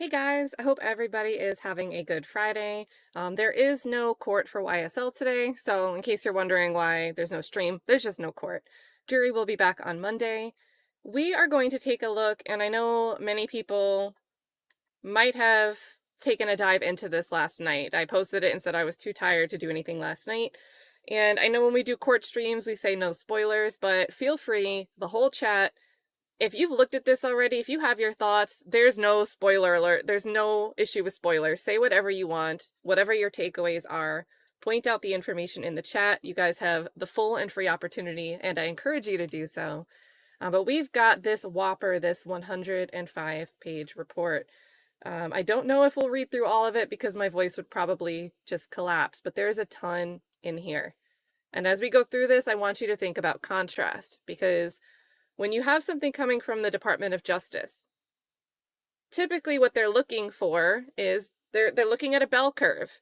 Hey guys, I hope everybody is having a good Friday. There is no court for YSL today, so in case you're wondering why there's no stream, there's just no court. Jury will be back on Monday. We are going to take a look, and I know many people might have taken a dive into this last night. I posted it and said I was too tired to do anything last night. And I know when we do court streams, we say no spoilers, but feel free, the whole chat, if you've looked at this already, if you have your thoughts, there's no spoiler alert. There's no issue with spoilers. Say whatever you want, whatever your takeaways are. Point out the information in the chat. You guys have the full and free opportunity, and I encourage you to do so. But we've got this whopper, this 105-page report. I don't know if we'll read through all of it because my voice would probably just collapse, but there's a ton in here. And as we go through this, I want you to think about contrast, because when you have something coming from the Department of Justice, typically what they're looking for is they're looking at a bell curve.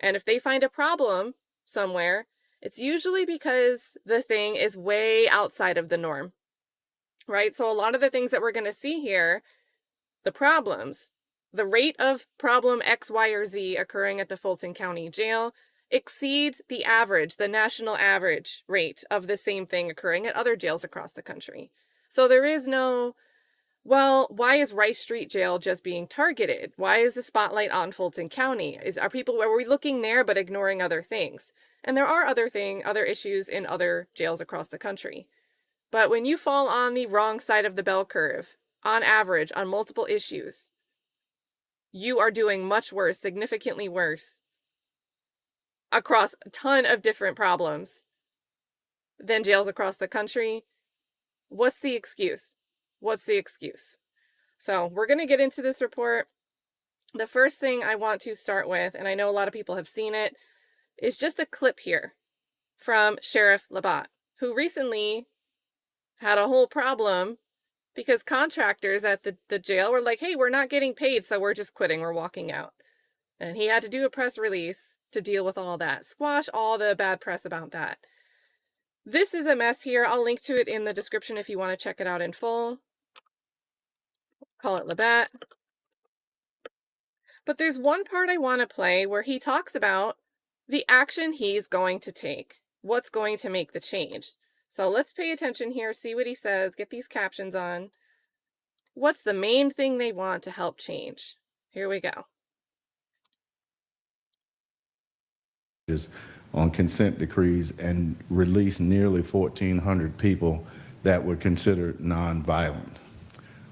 And if they find a problem somewhere, it's usually because the thing is way outside of the norm, right? So a lot of the things that we're going to see here, the problems, the rate of problem X, Y, or Z occurring at the Fulton County Jail exceeds the average, the national average rate of the same thing occurring at other jails across the country. So there is no, well, why is Rice Street Jail just being targeted? Why is the spotlight on Fulton County? Are we looking there but ignoring other things? And there are other issues in other jails across the country. But when you fall on the wrong side of the bell curve, on average, on multiple issues, you are doing much worse, significantly worse, across a ton of different problems than jails across the country. What's the excuse? What's the excuse? So we're going to get into this report. The first thing I want to start with, and I know a lot of people have seen it, is just a clip here from Sheriff Labat, who recently had a whole problem because contractors at the jail were like, hey, we're not getting paid, so we're just quitting, we're walking out. And he had to do a press release to deal with all that, squash all the bad press about that. This is a mess here. I'll link to it in the description if you want to check it out in full. Call it Labat. But there's one part I want to play where he talks about the action he's going to take, what's going to make the change. So let's pay attention here, see what he says, get these captions on. What's the main thing they want to help change? Here we go. On consent decrees and release nearly 1,400 people that were considered nonviolent.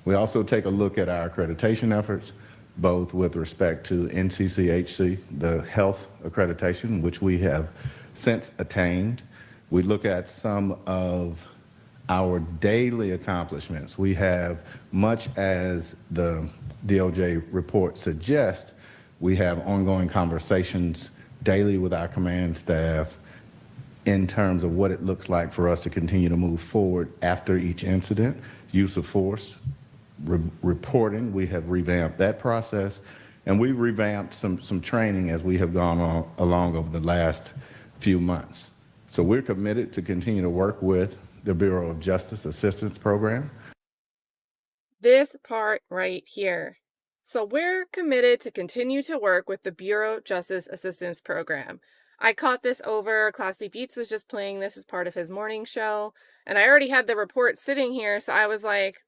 We also take a look at our accreditation efforts, both with respect to NCCHC, the health accreditation, which we have since attained. We look at some of our daily accomplishments. We have, much as the DOJ report suggests, we have ongoing conversations daily with our command staff in terms of what it looks like for us to continue to move forward after each incident. Use of force, reporting, we have revamped that process, and we've revamped some training as we have gone along over the last few months. So we're committed to continue to work with the Bureau of Justice Assistance Program. This part right here. So we're committed to continue to work with the Bureau of Justice Assistance Program. I caught this over, Classy Beats was just playing this as part of his morning show, and I already had the report sitting here, so I was like,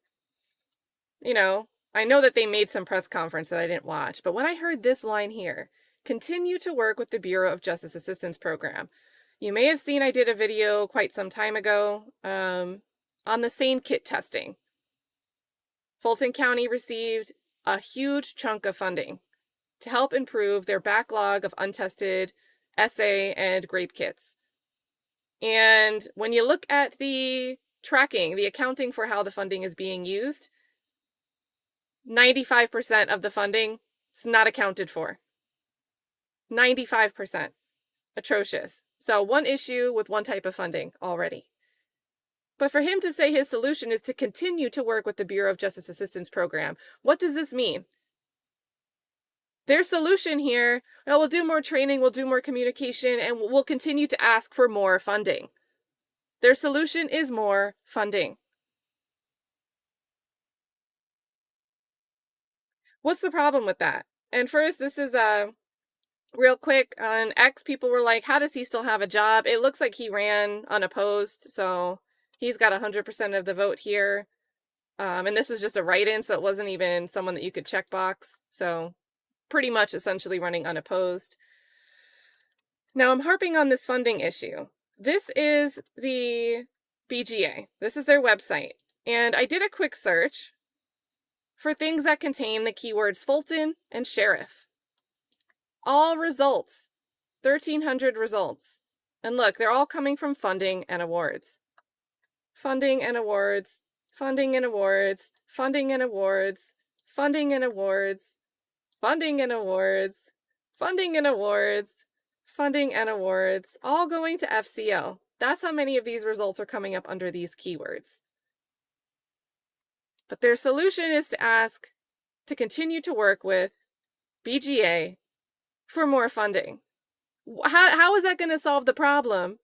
you know, I know that they made some press conference that I didn't watch, but when I heard this line here, continue to work with the Bureau of Justice Assistance Program. You may have seen I did a video quite some time ago on the SANE kit testing. Fulton County received a huge chunk of funding to help improve their backlog of untested SA and grape kits. And when you look at the tracking, the accounting for how the funding is being used, 95% of the funding is not accounted for. 95%. Atrocious. So one issue with one type of funding already. But for him to say his solution is to continue to work with the Bureau of Justice Assistance Program, what does this mean? Their solution here, well, we'll do more training, we'll do more communication, and we'll continue to ask for more funding. Their solution is more funding. What's the problem with that? And first, this is real quick on X. People were like, how does he still have a job? It looks like he ran unopposed, so he's got 100% of the vote here. And this was just a write-in, so it wasn't even someone that you could checkbox. So pretty much essentially running unopposed. Now I'm harping on this funding issue. This is the BGA. This is their website. And I did a quick search for things that contain the keywords Fulton and sheriff. All results, 1,300 results. And look, they're all coming from funding and awards. Funding and awards, funding and awards, funding and awards, funding and awards, funding and awards, funding and awards, funding and awards, all going to FCO. That's how many of these results are coming up under these keywords. But their solution is to ask to continue to work with BGA for more funding. How is that going to solve the problem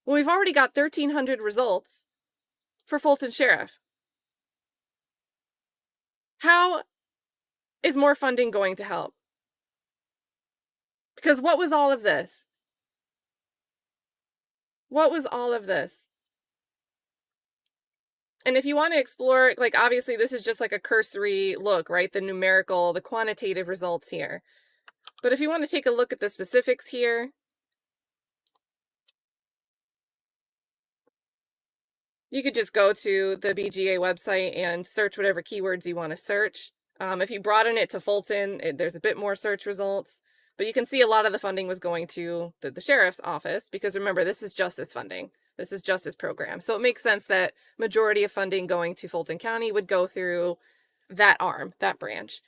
when we've already got 1,300 results for Fulton Sheriff? How is more funding going to help? Because what was all of this? What was all of this? And if you want to explore, like, obviously this is just like a cursory look, right? The numerical, the quantitative results here. But if you want to take a look at the specifics here, you could just go to the BGA website and search whatever keywords you want to search. If you broaden it to Fulton, there's a bit more search results. But you can see a lot of the funding was going to the sheriff's office, because remember, this is justice funding. This is justice program. So it makes sense that majority of funding going to Fulton County would go through that arm, that branch.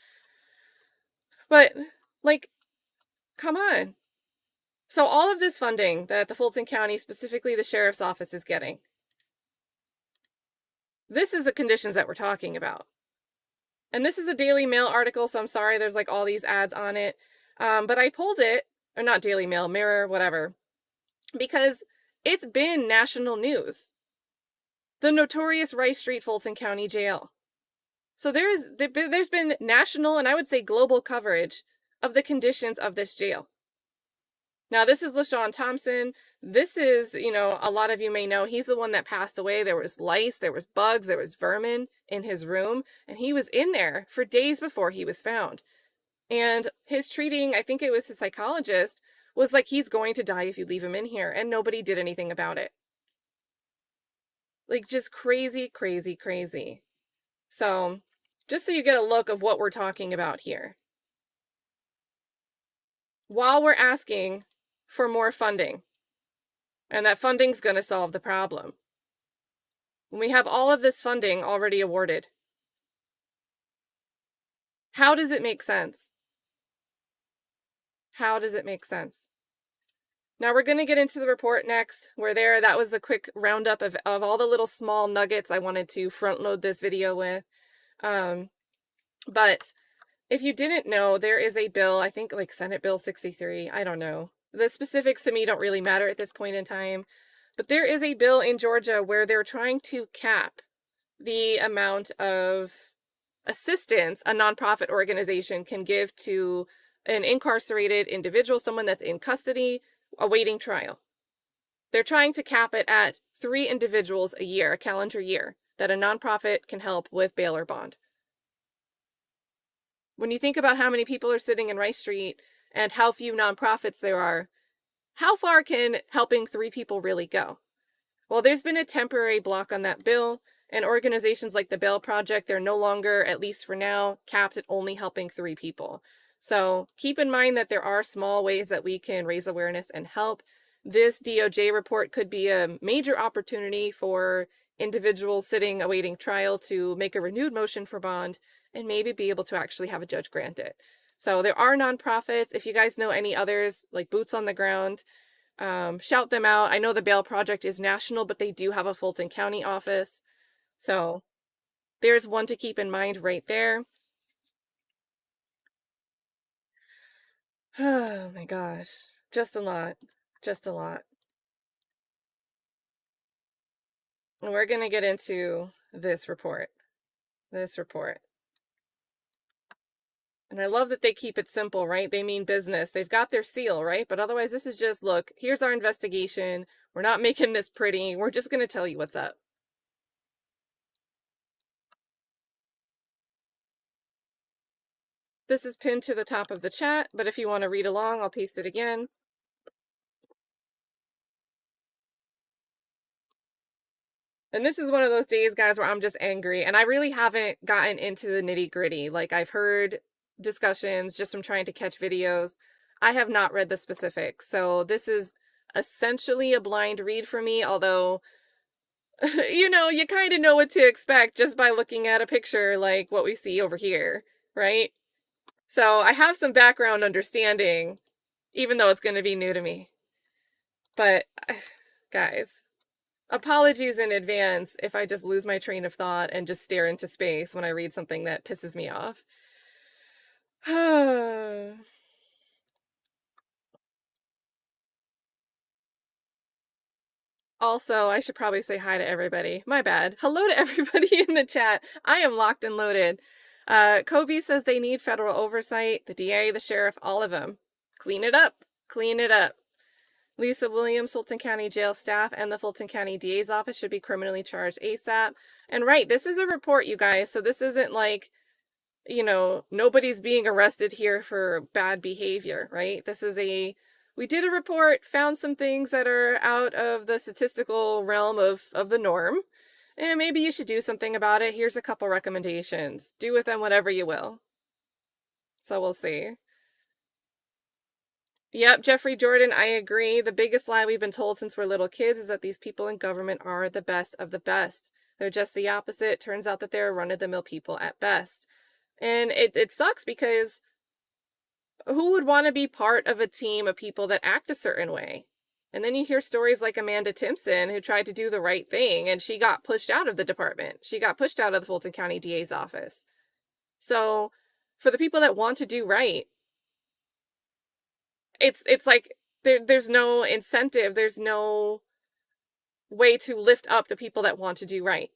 But, like, come on. So all of this funding that the Fulton County, specifically the sheriff's office, is getting, this is the conditions that we're talking about. And this is a Daily Mail article, so I'm sorry there's like all these ads on it. But I pulled it, or not Daily Mail, Mirror, whatever, because it's been national news. The notorious Rice Street Fulton County Jail. So there's been national, and I would say global, coverage of the conditions of this jail. Now, this is LaShawn Thompson. This is, a lot of you may know, he's the one that passed away. There was lice, there was bugs, there was vermin in his room, and he was in there for days before he was found. And his treating, I think it was his psychologist, was like, he's going to die if you leave him in here, and nobody did anything about it. Like, just crazy, crazy, crazy. So, just so you get a look of what we're talking about here. While we're asking for more funding, and that funding's going to solve the problem, when we have all of this funding already awarded, how does it make sense? How does it make sense? Now we're going to get into the report next. That was the quick roundup of all the little small nuggets I wanted to front load this video with. But if you didn't know, there is a bill, I think like Senate Bill 63, I don't know. The specifics to me don't really matter at this point in time. But there is a bill in Georgia where they're trying to cap the amount of assistance a nonprofit organization can give to an incarcerated individual, someone that's in custody, awaiting trial. They're trying to cap it at 3 individuals a year, a calendar year, that a nonprofit can help with bail or bond. When you think about how many people are sitting in Rice Street and how few nonprofits there are, how far can helping 3 people really go? Well, there's been a temporary block on that bill, and organizations like the Bail Project, they're no longer, at least for now, capped at only helping 3 people. So keep in mind that there are small ways that we can raise awareness and help. This DOJ report could be a major opportunity for individuals sitting awaiting trial to make a renewed motion for bond and maybe be able to actually have a judge grant it. So there are nonprofits. If you guys know any others, like boots on the ground, shout them out. I know the Bail Project is national, but they do have a Fulton County office. So there's one to keep in mind right there. Oh my gosh. Just a lot. Just a lot. And we're going to get into this report. This report. And I love that they keep it simple, right? They mean business. They've got their seal, right? But otherwise, this is just, look, here's our investigation. We're not making this pretty. We're just going to tell you what's up. This is pinned to the top of the chat, but if you want to read along, I'll paste it again. And this is one of those days, guys, where I'm just angry. And I really haven't gotten into the nitty gritty. Like, I've heard discussions just from trying to catch videos. I have not read the specifics. So this is essentially a blind read for me, although, you know, you kind of know what to expect just by looking at a picture like what we see over here, right? So I have some background understanding, even though it's going to be new to me. But, guys, apologies in advance if I just lose my train of thought and just stare into space when I read something that pisses me off. Also, I should probably say hi to everybody. My bad. Hello to everybody in the chat. I am locked and loaded. Kobe says they need federal oversight. The DA, the sheriff, all of them. Clean it up. Clean it up. Lisa Williams, Fulton County Jail staff and the Fulton County DA's office should be criminally charged ASAP. And right, this is a report, you guys. So this isn't like, you know, nobody's being arrested here for bad behavior, right? This is we did a report, found some things that are out of the statistical realm of the norm, and maybe you should do something about it. Here's a couple recommendations. Do with them whatever you will. So we'll see. Yep, Jeffrey Jordan, I agree. The biggest lie we've been told since we're little kids is that these people in government are the best of the best. They're just the opposite. Turns out that they're run-of-the-mill people at best. And it sucks because who would want to be part of a team of people that act a certain way? And then you hear stories like Amanda Timpson, who tried to do the right thing, and she got pushed out of the department. She got pushed out of the Fulton County DA's office. So for the people that want to do right, it's like there's no incentive, there's no way to lift up the people that want to do right.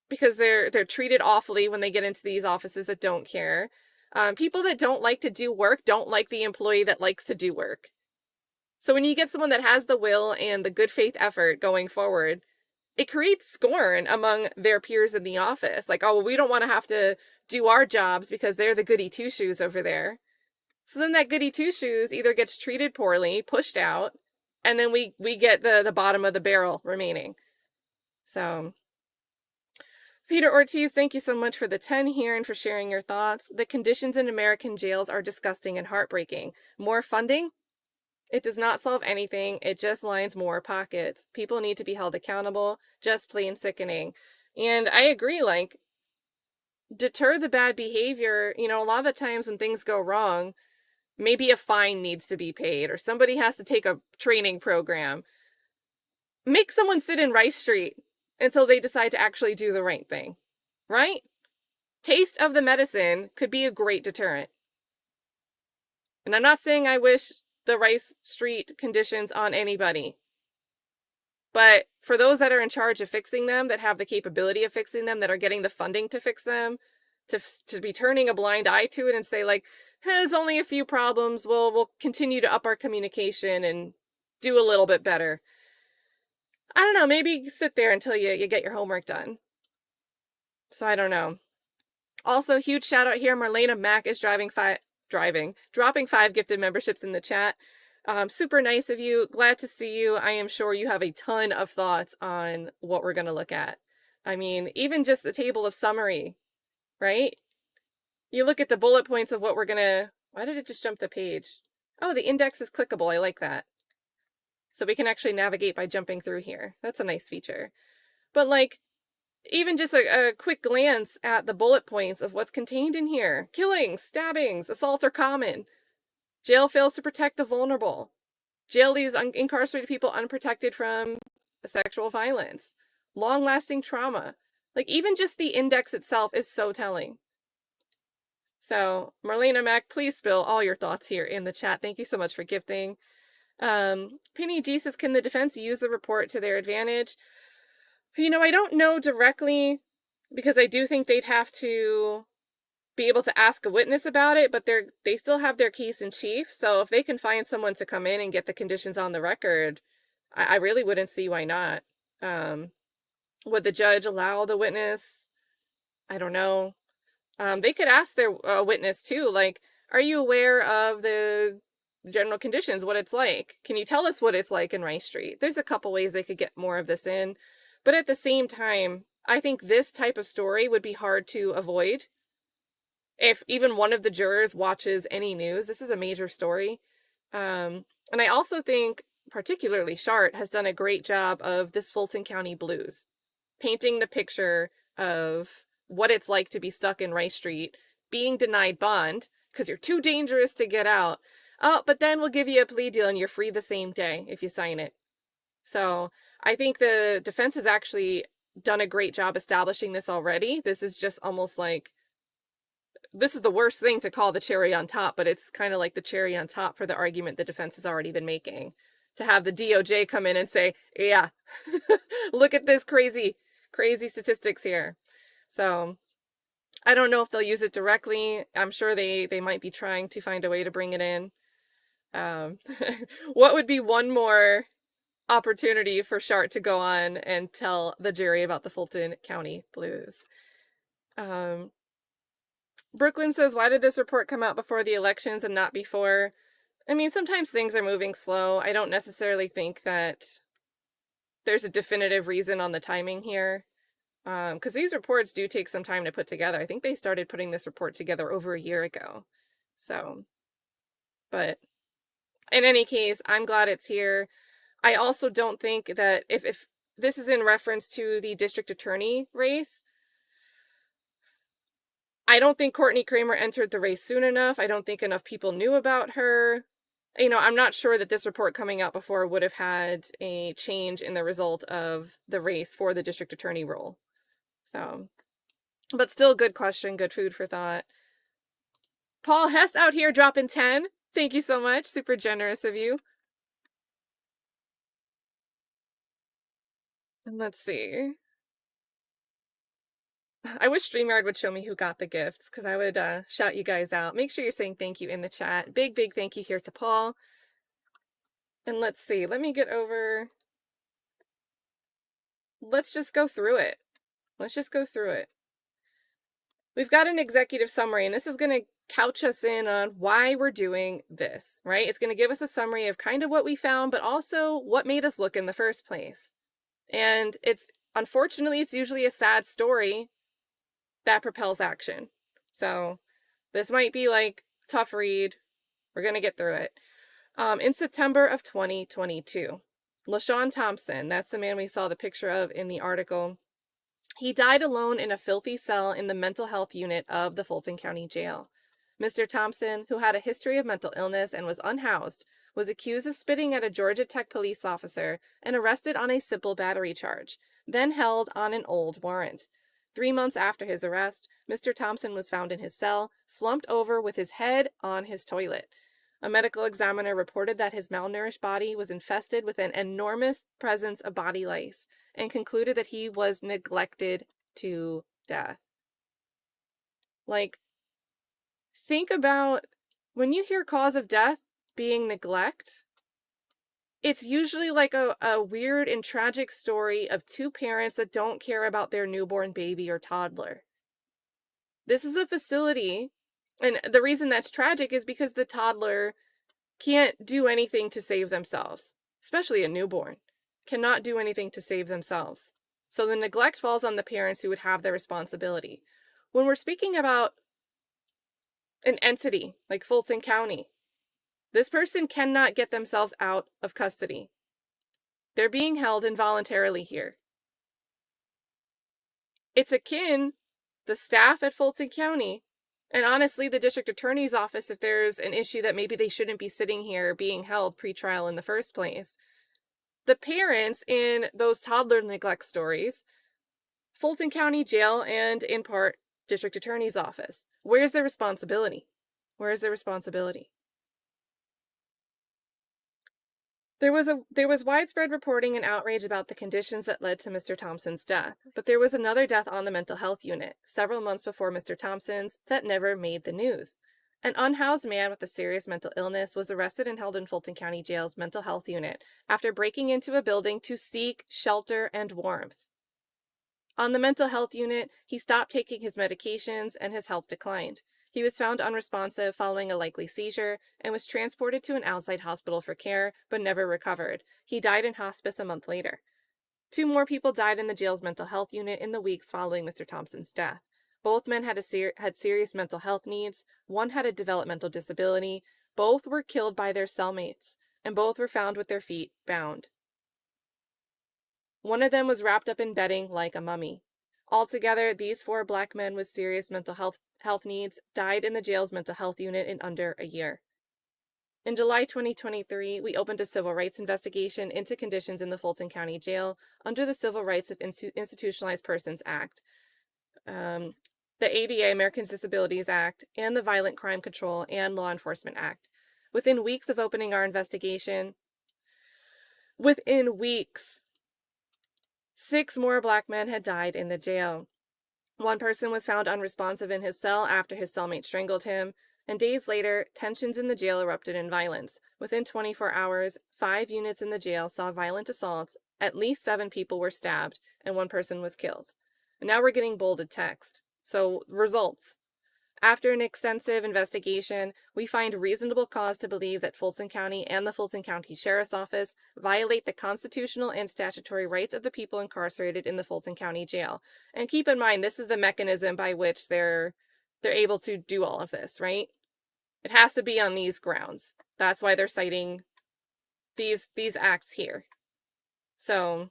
Because they're treated awfully when they get into these offices that don't care. People that don't like to do work don't like the employee that likes to do work. So when you get someone that has the will and the good faith effort going forward, it creates scorn among their peers in the office. Like, oh, well, we don't want to have to do our jobs because they're the goody two-shoes over there. So then that goody two-shoes either gets treated poorly, pushed out, and then we get the bottom of the barrel remaining. So Peter Ortiz, thank you so much for the 10 here and for sharing your thoughts. The conditions in American jails are disgusting and heartbreaking. More funding? It does not solve anything. It just lines more pockets. People need to be held accountable. Just plain sickening. And I agree, like, deter the bad behavior. You know, a lot of the times when things go wrong, maybe a fine needs to be paid or somebody has to take a training program. Make someone sit in Rice Street until they decide to actually do the right thing, right? Taste of the medicine could be a great deterrent. And I'm not saying I wish the Rice Street conditions on anybody, but for those that are in charge of fixing them, that have the capability of fixing them, that are getting the funding to fix them, to be turning a blind eye to it and say like, hey, there's only a few problems, we'll continue to up our communication and do a little bit better. I don't know, maybe sit there until you get your homework done. So I don't know. Also, huge shout out here, Marlena Mack is dropping 5 gifted memberships in the chat. Super nice of you. Glad to see you. I am sure you have a ton of thoughts on what we're going to look at. I mean, even just the table of summary, right? You look at the bullet points of what we're going to... Why did it just jump the page? Oh, the index is clickable. I like that. So we can actually navigate by jumping through here. That's a nice feature. But like, even just a quick glance at the bullet points of what's contained in here. Killings, stabbings, assaults are common. Jail fails to protect the vulnerable. Jail leaves incarcerated people unprotected from sexual violence. Long-lasting trauma. Like, even just the index itself is so telling. So, Marlena Mack, please spill all your thoughts here in the chat. Thank you so much for gifting. Penny G says, can the defense use the report to their advantage? You know, I don't know directly, because I do think they'd have to be able to ask a witness about it, but they still have their case in chief. So if they can find someone to come in and get the conditions on the record, I really wouldn't see why not. Would the judge allow the witness? I don't know. They could ask their witness too, like, are you aware of the general conditions, what it's like? Can you tell us what it's like in Rice Street? There's a couple ways they could get more of this in. But at the same time, I think this type of story would be hard to avoid. If even one of the jurors watches any news, this is a major story. And I also think particularly Shart has done a great job of this Fulton County blues, painting the picture of what it's like to be stuck in Rice Street, being denied bond because you're too dangerous to get out. Oh, but then we'll give you a plea deal and you're free the same day if you sign it. So I think the defense has actually done a great job establishing this already. This is just almost like, this is the worst thing to call the cherry on top, but it's kind of like the cherry on top for the argument the defense has already been making. To have the DOJ come in and say, yeah, look at this crazy statistics here. So I don't know if they'll use it directly. I'm sure they might be trying to find a way to bring it in. What would be one more opportunity for Shart to go on and tell the jury about the Fulton County blues? Brooklyn says, why did this report come out before the elections and not before? I mean, sometimes things are moving slow. I don't necessarily think that there's a definitive reason on the timing here. Because these reports do take some time to put together. I think they started putting this report together over a year ago. So, but in any case, I'm glad it's here. I also don't think that if this is in reference to the district attorney race, I don't think Courtney Kramer entered the race soon enough. I don't think enough people knew about her. I'm not sure that this report coming out before would have had a change in the result of the race for the district attorney role. So, but still, good question, good food for thought. Paul Hess out here dropping 10. Thank you so much. Super generous of you. And let's see. I wish StreamYard would show me who got the gifts, because I would shout you guys out. Make sure you're saying thank you in the chat. Big thank you here to Paul. And let's see. Let me get over. Let's just go through it. We've got an executive summary, and this is going to couch us in on why we're doing this, right? It's going to give us a summary of kind of what we found, but also what made us look in the first place. And unfortunately, it's usually a sad story that propels action. So this might be like tough read. We're going to get through it. In September of 2022, LaShawn Thompson, that's the man we saw the picture of in the article, he died alone in a filthy cell in the mental health unit of the Fulton County Jail. Mr. Thompson, who had a history of mental illness and was unhoused, was accused of spitting at a Georgia Tech police officer and arrested on a simple battery charge, then held on an old warrant. 3 months after his arrest, Mr. Thompson was found in his cell, slumped over with his head on his toilet. A medical examiner reported that his malnourished body was infested with an enormous presence of body lice and concluded that he was neglected to death. Like, think about when you hear cause of death being neglect, it's usually like a weird and tragic story of two parents that don't care about their newborn baby or toddler. This is a facility, and the reason that's tragic is because the toddler can't do anything to save themselves, especially a newborn, cannot do anything to save themselves. So the neglect falls on the parents who would have the responsibility. When we're speaking about an entity like Fulton County, this person cannot get themselves out of custody. They're being held involuntarily here. It's akin, the staff at Fulton County, and honestly, the district attorney's office, if there's an issue that maybe they shouldn't be sitting here being held pre-trial in the first place. The parents in those toddler neglect stories, Fulton County Jail, and in part, district attorney's office. Where's the responsibility? There was widespread reporting and outrage about the conditions that led to Mr. Thompson's death, but there was another death on the mental health unit several months before Mr. Thompson's that never made the news. An unhoused man with a serious mental illness was arrested and held in Fulton County Jail's mental health unit after breaking into a building to seek shelter and warmth. On the mental health unit, he stopped taking his medications and his health declined. He was found unresponsive following a likely seizure and was transported to an outside hospital for care, but never recovered. He died in hospice a month later. 2 more people died in the jail's mental health unit in the weeks following Mr. Thompson's death. Both men had serious mental health needs. One had a developmental disability. Both were killed by their cellmates, and both were found with their feet bound. One of them was wrapped up in bedding like a mummy. Altogether, these 4 black men with serious mental health needs died in the jail's mental health unit in under a year. In July 2023, we opened a civil rights investigation into conditions in the Fulton County Jail under the Civil Rights of Institutionalized Persons Act, the ADA, Americans with Disabilities Act, and the Violent Crime Control and Law Enforcement Act. Within weeks of opening our investigation, 6 more black men had died in the jail. One person was found unresponsive in his cell after his cellmate strangled him, and days later, tensions in the jail erupted in violence. Within 24 hours, 5 units in the jail saw violent assaults, at least 7 people were stabbed, and 1 person was killed. And now we're getting bolded text. So, results. After an extensive investigation, we find reasonable cause to believe that Fulton County and the Fulton County Sheriff's Office violate the constitutional and statutory rights of the people incarcerated in the Fulton County Jail. And keep in mind, this is the mechanism by which they're able to do all of this, right? It has to be on these grounds. That's why they're citing these acts here. So,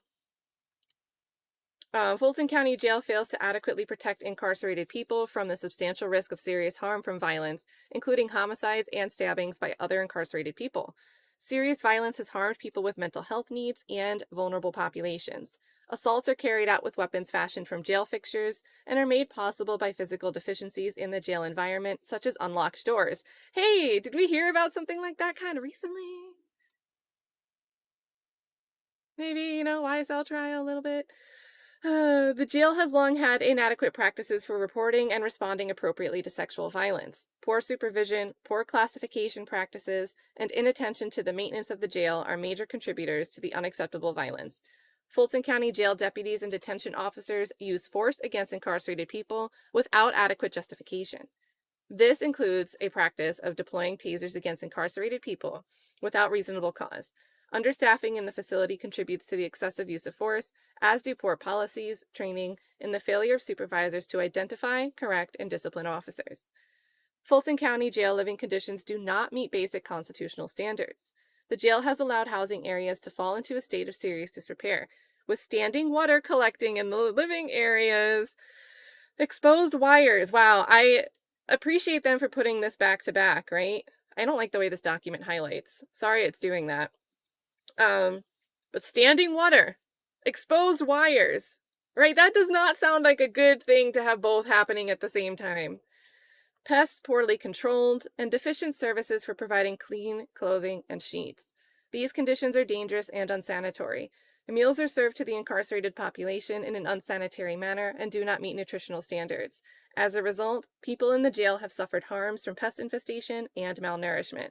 Fulton County Jail fails to adequately protect incarcerated people from the substantial risk of serious harm from violence, including homicides and stabbings by other incarcerated people. Serious violence has harmed people with mental health needs and vulnerable populations. Assaults are carried out with weapons fashioned from jail fixtures and are made possible by physical deficiencies in the jail environment, such as unlocked doors. Hey, did we hear about something like that kind of recently? Maybe, YSL trial a little bit. The jail has long had inadequate practices for reporting and responding appropriately to sexual violence. Poor supervision, poor classification practices, and inattention to the maintenance of the jail are major contributors to the unacceptable violence. Fulton County Jail deputies and detention officers use force against incarcerated people without adequate justification. This includes a practice of deploying tasers against incarcerated people without reasonable cause. Understaffing in the facility contributes to the excessive use of force, as do poor policies, training, and the failure of supervisors to identify, correct, and discipline officers. Fulton County jail living conditions do not meet basic constitutional standards. The jail has allowed housing areas to fall into a state of serious disrepair, with standing water collecting in the living areas. Exposed wires. Wow, I appreciate them for putting this back to back, right? I don't like the way this document highlights. Sorry it's doing that. But standing water, exposed wires, right? That does not sound like a good thing to have both happening at the same time. Pests poorly controlled, and deficient services for providing clean clothing and sheets. These conditions are dangerous and unsanitary. Meals are served to the incarcerated population in an unsanitary manner and do not meet nutritional standards. As a result, people in the jail have suffered harms from pest infestation and malnourishment.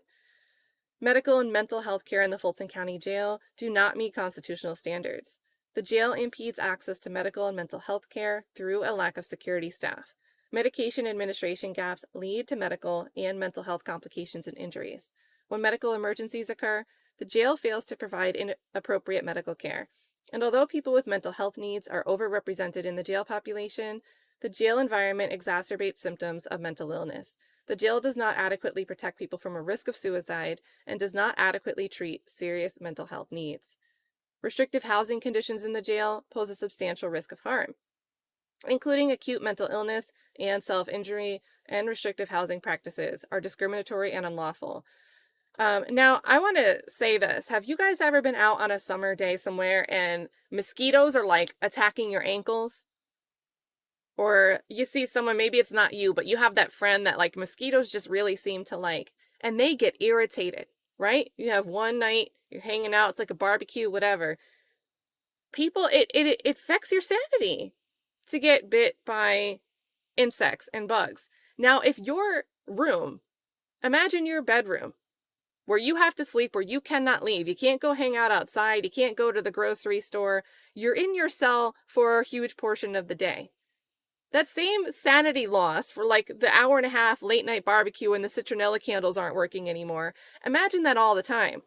Medical and mental health care in the Fulton County Jail do not meet constitutional standards. The jail impedes access to medical and mental health care through a lack of security staff. Medication administration gaps lead to medical and mental health complications and injuries. When medical emergencies occur, the jail fails to provide inappropriate medical care. And although people with mental health needs are overrepresented in the jail population, the jail environment exacerbates symptoms of mental illness. The jail does not adequately protect people from a risk of suicide and does not adequately treat serious mental health needs. Restrictive housing conditions in the jail pose a substantial risk of harm, including acute mental illness and self-injury, and restrictive housing practices are discriminatory and unlawful. Now, I want to say this. Have you guys ever been out on a summer day somewhere and mosquitoes are like attacking your ankles? Or you see someone, maybe it's not you, but you have that friend that like mosquitoes just really seem to like, and they get irritated right? You have one night, you're hanging out, it's like a barbecue, whatever. People, it affects your sanity to get bit by insects and bugs. Now, if your room, imagine your bedroom where you have to sleep, where you cannot leave, you can't go hang out outside, you can't go to the grocery store, you're in your cell for a huge portion of the day. That same sanity loss for like the hour and a half late night barbecue and the citronella candles aren't working anymore. Imagine that all the time.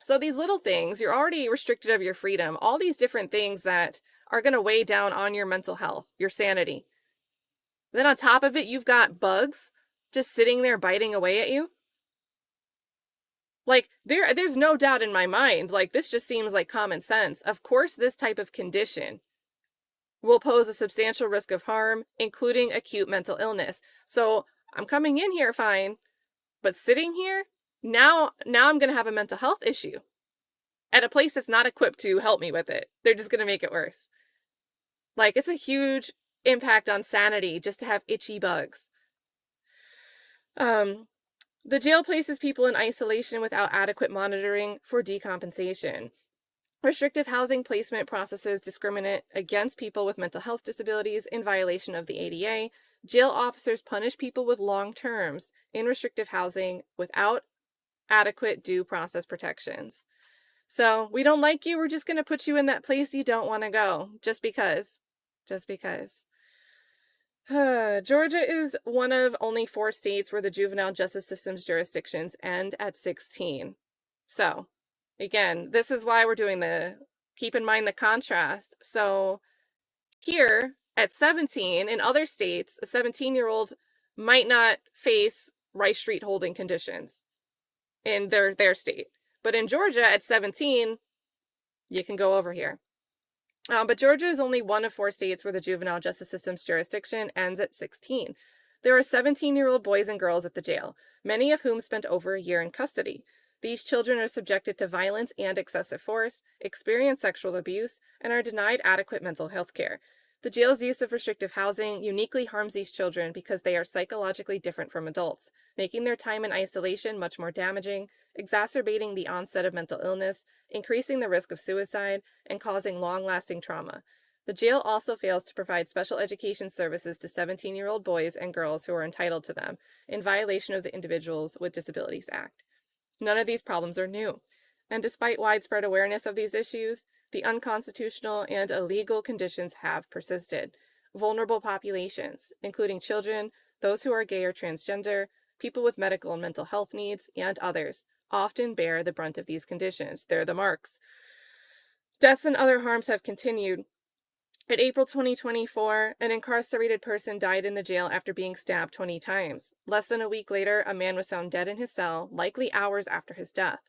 So these little things, you're already restricted of your freedom, all these different things that are going to weigh down on your mental health, your sanity. Then on top of it, you've got bugs just sitting there biting away at you. Like, there's no doubt in my mind, like, this just seems like common sense. Of course, this type of condition will pose a substantial risk of harm, including acute mental illness. So I'm coming in here fine, but sitting here, now I'm going to have a mental health issue at a place that's not equipped to help me with it. They're just going to make it worse. Like, it's a huge impact on sanity just to have itchy bugs. The jail places people in isolation without adequate monitoring for decompensation. Restrictive housing placement processes discriminate against people with mental health disabilities in violation of the ADA. Jail officers punish people with long terms in restrictive housing without adequate due process protections. So we don't like you, we're just going to put you in that place you don't want to go, just because. Just because. Georgia is one of only 4 states where the juvenile justice system's jurisdictions end at 16. So, again, this is why we're doing keep in mind the contrast. So, here at 17, in other states, a 17-year-old might not face Rice Street holding conditions in their state. But in Georgia at 17, you can go over here. But Georgia is only one of 4 states where the juvenile justice system's jurisdiction ends at 16. There are 17-year-old boys and girls at the jail, many of whom spent over a year in custody. These children are subjected to violence and excessive force, experience sexual abuse, and are denied adequate mental health care. The jail's use of restrictive housing uniquely harms these children because they are psychologically different from adults, making their time in isolation much more damaging, exacerbating the onset of mental illness, increasing the risk of suicide, and causing long-lasting trauma. The jail also fails to provide special education services to 17-year-old boys and girls who are entitled to them, in violation of the Individuals with Disabilities Act. None of these problems are new, and despite widespread awareness of these issues, the unconstitutional and illegal conditions have persisted. Vulnerable populations, including children, those who are gay or transgender, people with medical and mental health needs, and others, often bear the brunt of these conditions. They're the marks. Deaths and other harms have continued. In April 2024, an incarcerated person died in the jail after being stabbed 20 times. Less than a week later, a man was found dead in his cell, likely hours after his death.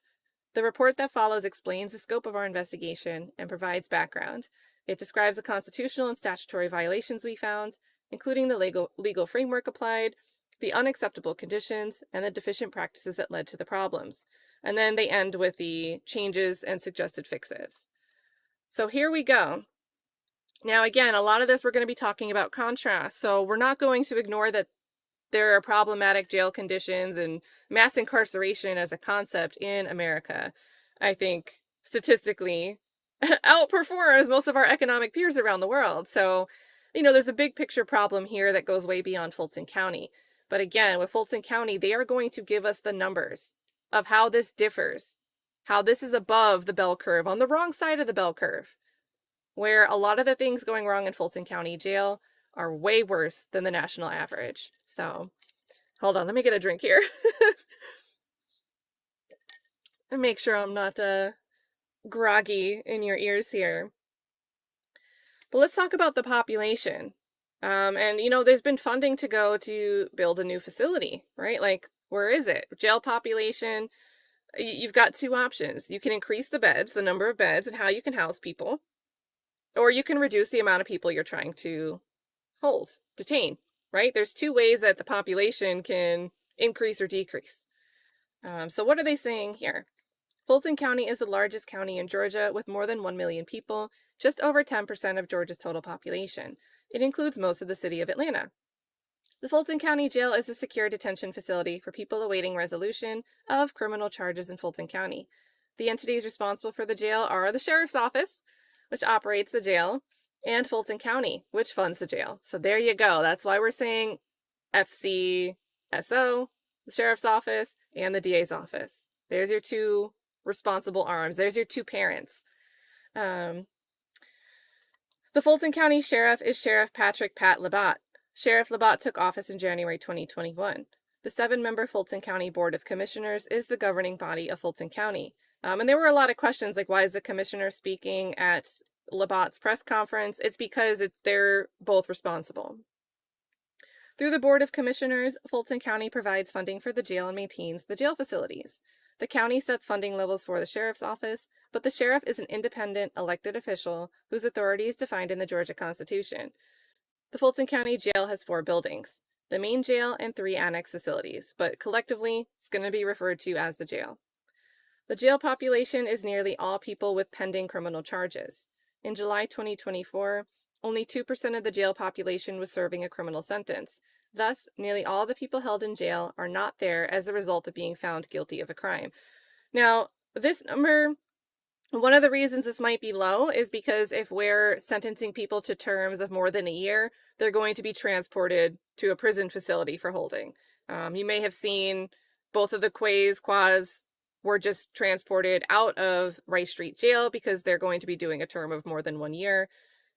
The report that follows explains the scope of our investigation and provides background. It describes the constitutional and statutory violations we found, including the legal framework applied, the unacceptable conditions, and the deficient practices that led to the problems. And then they end with the changes and suggested fixes. So here we go. Now, again, a lot of this we're going to be talking about contrast, so we're not going to ignore that there are problematic jail conditions and mass incarceration as a concept in America. I think statistically outperforms most of our economic peers around the world. So, there's a big picture problem here that goes way beyond Fulton County. But again, with Fulton County, they are going to give us the numbers of how this differs, how this is above the bell curve, on the wrong side of the bell curve, where a lot of the things going wrong in Fulton County Jail are way worse than the national average. So, hold on, let me get a drink here. And make sure I'm not groggy in your ears here. But let's talk about the population. And, there's been funding to go to build a new facility, right? Like, where is it? Jail population, you've got 2 options. You can increase the beds, the number of beds, and how you can house people. Or you can reduce the amount of people you're trying to detain, right? There's 2 ways that the population can increase or decrease. So what are they saying here? Fulton County is the largest county in Georgia with more than 1 million people, just over 10% of Georgia's total population. It includes most of the city of Atlanta. The Fulton County Jail is a secure detention facility for people awaiting resolution of criminal charges in Fulton County. The entities responsible for the jail are the Sheriff's Office, which operates the jail, and Fulton County, which funds the jail. So there you go. That's why we're saying FCSO, the Sheriff's Office, and the DA's office. There's your two responsible arms. There's your two parents. The Fulton County Sheriff is Sheriff Patrick Pat Labat. Sheriff Labat took office in January 2021. The 7-member Fulton County Board of Commissioners is the governing body of Fulton County. And there were a lot of questions like, why is the commissioner speaking at Labat's press conference? It's because they're both responsible. Through the Board of Commissioners, Fulton County provides funding for the jail and maintains the jail facilities. The county sets funding levels for the sheriff's office, but the sheriff is an independent elected official whose authority is defined in the Georgia Constitution. The Fulton County Jail has 4 buildings, the main jail and 3 annex facilities, but collectively it's going to be referred to as the jail. The jail population is nearly all people with pending criminal charges. In July 2024, only 2% of the jail population was serving a criminal sentence. Thus, nearly all the people held in jail are not there as a result of being found guilty of a crime. Now, this number, one of the reasons this might be low is because if we're sentencing people to terms of more than a year, they're going to be transported to a prison facility for holding. You may have seen both of the Quas were just transported out of Rice Street Jail because they're going to be doing a term of more than 1 year.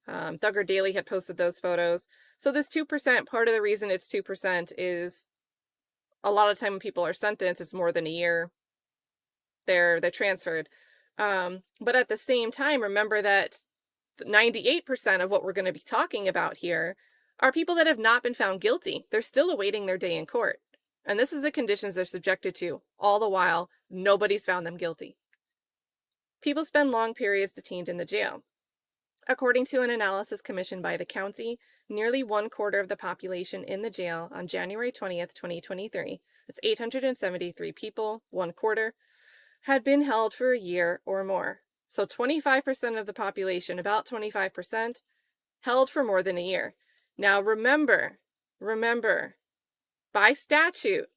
Thugger Daily had posted those photos. So this 2%, part of the reason it's 2% is a lot of time when people are sentenced, it's more than a year. They're transferred. But at the same time, remember that 98% of what we're going to be talking about here are people that have not been found guilty. They're still awaiting their day in court. And this is the conditions they're subjected to. All the while, nobody's found them guilty. People spend long periods detained in the jail. According to an analysis commissioned by the county, nearly 1/4 of the population in the jail on January 20th, 2023, that's 873 people, 1/4, had been held for a year or more. So 25% of the population, about 25%, held for more than a year. Now remember, by statute,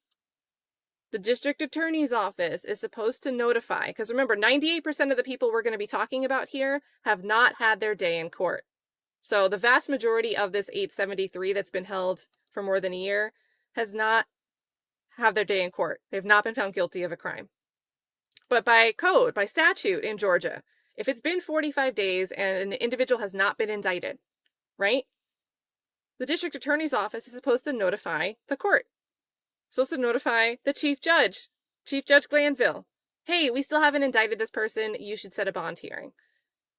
the district attorney's office is supposed to notify, because remember, 98% of the people we're going to be talking about here have not had their day in court. So the vast majority of this 873 that's been held for more than a year has not had their day in court. They've not been found guilty of a crime. But by code, by statute in Georgia, if it's been 45 days and an individual has not been indicted, right? The district attorney's office is supposed to notify the court. Supposed to notify the Chief Judge Glanville. Hey, we still haven't indicted this person. You should set a bond hearing.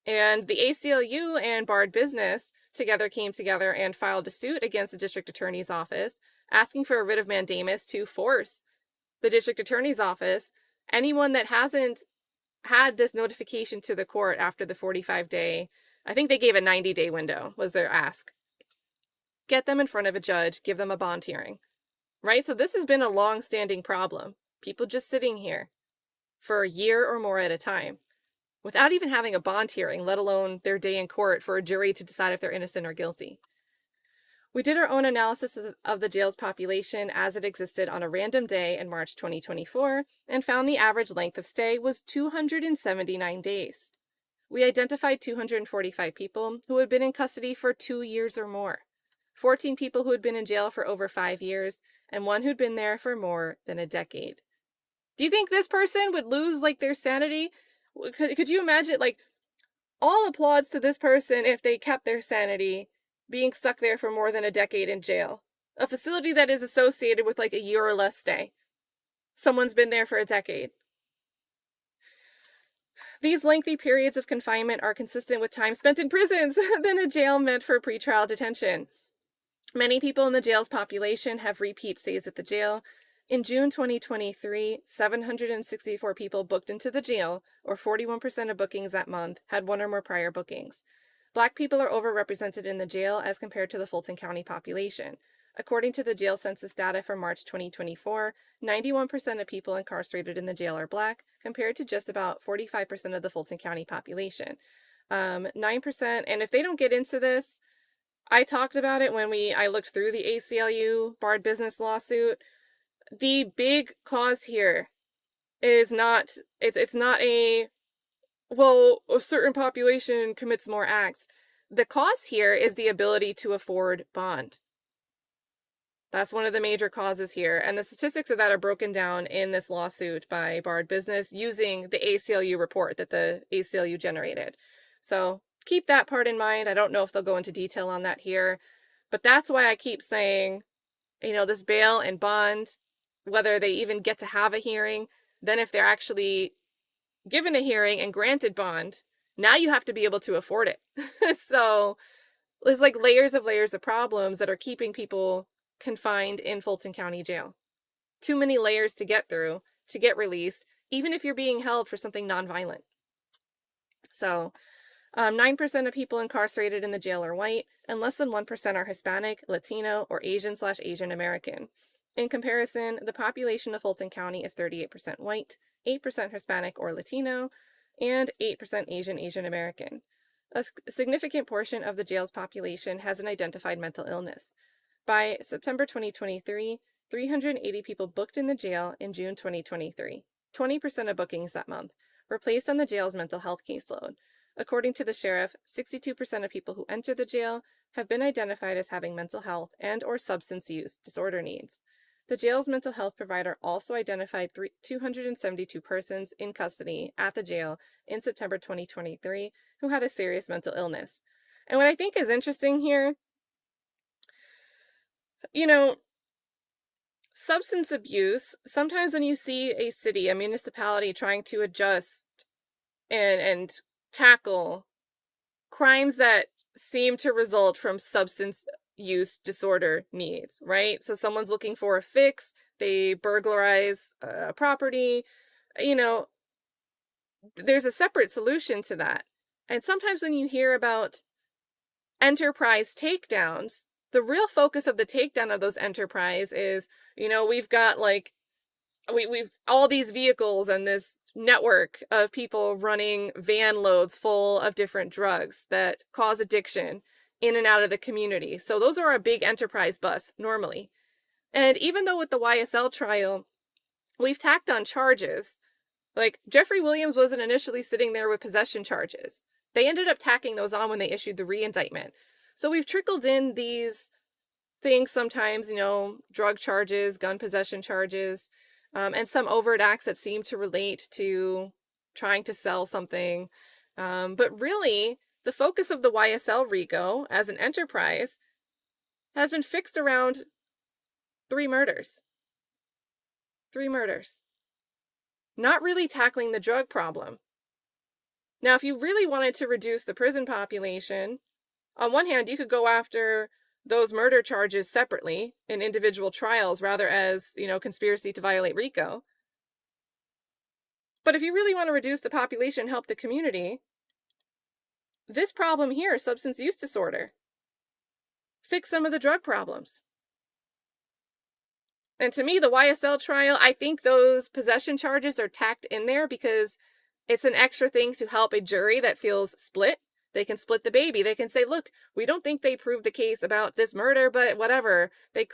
And the ACLU and Barred Business came together and filed a suit against the district attorney's office, asking for a writ of mandamus to force the district attorney's office, anyone that hasn't had this notification to the court after the 45-day, I think they gave a 90-day window, was their ask. Get them in front of a judge, give them a bond hearing, right? So this has been a long-standing problem. People just sitting here for a year or more at a time without even having a bond hearing, let alone their day in court for a jury to decide if they're innocent or guilty. We did our own analysis of the jail's population as it existed on a random day in March 2024 and found the average length of stay was 279 days. We identified 245 people who had been in custody for 2 years or more, 14 people who had been in jail for over 5 years, and 1 who'd been there for more than a decade. Do you think this person would lose their sanity? Could you imagine, all applause to this person if they kept their sanity being stuck there for more than a decade in jail? A facility that is associated with a year or less stay. Someone's been there for a decade. These lengthy periods of confinement are consistent with time spent in prisons than a jail meant for pretrial detention. Many people in the jail's population have repeat stays at the jail. In June 2023, 764 people booked into the jail, or 41% of bookings that month, had 1 or more prior bookings. Black people are overrepresented in the jail as compared to the Fulton County population. According to the jail census data for March 2024, 91% of people incarcerated in the jail are Black, compared to just about 45% of the Fulton County population. 9%, and if they don't get into this, I talked about it when I looked through the ACLU barred business lawsuit. The big cause here is not, it's not a certain population commits more acts. The cause here is the ability to afford bond. That's one of the major causes here. And the statistics of that are broken down in this lawsuit by Barred Business using the ACLU report that the ACLU generated. So keep that part in mind. I don't know if they'll go into detail on that here, but that's why I keep saying, this bail and bond, whether they even get to have a hearing, then if they're actually given a hearing and granted bond, now you have to be able to afford it. So there's like layers of problems that are keeping people confined in Fulton County Jail. Too many layers to get through to get released, even if you're being held for something nonviolent. So 9% of people incarcerated in the jail are white, and less than 1% are Hispanic, Latino, or Asian/Asian American. In comparison, the population of Fulton County is 38% white, 8% Hispanic or Latino, and 8% Asian American. A significant portion of the jail's population has an identified mental illness. By September 2023, 380 people booked in the jail in June 2023. 20% of bookings that month were placed on the jail's mental health caseload. According to the sheriff, 62% of people who enter the jail have been identified as having mental health and/or substance use disorder needs. The jail's mental health provider also identified 272 persons in custody at the jail in September 2023 who had a serious mental illness. And what I think is interesting here, substance abuse, sometimes when you see a city, a municipality trying to adjust and tackle crimes that seem to result from substance use disorder needs, right? So someone's looking for a fix, they burglarize a property, there's a separate solution to that. And sometimes when you hear about enterprise takedowns, the real focus of the takedown of those enterprise is, we've got we've all these vehicles and this network of people running van loads full of different drugs that cause addiction in and out of the community. So those are a big enterprise bus normally. And even though with the YSL trial, we've tacked on charges, like Jeffrey Williams wasn't initially sitting there with possession charges. They ended up tacking those on when they issued the re-indictment. So we've trickled in these things sometimes, drug charges, gun possession charges, and some overt acts that seem to relate to trying to sell something. But really, the focus of the YSL RICO as an enterprise has been fixed around 3 murders. 3 murders. Not really tackling the drug problem. Now, if you really wanted to reduce the prison population, on one hand, you could go after those murder charges separately in individual trials rather as, conspiracy to violate RICO. But if you really want to reduce the population and help the community, this problem here, substance use disorder, fix some of the drug problems. And to me, the YSL trial, I think those possession charges are tacked in there because it's an extra thing to help a jury that feels split. They can split the baby. They can say, look, we don't think they proved the case about this murder, but whatever. They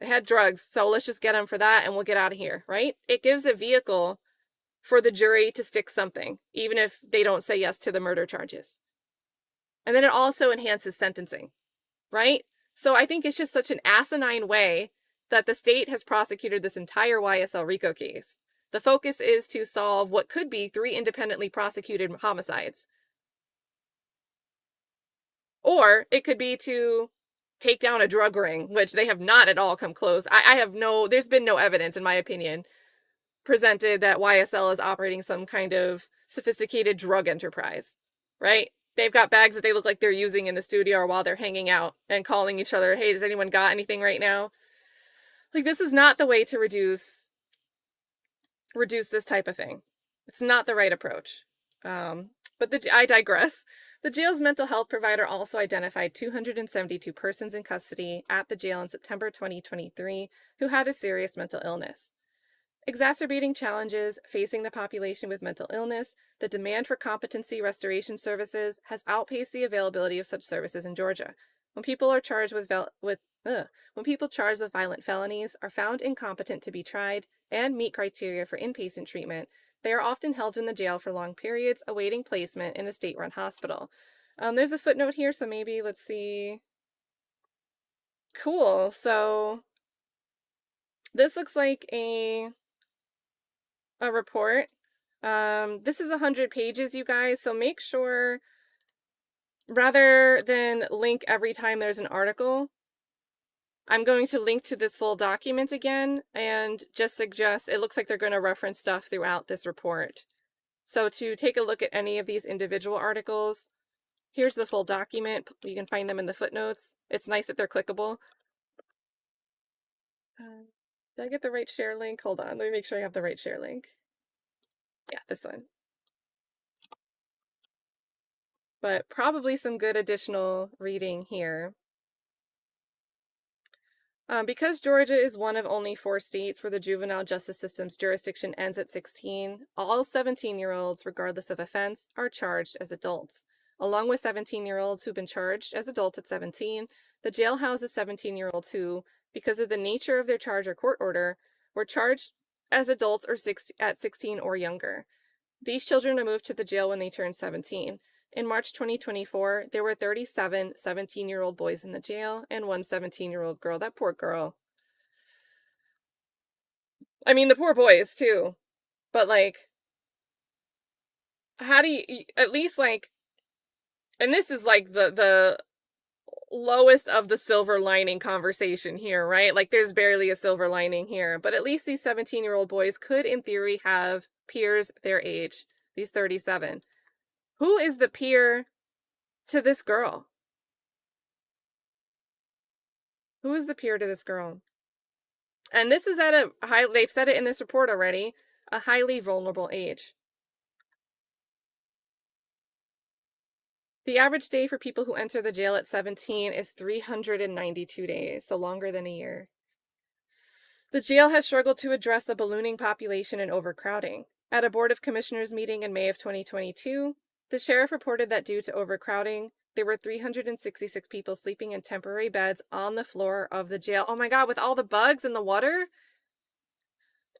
had drugs, so let's just get them for that and we'll get out of here, right? It gives a vehicle for the jury to stick something, even if they don't say yes to the murder charges. And then it also enhances sentencing, right? So I think it's just such an asinine way that the state has prosecuted this entire YSL RICO case. The focus is to solve what could be 3 independently prosecuted homicides. Or it could be to take down a drug ring, which they have not at all come close. There's been no evidence, in my opinion, presented that YSL is operating some kind of sophisticated drug enterprise, right? They've got bags that they look like they're using in the studio or while they're hanging out and calling each other, hey, does anyone got anything right now? This is not the way to reduce this type of thing. It's not the right approach. But I digress. The jail's mental health provider also identified 272 persons in custody at the jail in September 2023 who had a serious mental illness. Exacerbating challenges facing the population with mental illness, the demand for competency restoration services has outpaced the availability of such services in Georgia. When people are charged when people charged with violent felonies are found incompetent to be tried and meet criteria for inpatient treatment, they are often held in the jail for long periods, awaiting placement in a state-run hospital. There's a footnote here, so maybe let's see. Cool. So this looks like a report. This is 100 pages, you guys, so make sure, rather than link every time there's an article, I'm going to link to this full document again and just suggest, it looks like they're going to reference stuff throughout this report. So to take a look at any of these individual articles, here's the full document. You can find them in the footnotes. It's nice that they're clickable. Did I get the right share link? Hold on, let me make sure I have the right share link. Yeah, this one. But probably some good additional reading here. Because Georgia is one of only 4 states where the juvenile justice system's jurisdiction ends at 16, all 17-year-olds, regardless of offense, are charged as adults. Along with 17-year-olds who've been charged as adults at 17, the jail houses 17-year-olds who, because of the nature of their charge or court order, were charged as adults or at 16 or younger. These children are moved to the jail when they turn 17. In March 2024, there were 37 17-year-old boys in the jail and 1 17-year-old girl. That poor girl. I mean, the poor boys, too. But, like, how do you, at least, like, and this is, like, the lowest of the silver lining conversation here, right? Like, there's barely a silver lining here. But at least these 17-year-old boys could, in theory, have peers their age. These 37. Who is the peer to this girl? Who is the peer to this girl? And this is at a high, they've said it in this report already, a highly vulnerable age. The average day for people who enter the jail at 17 is 392 days, so longer than a year. The jail has struggled to address a ballooning population and overcrowding. At a Board of Commissioners meeting in May of 2022, the sheriff reported that due to overcrowding, there were 366 people sleeping in temporary beds on the floor of the jail. Oh my God, with all the bugs in the water?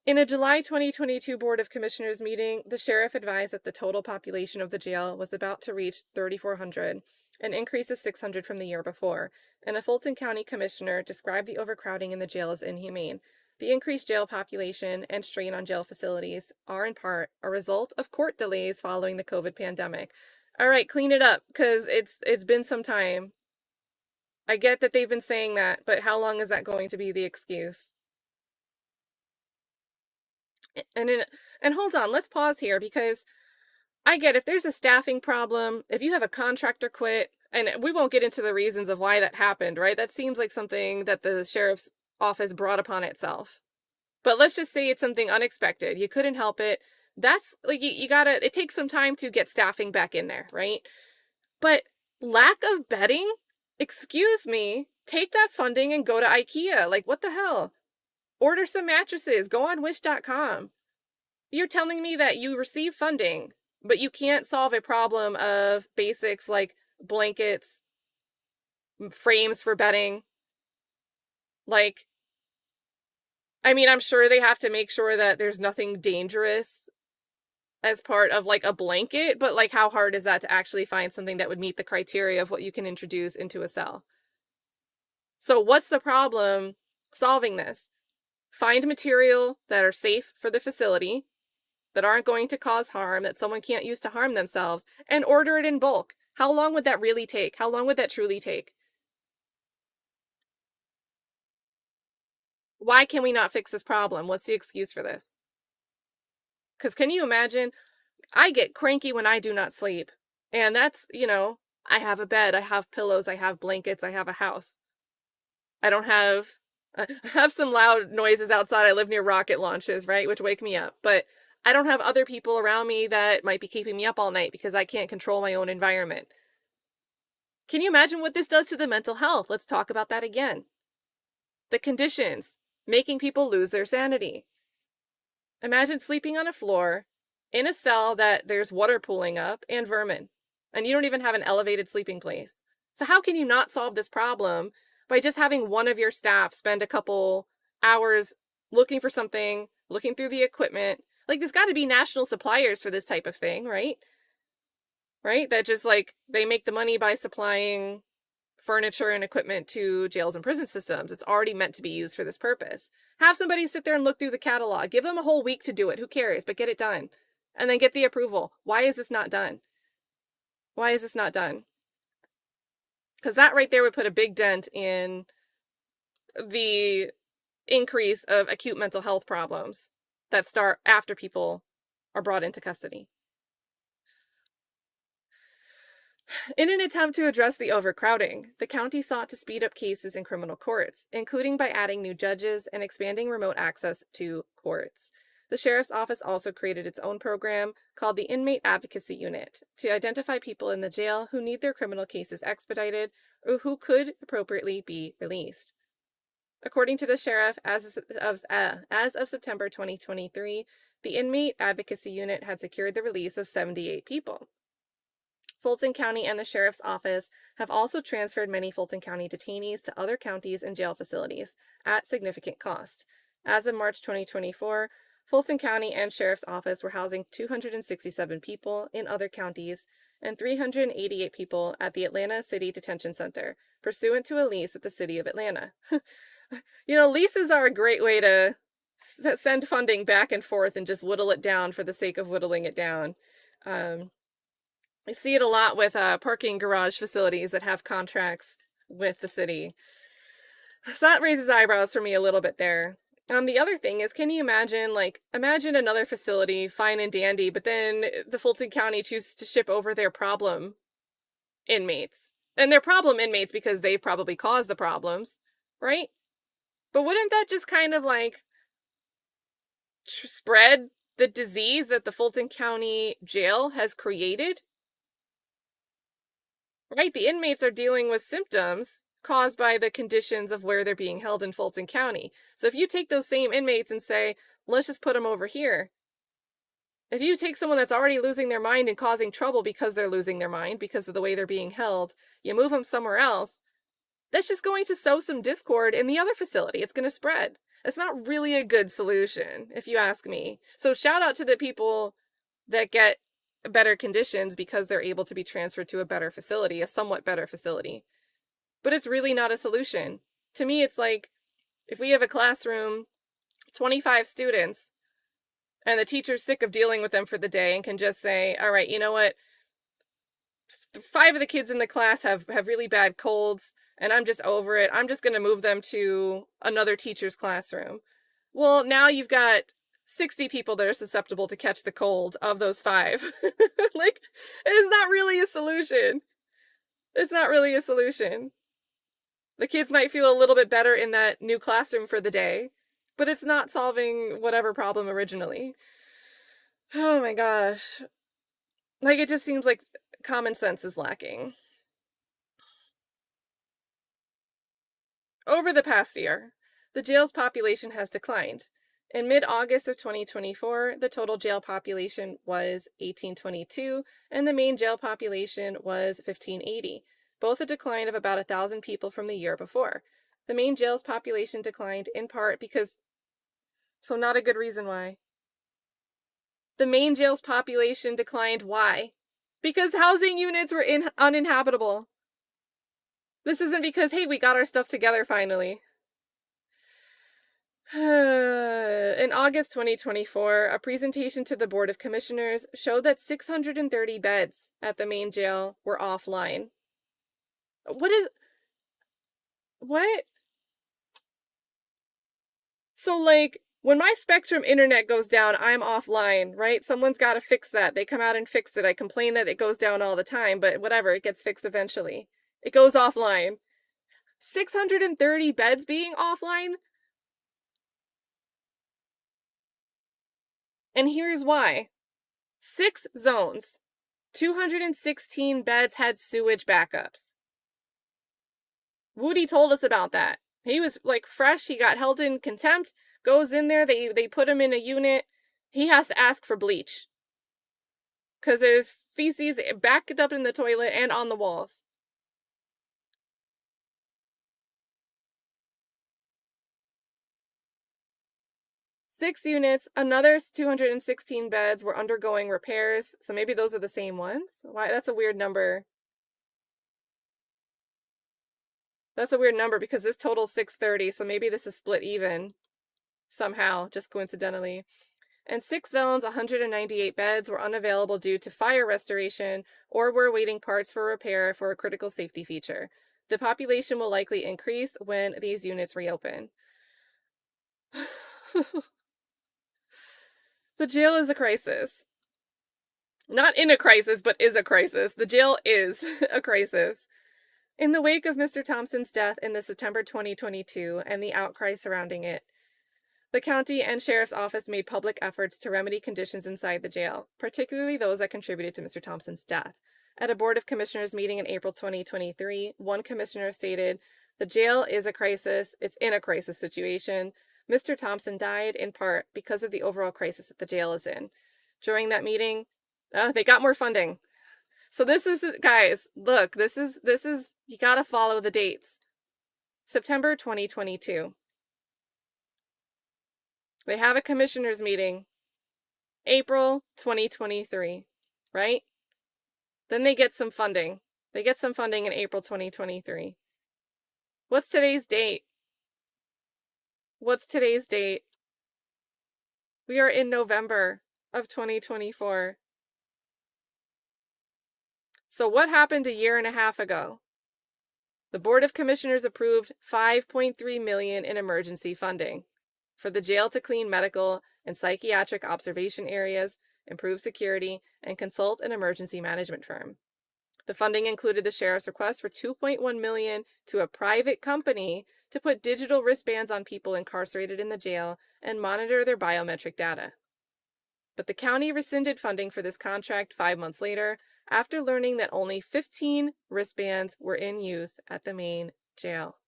In a July 2022 Board of Commissioners meeting, the sheriff advised that the total population of the jail was about to reach 3,400, an increase of 600 from the year before, and a Fulton County commissioner described the overcrowding in the jail as inhumane. The increased jail population and strain on jail facilities are in part a result of court delays following the COVID pandemic. All right, clean it up, because it's been some time. I get that they've been saying that, but how long is that going to be the excuse? And hold on, let's pause here, because I get if there's a staffing problem, if you have a contractor quit, and we won't get into the reasons of why that happened, right? That seems like something that the sheriff's office brought upon itself. But let's just say it's something unexpected. You couldn't help it. That's like, you gotta, it takes some time to get staffing back in there, right? But lack of bedding? Excuse me, take that funding and go to IKEA. Like, what the hell? Order some mattresses. Go on wish.com. You're telling me that you receive funding, but you can't solve a problem of basics like blankets, frames for bedding. Like, I mean, I'm sure they have to make sure that there's nothing dangerous as part of like a blanket, but like how hard is that to actually find something that would meet the criteria of what you can introduce into a cell? So what's the problem solving this? Find material that are safe for the facility, that aren't going to cause harm, that someone can't use to harm themselves, and order it in bulk. How long would that really take? How long would that truly take? Why can we not fix this problem? What's the excuse for this? Because can you imagine? I get cranky when I do not sleep. And that's, I have a bed, I have pillows, I have blankets, I have a house. I don't have, I have some loud noises outside. I live near rocket launches, right? Which wake me up. But I don't have other people around me that might be keeping me up all night because I can't control my own environment. Can you imagine what this does to the mental health? Let's talk about that again. The conditions, making people lose their sanity. Imagine sleeping on a floor in a cell that there's water pooling up and vermin, and you don't even have an elevated sleeping place. So how can you not solve this problem by just having one of your staff spend a couple hours looking for something, looking through the equipment? Like, there's got to be national suppliers for this type of thing, right? Right? That just like they make the money by supplying furniture and equipment to jails and prison systems. It's already meant to be used for this purpose. Have somebody sit there and look through the catalog. Give them a whole week to do it. Who cares? But get it done. And then get the approval. Why is this not done? Why is this not done? Because that right there would put a big dent in the increase of acute mental health problems that start after people are brought into custody. In an attempt to address the overcrowding, the county sought to speed up cases in criminal courts, including by adding new judges and expanding remote access to courts. The sheriff's office also created its own program called the Inmate Advocacy Unit to identify people in the jail who need their criminal cases expedited or who could appropriately be released. According to the sheriff, as of September 2023, the Inmate Advocacy Unit had secured the release of 78 people. Fulton County and the Sheriff's Office have also transferred many Fulton County detainees to other counties and jail facilities at significant cost. As of March 2024, Fulton County and Sheriff's Office were housing 267 people in other counties and 388 people at the Atlanta City Detention Center, pursuant to a lease with the City of Atlanta. Leases are a great way to send funding back and forth and just whittle it down for the sake of whittling it down. I see it a lot with parking garage facilities that have contracts with the city. So that raises eyebrows for me a little bit there. The other thing is, can you imagine another facility, fine and dandy, but then the Fulton County chooses to ship over their problem inmates. And they're problem inmates because they've probably caused the problems, right? But wouldn't that just kind of spread the disease that the Fulton County Jail has created? Right? The inmates are dealing with symptoms caused by the conditions of where they're being held in Fulton County. So if you take those same inmates and say, let's just put them over here. If you take someone that's already losing their mind and causing trouble because they're losing their mind, because of the way they're being held, you move them somewhere else, that's just going to sow some discord in the other facility. It's going to spread. It's not really a good solution, if you ask me. So shout out to the people that get better conditions because they're able to be transferred to a better facility, a somewhat better facility. But it's really not a solution. To me, it's like if we have a classroom, 25 students, and the teacher's sick of dealing with them for the day and can just say, all right, you know what? 5 of the kids in the class have really bad colds, and I'm just over it. I'm just going to move them to another teacher's classroom. Well, now you've got 60 people that are susceptible to catch the cold of those 5. It is not really a solution. It's not really a solution. The kids might feel a little bit better in that new classroom for the day, but it's not solving whatever problem originally. Oh my gosh. It just seems like common sense is lacking. Over the past year, the jail's population has declined. In mid-August of 2024, the total jail population was 1822, and the main jail population was 1580, both a decline of about 1,000 people from the year before. The main jail's population declined in part because... So not a good reason why. The main jail's population declined why? Because housing units were uninhabitable. This isn't because, hey, we got our stuff together finally. In August 2024, a presentation to the Board of Commissioners showed that 630 beds at the main jail were offline. What? So, when my Spectrum internet goes down, I'm offline, right? Someone's got to fix that. They come out and fix it. I complain that it goes down all the time, but whatever, it gets fixed eventually. It goes offline. 630 beds being offline? And here's why. 6 zones, 216 beds had sewage backups. Woody told us about that. He was fresh, he got held in contempt, goes in there, they put him in a unit. He has to ask for bleach. Because there's feces backed up in the toilet and on the walls. 6 units, another 216 beds were undergoing repairs. So maybe those are the same ones. Why? That's a weird number. That's a weird number because this totals 630. So maybe this is split even somehow, just coincidentally. And 6 zones, 198 beds were unavailable due to fire restoration or were awaiting parts for repair for a critical safety feature. The population will likely increase when these units reopen. The jail is a crisis. Not in a crisis, but is a crisis. The jail is a crisis. In the wake of Mr. Thompson's death in the September 2022 and the outcry surrounding it, the county and sheriff's office made public efforts to remedy conditions inside the jail, particularly those that contributed to Mr. Thompson's death. At a Board of Commissioners meeting in April 2023, one commissioner stated, "The jail is a crisis. It's in a crisis situation. Mr. Thompson died in part because of the overall crisis that the jail is in." During that meeting, they got more funding. So this is, guys, look, this is, you gotta follow the dates. September 2022. They have a commissioners meeting. April 2023, right? Then they get some funding. They get some funding in April 2023. What's today's date? What's today's date? We are in November of 2024. So what happened a year and a half ago? The Board of Commissioners approved $5.3 million in emergency funding for the jail to clean medical and psychiatric observation areas, improve security, and consult an emergency management firm. The funding included the sheriff's request for $2.1 million to a private company to put digital wristbands on people incarcerated in the jail and monitor their biometric data. But the county rescinded funding for this contract 5 months later after learning that only 15 wristbands were in use at the main jail.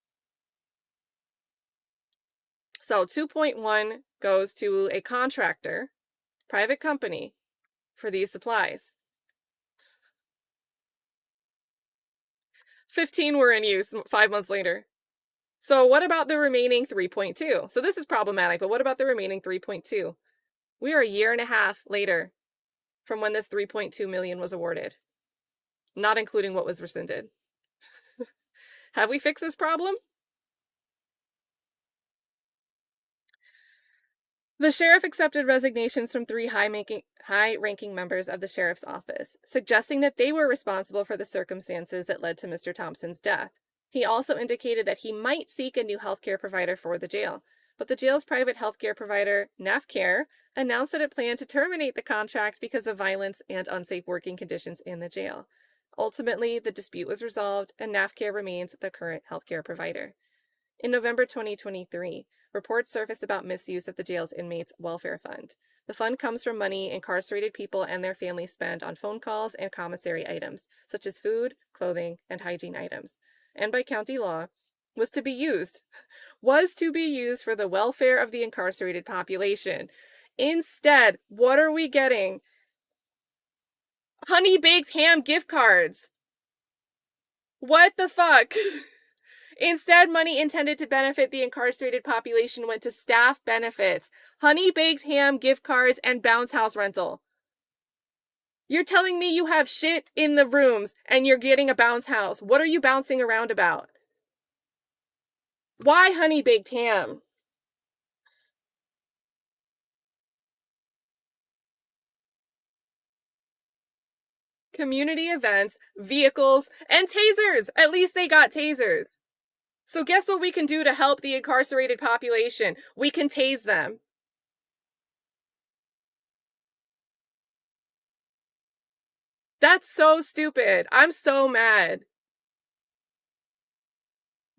So 2.1 goes to a contractor, private company, for these supplies. 15 were in use 5 months later. So what about the remaining 3.2? So this is problematic, but what about the remaining 3.2? We are a year and a half later from when this 3.2 million was awarded, not including what was rescinded. Have we fixed this problem? The sheriff accepted resignations from 3 high-ranking members of the sheriff's office, suggesting that they were responsible for the circumstances that led to Mr. Thompson's death. He also indicated that he might seek a new healthcare provider for the jail, but the jail's private healthcare provider, NAFCare, announced that it planned to terminate the contract because of violence and unsafe working conditions in the jail. Ultimately, the dispute was resolved, and NAFCare remains the current healthcare provider. In November 2023, reports surfaced about misuse of the jail's inmates' welfare fund. The fund comes from money incarcerated people and their families spend on phone calls and commissary items, such as food, clothing, and hygiene items, and by county law, was to be used for the welfare of the incarcerated population. Instead, what are we getting? Honey baked ham gift cards. What the fuck? Instead, money intended to benefit the incarcerated population went to staff benefits, honey baked ham gift cards, and bounce house rental. You're telling me you have shit in the rooms and you're getting a bounce house. What are you bouncing around about? Why honey baked ham? Community events, vehicles, and tasers. At least they got tasers. So guess what we can do to help the incarcerated population? We can tase them. That's so stupid. I'm so mad.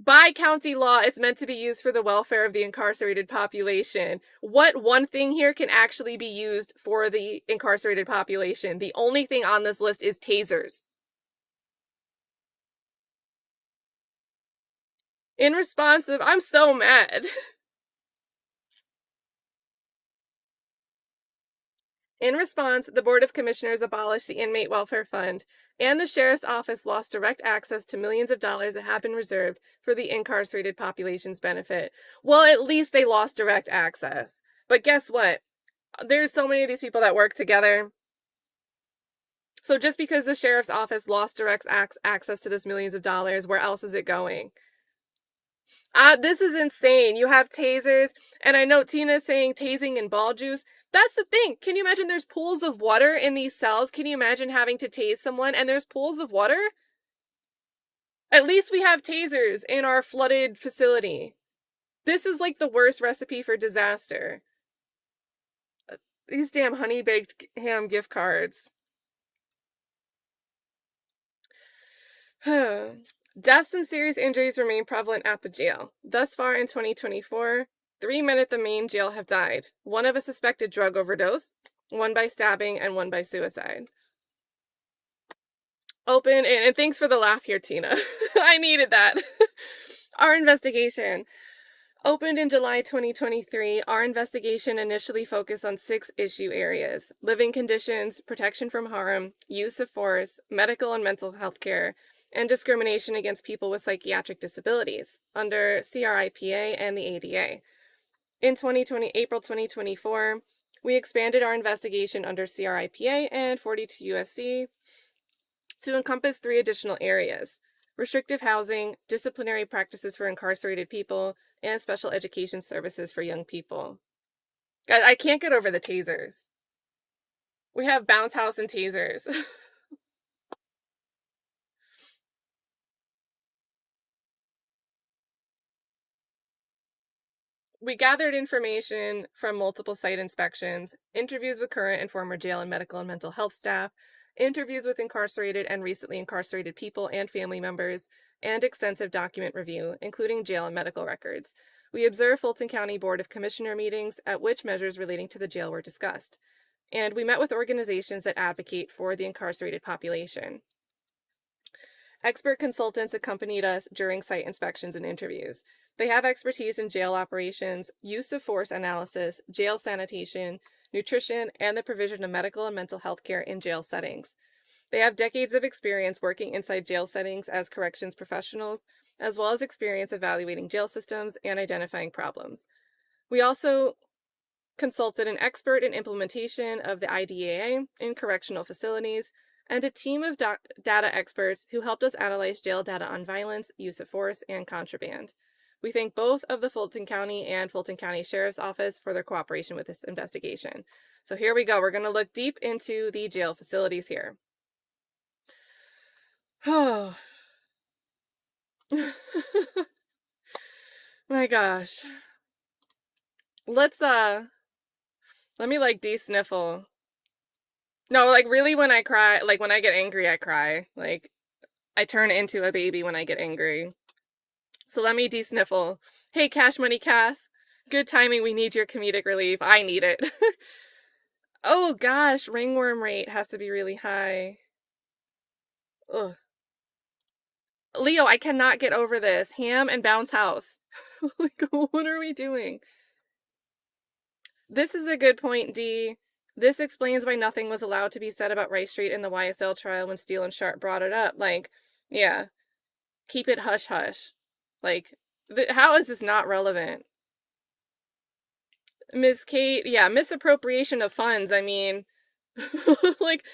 By county law, it's meant to be used for the welfare of the incarcerated population. What one thing here can actually be used for the incarcerated population? The only thing on this list is tasers. In response, I'm so mad. In response, the Board of Commissioners abolished the Inmate Welfare Fund, and the Sheriff's Office lost direct access to millions of dollars that had been reserved for the incarcerated population's benefit. Well, at least they lost direct access. But guess what? There's so many of these people that work together. So just because the sheriff's office lost direct access to this millions of dollars, where else is it going? This is insane. You have tasers, and I know Tina's saying tasing and ball juice. That's the thing. Can you imagine there's pools of water in these cells? Can you imagine having to tase someone and there's pools of water? At least we have tasers in our flooded facility. This is like the worst recipe for disaster. These damn honey baked ham gift cards. Deaths and serious injuries remain prevalent at the jail. Thus far in 2024, 3 men at the main jail have died. One of a suspected drug overdose, one by stabbing, and one by suicide. Open, and thanks for the laugh here, Tina. I needed that. Our investigation. Opened in July 2023, our investigation initially focused on 6 issue areas: living conditions, protection from harm, use of force, medical and mental health care, and discrimination against people with psychiatric disabilities under CRIPA and the ADA. In April 2024, we expanded our investigation under CRIPA and 42 USC to encompass 3 additional areas: restrictive housing, disciplinary practices for incarcerated people, and special education services for young people. Guys, I can't get over the tasers. We have bounce house and tasers. We gathered information from multiple site inspections, interviews with current and former jail and medical and mental health staff, interviews with incarcerated and recently incarcerated people and family members, and extensive document review, including jail and medical records. We observed Fulton County Board of Commissioner meetings at which measures relating to the jail were discussed. And we met with organizations that advocate for the incarcerated population. Expert consultants accompanied us during site inspections and interviews. They have expertise in jail operations, use of force analysis, jail sanitation, nutrition, and the provision of medical and mental health care in jail settings. They have decades of experience working inside jail settings as corrections professionals, as well as experience evaluating jail systems and identifying problems. We also consulted an expert in implementation of the IDEA in correctional facilities, and a team of data experts who helped us analyze jail data on violence, use of force, and contraband. We thank both of the Fulton County and Fulton County Sheriff's Office for their cooperation with this investigation. So here we go. We're going to look deep into the jail facilities here. Oh. My gosh. Let me like de-sniffle. No, like really when I cry, like when I get angry, I cry. Like I turn into a baby when I get angry. So let me de-sniffle. Hey, Cash Money Cass. Good timing. We need your comedic relief. I need it. Oh gosh, ringworm rate has to be really high. Ugh. Leo, I cannot get over this. Ham and bounce house. Like, what are we doing? This is a good point, D. This explains why nothing was allowed to be said about Rice Street in the YSL trial when Steele and Sharp brought it up. Like, yeah, keep it hush hush. Like, how is this not relevant? Ms. Kate, yeah, misappropriation of funds. I mean, like,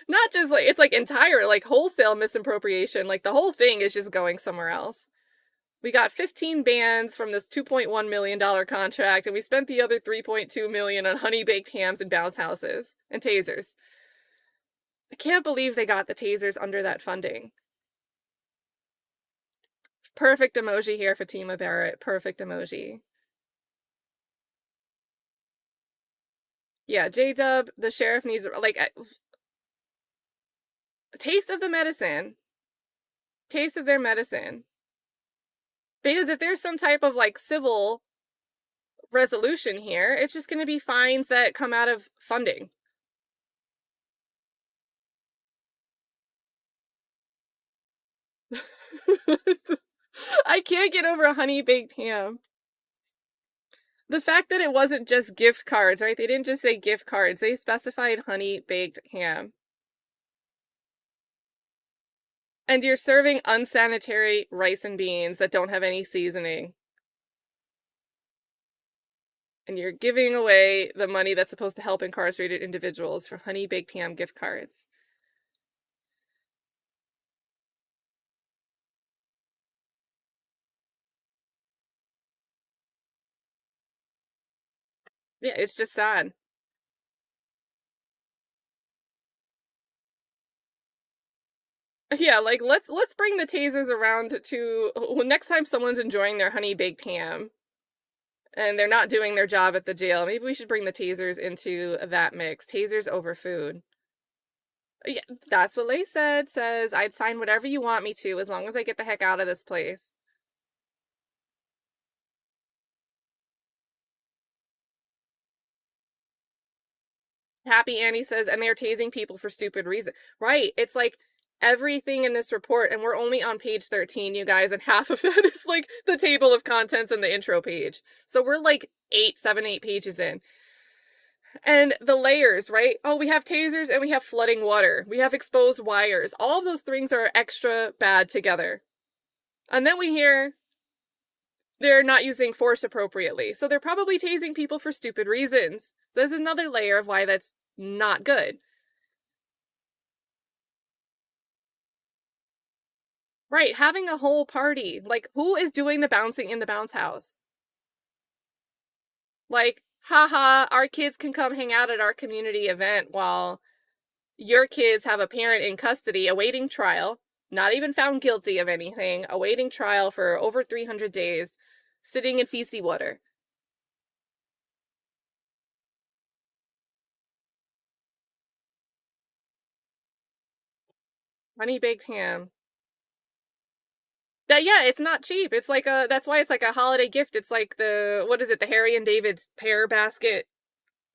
not just like, it's like entire, like wholesale misappropriation. Like, the whole thing is just going somewhere else. We got 15 bands from this $2.1 million contract, and we spent the other $3.2 million on honey-baked hams and bounce houses and tasers. I can't believe they got the tasers under that funding. Perfect emoji here, Fatima Barrett. Perfect emoji. Yeah, J-Dub, the sheriff needs, like, a taste of the medicine. Taste of their medicine. Because if there's some type of, like, civil resolution here, it's just going to be fines that come out of funding. I can't get over a honey-baked ham. The fact that it wasn't just gift cards, right? They didn't just say gift cards. They specified honey-baked ham. And you're serving unsanitary rice and beans that don't have any seasoning. And you're giving away the money that's supposed to help incarcerated individuals for Honey Baked Ham gift cards. Yeah, it's just sad. Yeah, like let's bring the tasers around to next time someone's enjoying their honey baked ham and they're not doing their job at the jail. Maybe we should bring the tasers into that mix. Tasers over food. Yeah, that's what Lay said. Says I'd sign whatever you want me to as long as I get the heck out of this place. Happy Annie says, and they're tasing people for stupid reason. Right. It's like everything in this report, and we're only on page 13, you guys, and half of that is like the table of contents and the intro page. So we're like 8 pages in. And the layers, right? Oh, we have tasers and we have flooding water. We have exposed wires. All of those things are extra bad together. And then we hear they're not using force appropriately. So they're probably tasing people for stupid reasons. There's another layer of why that's not good. Right, having a whole party. Like, who is doing the bouncing in the bounce house? Like, haha, our kids can come hang out at our community event while your kids have a parent in custody awaiting trial, not even found guilty of anything, awaiting trial for over 300 days, sitting in feces water. Honey baked ham. That yeah, it's not cheap. It's like that's why it's like a holiday gift. It's like the what is it, the Harry and David's pear basket,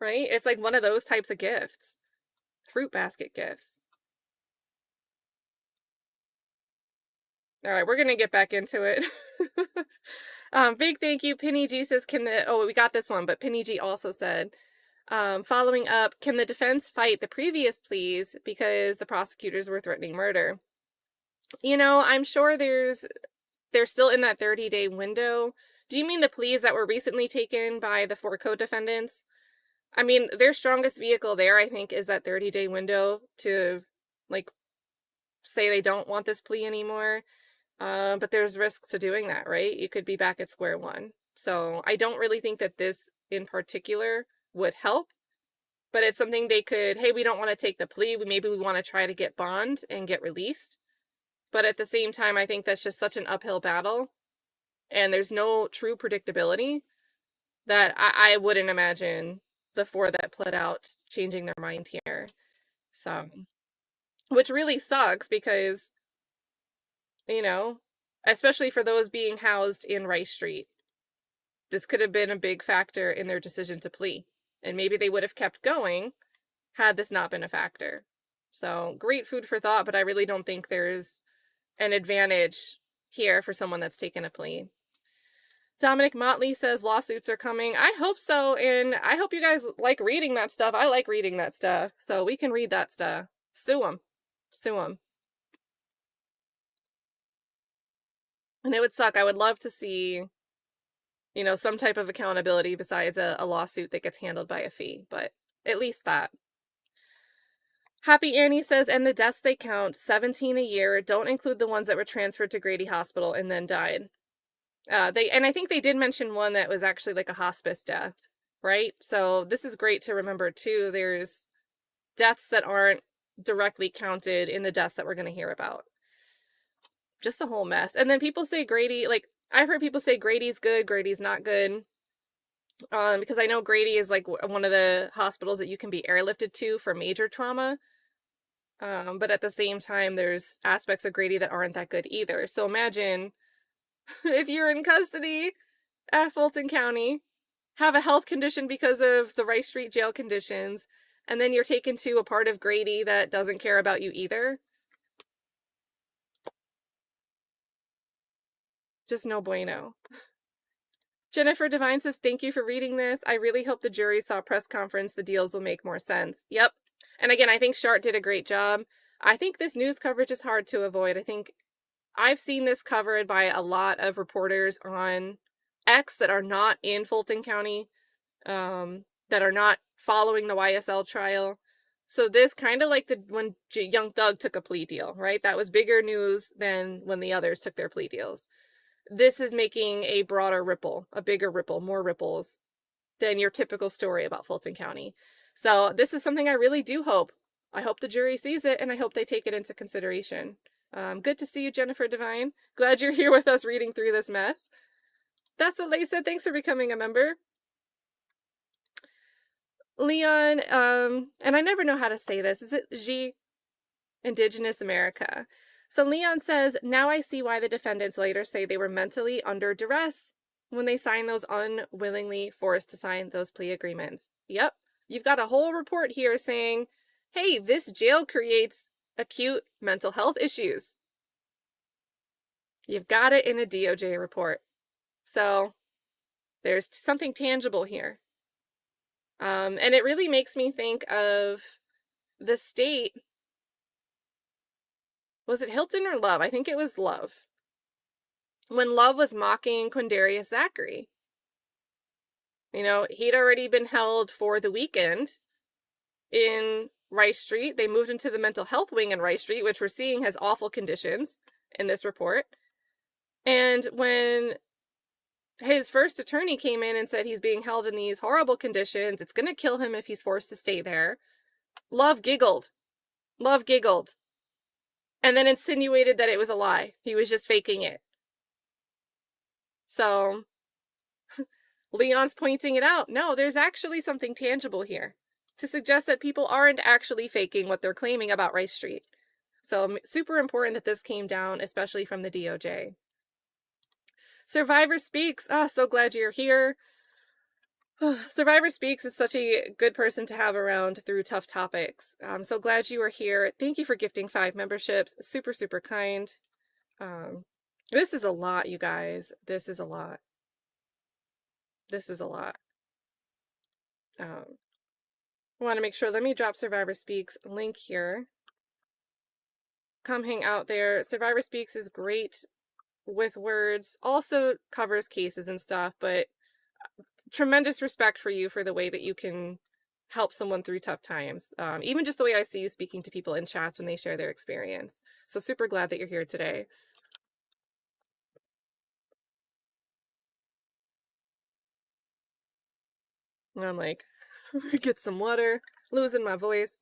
right? It's like one of those types of gifts. Fruit basket gifts. All right, we're gonna get back into it. Big thank you, Penny G says, can the oh we got this one, but Penny G also said, following up, can the defense fight the previous pleas because the prosecutors were threatening murder? You know, I'm sure they're still in that 30-day window. Do you mean the pleas that were recently taken by the 4 co-defendants? I mean, their strongest vehicle there, I think, is that 30-day window to, like, say they don't want this plea anymore. But there's risks to doing that, right? You could be back at square one. So I don't really think that this in particular would help, but it's something they could, hey, we don't want to take the plea. Maybe we want to try to get bond and get released. But at the same time, I think that's just such an uphill battle and there's no true predictability that I wouldn't imagine the 4 that pled out changing their mind here. So, which really sucks because, you know, especially for those being housed in Rice Street, this could have been a big factor in their decision to plea. And maybe they would have kept going had this not been a factor. So, great food for thought, but I really don't think there's an advantage here for someone that's taken a plea. Dominic Motley says lawsuits are coming. I hope so, and I hope you guys like reading that stuff. I like reading that stuff, so we can read that stuff. Sue them. Sue them. And it would suck. I would love to see, you know, some type of accountability besides a lawsuit that gets handled by a fee, but at least that. Happy Annie says, and the deaths they count, 17 a year, don't include the ones that were transferred to Grady Hospital and then died. And I think they did mention one that was actually like a hospice death, right? So this is great to remember too. There's deaths that aren't directly counted in the deaths that we're going to hear about. Just a whole mess. And then people say Grady, like I've heard people say Grady's good, Grady's not good. Because I know Grady is like one of the hospitals that you can be airlifted to for major trauma. But at the same time, there's aspects of Grady that aren't that good either. So imagine if you're in custody at Fulton County, have a health condition because of the Rice Street jail conditions, and then you're taken to a part of Grady that doesn't care about you either. Just no bueno. Jennifer Devine says, thank you for reading this. I really hope the jury saw press conference. The deals will make more sense. Yep. And again, I think Shart did a great job. I think this news coverage is hard to avoid. I think I've seen this covered by a lot of reporters on X that are not in Fulton County. that are not following the YSL trial. So this kind of like when Young Thug took a plea deal, right? That was bigger news than when the others took their plea deals. This is making a broader ripple, a bigger ripple, more ripples than your typical story about Fulton County. So this is something I really do hope. I hope the jury sees it, and I hope they take it into consideration. Good to see you, Jennifer Devine. Glad you're here with us reading through this mess. That's what Leigh said. Thanks for becoming a member. Leon, and I never know how to say this. Is it G? Indigenous America. So Leon says, now I see why the defendants later say they were mentally under duress when they signed those unwillingly forced to sign those plea agreements. Yep. You've got a whole report here saying, hey, this jail creates acute mental health issues. You've got it in a DOJ report. So there's something tangible here. And it really makes me think of the state. Was it Hilton or Love? I think it was Love. When Love was mocking Quindarius Zachary. You know, he'd already been held for the weekend in Rice Street. They moved him to the mental health wing in Rice Street, which we're seeing has awful conditions in this report. And when his first attorney came in and said he's being held in these horrible conditions, it's going to kill him if he's forced to stay there, Love giggled. Love giggled. And then insinuated that it was a lie. He was just faking it. So Leon's pointing it out. No, there's actually something tangible here to suggest that people aren't actually faking what they're claiming about Rice Street. So super important that this came down, especially from the DOJ. Survivor Speaks. Oh, so glad you're here. Survivor Speaks is such a good person to have around through tough topics. I'm so glad you are here. Thank you for gifting 5 memberships. Super, super kind. This is a lot, you guys. This is a lot. This is a lot. I want to make sure. Let me drop Survivor Speaks link here. Come hang out there. Survivor Speaks is great with words. Also covers cases and stuff, but tremendous respect for you for the way that you can help someone through tough times. Even just the way I see you speaking to people in chats when they share their experience. So super glad that you're here today. And I'm like, get some water, losing my voice.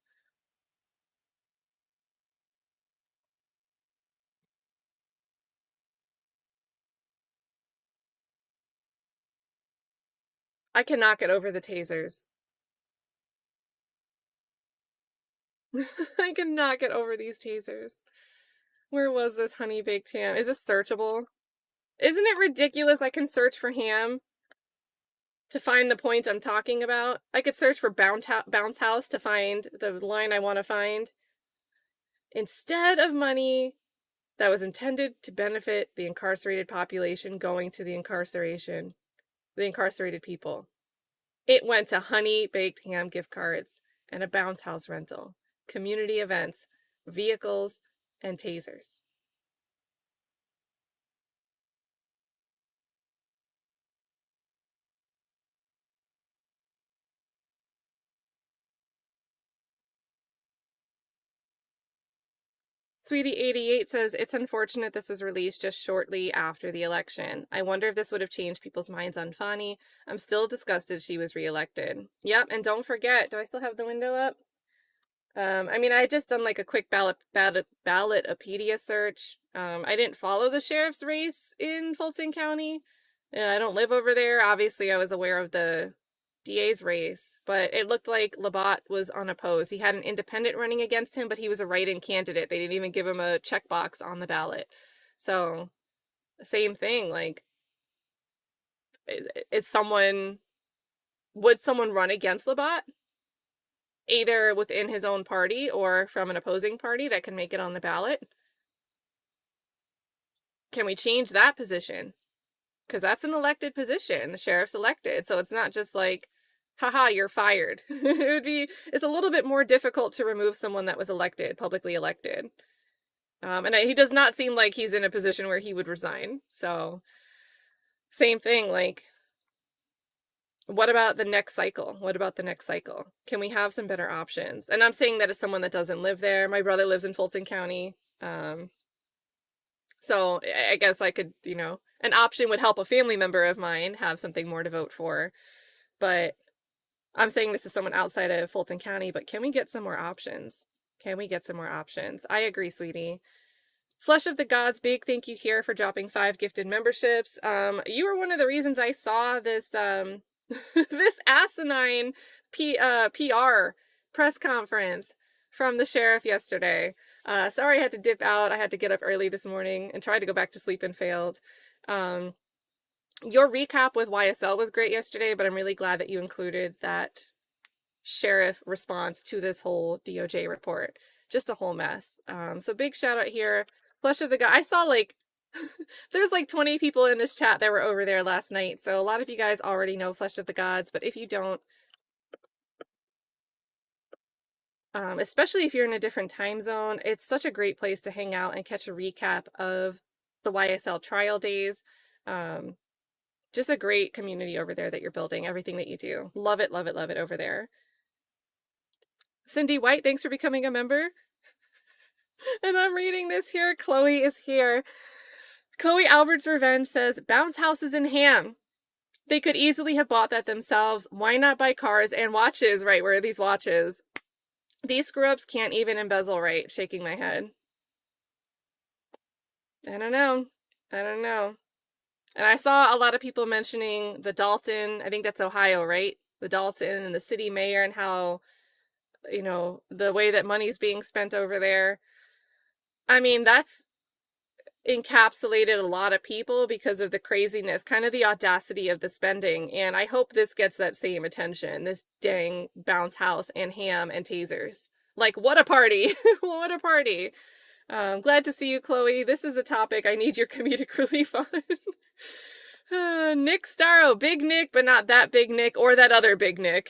I cannot get over the tasers. I cannot get over these tasers. Where was this honey baked ham? Is this searchable? Isn't it ridiculous I can search for ham to find the point I'm talking about? I could search for Bounce House to find the line I want to find. Instead of money that was intended to benefit the incarcerated population going to the incarcerated people, it went to honey baked ham gift cards and a bounce house rental, community events, vehicles, and tasers. Sweetie88 says, it's unfortunate this was released just shortly after the election. I wonder if this would have changed people's minds on Fani. I'm still disgusted she was reelected. Yep, and don't forget, do I still have the window up? I mean, I had just done like a quick Ballotpedia search. I didn't follow the sheriff's race in Fulton County. I don't live over there. Obviously, I was aware of the DA's race, but it looked like Labat was unopposed. He had an independent running against him, but he was a write-in candidate. They didn't even give him a checkbox on the ballot. So, same thing. Like, would someone run against Labat? Either within his own party or from an opposing party that can make it on the ballot? Can we change that position? Because that's an elected position. The sheriff's elected. So it's not just like, haha, you're fired. It's a little bit more difficult to remove someone that was elected, publicly elected. And he does not seem like he's in a position where he would resign. So, same thing, like, What about the next cycle? What about the next cycle? Can we have some better options? And I'm saying that as someone that doesn't live there. My brother lives in Fulton County. So I guess I could, an option would help a family member of mine have something more to vote for. But I'm saying this is someone outside of Fulton County, but can we get some more options? Can we get some more options? I agree, sweetie. Flesh of the Gods, big thank you here for dropping 5 gifted memberships. You were one of the reasons I saw this this asinine PR press conference from the sheriff yesterday. Sorry I had to dip out. I had to get up early this morning and tried to go back to sleep and failed. Your recap with YSL was great yesterday, but I'm really glad that you included that sheriff response to this whole DOJ report. Just a whole mess. So big shout out here. Flesh of the God. I saw there's 20 people in this chat that were over there last night. So a lot of you guys already know Flesh of the Gods, but if you don't, especially if you're in a different time zone, it's such a great place to hang out and catch a recap of the YSL trial days. Just a great community over there that you're building, everything that you do. Love it, love it, love it over there. Cindy White, thanks for becoming a member. And I'm reading this here. Chloe is here. Chloe Albert's Revenge says, bounce houses and ham. They could easily have bought that themselves. Why not buy cars and watches? Right, where are these watches? These screw-ups can't even embezzle right. Shaking my head. I don't know. I don't know. And I saw a lot of people mentioning the Dalton, I think that's Ohio, right? The Dalton and the city mayor and how, the way that money's being spent over there. I mean, that's encapsulated a lot of people because of the craziness, kind of the audacity of the spending. And I hope this gets that same attention, this dang bounce house and ham and tasers. What a party. What a party. Glad to see you, Chloe. This is a topic I need your comedic relief on. Nick Starro, big Nick, but not that big Nick or that other big Nick.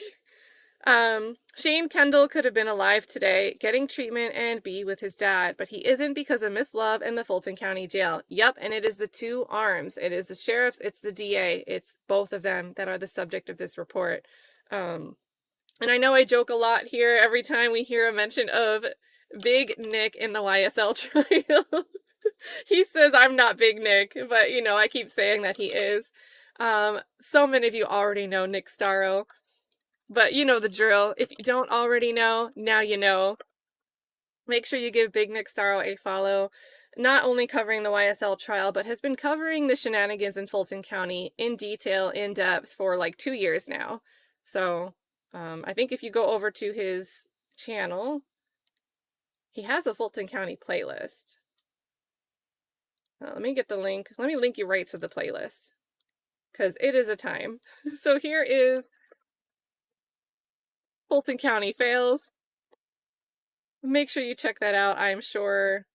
Shane Kendall could have been alive today, getting treatment and be with his dad, but he isn't because of Miss Love and the Fulton County Jail. Yep, and it is the two arms. It is the sheriff's, it's the DA. It's both of them that are the subject of this report. And I know I joke a lot here every time we hear a mention of Big Nick in the YSL trial. He says I'm not Big Nick, but I keep saying that he is. So many of you already know Nick Starro. But you know the drill. If you don't already know, now you know. Make sure you give Big Nick Starro a follow. Not only covering the YSL trial, but has been covering the shenanigans in Fulton County in detail, in depth for 2 years now. So I think if you go over to his channel, he has a Fulton County playlist. Let me get the link. Let me link you right to the playlist because it is a time. So here is Fulton County Fails. Make sure you check that out. I'm sure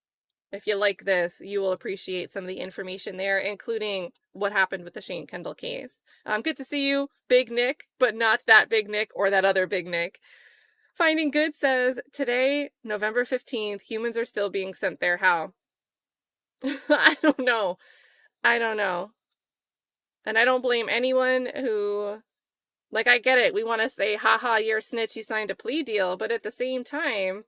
if you like this, you will appreciate some of the information there, including what happened with the Shane Kendall case. Good to see you, Big Nick, but not that Big Nick or that other Big Nick. Finding Good says, today, November 15th, humans are still being sent there. How? I don't know. I don't know. And I don't blame anyone who... I get it. We want to say, haha, you're a snitch, you signed a plea deal. But at the same time,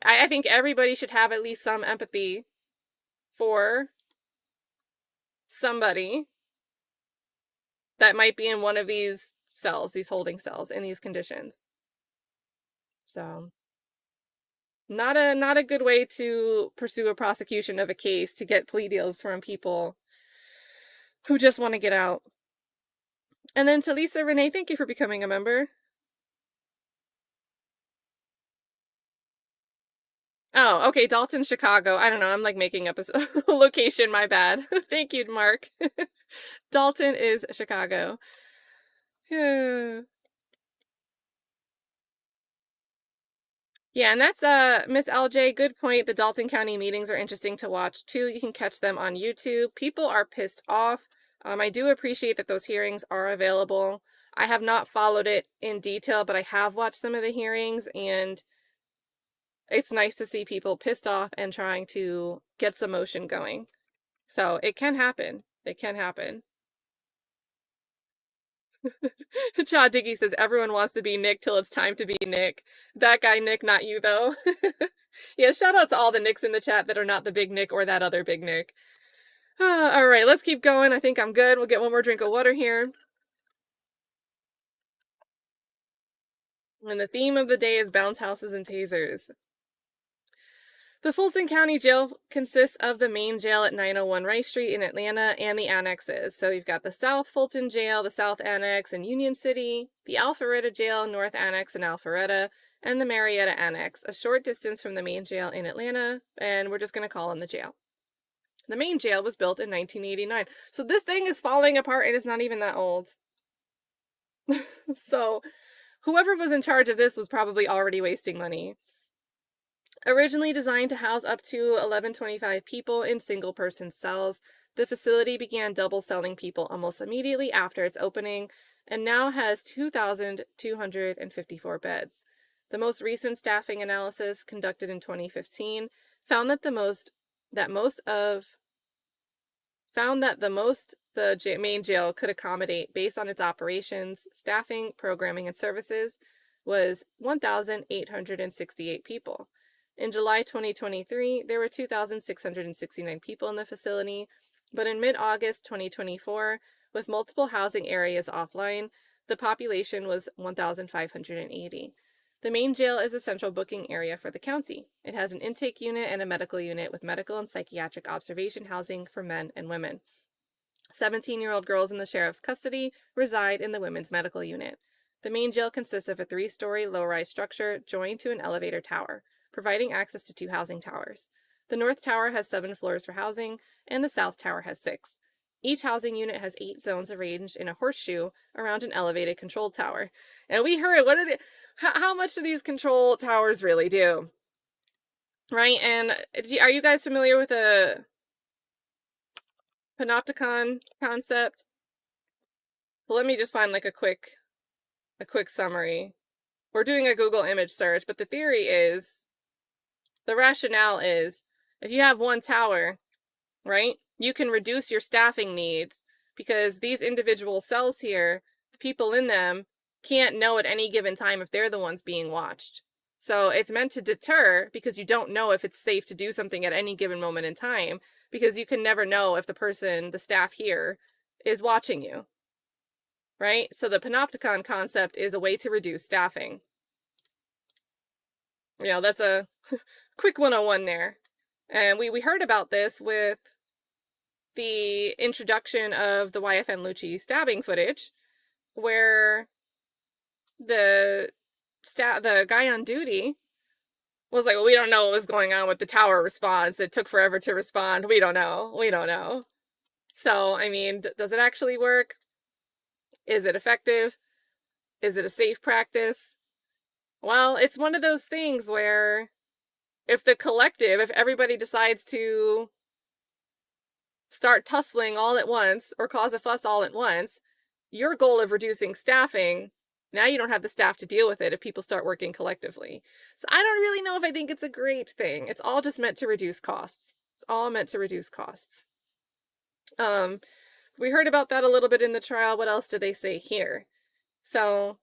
I think everybody should have at least some empathy for somebody that might be in one of these cells, these holding cells, in these conditions. So, not a good way to pursue a prosecution of a case, to get plea deals from people who just want to get out. And then to Lisa Renee, thank you for becoming a member. Oh, okay, Dalton, Chicago. I don't know, I'm making up a location, my bad. Thank you, Mark. Dalton is Chicago. Yeah, and that's Miss LJ, good point. The Dalton County meetings are interesting to watch too. You can catch them on YouTube. People are pissed off. I do appreciate that those hearings are available. I have not followed it in detail, but I have watched some of the hearings, and it's nice to see people pissed off and trying to get some motion going. So it can happen. It can happen. Cha Diggy says everyone wants to be Nick till it's time to be Nick. That guy Nick, not you though. Yeah, shout out to all the Nicks in the chat that are not the big Nick or that other big Nick. All right, let's keep going. I think I'm good. We'll get one more drink of water here. And the theme of the day is bounce houses and tasers. The Fulton County Jail consists of the main jail at 901 Rice Street in Atlanta and the annexes. So you've got the South Fulton Jail, the South Annex in Union City, the Alpharetta Jail, North Annex in Alpharetta, and the Marietta Annex, a short distance from the main jail in Atlanta, and we're just going to call them the jail. The main jail was built in 1989. So this thing is falling apart and it's not even that old. So whoever was in charge of this was probably already wasting money. Originally designed to house up to 1125 people in single-person cells, the facility began double-celling people almost immediately after its opening and now has 2,254 beds. The most recent staffing analysis conducted in 2015 found that the main jail could accommodate based on its operations, staffing, programming, and services was 1,868 people. In July 2023, there were 2,669 people in the facility, but in mid-August 2024, with multiple housing areas offline, the population was 1,580. The main jail is a central booking area for the county. It has an intake unit and a medical unit with medical and psychiatric observation housing for men and women. 17-year-old girls in the sheriff's custody reside in the women's medical unit. The main jail consists of a 3-story low-rise structure joined to an elevator tower, providing access to 2 housing towers. The North Tower has 7 floors for housing, and the South Tower has 6. Each housing unit has 8 zones arranged in a horseshoe around an elevated control tower. And we heard, how much do these control towers really do? Right? And are you guys familiar with the panopticon concept? Well, let me just find like a quick summary. We're doing a Google image search, but the rationale is, if you have one tower, right, you can reduce your staffing needs because these individual cells here, the people in them can't know at any given time if they're the ones being watched. So it's meant to deter because you don't know if it's safe to do something at any given moment in time because you can never know if the staff here, is watching you, right? So the panopticon concept is a way to reduce staffing. That's a quick 101 there. And we heard about this with the introduction of the YFN Lucci stabbing footage, where the guy on duty was like, well, we don't know what was going on with the tower response. It took forever to respond. We don't know. So, I mean, does it actually work? Is it effective? Is it a safe practice? Well, it's one of those things where if everybody decides to start tussling all at once or cause a fuss all at once, your goal of reducing staffing, now you don't have the staff to deal with it if people start working collectively. So I don't really know if I think it's a great thing. It's all just meant to reduce costs. We heard about that a little bit in the trial. What else do they say here? So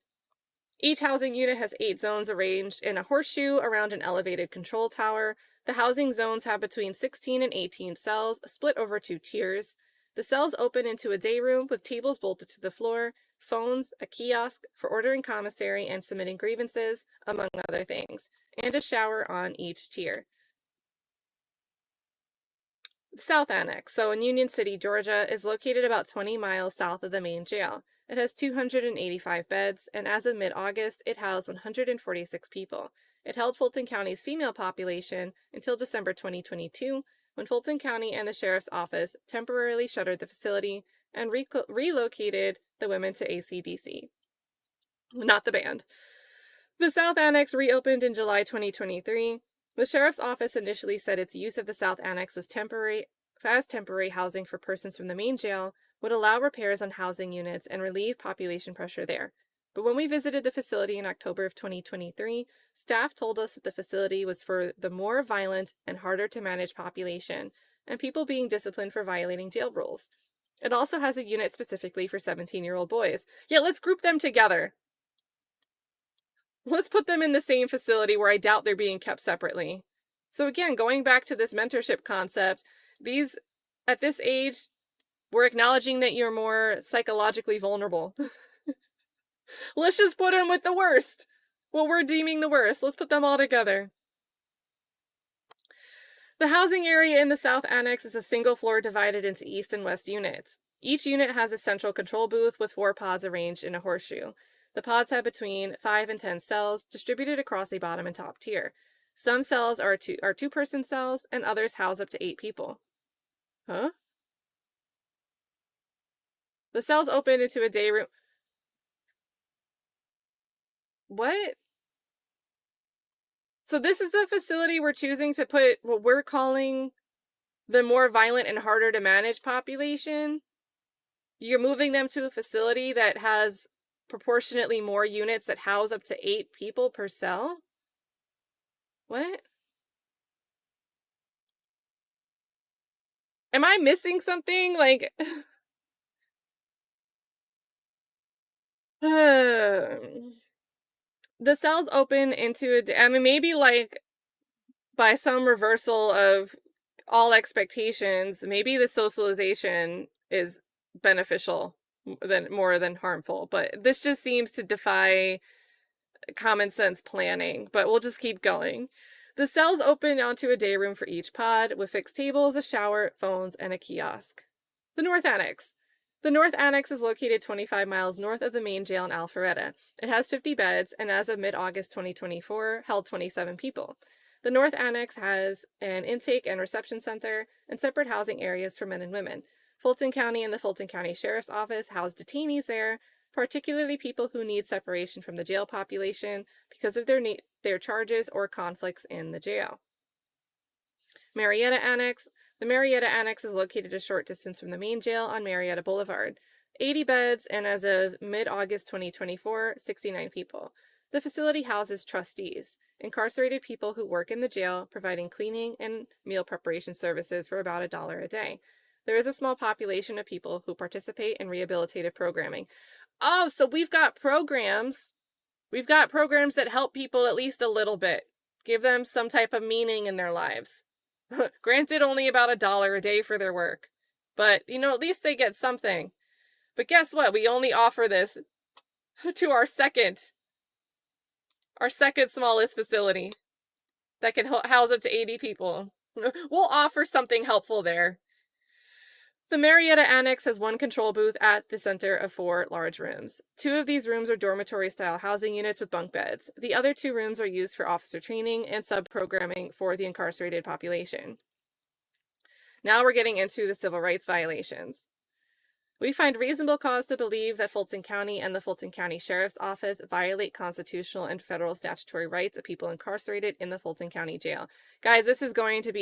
each housing unit has 8 zones arranged in a horseshoe around an elevated control tower. The housing zones have between 16 and 18 cells, split over 2 tiers. The cells open into a day room with tables bolted to the floor, phones, a kiosk for ordering commissary and submitting grievances, among other things, and a shower on each tier. The South Annex, so in Union City, Georgia, is located about 20 miles south of the main jail. It has 285 beds, and as of mid-August, it housed 146 people. It held Fulton County's female population until December 2022, when Fulton County and the Sheriff's Office temporarily shuttered the facility and relocated the women to ACDC. Not the band. The South Annex reopened in July 2023. The Sheriff's Office initially said its use of the South Annex was temporary housing for persons from the main jail, would allow repairs on housing units and relieve population pressure there. But when we visited the facility in October of 2023, staff told us that the facility was for the more violent and harder to manage population, and people being disciplined for violating jail rules. It also has a unit specifically for 17-year-old boys. Yeah, let's group them together. Let's put them in the same facility where I doubt they're being kept separately. So again, going back to this mentorship concept, these, at this age, we're acknowledging that you're more psychologically vulnerable. Let's just put them with the worst. What we're deeming the worst. Let's put them all together. The housing area in the South Annex is a single floor divided into east and west units. Each unit has a central control booth with 4 pods arranged in a horseshoe. The pods have between 5 and 10 cells distributed across a bottom and top tier. Some cells are two-person cells, and others house up to 8 people. Huh? The cells open into a day room. What? So this is the facility we're choosing to put what we're calling the more violent and harder to manage population? You're moving them to a facility that has proportionately more units that house up to 8 people per cell? What? Am I missing something? Like, the cells open into I mean, maybe like by some reversal of all expectations, maybe the socialization is beneficial more than harmful, but this just seems to defy common sense planning, but we'll just keep going. The cells open onto a day room for each pod with fixed tables, a shower, phones, and a kiosk. The North Annex. The North Annex is located 25 miles north of the main jail in Alpharetta. It has 50 beds and as of mid-August 2024 held 27 people. The North Annex has an intake and reception center and separate housing areas for men and women. Fulton County and the Fulton County Sheriff's Office house detainees there, particularly people who need separation from the jail population because of their charges or conflicts in the jail. Marietta Annex. The Marietta Annex is located a short distance from the main jail on Marietta Boulevard. 80 beds, and as of mid-August 2024, 69 people. The facility houses trustees, incarcerated people who work in the jail, providing cleaning and meal preparation services for about $1 a day. There is a small population of people who participate in rehabilitative programming. Oh, so we've got programs. We've got programs that help people at least a little bit. Give them some type of meaning in their lives. Granted, only about $1 a day for their work. But, at least they get something. But guess what? We only offer this to our second smallest facility that can house up to 80 people. We'll offer something helpful there. The Marietta Annex has 1 control booth at the center of 4 large rooms. 2 of these rooms are dormitory-style housing units with bunk beds. The other 2 rooms are used for officer training and sub-programming for the incarcerated population. Now we're getting into the civil rights violations. We find reasonable cause to believe that Fulton County and the Fulton County Sheriff's Office violate constitutional and federal statutory rights of people incarcerated in the Fulton County Jail. Guys, it is going to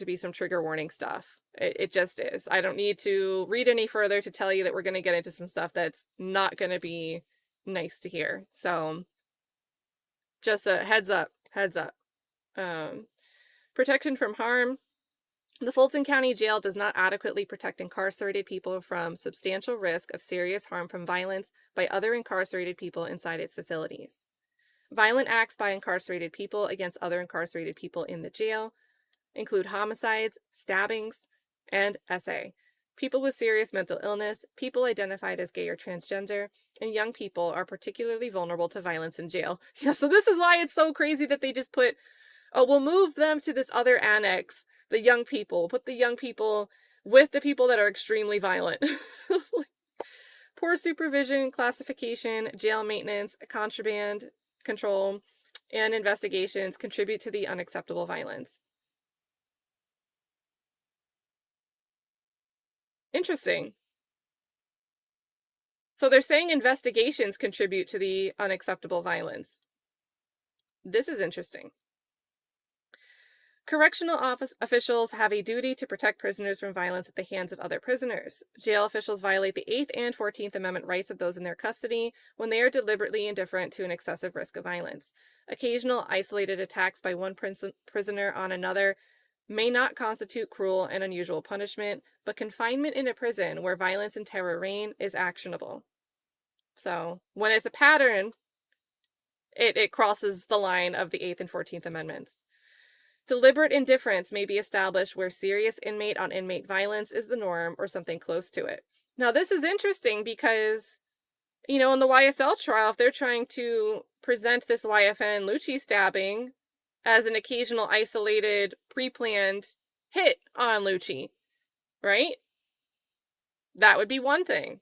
be some trigger warning stuff. It just is. I don't need to read any further to tell you that we're going to get into some stuff that's not going to be nice to hear. So, just a heads up. Protection from harm. The Fulton County Jail does not adequately protect incarcerated people from substantial risk of serious harm from violence by other incarcerated people inside its facilities. Violent acts by incarcerated people against other incarcerated people in the jail include homicides, stabbings, and SA. People with serious mental illness, people identified as gay or transgender, and young people are particularly vulnerable to violence in jail. Yeah, so this is why it's so crazy that they just put, we'll move them to this other annex. The young people, put the young people with the people that are extremely violent. Poor supervision, classification, jail maintenance, contraband control, and investigations contribute to the unacceptable violence. Interesting. So they're saying investigations contribute to the unacceptable violence. This is interesting. Correctional officials have a duty to protect prisoners from violence at the hands of other prisoners. Jail officials violate the 8th and 14th Amendment rights of those in their custody when they are deliberately indifferent to an excessive risk of violence. Occasional isolated attacks by one prisoner on another may not constitute cruel and unusual punishment, but confinement in a prison where violence and terror reign is actionable. So when it's a pattern, it crosses the line of the 8th and 14th Amendments. Deliberate indifference may be established where serious inmate on inmate violence is the norm or something close to it. Now, this is interesting because, in the YSL trial, if they're trying to present this YFN Lucci stabbing as an occasional isolated, pre-planned hit on Lucci, right? That would be one thing.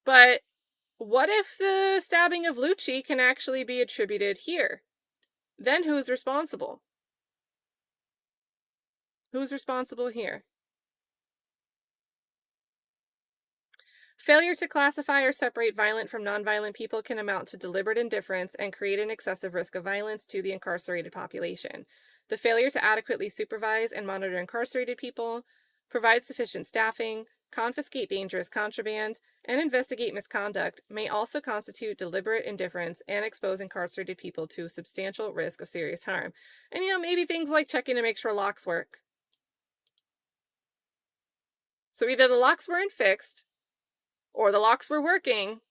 But what if the stabbing of Lucci can actually be attributed here? Then who's responsible? Who's responsible here? Failure to classify or separate violent from nonviolent people can amount to deliberate indifference and create an excessive risk of violence to the incarcerated population. The failure to adequately supervise and monitor incarcerated people, provide sufficient staffing, confiscate dangerous contraband, and investigate misconduct may also constitute deliberate indifference and expose incarcerated people to substantial risk of serious harm. And maybe things like checking to make sure locks work. So either the locks weren't fixed, or the locks were working,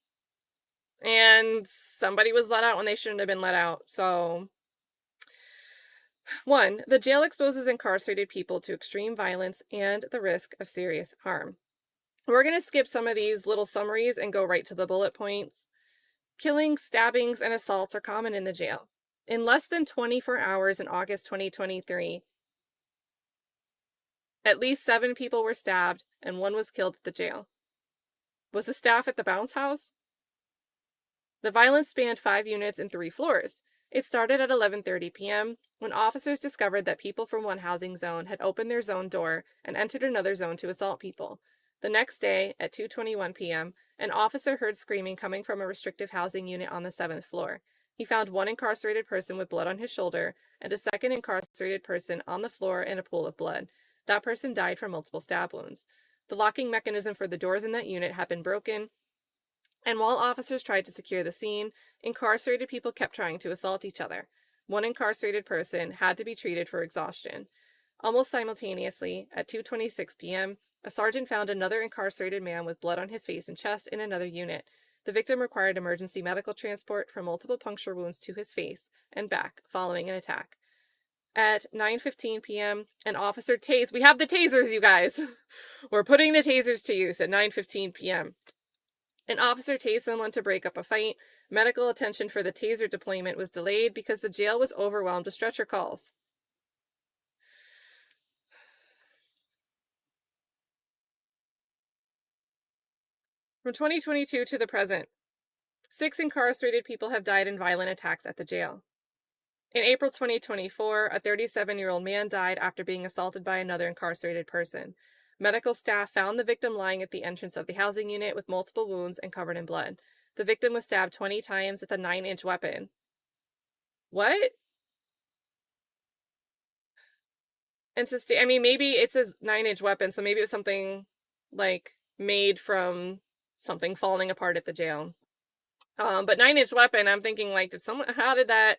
and somebody was let out when they shouldn't have been let out. So, 1, the jail exposes incarcerated people to extreme violence and the risk of serious harm. We're going to skip some of these little summaries and go right to the bullet points. Killings, stabbings, and assaults are common in the jail. In less than 24 hours in August 2023, at least 7 people were stabbed and 1 was killed at the jail. Was the staff at the bounce house? The violence spanned 5 units and 3 floors. It started at 11:30 p.m. when officers discovered that people from one housing zone had opened their zone door and entered another zone to assault people. The next day, at 2:21 p.m., an officer heard screaming coming from a restrictive housing unit on the 7th floor. He found 1 incarcerated person with blood on his shoulder and a second incarcerated person on the floor in a pool of blood. That person died from multiple stab wounds. The locking mechanism for the doors in that unit had been broken, and while officers tried to secure the scene, incarcerated people kept trying to assault each other. 1 incarcerated person had to be treated for exhaustion. Almost simultaneously, at 2:26 p.m., a sergeant found another incarcerated man with blood on his face and chest in another unit. The victim required emergency medical transport for multiple puncture wounds to his face and back following an attack. At 9:15 p.m., an officer tased. We have the tasers, you guys. We're putting the tasers to use at 9:15 p.m. An officer tased someone to break up a fight. Medical attention for the taser deployment was delayed because the jail was overwhelmed with stretcher calls. From 2022 to the present, 6 incarcerated people have died in violent attacks at the jail. In April 2024, a 37-year-old man died after being assaulted by another incarcerated person. Medical staff found the victim lying at the entrance of the housing unit with multiple wounds and covered in blood. The victim was stabbed 20 times with a 9-inch weapon. What? And maybe it's a 9-inch weapon, so maybe it was something like made from something falling apart at the jail. But 9-inch weapon, I'm thinking like, how did that?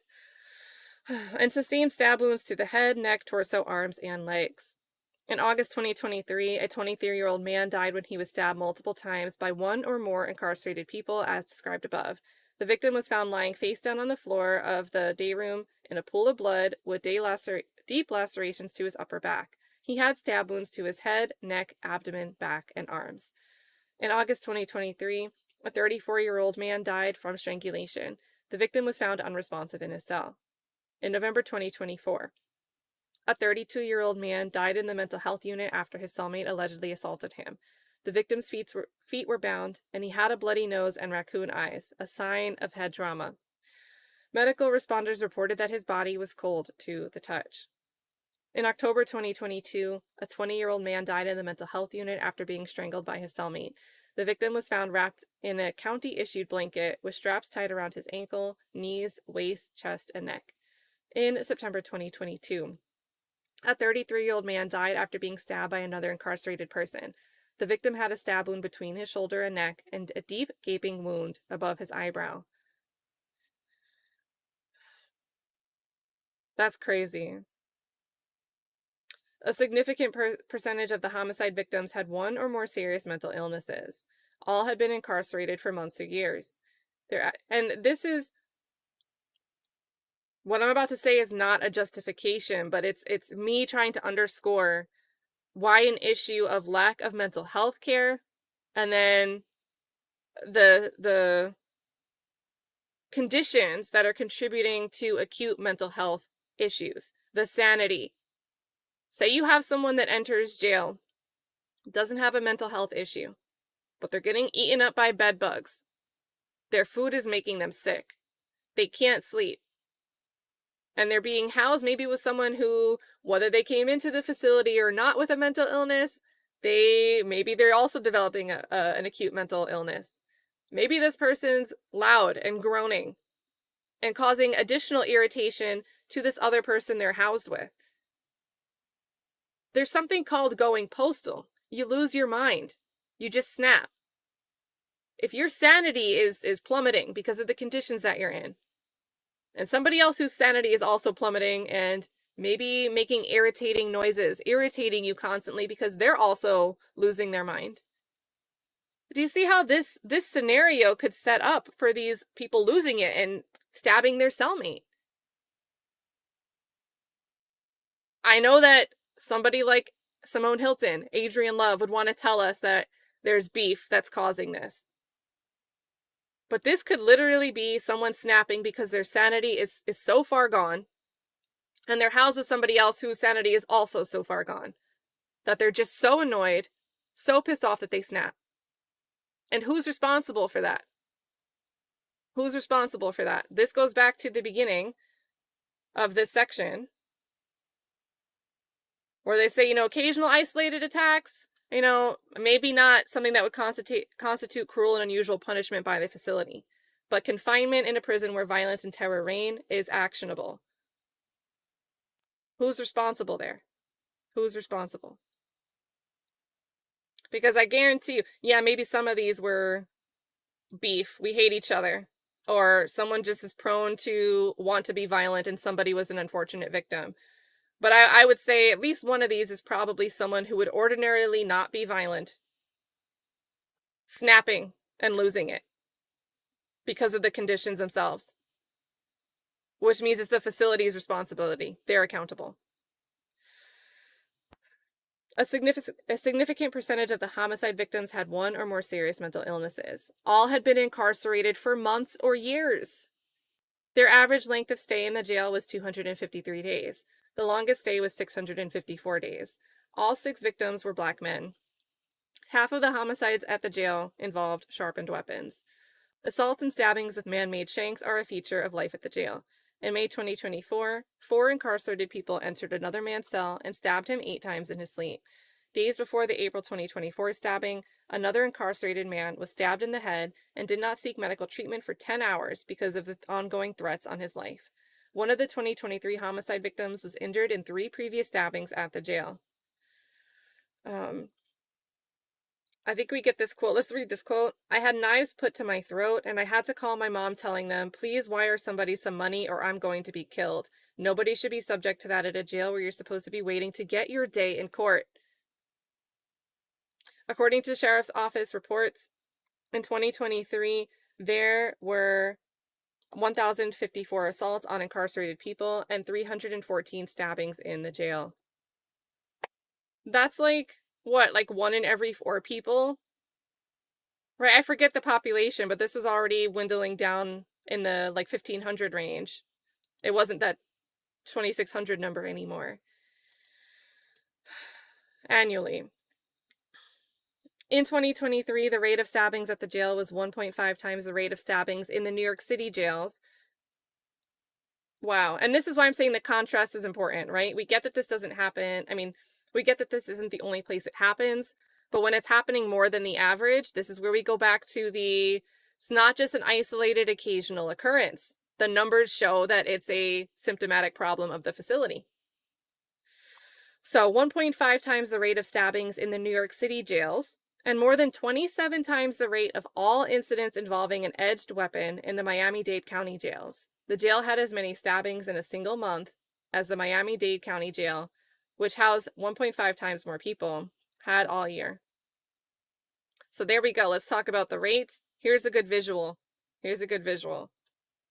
And sustained stab wounds to the head, neck, torso, arms, and legs. In August 2023, a 23-year-old man died when he was stabbed multiple times by 1 or more incarcerated people, as described above. The victim was found lying face down on the floor of the day room in a pool of blood with deep lacerations to his upper back. He had stab wounds to his head, neck, abdomen, back, and arms. In August 2023, a 34-year-old man died from strangulation. The victim was found unresponsive in his cell. In November 2024, a 32-year-old man died in the mental health unit after his cellmate allegedly assaulted him. The victim's feet were bound, and he had a bloody nose and raccoon eyes, a sign of head trauma. Medical responders reported that his body was cold to the touch. In October 2022, a 20-year-old man died in the mental health unit after being strangled by his cellmate. The victim was found wrapped in a county-issued blanket with straps tied around his ankle, knees, waist, chest, and neck. In September 2022, a 33-year-old man died after being stabbed by another incarcerated person. The victim had a stab wound between his shoulder and neck and a deep, gaping wound above his eyebrow. That's crazy. A significant percentage of the homicide victims had one or more serious mental illnesses. All had been incarcerated for months or years. And this is what I'm about to say is not a justification, but it's me trying to underscore why an issue of lack of mental health care and then the conditions that are contributing to acute mental health issues, the sanity. Say you have someone that enters jail, doesn't have a mental health issue, but they're getting eaten up by bed bugs. Their food is making them sick. They can't sleep. And they're being housed maybe with someone who, whether they came into the facility or not with a mental illness, maybe they're also developing an acute mental illness. Maybe this person's loud and groaning and causing additional irritation to this other person they're housed with. There's something called going postal. You lose your mind. You just snap. If your sanity is plummeting because of the conditions that you're in, and somebody else whose sanity is also plummeting and maybe making irritating noises, irritating you constantly because they're also losing their mind. Do you see how this scenario could set up for these people losing it and stabbing their cellmate? I know that somebody like Simone Hilton, Adrian Love, would want to tell us that there's beef that's causing this. But this could literally be someone snapping because their sanity is so far gone, and they're housed with somebody else whose sanity is also so far gone, that they're just so annoyed, so pissed off that they snap. And who's responsible for that? Who's responsible for that? This goes back to the beginning of this section, where they say, occasional isolated attacks, maybe not something that would constitute cruel and unusual punishment by the facility, but confinement in a prison where violence and terror reign is actionable. Who's responsible there? Who's responsible? Because I guarantee you, yeah, maybe some of these were beef. We hate each other. Or someone just is prone to want to be violent and somebody was an unfortunate victim. But I would say at least one of these is probably someone who would ordinarily not be violent, snapping and losing it because of the conditions themselves, which means it's the facility's responsibility. They're accountable. A significant percentage of the homicide victims had one or more serious mental illnesses. All had been incarcerated for months or years. Their average length of stay in the jail was 253 days. The longest stay was 654 days. All 6 victims were Black men. Half of the homicides at the jail involved sharpened weapons. Assaults and stabbings with man-made shanks are a feature of life at the jail. In May 2024, 4 incarcerated people entered another man's cell and stabbed him 8 times in his sleep. Days before the April 2024 stabbing, another incarcerated man was stabbed in the head and did not seek medical treatment for 10 hours because of the ongoing threats on his life. One of the 2023 homicide victims was injured in 3 previous stabbings at the jail. I think we get this quote. Let's read this quote. I had knives put to my throat, and I had to call my mom telling them, please wire somebody some money or I'm going to be killed. Nobody should be subject to that at a jail where you're supposed to be waiting to get your day in court. According to Sheriff's Office reports, in 2023, there were 1,054 assaults on incarcerated people and 314 stabbings in the jail. That's like 1 in every 4 people? Right, I forget the population, but this was already dwindling down in the 1,500 range. It wasn't that 2,600 number anymore. Annually. In 2023, the rate of stabbings at the jail was 1.5 times the rate of stabbings in the New York City jails. Wow. And this is why I'm saying the contrast is important, right? We get that this doesn't happen. We get that this isn't the only place it happens, but when it's happening more than the average, this is where we go back to it's not just an isolated occasional occurrence. The numbers show that it's a symptomatic problem of the facility. So 1.5 times the rate of stabbings in the New York City jails, and more than 27 times the rate of all incidents involving an edged weapon in the Miami-Dade County jails. The jail had as many stabbings in a single month as the Miami-Dade County Jail, which housed 1.5 times more people, had all year. So there we go. Let's talk about the rates. Here's a good visual. Here's a good visual.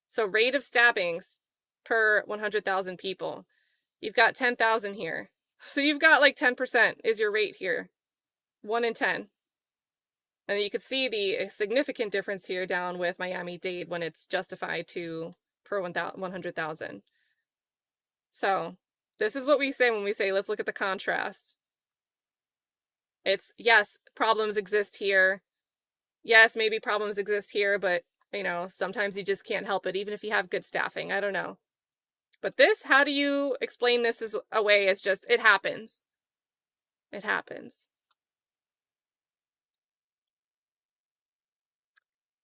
So rate of stabbings per 100,000 people. You've got 10,000 here. So you've got like 10% is your rate here. 1 in 10. And you could see the significant difference here down with Miami-Dade when it's justified to per 100,000. So this is what we say when we say, let's look at the contrast. It's, yes, problems exist here. Yes, maybe problems exist here, but, you know, sometimes you just can't help it, even if you have good staffing. I don't know. But this, how do you explain this as a way as just, it happens. It happens.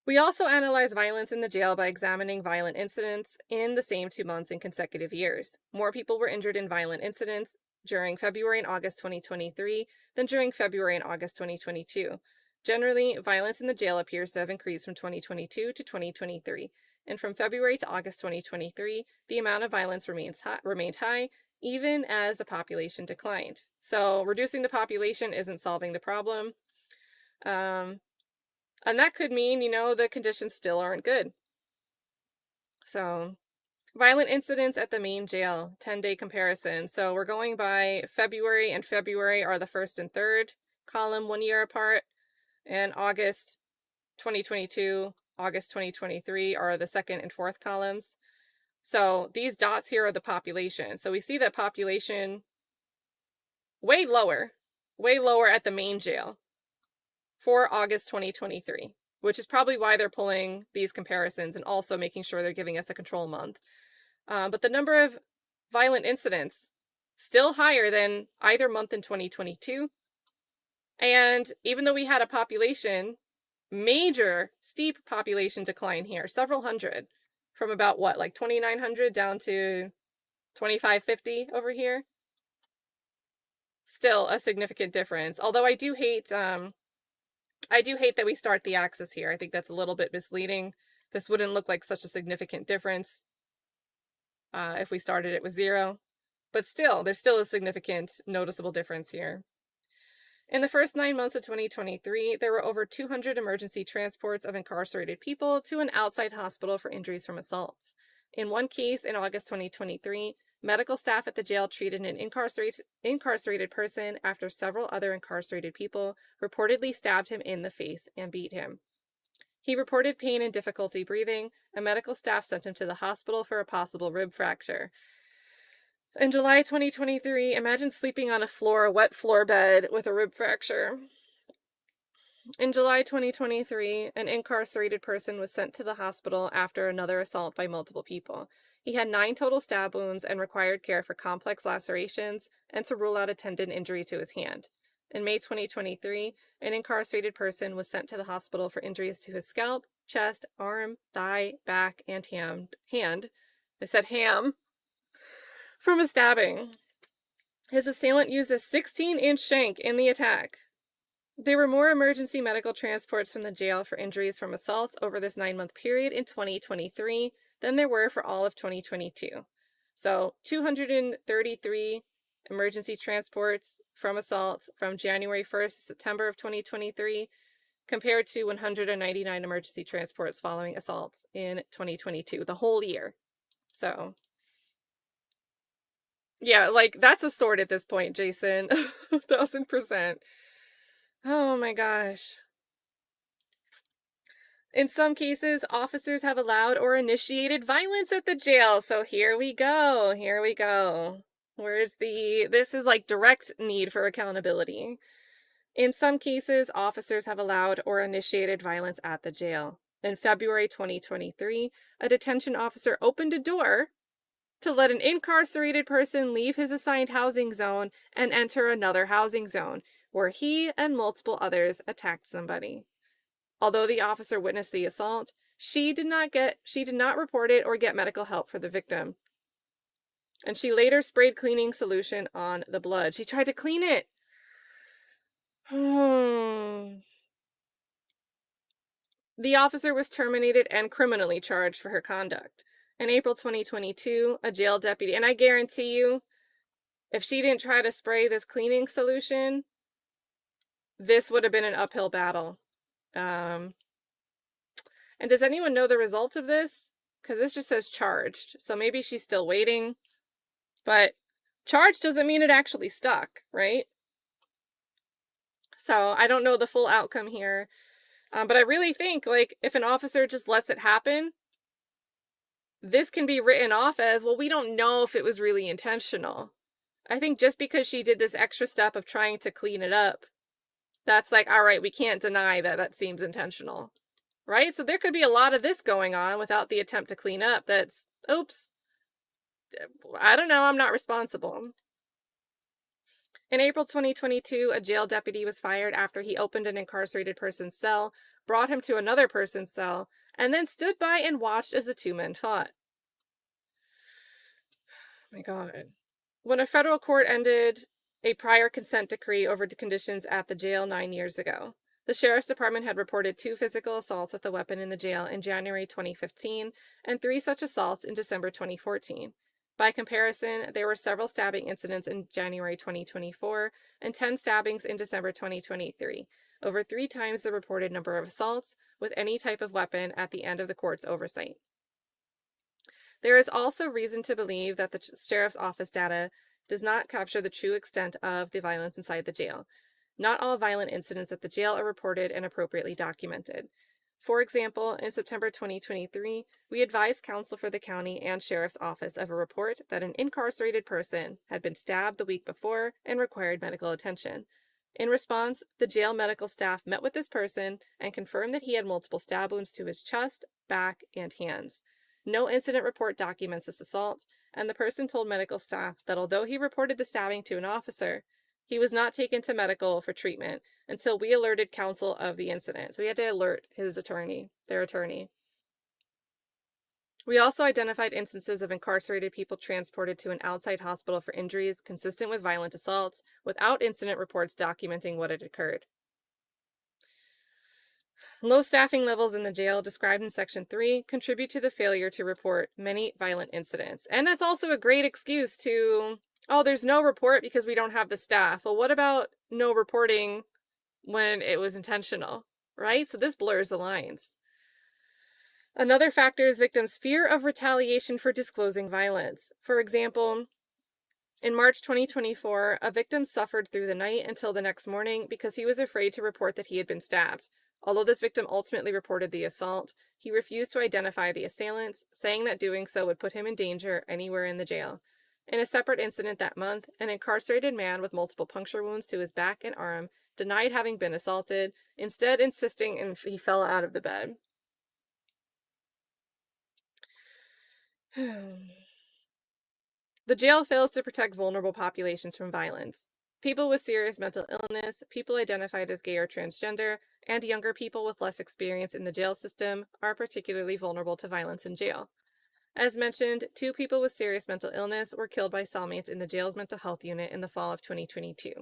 We also analyze violence in the jail by examining violent incidents in the same 2 months in consecutive years. More people were injured in violent incidents during February and August 2023 than during February and August 2022. Generally, violence in the jail appears to have increased from 2022 to 2023, and from February to August 2023, the amount of violence remained high, even as the population declined. So reducing the population isn't solving the problem. And that could mean, you know, the conditions still aren't good. So, violent incidents at the main jail, 10-day comparison. So we're going by February, and February are the first and third column 1 year apart, and August 2022, August 2023 are the second and fourth columns. So these dots here are the population. So we see that population way lower at the main jail for August 2023, which is probably why they're pulling these comparisons and also making sure they're giving us a control month. But the number of violent incidents still higher than either month in 2022. And even though we had a population, major steep population decline here, several hundred, from about what, like 2,900 down to 2,550 over here. Still a significant difference. Although I do hate that we start the axis here. I think that's a little bit misleading. This wouldn't look like such a significant difference if we started it with 0. But still, there's still a significant noticeable difference here. In the first 9 months of 2023, there were over 200 emergency transports of incarcerated people to an outside hospital for injuries from assaults. In one case, in August 2023, medical staff at the jail treated an incarcerated person after several other incarcerated people reportedly stabbed him in the face and beat him. He reported pain and difficulty breathing, and medical staff sent him to the hospital for a possible rib fracture. In July 2023, imagine sleeping on a wet floor bed with a rib fracture. In July 2023, an incarcerated person was sent to the hospital after another assault by multiple people. He had 9 total stab wounds and required care for complex lacerations and to rule out a tendon injury to his hand. In May 2023, an incarcerated person was sent to the hospital for injuries to his scalp, chest, arm, thigh, back, and hand. I said ham. From a stabbing. His assailant used a 16-inch shank in the attack. There were more emergency medical transports from the jail for injuries from assaults over this 9-month period in 2023 than there were for all of 2022. So 233 emergency transports from assaults from January 1st to September of 2023 compared to 199 emergency transports following assaults in 2022, the whole year. So yeah, like that's a sword at this point, Jason. 1,000%. Oh my gosh. In some cases, officers have allowed or initiated violence at the jail. So here we go. Here we go. This is like direct need for accountability. In some cases, officers have allowed or initiated violence at the jail. In February 2023, a detention officer opened a door to let an incarcerated person leave his assigned housing zone and enter another housing zone, where he and multiple others attacked somebody. Although the officer witnessed the assault, she did not report it or get medical help for the victim. And she later sprayed cleaning solution on the blood. She tried to clean it. The officer was terminated and criminally charged for her conduct. In April 2022, a jail deputy, and I guarantee you, if she didn't try to spray this cleaning solution, this would have been an uphill battle. And does anyone know the results of this? Because this just says charged. So maybe she's still waiting. But charged doesn't mean it actually stuck, right? So I don't know the full outcome here. But I really think, like, if an officer just lets it happen, this can be written off as, well, we don't know if it was really intentional. I think just because she did this extra step of trying to clean it up, that's like, all right, we can't deny that that seems intentional, right? So there could be a lot of this going on without the attempt to clean up. That's, oops, I don't know, I'm not responsible. In April 2022, a jail deputy was fired after he opened an incarcerated person's cell, brought him to another person's cell, and then stood by and watched as the two men fought. Oh my God. When a federal court ended a prior consent decree over the conditions at the jail 9 years ago, the sheriff's department had reported 2 physical assaults with a weapon in the jail in January 2015 and 3 such assaults in December 2014. By comparison, there were several stabbing incidents in January 2024 and 10 stabbings in December 2023, over 3 times the reported number of assaults with any type of weapon at the end of the court's oversight. There is also reason to believe that the sheriff's office data does not capture the true extent of the violence inside the jail. Not all violent incidents at the jail are reported and appropriately documented. For example, in September 2023, we advised counsel for the county and sheriff's office of a report that an incarcerated person had been stabbed the week before and required medical attention. In response, the jail medical staff met with this person and confirmed that he had multiple stab wounds to his chest, back, and hands. No incident report documents this assault, and the person told medical staff that although he reported the stabbing to an officer, he was not taken to medical for treatment until we alerted counsel of the incident. So we had to alert their attorney. We also identified instances of incarcerated people transported to an outside hospital for injuries consistent with violent assaults without incident reports documenting what had occurred. Low staffing levels in the jail, described in Section 3, contribute to the failure to report many violent incidents. And that's also a great excuse to, oh, there's no report because we don't have the staff. Well, what about no reporting when it was intentional, right? So this blurs the lines. Another factor is victims' fear of retaliation for disclosing violence. For example, in March 2024, a victim suffered through the night until the next morning because he was afraid to report that he had been stabbed. Although this victim ultimately reported the assault, he refused to identify the assailants, saying that doing so would put him in danger anywhere in the jail. In a separate incident that month, an incarcerated man with multiple puncture wounds to his back and arm denied having been assaulted, instead insisting he fell out of the bed. The jail fails to protect vulnerable populations from violence. People with serious mental illness, people identified as gay or transgender, and younger people with less experience in the jail system are particularly vulnerable to violence in jail. As mentioned, 2 people with serious mental illness were killed by cellmates in the jail's mental health unit in the fall of 2022.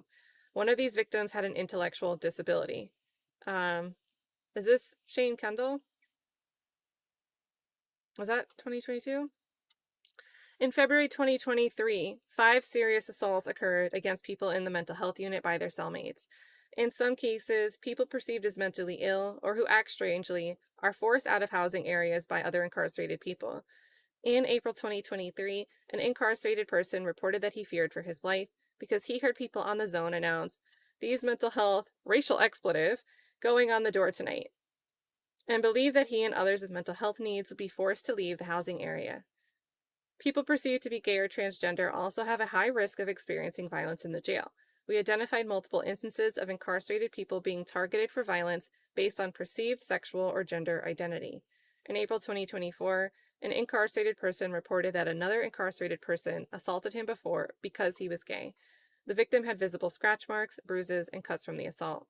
One of these victims had an intellectual disability. Is this Shane Kendall? Was that 2022? In February 2023, 5 serious assaults occurred against people in the mental health unit by their cellmates. In some cases, people perceived as mentally ill or who act strangely are forced out of housing areas by other incarcerated people. In April 2023, an incarcerated person reported that he feared for his life because he heard people on the zone announce, "These mental health, racial expletive, going on the door tonight," and believed that he and others with mental health needs would be forced to leave the housing area. People perceived to be gay or transgender also have a high risk of experiencing violence in the jail. We identified multiple instances of incarcerated people being targeted for violence based on perceived sexual or gender identity. In April 2024, an incarcerated person reported that another incarcerated person assaulted him before because he was gay. The victim had visible scratch marks, bruises, and cuts from the assault.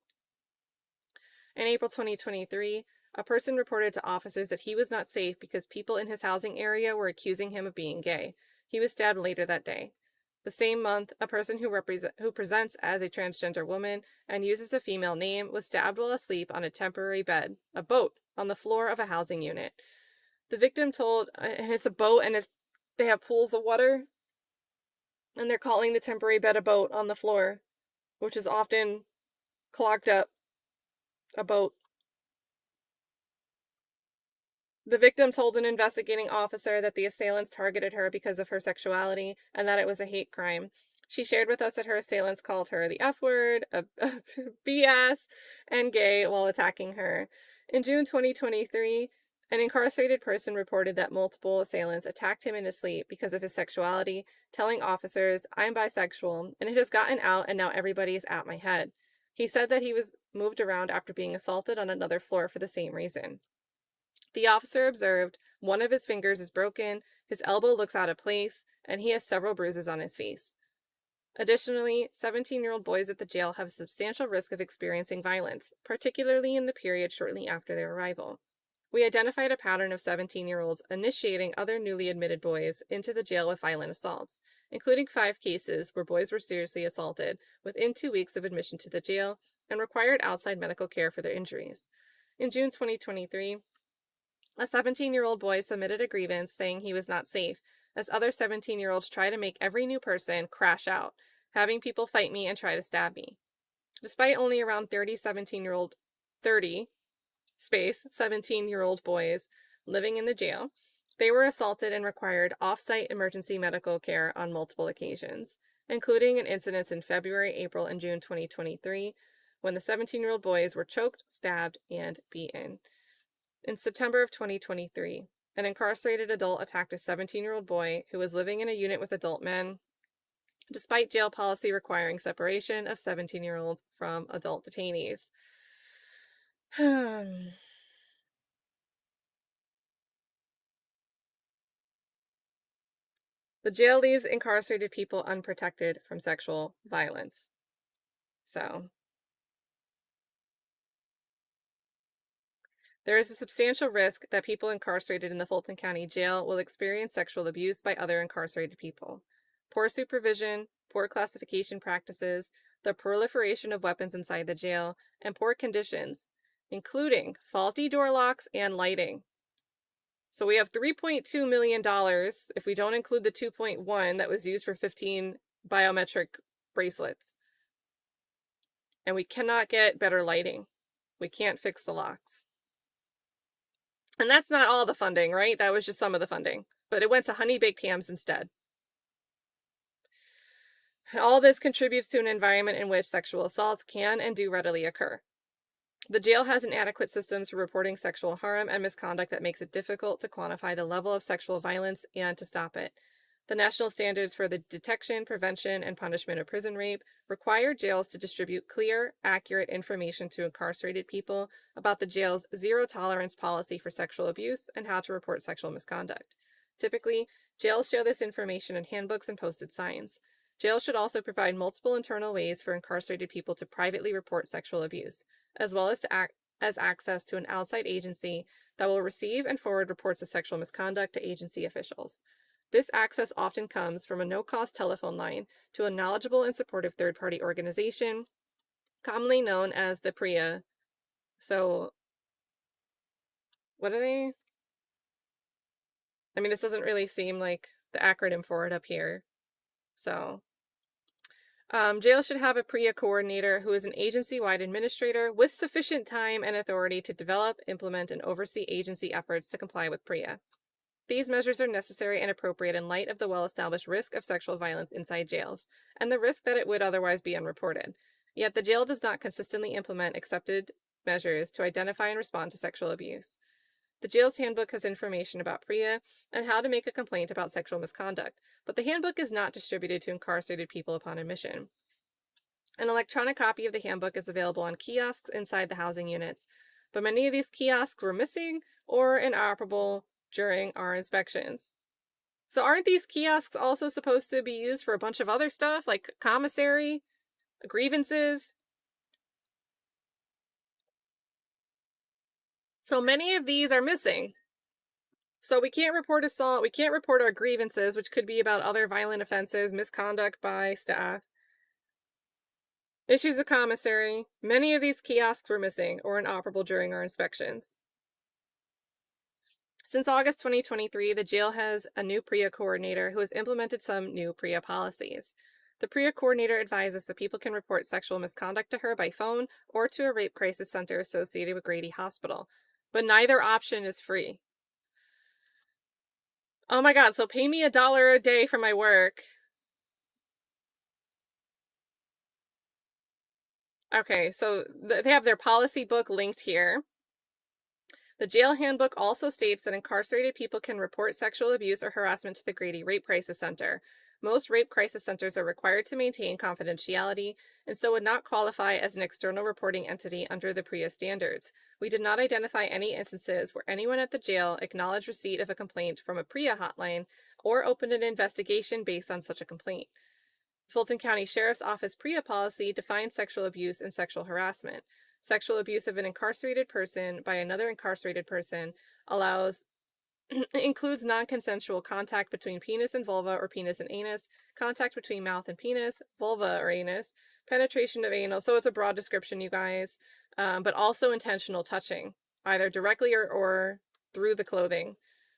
In April 2023, a person reported to officers that he was not safe because people in his housing area were accusing him of being gay. He was stabbed later that day. The same month, a person who presents as a transgender woman and uses a female name was stabbed while asleep on a temporary bed, a boat, on the floor of a housing unit. The victim told, and it's a boat and they have pools of water. And they're calling the temporary bed a boat on the floor, which is often clogged up, a boat. The victim told an investigating officer that the assailants targeted her because of her sexuality and that it was a hate crime. She shared with us that her assailants called her the F word, a BS, and gay while attacking her. In June 2023, an incarcerated person reported that multiple assailants attacked him in his sleep because of his sexuality, telling officers, "I'm bisexual, and it has gotten out, and now everybody is at my head." He said that he was moved around after being assaulted on another floor for the same reason. The officer observed one of his fingers is broken, his elbow looks out of place, and he has several bruises on his face. Additionally, 17-year-old boys at the jail have a substantial risk of experiencing violence, particularly in the period shortly after their arrival. We identified a pattern of 17-year-olds initiating other newly admitted boys into the jail with violent assaults, including 5 cases where boys were seriously assaulted within 2 weeks of admission to the jail and required outside medical care for their injuries. In June 2023, a 17-year-old boy submitted a grievance saying he was not safe, as other 17-year-olds try to make every new person crash out, having people fight me and try to stab me. Despite only around 30 17-year-old boys living in the jail, they were assaulted and required off-site emergency medical care on multiple occasions, including an incident in February, April, and June 2023, when the 17-year-old boys were choked, stabbed, and beaten. In September of 2023, an incarcerated adult attacked a 17-year-old boy who was living in a unit with adult men, despite jail policy requiring separation of 17-year-olds from adult detainees. The jail leaves incarcerated people unprotected from sexual violence. So, there is a substantial risk that people incarcerated in the Fulton County Jail will experience sexual abuse by other incarcerated people. Poor supervision, poor classification practices, the proliferation of weapons inside the jail, and poor conditions, including faulty door locks and lighting. So we have $3.2 million if we don't include the 2.1 that was used for 15 biometric bracelets. And we cannot get better lighting. We can't fix the locks. And that's not all the funding, right? That was just some of the funding. But it went to honey baked hams instead. All this contributes to an environment in which sexual assaults can and do readily occur. The jail has inadequate systems for reporting sexual harm and misconduct that makes it difficult to quantify the level of sexual violence and to stop it. The national standards for the detection, prevention, and punishment of prison rape require jails to distribute clear, accurate information to incarcerated people about the jail's zero-tolerance policy for sexual abuse and how to report sexual misconduct. Typically, jails share this information in handbooks and posted signs. Jails should also provide multiple internal ways for incarcerated people to privately report sexual abuse, as well as access to an outside agency that will receive and forward reports of sexual misconduct to agency officials. This access often comes from a no-cost telephone line to a knowledgeable and supportive third-party organization, commonly known as the PRIA. So, what are they? I mean, this doesn't really seem like the acronym for it up here. So, jail should have a PRIA coordinator who is an agency-wide administrator with sufficient time and authority to develop, implement, and oversee agency efforts to comply with PRIA. These measures are necessary and appropriate in light of the well-established risk of sexual violence inside jails, and the risk that it would otherwise be unreported. Yet the jail does not consistently implement accepted measures to identify and respond to sexual abuse. The jail's handbook has information about PRIA and how to make a complaint about sexual misconduct, but the handbook is not distributed to incarcerated people upon admission. An electronic copy of the handbook is available on kiosks inside the housing units, but many of these kiosks were missing or inoperable during our inspections. So aren't these kiosks also supposed to be used for a bunch of other stuff, like commissary, grievances? So many of these are missing. So we can't report assault, we can't report our grievances, which could be about other violent offenses, misconduct by staff. Issues of commissary. Many of these kiosks were missing or inoperable during our inspections. Since August 2023, the jail has a new PREA coordinator who has implemented some new PREA policies. The PREA coordinator advises that people can report sexual misconduct to her by phone or to a rape crisis center associated with Grady Hospital, but neither option is free. Oh my God, so pay me $1 a day for my work. Okay, so they have their policy book linked here. The jail handbook also states that incarcerated people can report sexual abuse or harassment to the Grady Rape Crisis Center. Most rape crisis centers are required to maintain confidentiality and so would not qualify as an external reporting entity under the PREA standards. We did not identify any instances where anyone at the jail acknowledged receipt of a complaint from a PREA hotline or opened an investigation based on such a complaint. Fulton County Sheriff's Office PREA policy defines sexual abuse and sexual harassment. Sexual abuse of an incarcerated person by another incarcerated person includes non-consensual contact between penis and vulva or penis and anus, contact between mouth and penis, vulva or anus, penetration of anal. So it's a broad description, you guys, but also intentional touching, either directly or through the clothing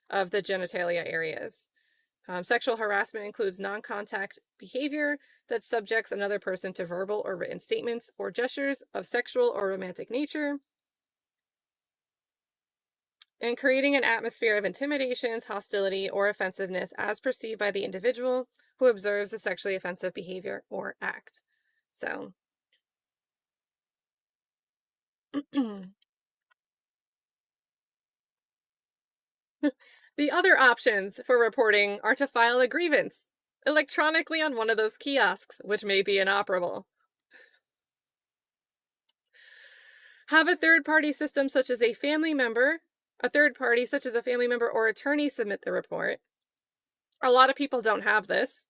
of the genitalia areas. Sexual harassment includes non-contact behavior that subjects another person to verbal or written statements or gestures of sexual or romantic nature, and creating an atmosphere of intimidations, hostility, or offensiveness as perceived by the individual who observes the sexually offensive behavior or act. So, the other options for reporting are to file a grievance electronically on one of those kiosks, which may be inoperable. Have a third-party system such as a third party such as a family member or attorney submit the report. A lot of people don't have this.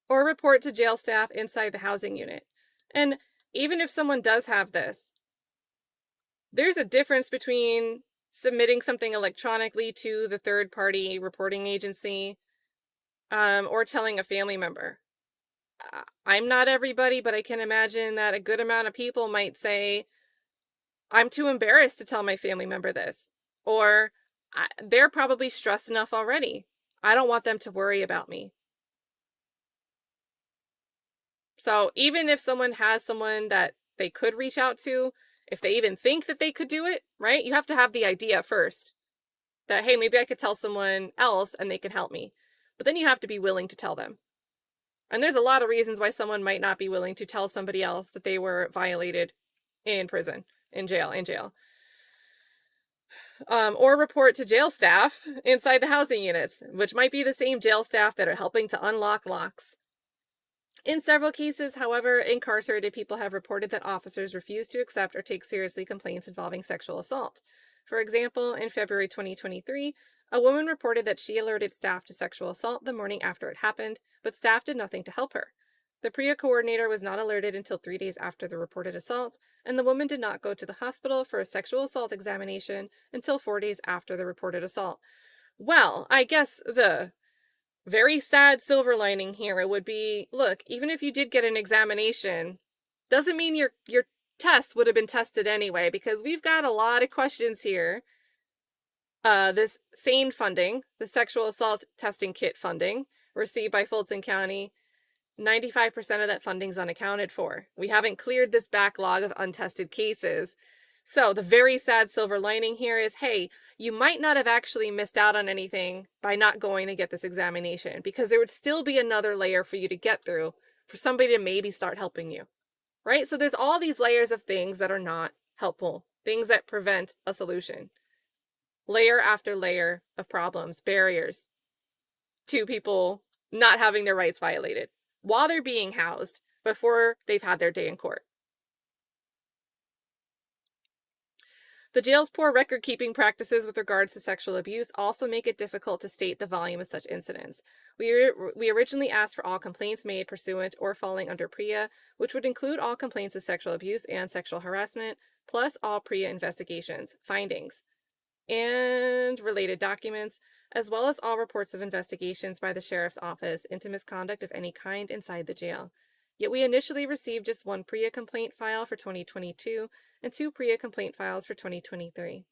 Or report to jail staff inside the housing unit. And even if someone does have this, there's a difference between submitting something electronically to the third-party reporting agency or telling a family member. I'm not everybody, but I can imagine that a good amount of people might say, I'm too embarrassed to tell my family member this. Or they're probably stressed enough already. I don't want them to worry about me. So even if someone has someone that they could reach out to, if they even think that they could do it, right? You have to have the idea first that, hey, maybe I could tell someone else and they can help me. But then you have to be willing to tell them. And there's a lot of reasons why someone might not be willing to tell somebody else that they were violated in prison, in jail. Or report to jail staff inside the housing units, which might be the same jail staff that are helping to unlock locks. In several cases, however, incarcerated people have reported that officers refuse to accept or take seriously complaints involving sexual assault. For example, in February 2023, a woman reported that she alerted staff to sexual assault the morning after it happened, but staff did nothing to help her. The PREA coordinator was not alerted until 3 days after the reported assault, and the woman did not go to the hospital for a sexual assault examination until 4 days after the reported assault. Well, I guess the very sad silver lining here would be, look, even if you did get an examination, doesn't mean your test would have been tested anyway, because we've got a lot of questions here. This SANE funding, the sexual assault testing kit funding, received by Fulton County, 95% of that funding's unaccounted for. We haven't cleared this backlog of untested cases. So the very sad silver lining here is, hey, you might not have actually missed out on anything by not going to get this examination, because there would still be another layer for you to get through for somebody to maybe start helping you, right? So there's all these layers of things that are not helpful, things that prevent a solution. Layer after layer of problems, barriers to people not having their rights violated while they're being housed before they've had their day in court. The jail's poor record-keeping practices with regards to sexual abuse also make it difficult to state the volume of such incidents. We originally asked for all complaints made pursuant or falling under PREA, which would include all complaints of sexual abuse and sexual harassment, plus all PREA investigations, findings, and related documents, as well as all reports of investigations by the sheriff's office into misconduct of any kind inside the jail. Yet we initially received just one PREA complaint file for 2022 and 2 PREA complaint files for 2023.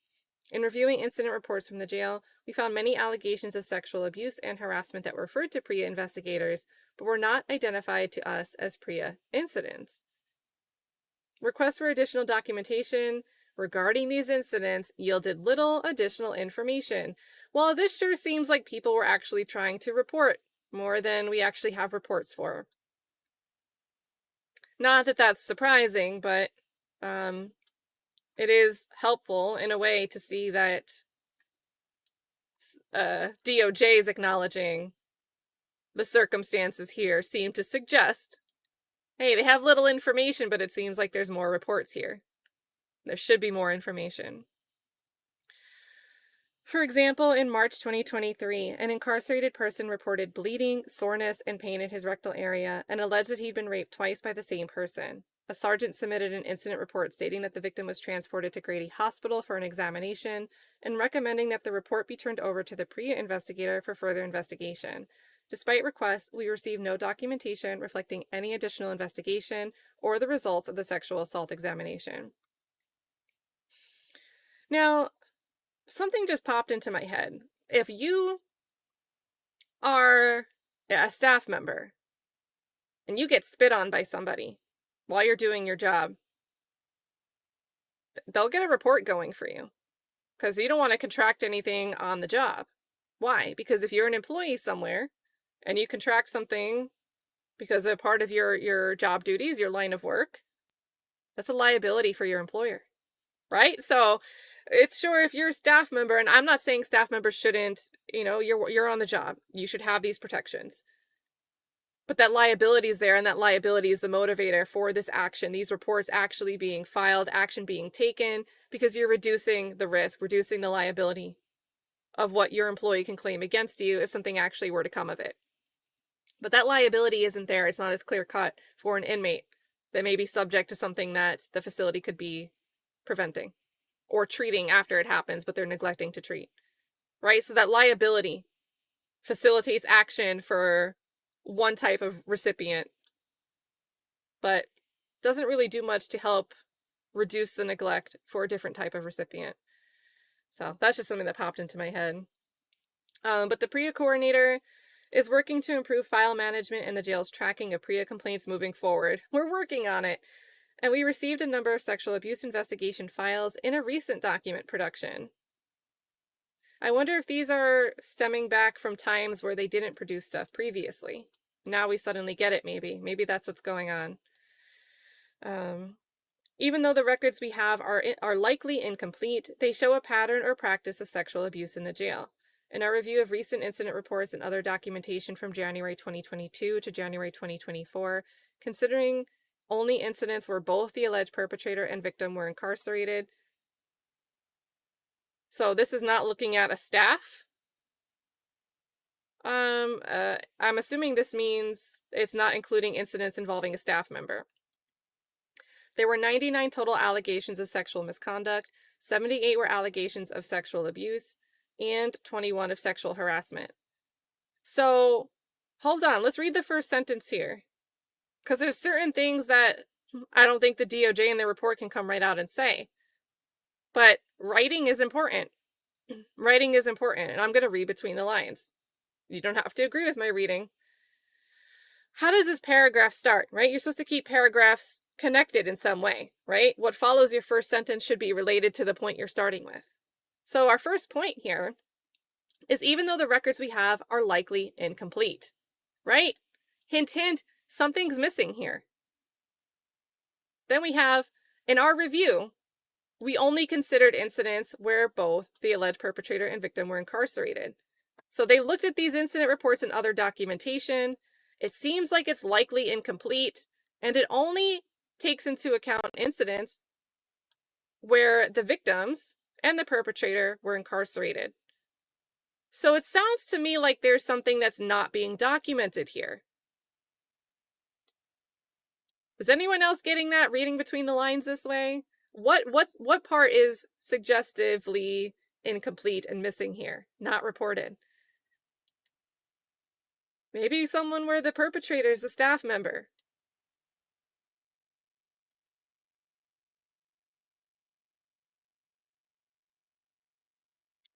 In reviewing incident reports from the jail, we found many allegations of sexual abuse and harassment that were referred to PREA investigators, but were not identified to us as PREA incidents. Requests for additional documentation regarding these incidents yielded little additional information. Well, this sure seems like people were actually trying to report more than we actually have reports for. Not that that's surprising, but it is helpful in a way to see that DOJ is acknowledging the circumstances here seem to suggest, hey, they have little information, but it seems like there's more reports here. There should be more information. For example, in March 2023, an incarcerated person reported bleeding, soreness, and pain in his rectal area and alleged that he'd been raped twice by the same person. A sergeant submitted an incident report stating that the victim was transported to Grady Hospital for an examination and recommending that the report be turned over to the PREA investigator for further investigation. Despite requests, we received no documentation reflecting any additional investigation or the results of the sexual assault examination. Now, something just popped into my head. If you are a staff member and you get spit on by somebody while you're doing your job, they'll get a report going for you because you don't want to contract anything on the job. Why? Because if you're an employee somewhere and you contract something because a part of your job duties, your line of work, that's a liability for your employer, right? So it's sure if you're a staff member, and I'm not saying staff members shouldn't, you're on the job, you should have these protections. But that liability is there, and that liability is the motivator for this action, these reports actually being filed, action being taken, because you're reducing the risk, reducing the liability of what your employee can claim against you if something actually were to come of it. But that liability isn't there. It's not as clear cut for an inmate that may be subject to something that the facility could be preventing or treating after it happens, but they're neglecting to treat, right? So that liability facilitates action for one type of recipient, but doesn't really do much to help reduce the neglect for a different type of recipient. So that's just something that popped into my head. But the PREA coordinator is working to improve file management and the jail's tracking of PREA complaints moving forward. We're working on it. And we received a number of sexual abuse investigation files in a recent document production. I wonder if these are stemming back from times where they didn't produce stuff previously. Now we suddenly get it, maybe. Maybe that's what's going on. Even though the records we have are likely incomplete, they show a pattern or practice of sexual abuse in the jail. In our review of recent incident reports and other documentation from January 2022 to January 2024, considering only incidents where both the alleged perpetrator and victim were incarcerated. So this is not looking at a staff. I'm assuming this means it's not including incidents involving a staff member. There were 99 total allegations of sexual misconduct, 78 were allegations of sexual abuse, and 21 of sexual harassment. So, hold on, let's read the first sentence here. Because there's certain things that I don't think the DOJ in their report can come right out and say. But writing is important. Writing is important, and I'm going to read between the lines. You don't have to agree with my reading. How does this paragraph start, right? You're supposed to keep paragraphs connected in some way, right? What follows your first sentence should be related to the point you're starting with. So our first point here is even though the records we have are likely incomplete, right? Hint, hint, something's missing here. Then we have, in our review, we only considered incidents where both the alleged perpetrator and victim were incarcerated. So they looked at these incident reports and other documentation. It seems like it's likely incomplete, and it only takes into account incidents where the victims and the perpetrator were incarcerated. So it sounds to me like there's something that's not being documented here. Is anyone else getting that, reading between the lines this way? What part is suggestively incomplete and missing here, not reported? Maybe someone where the perpetrator is a staff member.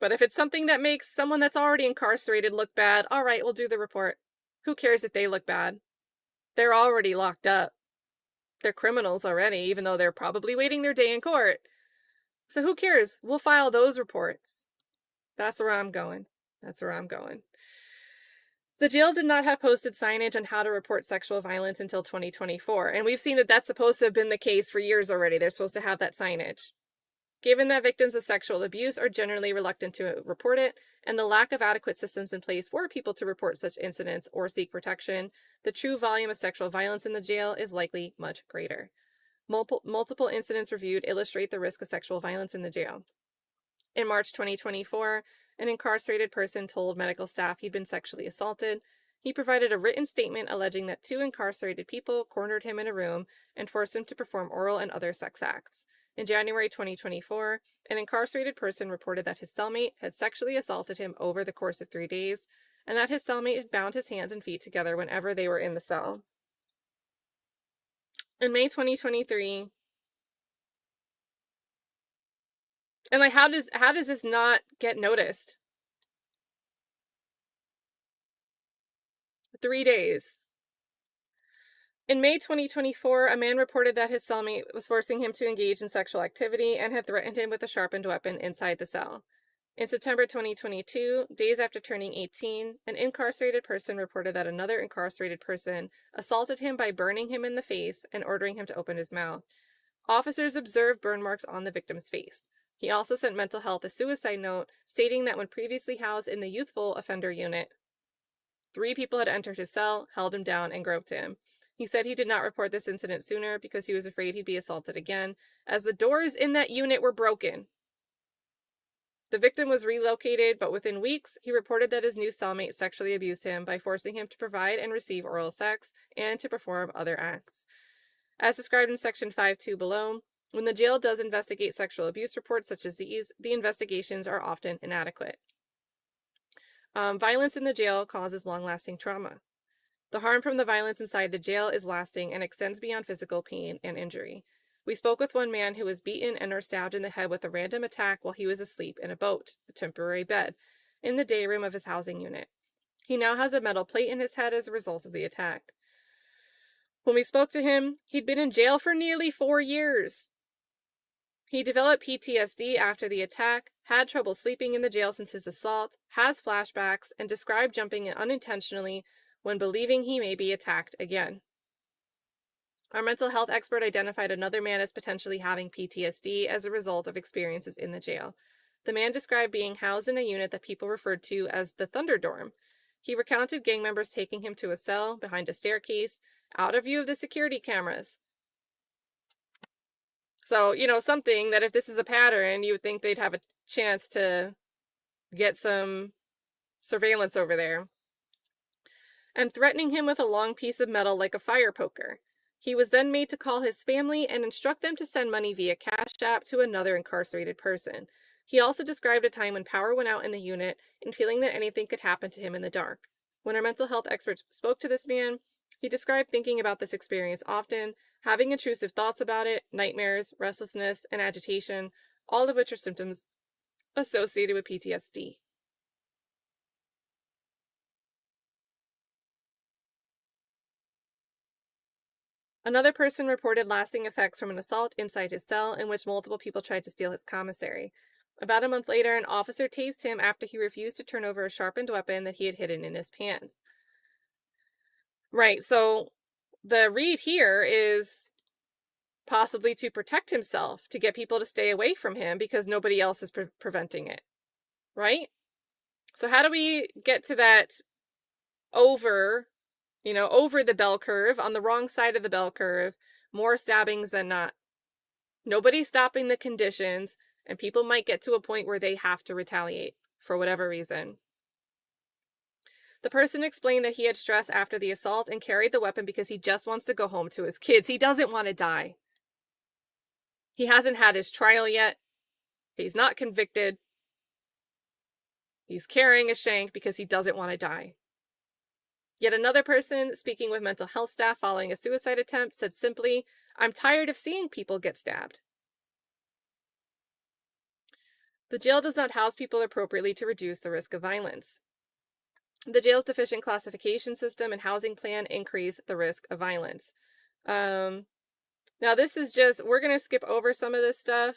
But if it's something that makes someone that's already incarcerated look bad, all right, we'll do the report. Who cares if they look bad? They're already locked up. They're criminals already, even though they're probably waiting their day in court. So who cares? We'll file those reports. That's where I'm going. That's where I'm going. The jail did not have posted signage on how to report sexual violence until 2024, and we've seen that that's supposed to have been the case for years already. They're supposed to have that signage. Given that victims of sexual abuse are generally reluctant to report it, and the lack of adequate systems in place for people to report such incidents or seek protection, the true volume of sexual violence in the jail is likely much greater. Multiple incidents reviewed illustrate the risk of sexual violence in the jail. In March 2024, an incarcerated person told medical staff he'd been sexually assaulted. He provided a written statement alleging that 2 incarcerated people cornered him in a room and forced him to perform oral and other sex acts. In January 2024, an incarcerated person reported that his cellmate had sexually assaulted him over the course of 3 days, and that his cellmate had bound his hands and feet together whenever they were in the cell. In May 2023, and like, how does this not get noticed? 3 days. In May 2024, a man reported that his cellmate was forcing him to engage in sexual activity and had threatened him with a sharpened weapon inside the cell. In September 2022, days after turning 18, an incarcerated person reported that another incarcerated person assaulted him by burning him in the face and ordering him to open his mouth. Officers observed burn marks on the victim's face. He also sent mental health a suicide note stating that when previously housed in the youthful offender unit, 3 people had entered his cell, held him down, and groped him. He said he did not report this incident sooner because he was afraid he'd be assaulted again, as the doors in that unit were broken. The victim was relocated, but within weeks, he reported that his new cellmate sexually abused him by forcing him to provide and receive oral sex and to perform other acts. As described in Section 5.2 below, when the jail does investigate sexual abuse reports such as these, the investigations are often inadequate. Violence in the jail causes long-lasting trauma. The harm from the violence inside the jail is lasting and extends beyond physical pain and injury. We spoke with one man who was beaten and or stabbed in the head with a random attack while he was asleep in a boat, a temporary bed, in the day room of his housing unit. He now has a metal plate in his head as a result of the attack. When we spoke to him, he'd been in jail for nearly 4 years. He developed PTSD after the attack, had trouble sleeping in the jail since his assault, has flashbacks, and described jumping unintentionally when believing he may be attacked again. Our mental health expert identified another man as potentially having PTSD as a result of experiences in the jail. The man described being housed in a unit that people referred to as the Thunderdorm. He recounted gang members taking him to a cell behind a staircase, out of view of the security cameras. So, something that if this is a pattern, you would think they'd have a chance to get some surveillance over there. And threatening him with a long piece of metal like a fire poker. He was then made to call his family and instruct them to send money via Cash App to another incarcerated person. He also described a time when power went out in the unit and feeling that anything could happen to him in the dark. When our mental health experts spoke to this man, he described thinking about this experience often, having intrusive thoughts about it, nightmares, restlessness, and agitation, all of which are symptoms associated with PTSD. Another person reported lasting effects from an assault inside his cell in which multiple people tried to steal his commissary. About a month later, an officer tased him after he refused to turn over a sharpened weapon that he had hidden in his pants. Right, so the read here is possibly to protect himself, to get people to stay away from him because nobody else is preventing it, right? So how do we get to that over the bell curve, on the wrong side of the bell curve, more stabbings than not? Nobody's stopping the conditions, and people might get to a point where they have to retaliate for whatever reason. The person explained that he had stress after the assault and carried the weapon because he just wants to go home to his kids. He doesn't want to die. He hasn't had his trial yet. He's not convicted. He's carrying a shank because he doesn't want to die. Yet another person, speaking with mental health staff following a suicide attempt, said simply, "I'm tired of seeing people get stabbed." The jail does not house people appropriately to reduce the risk of violence. The jail's deficient classification system and housing plan increase the risk of violence. Now this is just, we're going to skip over some of this stuff.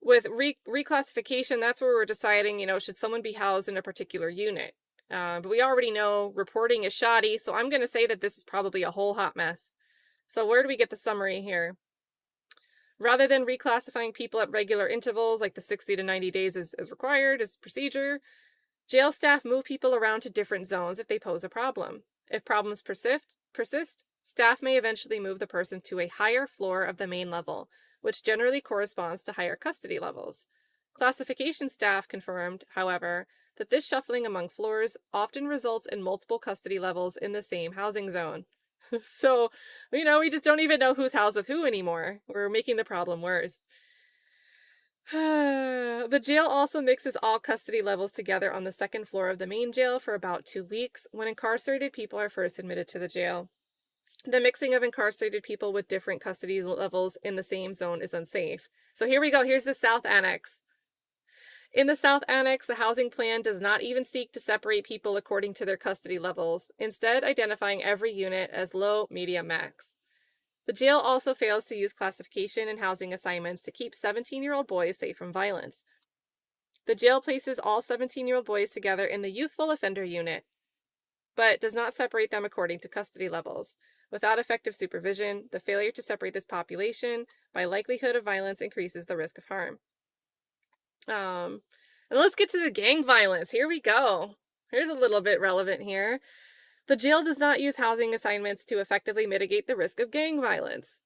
With reclassification, that's where we're deciding, should someone be housed in a particular unit? But we already know reporting is shoddy, so I'm going to say that this is probably a whole hot mess. So where do we get the summary here? Rather than reclassifying people at regular intervals, like the 60 to 90 days is required as procedure, jail staff move people around to different zones if they pose a problem. If problems persist, staff may eventually move the person to a higher floor of the main level, which generally corresponds to higher custody levels. Classification staff confirmed, however, that this shuffling among floors often results in multiple custody levels in the same housing zone. So, we just don't even know who's housed with who anymore. We're making the problem worse. The jail also mixes all custody levels together on the second floor of the main jail for about 2 weeks when incarcerated people are first admitted to the jail. The mixing of incarcerated people with different custody levels in the same zone is unsafe. So here we go. Here's the South Annex. In the South Annex, the housing plan does not even seek to separate people according to their custody levels, instead identifying every unit as low, medium, max. The jail also fails to use classification and housing assignments to keep 17-year-old boys safe from violence. The jail places all 17-year-old boys together in the youthful offender unit, but does not separate them according to custody levels. Without effective supervision, the failure to separate this population by likelihood of violence increases the risk of harm. And let's get to the gang violence. Here we go. Here's a little bit relevant here. The jail does not use housing assignments to effectively mitigate the risk of gang violence.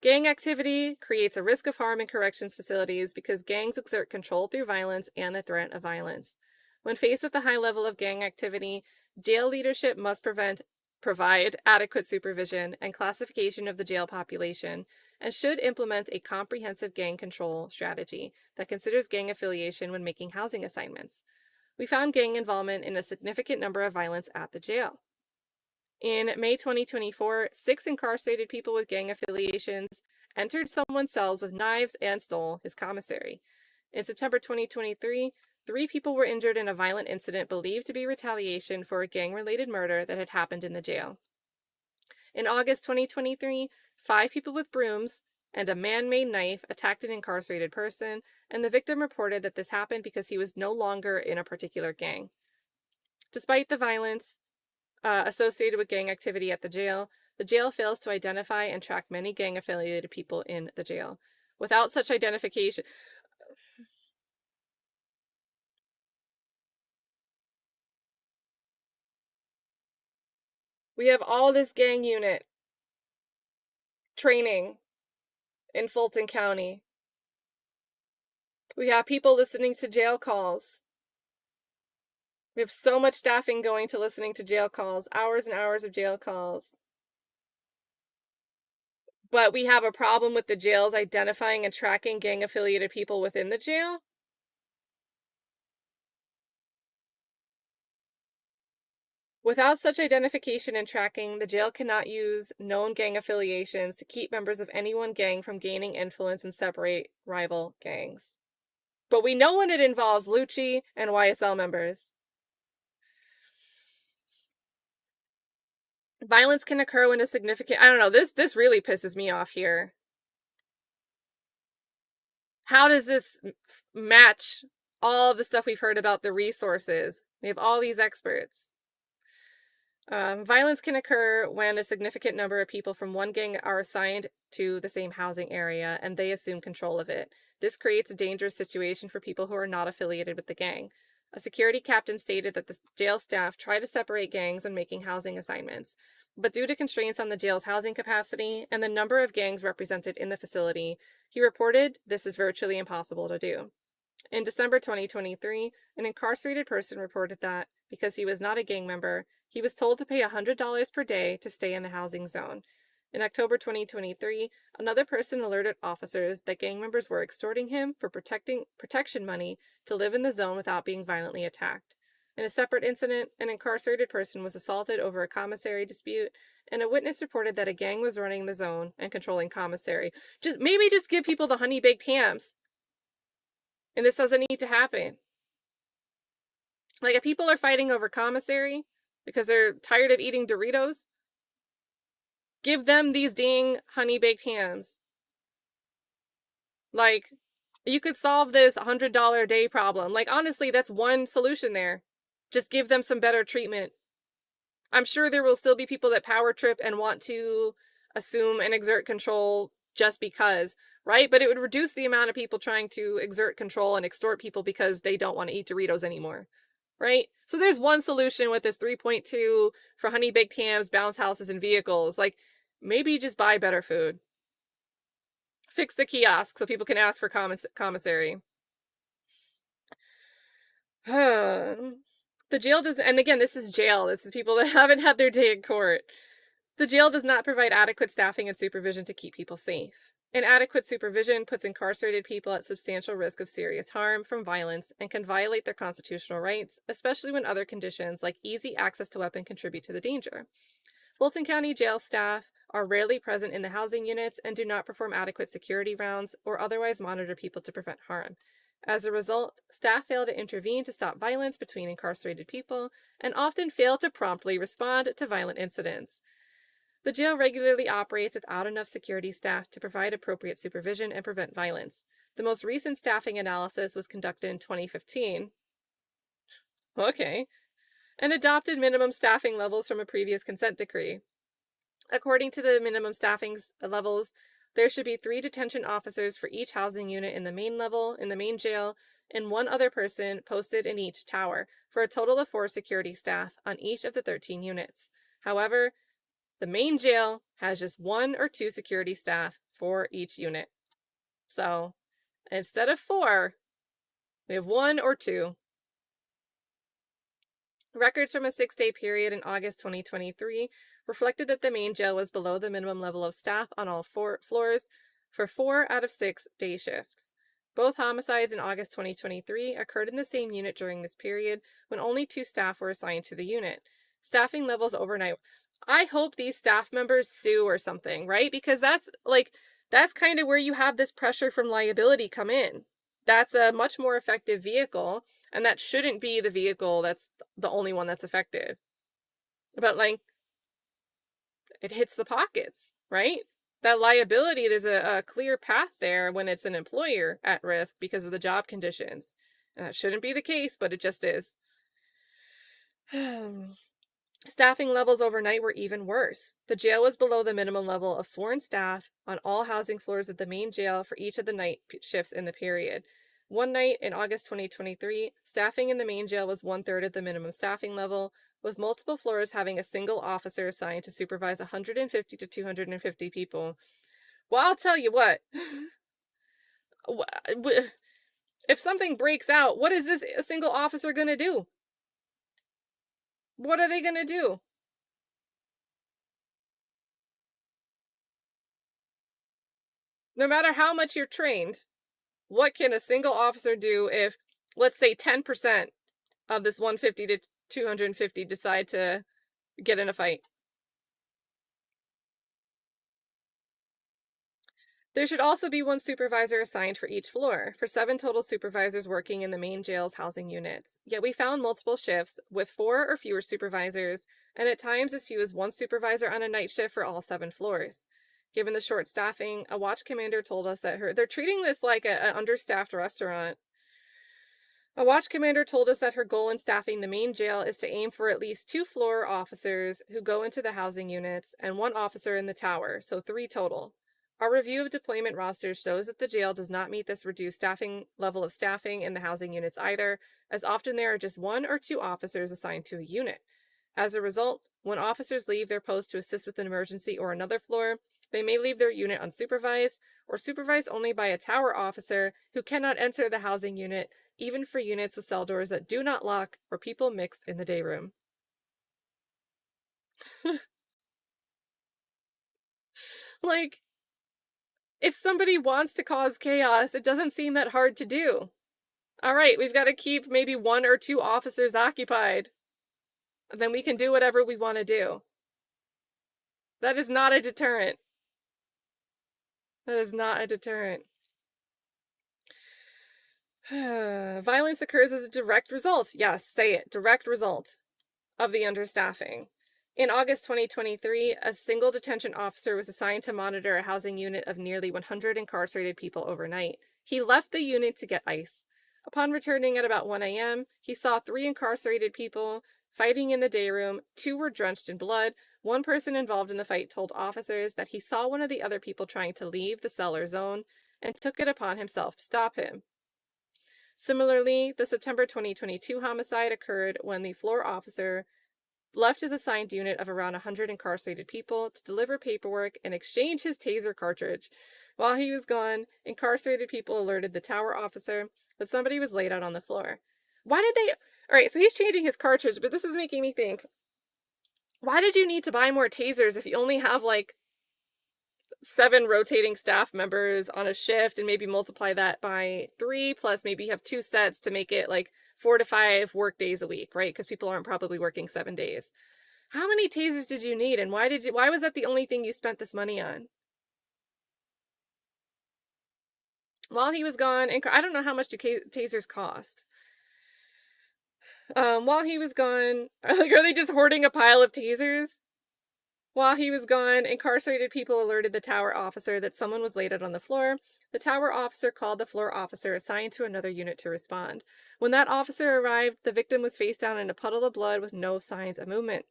Gang activity creates a risk of harm in corrections facilities because gangs exert control through violence and the threat of violence. When faced with a high level of gang activity, jail leadership must provide adequate supervision and classification of the jail population and should implement a comprehensive gang control strategy that considers gang affiliation when making housing assignments. We found gang involvement in a significant number of violence at the jail. In May 2024, 6 incarcerated people with gang affiliations entered someone's cells with knives and stole his commissary. In September 2023, 3 people were injured in a violent incident believed to be retaliation for a gang-related murder that had happened in the jail. In August 2023, 5 people with brooms and a man-made knife attacked an incarcerated person, and the victim reported that this happened because he was no longer in a particular gang. Despite the violence associated with gang activity at the jail fails to identify and track many gang-affiliated people in the jail. Without such identification... We have all this gang unit training in Fulton County. We have people listening to jail calls. We have so much staffing going to listening to jail calls, hours and hours of jail calls. But we have a problem with the jails identifying and tracking gang-affiliated people within the jail? Without such identification and tracking, the jail cannot use known gang affiliations to keep members of any one gang from gaining influence and separate rival gangs. But we know when it involves Lucci and YSL members. Violence can occur when a significant... I don't know, this really pisses me off here. How does this match all the stuff we've heard about the resources? We have all these experts. Violence can occur when a significant number of people from one gang are assigned to the same housing area and they assume control of it. This creates a dangerous situation for people who are not affiliated with the gang. A security captain stated that the jail staff try to separate gangs when making housing assignments, but due to constraints on the jail's housing capacity and the number of gangs represented in the facility, he reported this is virtually impossible to do. In December 2023, an incarcerated person reported that, because he was not a gang member, he was told to pay $100 per day to stay in the housing zone. In October 2023, another person alerted officers that gang members were extorting him for protection money to live in the zone without being violently attacked. In a separate incident, an incarcerated person was assaulted over a commissary dispute, and a witness reported that a gang was running the zone and controlling commissary. Maybe just give people the honey baked hams. And this doesn't need to happen. Like, if people are fighting over commissary because they're tired of eating Doritos, give them these dang honey baked hams. Like, you could solve this $100 a day problem. Like, honestly, that's one solution there. Just give them some better treatment. I'm sure there will still be people that power trip and want to assume and exert control just because, right? But it would reduce the amount of people trying to exert control and extort people because they don't want to eat Doritos anymore, right? So there's one solution with this 3.2 for honey baked hams, bounce houses, and vehicles. Like, maybe just buy better food. Fix the kiosk so people can ask for commissary. The jail does, and again, this is jail. This is people that haven't had their day in court. The jail does not provide adequate staffing and supervision to keep people safe. Inadequate supervision puts incarcerated people at substantial risk of serious harm from violence and can violate their constitutional rights, especially when other conditions like easy access to weapons contribute to the danger. Fulton County Jail staff are rarely present in the housing units and do not perform adequate security rounds or otherwise monitor people to prevent harm. As a result, staff fail to intervene to stop violence between incarcerated people and often fail to promptly respond to violent incidents. The jail regularly operates without enough security staff to provide appropriate supervision and prevent violence. The most recent staffing analysis was conducted in 2015. Okay. And adopted minimum staffing levels from a previous consent decree. According to the minimum staffing levels, there should be 3 detention officers for each housing unit in the main jail, and 1 other person posted in each tower, for a total of 4 security staff on each of the 13 units. However, the main jail has just 1 or 2 security staff for each unit. So, instead of 4, we have 1 or 2. Records from a 6-day period in August 2023 reflected that the main jail was below the minimum level of staff on all 4 floors for 4 out of 6 day shifts. Both homicides in August 2023 occurred in the same unit during this period when only 2 staff were assigned to the unit. Staffing levels overnight. I hope these staff members sue or something, right? Because that's kind of where you have this pressure from liability come in. That's a much more effective vehicle, and that shouldn't be the vehicle that's the only one that's effective. But like, it hits the pockets, right? That liability, there's a clear path there when it's an employer at risk because of the job conditions. And that shouldn't be the case, but it just is. Staffing levels overnight were even worse. The jail was below the minimum level of sworn staff on all housing floors of the main jail for each of the night shifts in the period. One night in August 2023, staffing in the main jail was 1/3 of the minimum staffing level, with multiple floors having a single officer assigned to supervise 150 to 250 people. Well, I'll tell you what. If something breaks out, what is this single officer going to do? What are they going to do? No matter how much you're trained, what can a single officer do if, let's say, 10% of this 150 to 250 decide to get in a fight? There should also be 1 supervisor assigned for each floor, for 7 total supervisors working in the main jail's housing units. Yet we found multiple shifts with 4 or fewer supervisors, and at times as few as 1 supervisor on a night shift for all 7 floors. Given the short staffing, a watch commander told us that they're treating this like an understaffed restaurant. A watch commander told us that her goal in staffing the main jail is to aim for at least 2 floor officers who go into the housing units and 1 officer in the tower, so 3 total. Our review of deployment rosters shows that the jail does not meet this reduced staffing level of staffing in the housing units either, as often there are just 1 or 2 officers assigned to a unit. As a result, when officers leave their post to assist with an emergency or another floor, they may leave their unit unsupervised or supervised only by a tower officer who cannot enter the housing unit, even for units with cell doors that do not lock or people mix in the day room. Like, if somebody wants to cause chaos, it doesn't seem that hard to do. All right, we've got to keep maybe 1 or 2 officers occupied. Then we can do whatever we want to do. That is not a deterrent. That is not a deterrent. Violence occurs as a direct result. Yes, say it. Direct result of the understaffing. In August 2023, a single detention officer was assigned to monitor a housing unit of nearly 100 incarcerated people overnight. He left the unit to get ice. Upon returning at about 1 a.m., he saw 3 incarcerated people fighting in the day room. 2 were drenched in blood. One person involved in the fight told officers that he saw one of the other people trying to leave the cell or zone and took it upon himself to stop him. Similarly, the September 2022 homicide occurred when the floor officer left his assigned unit of around 100 incarcerated people to deliver paperwork and exchange his taser cartridge. While he was gone, incarcerated people alerted the tower officer that somebody was laid out on the floor. Why did they... All right, so he's changing his cartridge, but this is making me think, why did you need to buy more tasers if you only have, like, 7 rotating staff members on a shift, and maybe multiply that by 3, plus maybe you have 2 sets to make it, like, 4 to 5 work days a week, right? Because people aren't probably working 7 days. How many tasers did you need, and why was that the only thing you spent this money on? While he was gone, and I don't know how much do tasers cost. While he was gone, like, are they just hoarding a pile of tasers? While he was gone, incarcerated people alerted the tower officer that someone was laid out on the floor. The tower officer called the floor officer assigned to another unit to respond. When that officer arrived, the victim was face down in a puddle of blood with no signs of movement.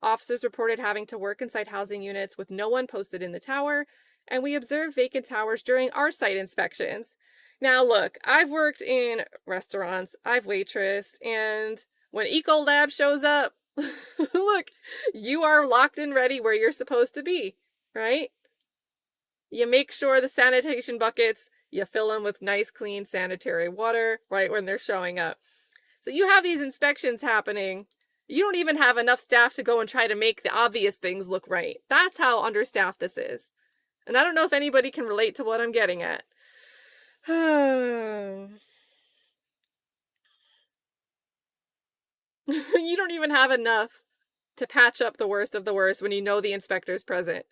Officers reported having to work inside housing units with no one posted in the tower, and we observed vacant towers during our site inspections. Now look, I've worked in restaurants, I've waitressed, and when Ecolab shows up, look, you are locked and ready where you're supposed to be, right? You make sure the sanitation buckets, you fill them with nice, clean, sanitary water right when they're showing up. So you have these inspections happening. You don't even have enough staff to go and try to make the obvious things look right. That's how understaffed this is. And I don't know if anybody can relate to what I'm getting at. You don't even have enough to patch up the worst of the worst when you know the inspector's present.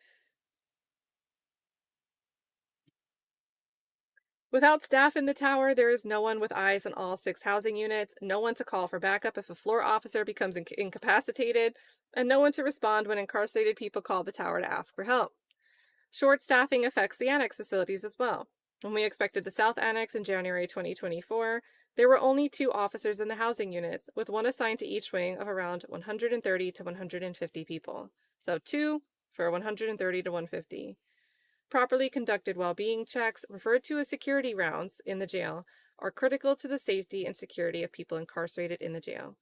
Without staff in the tower, there is no one with eyes on all 6 housing units, no one to call for backup if a floor officer becomes incapacitated, and no one to respond when incarcerated people call the tower to ask for help. Short staffing affects the annex facilities as well. When we expected the South Annex in January 2024, there were only 2 officers in the housing units, with 1 assigned to each wing of around 130 to 150 people. So 2 for 130 to 150. Properly conducted well-being checks, referred to as security rounds in the jail, are critical to the safety and security of people incarcerated in the jail.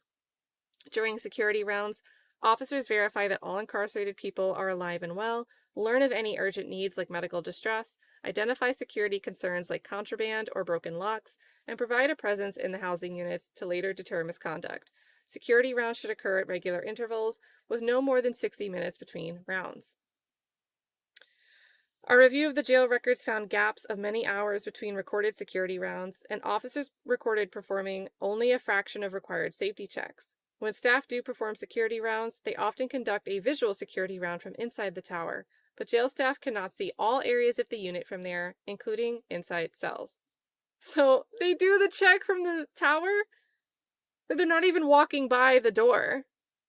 During security rounds, officers verify that all incarcerated people are alive and well, learn of any urgent needs like medical distress, identify security concerns like contraband or broken locks, and provide a presence in the housing units to later deter misconduct. Security rounds should occur at regular intervals, with no more than 60 minutes between rounds. Our review of the jail records found gaps of many hours between recorded security rounds, and officers recorded performing only a fraction of required safety checks. When staff do perform security rounds, they often conduct a visual security round from inside the tower, but jail staff cannot see all areas of the unit from there, including inside cells. So they do the check from the tower, but they're not even walking by the door.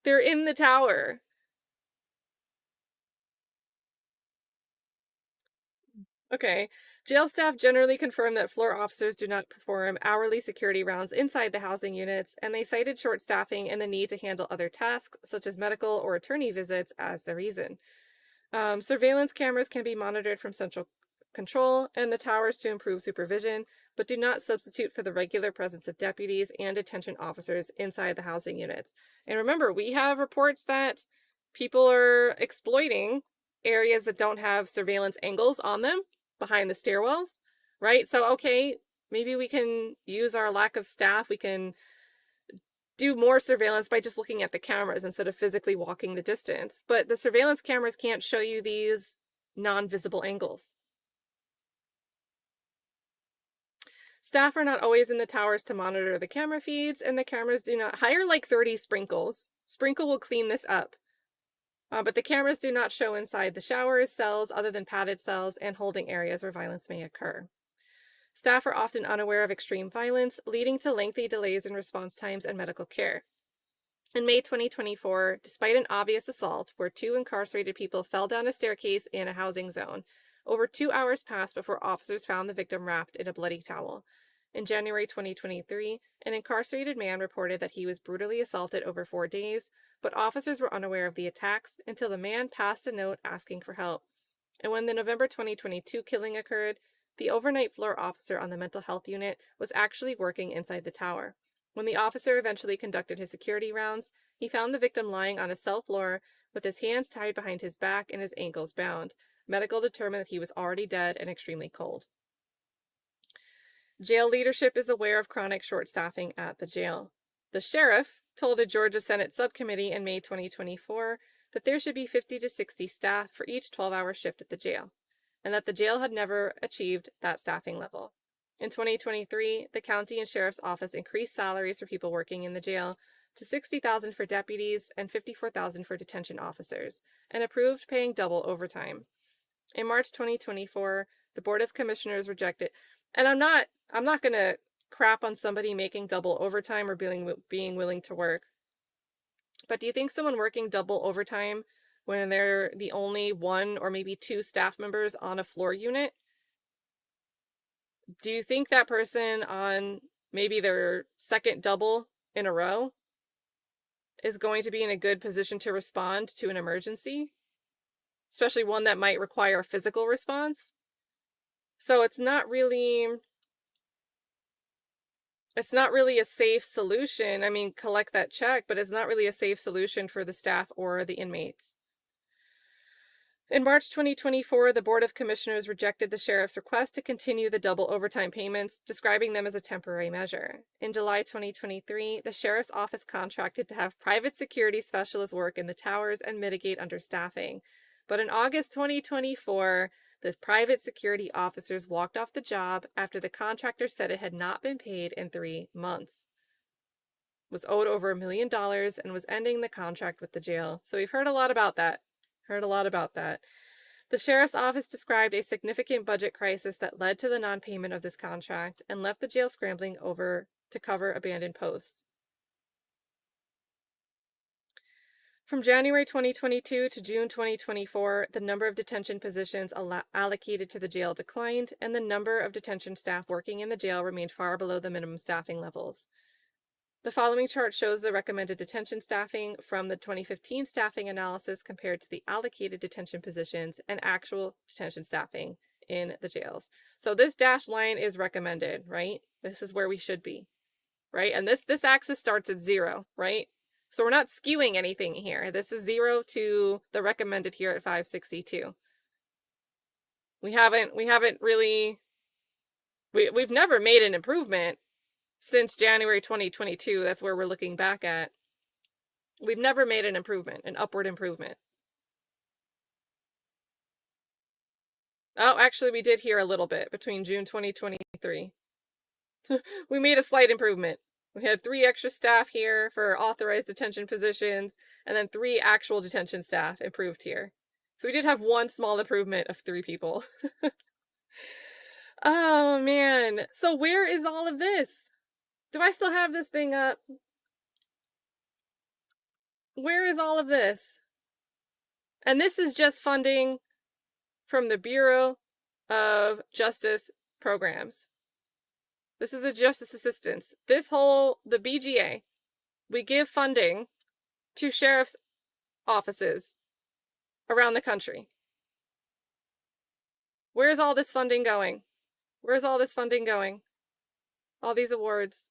They're in the tower. Okay. Jail staff generally confirm that floor officers do not perform hourly security rounds inside the housing units, and they cited short staffing and the need to handle other tasks, such as medical or attorney visits, as the reason. Surveillance cameras can be monitored from central control and the towers to improve supervision, but do not substitute for the regular presence of deputies and detention officers inside the housing units. And remember, we have reports that people are exploiting areas that don't have surveillance angles on them behind the stairwells, right? So, okay, maybe we can use our lack of staff. We can do more surveillance by just looking at the cameras instead of physically walking the distance. But the surveillance cameras can't show you these non-visible angles. Staff are not always in the towers to monitor the camera feeds, and the cameras do not hire like 30 sprinkles. Sprinkle will clean this up. But the cameras do not show inside the showers, cells other than padded cells, and holding areas where violence may occur. Staff are often unaware of extreme violence, leading to lengthy delays in response times and medical care. In May 2024, despite an obvious assault where 2 incarcerated people fell down a staircase in a housing zone, over 2 hours passed before officers found the victim wrapped in a bloody towel. In January 2023, an incarcerated man reported that he was brutally assaulted over 4 days, but officers were unaware of the attacks until the man passed a note asking for help. And when the November 2022 killing occurred, the overnight floor officer on the mental health unit was actually working inside the tower. When the officer eventually conducted his security rounds, he found the victim lying on a cell floor with his hands tied behind his back and his ankles bound. Medical determined that he was already dead and extremely cold. Jail leadership is aware of chronic short staffing at the jail. The sheriff told a Georgia Senate subcommittee in May 2024 that there should be 50 to 60 staff for each 12-hour shift at the jail, and that the jail had never achieved that staffing level. In 2023, the county and sheriff's office increased salaries for people working in the jail to $60,000 for deputies and $54,000 for detention officers, and approved paying double overtime. In March 2024, the Board of Commissioners rejected, and I'm not going to crap on somebody making double overtime or being willing to work. But do you think someone working double overtime when they're the only 1 or maybe 2 staff members on a floor unit, do you think that person on maybe their second double in a row is going to be in a good position to respond to an emergency? Especially one that might require a physical response. So it's not really a safe solution. I mean, collect that check, but it's not really a safe solution for the staff or the inmates. In March 2024, the Board of Commissioners rejected the sheriff's request to continue the double overtime payments, describing them as a temporary measure. In July 2023, the sheriff's office contracted to have private security specialists work in the towers and mitigate understaffing. But in August 2024, the private security officers walked off the job after the contractor said it had not been paid in 3 months, was owed over $1 million, and was ending the contract with the jail. So we've heard a lot about that. The sheriff's office described a significant budget crisis that led to the non-payment of this contract and left the jail scrambling over to cover abandoned posts. From January 2022 to June 2024, the number of detention positions allocated to the jail declined, and the number of detention staff working in the jail remained far below the minimum staffing levels. The following chart shows the recommended detention staffing from the 2015 staffing analysis compared to the allocated detention positions and actual detention staffing in the jails. So this dashed line is recommended, right? This is where we should be, right? And this axis starts at 0, right? So we're not skewing anything here. This is 0 to the recommended here at 562. We've never made an improvement since January 2022. That's where we're looking back at. We've never made an improvement, an upward improvement. Oh, actually we did here a little bit between June 2023. We made a slight improvement. We had 3 extra staff here for authorized detention positions, and then 3 actual detention staff improved here. So we did have 1 small improvement of 3 people. Oh man. So where is all of this? Do I still have this thing up? Where is all of this? And this is just funding from the Bureau of Justice Programs. This is the Justice Assistance. The BGA, we give funding to sheriff's offices around the country. Where's all this funding going? Where's all this funding going? All these awards,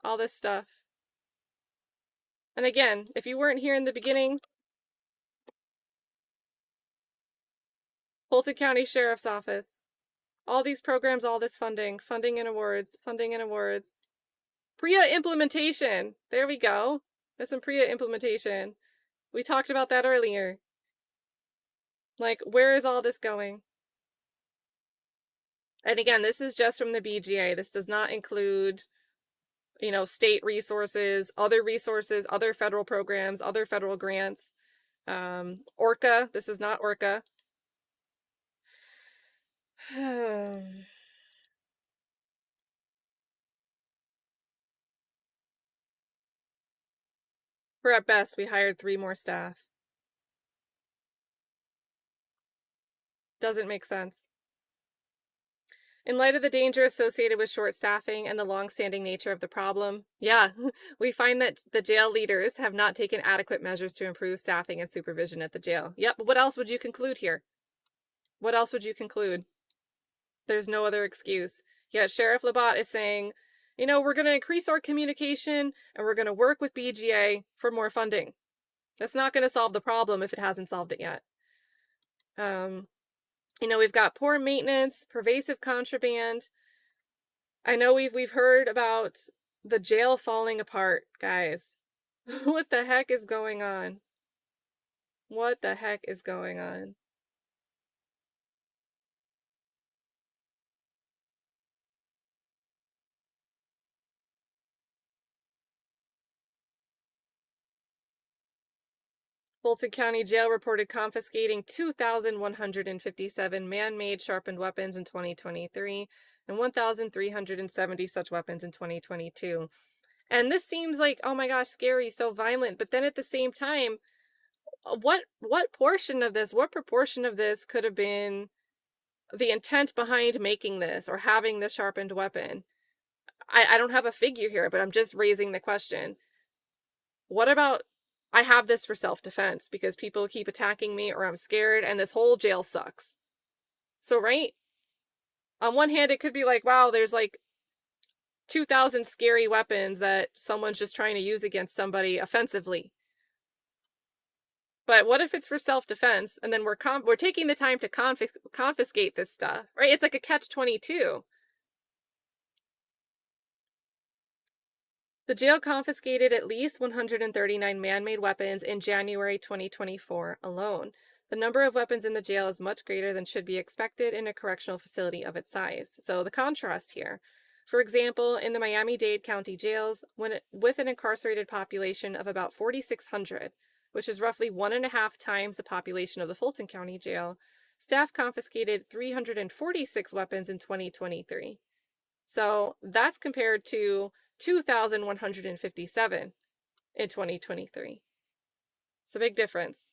all this stuff. And again, if you weren't here in the beginning, Fulton County Sheriff's Office, all these programs, all this funding and awards. PREA implementation. There we go. There's some PREA implementation. We talked about that earlier. Like, where is all this going? And again, this is just from the BGA. This does not include, state resources, other federal programs, other federal grants. ORCA, this is not ORCA. For at best, we hired 3 more staff. Doesn't make sense. In light of the danger associated with short staffing and the long-standing nature of the problem, yeah, we find that the jail leaders have not taken adequate measures to improve staffing and supervision at the jail. Yep, what else would you conclude here? What else would you conclude? There's no other excuse. Yet Sheriff Labat is saying, we're going to increase our communication and we're going to work with BGA for more funding. That's not going to solve the problem if it hasn't solved it yet. We've got poor maintenance, pervasive contraband. I know we've heard about the jail falling apart, guys. What the heck is going on? What the heck is going on? Fulton County Jail reported confiscating 2,157 man-made sharpened weapons in 2023 and 1,370 such weapons in 2022. And this seems like, oh my gosh, scary, so violent. But then at the same time, what proportion of this could have been the intent behind making this or having this sharpened weapon? I don't have a figure here, but I'm just raising the question. What about, I have this for self-defense because people keep attacking me or I'm scared and this whole jail sucks. So, right? On one hand, it could be like, wow, there's like 2,000 scary weapons that someone's just trying to use against somebody offensively. But what if it's for self-defense and then we're taking the time to confiscate this stuff, right? It's like a catch-22. The jail confiscated at least 139 man-made weapons in January 2024 alone. The number of weapons in the jail is much greater than should be expected in a correctional facility of its size. So the contrast here. For example, in the Miami-Dade County Jails, with an incarcerated population of about 4,600, which is roughly 1.5 times the population of the Fulton County Jail, staff confiscated 346 weapons in 2023. So that's compared to 2,157 in 2023. It's a big difference.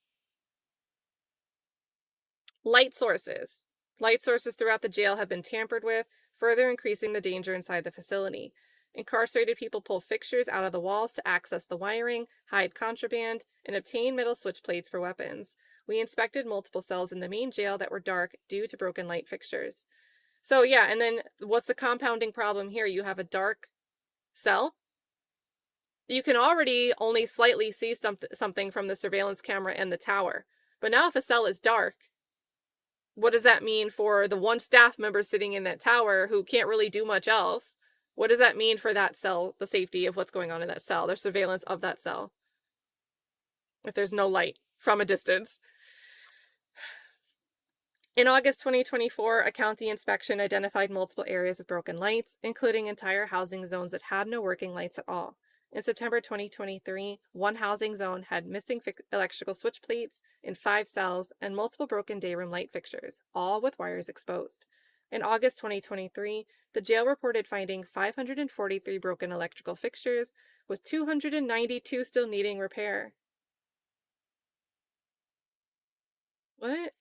Light sources. Light sources throughout the jail have been tampered with, further increasing the danger inside the facility. Incarcerated people pull fixtures out of the walls to access the wiring, hide contraband, and obtain metal switch plates for weapons. We inspected multiple cells in the main jail that were dark due to broken light fixtures. So yeah, and then what's the compounding problem here? You have a dark cell. You can already only slightly see something from the surveillance camera and the tower. But now if a cell is dark, what does that mean for the one staff member sitting in that tower who can't really do much else? What does that mean for that cell, the safety of what's going on in that cell, their surveillance of that cell, if there's no light from a distance? In August 2024, a county inspection identified multiple areas with broken lights, including entire housing zones that had no working lights at all. In September 2023, one housing zone had missing electrical switch plates in 5 cells and multiple broken day room light fixtures, all with wires exposed. In August 2023, the jail reported finding 543 broken electrical fixtures, with 292 still needing repair. What?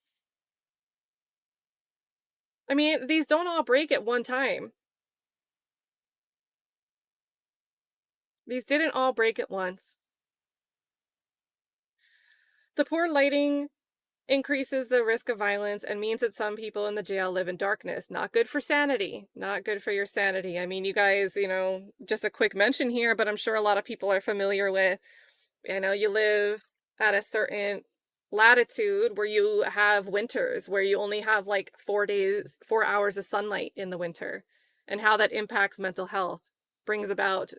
I mean, these don't all break at one time. These didn't all break at once. The poor lighting increases the risk of violence and means that some people in the jail live in darkness. Not good for sanity. Not good for your sanity. I mean, you guys, just a quick mention here, but I'm sure a lot of people are familiar with, you live at a certain latitude where you have winters, where you only have like 4 hours of sunlight in the winter, and how that impacts mental health, brings about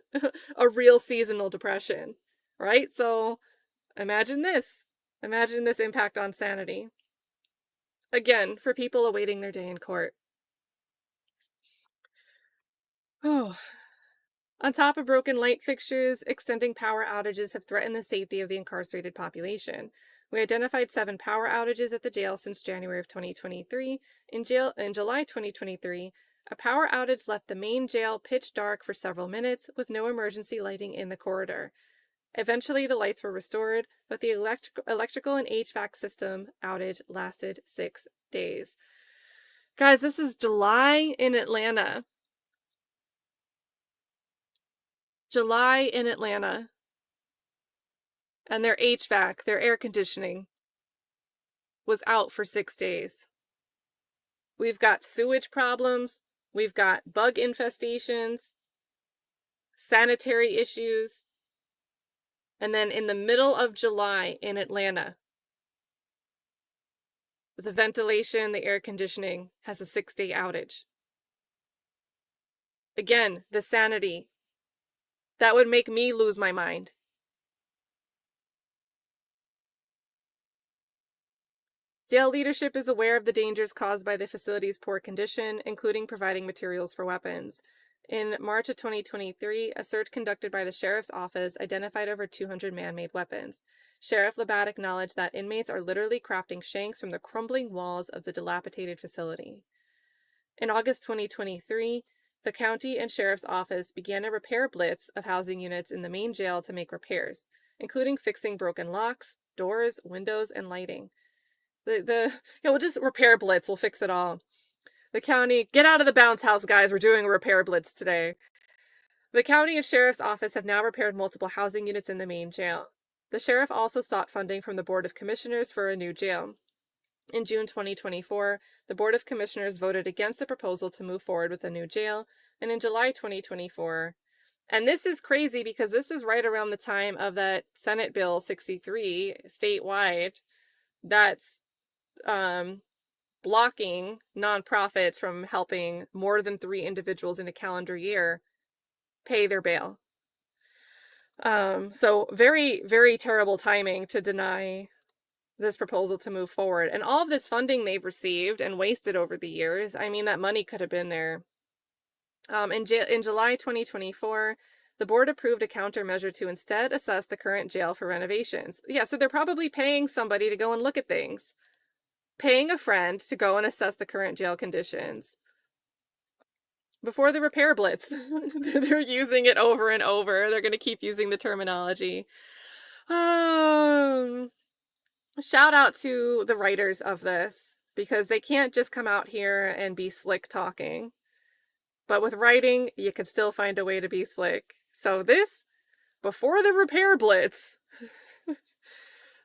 a real seasonal depression, right? So imagine this impact on sanity. Again, for people awaiting their day in court. On top of broken light fixtures, extending power outages have threatened the safety of the incarcerated population. We identified 7 power outages at the jail since January of 2023. In July 2023, a power outage left the main jail pitch dark for several minutes with no emergency lighting in the corridor. Eventually, the lights were restored, but the electrical and HVAC system outage lasted 6 days. Guys, this is July in Atlanta. July in Atlanta. And their HVAC, their air conditioning, was out for 6 days. We've got sewage problems. We've got bug infestations, sanitary issues. And then in the middle of July in Atlanta, the ventilation, the air conditioning has a 6-day outage. Again, the sanity. That would make me lose my mind. Jail leadership is aware of the dangers caused by the facility's poor condition, including providing materials for weapons. In March of 2023, a search conducted by the Sheriff's Office identified over 200 man-made weapons. Sheriff Labat acknowledged that inmates are literally crafting shanks from the crumbling walls of the dilapidated facility. In August 2023, the county and sheriff's office began a repair blitz of housing units in the main jail to make repairs, including fixing broken locks, doors, windows, and lighting. We'll just repair blitz, we'll fix it all. The county, get out of the bounce house, guys, we're doing a repair blitz today. The county and sheriff's office have now repaired multiple housing units in the main jail. The sheriff also sought funding from the Board of Commissioners for a new jail. In June 2024, the Board of Commissioners voted against the proposal to move forward with a new jail, and in July 2024, and this is crazy because this is right around the time of that Senate Bill 63 statewide that's blocking nonprofits from helping more than 3 individuals in a calendar year pay their bail. So very, very terrible timing to deny this proposal to move forward. And all of this funding they've received and wasted over the years, I mean, that money could have been there. In July 2024, the board approved a countermeasure to instead assess the current jail for renovations. Yeah, so they're probably paying somebody to go and look at things. Paying a friend to go and assess the current jail conditions. Before the repair blitz. They're using it over and over. They're going to keep using the terminology. Shout out to the writers of this, because they can't just come out here and be slick talking. But with writing, you can still find a way to be slick. So this, before the repair blitz,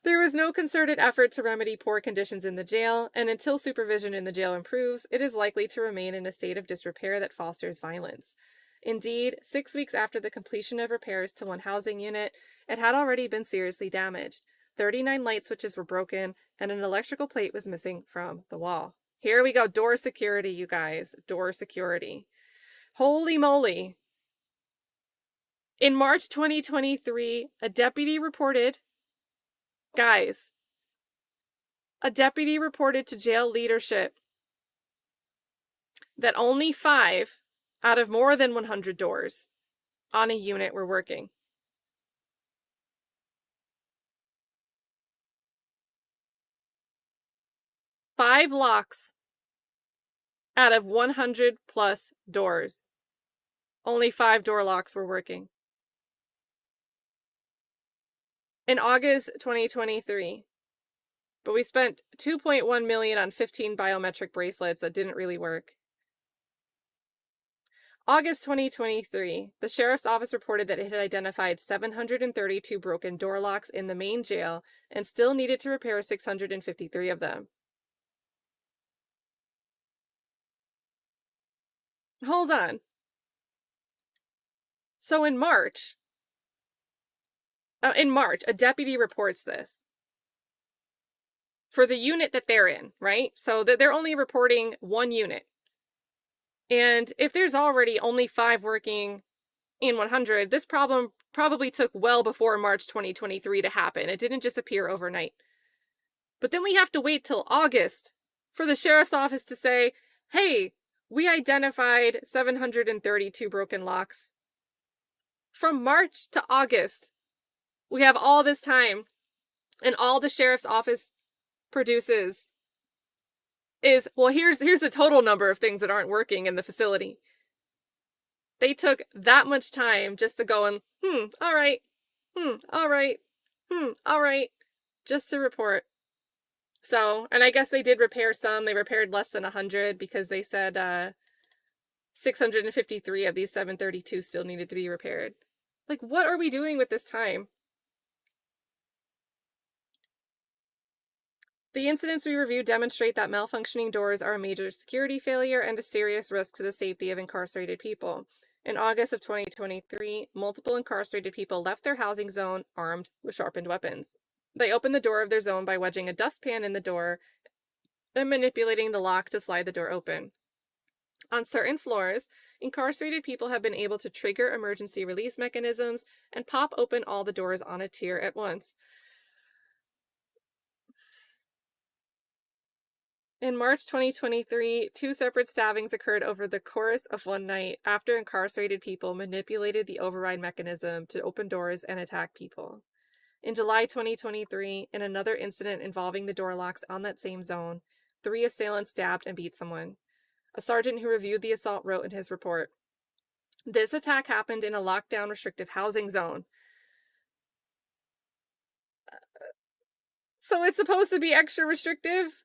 there was no concerted effort to remedy poor conditions in the jail, and until supervision in the jail improves, it is likely to remain in a state of disrepair that fosters violence. Indeed, 6 weeks after the completion of repairs to one housing unit, it had already been seriously damaged. 39 light switches were broken, and an electrical plate was missing from the wall. Here we go, door security, you guys. Door security. Holy moly. In March 2023, a deputy reported to jail leadership that only 5 out of more than 100 doors on a unit were working. Five locks out of 100 plus doors. Only 5 door locks were working. In August 2023, but we spent $2.1 million on 15 biometric bracelets that didn't really work. August 2023, the sheriff's office reported that it had identified 732 broken door locks in the main jail and still needed to repair 653 of them. Hold on. So in March, a deputy reports this for the unit that they're in, right? So that they're only reporting one unit. And if there's already only 5 working in 100, this problem probably took well before March 2023 to happen. It didn't just appear overnight. But then we have to wait till August for the sheriff's office to say, hey, We identified 732 broken locks. From March to August, we have all this time, and all the sheriff's office produces is, well, here's the total number of things that aren't working in the facility. They took that much time just to go and, all right, all right, all right, just to report. So, and I guess they did repair some. They repaired less than 100 because they said 653 of these 732 still needed to be repaired. Like, what are we doing with this time? The incidents we review demonstrate that malfunctioning doors are a major security failure and a serious risk to the safety of incarcerated people. In August of 2023, multiple incarcerated people left their housing zone armed with sharpened weapons. They opened the door of their zone by wedging a dustpan in the door and manipulating the lock to slide the door open. On certain floors, incarcerated people have been able to trigger emergency release mechanisms and pop open all the doors on a tier at once. In March 2023, 2 separate stabbings occurred over the course of one night after incarcerated people manipulated the override mechanism to open doors and attack people. In July 2023, in another incident involving the door locks on that same zone, 3 assailants stabbed and beat someone. A sergeant who reviewed the assault wrote in his report, "This attack happened in a lockdown restrictive housing zone." So it's supposed to be extra restrictive?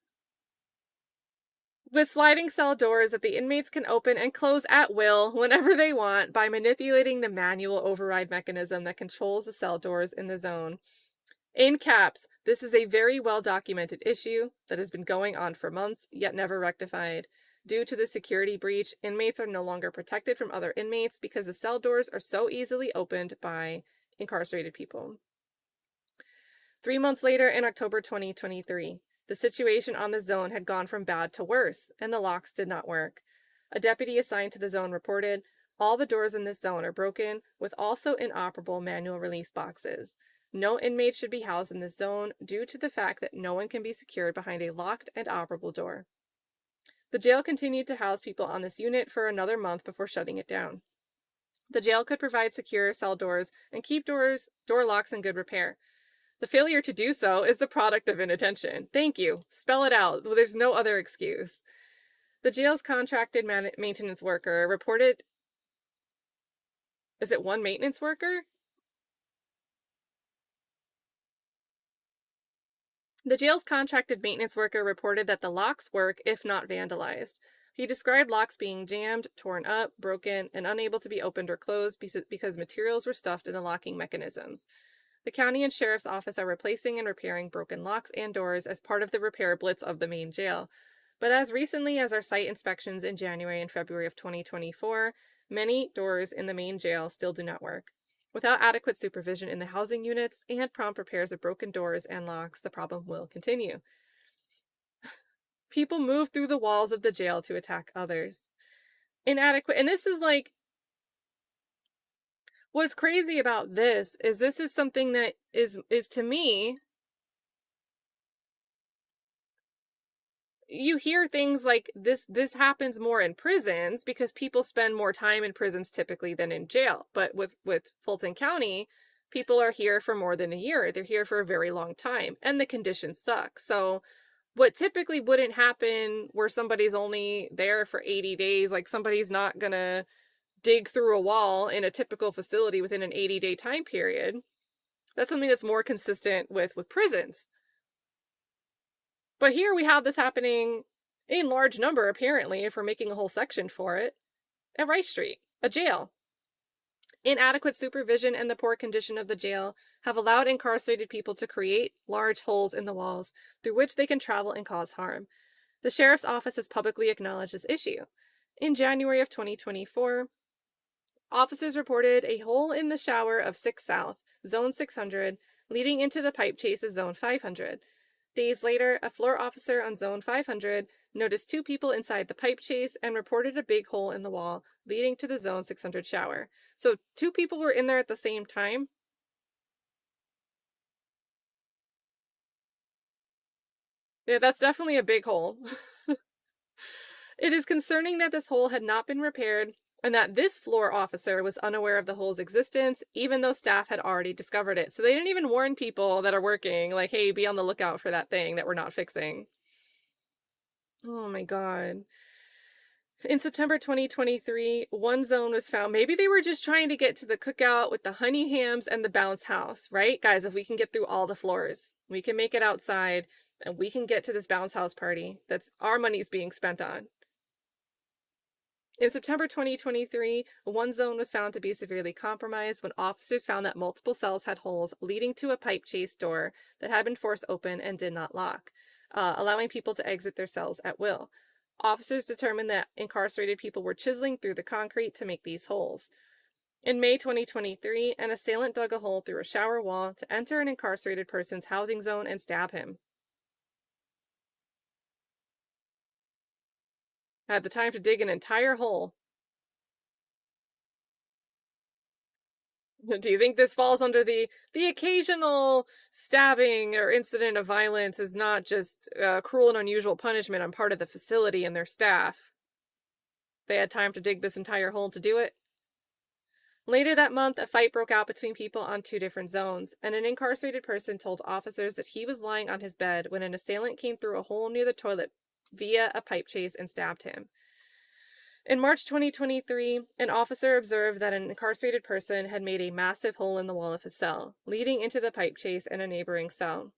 With sliding cell doors that the inmates can open and close at will whenever they want by manipulating the manual override mechanism that controls the cell doors in the zone. In caps, this is a very well documented issue that has been going on for months, yet never rectified. Due to the security breach, inmates are no longer protected from other inmates because the cell doors are so easily opened by incarcerated people. 3 months later, in October 2023, the situation on the zone had gone from bad to worse, and the locks did not work. A deputy assigned to the zone reported, "All the doors in this zone are broken, with also inoperable manual release boxes. No inmate should be housed in this zone due to the fact that no one can be secured behind a locked and operable door." The jail continued to house people on this unit for another month before shutting it down. The jail could provide secure cell doors and keep door locks in good repair. The failure to do so is the product of inattention. Thank you. Spell it out. There's no other excuse. The jail's contracted maintenance worker reported... Is it one maintenance worker? The jail's contracted maintenance worker reported that the locks work if not vandalized. He described locks being jammed, torn up, broken, and unable to be opened or closed because materials were stuffed in the locking mechanisms. The county and sheriff's office are replacing and repairing broken locks and doors as part of the repair blitz of the main jail. But as recently as our site inspections in January and February of 2024, many doors in the main jail still do not work. Without adequate supervision in the housing units and prompt repairs of broken doors and locks, the problem will continue. People move through the walls of the jail to attack others. Inadequate, and this is like, what's crazy about this is something that is to me, you hear things like this happens more in prisons because people spend more time in prisons typically than in jail. But with Fulton County, people are here for more than a year. They're here for a very long time, and the conditions suck. So what typically wouldn't happen where somebody's only there for 80 days, like somebody's not gonna dig through a wall in a typical facility within an 80-day time period. That's something that's more consistent with prisons. But here we have this happening in large number, apparently, if we're making a whole section for it, at Rice Street, a jail. Inadequate supervision and the poor condition of the jail have allowed incarcerated people to create large holes in the walls through which they can travel and cause harm. The sheriff's office has publicly acknowledged this issue. In January of 2024, officers reported a hole in the shower of 6 South, Zone 600, leading into the pipe chase of Zone 500. Days later, a floor officer on Zone 500 noticed 2 people inside the pipe chase and reported a big hole in the wall leading to the Zone 600 shower. So 2 people were in there at the same time. Yeah, that's definitely a big hole. It is concerning that this hole had not been repaired and that this floor officer was unaware of the hole's existence, even though staff had already discovered it. So they didn't even warn people that are working, like, hey, be on the lookout for that thing that we're not fixing. Oh my God. In September 2023, one zone was found. Maybe they were just trying to get to the cookout with the honey hams and the bounce house, right? Guys, if we can get through all the floors, we can make it outside and we can get to this bounce house party that's our money's being spent on. In September 2023, one zone was found to be severely compromised when officers found that multiple cells had holes leading to a pipe chase door that had been forced open and did not lock, allowing people to exit their cells at will. Officers determined that incarcerated people were chiseling through the concrete to make these holes. In May 2023, an assailant dug a hole through a shower wall to enter an incarcerated person's housing zone and stab him. Had the time to dig an entire hole. Do you think this falls under the occasional stabbing or incident of violence is not just cruel and unusual punishment on part of the facility and their staff? They had time to dig this entire hole to do it. Later that month, a fight broke out between people on two different zones, and an incarcerated person told officers that he was lying on his bed when an assailant came through a hole near the toilet via a pipe chase and stabbed him. In March 2023, an officer observed that an incarcerated person had made a massive hole in the wall of his cell, leading into the pipe chase in a neighboring cell.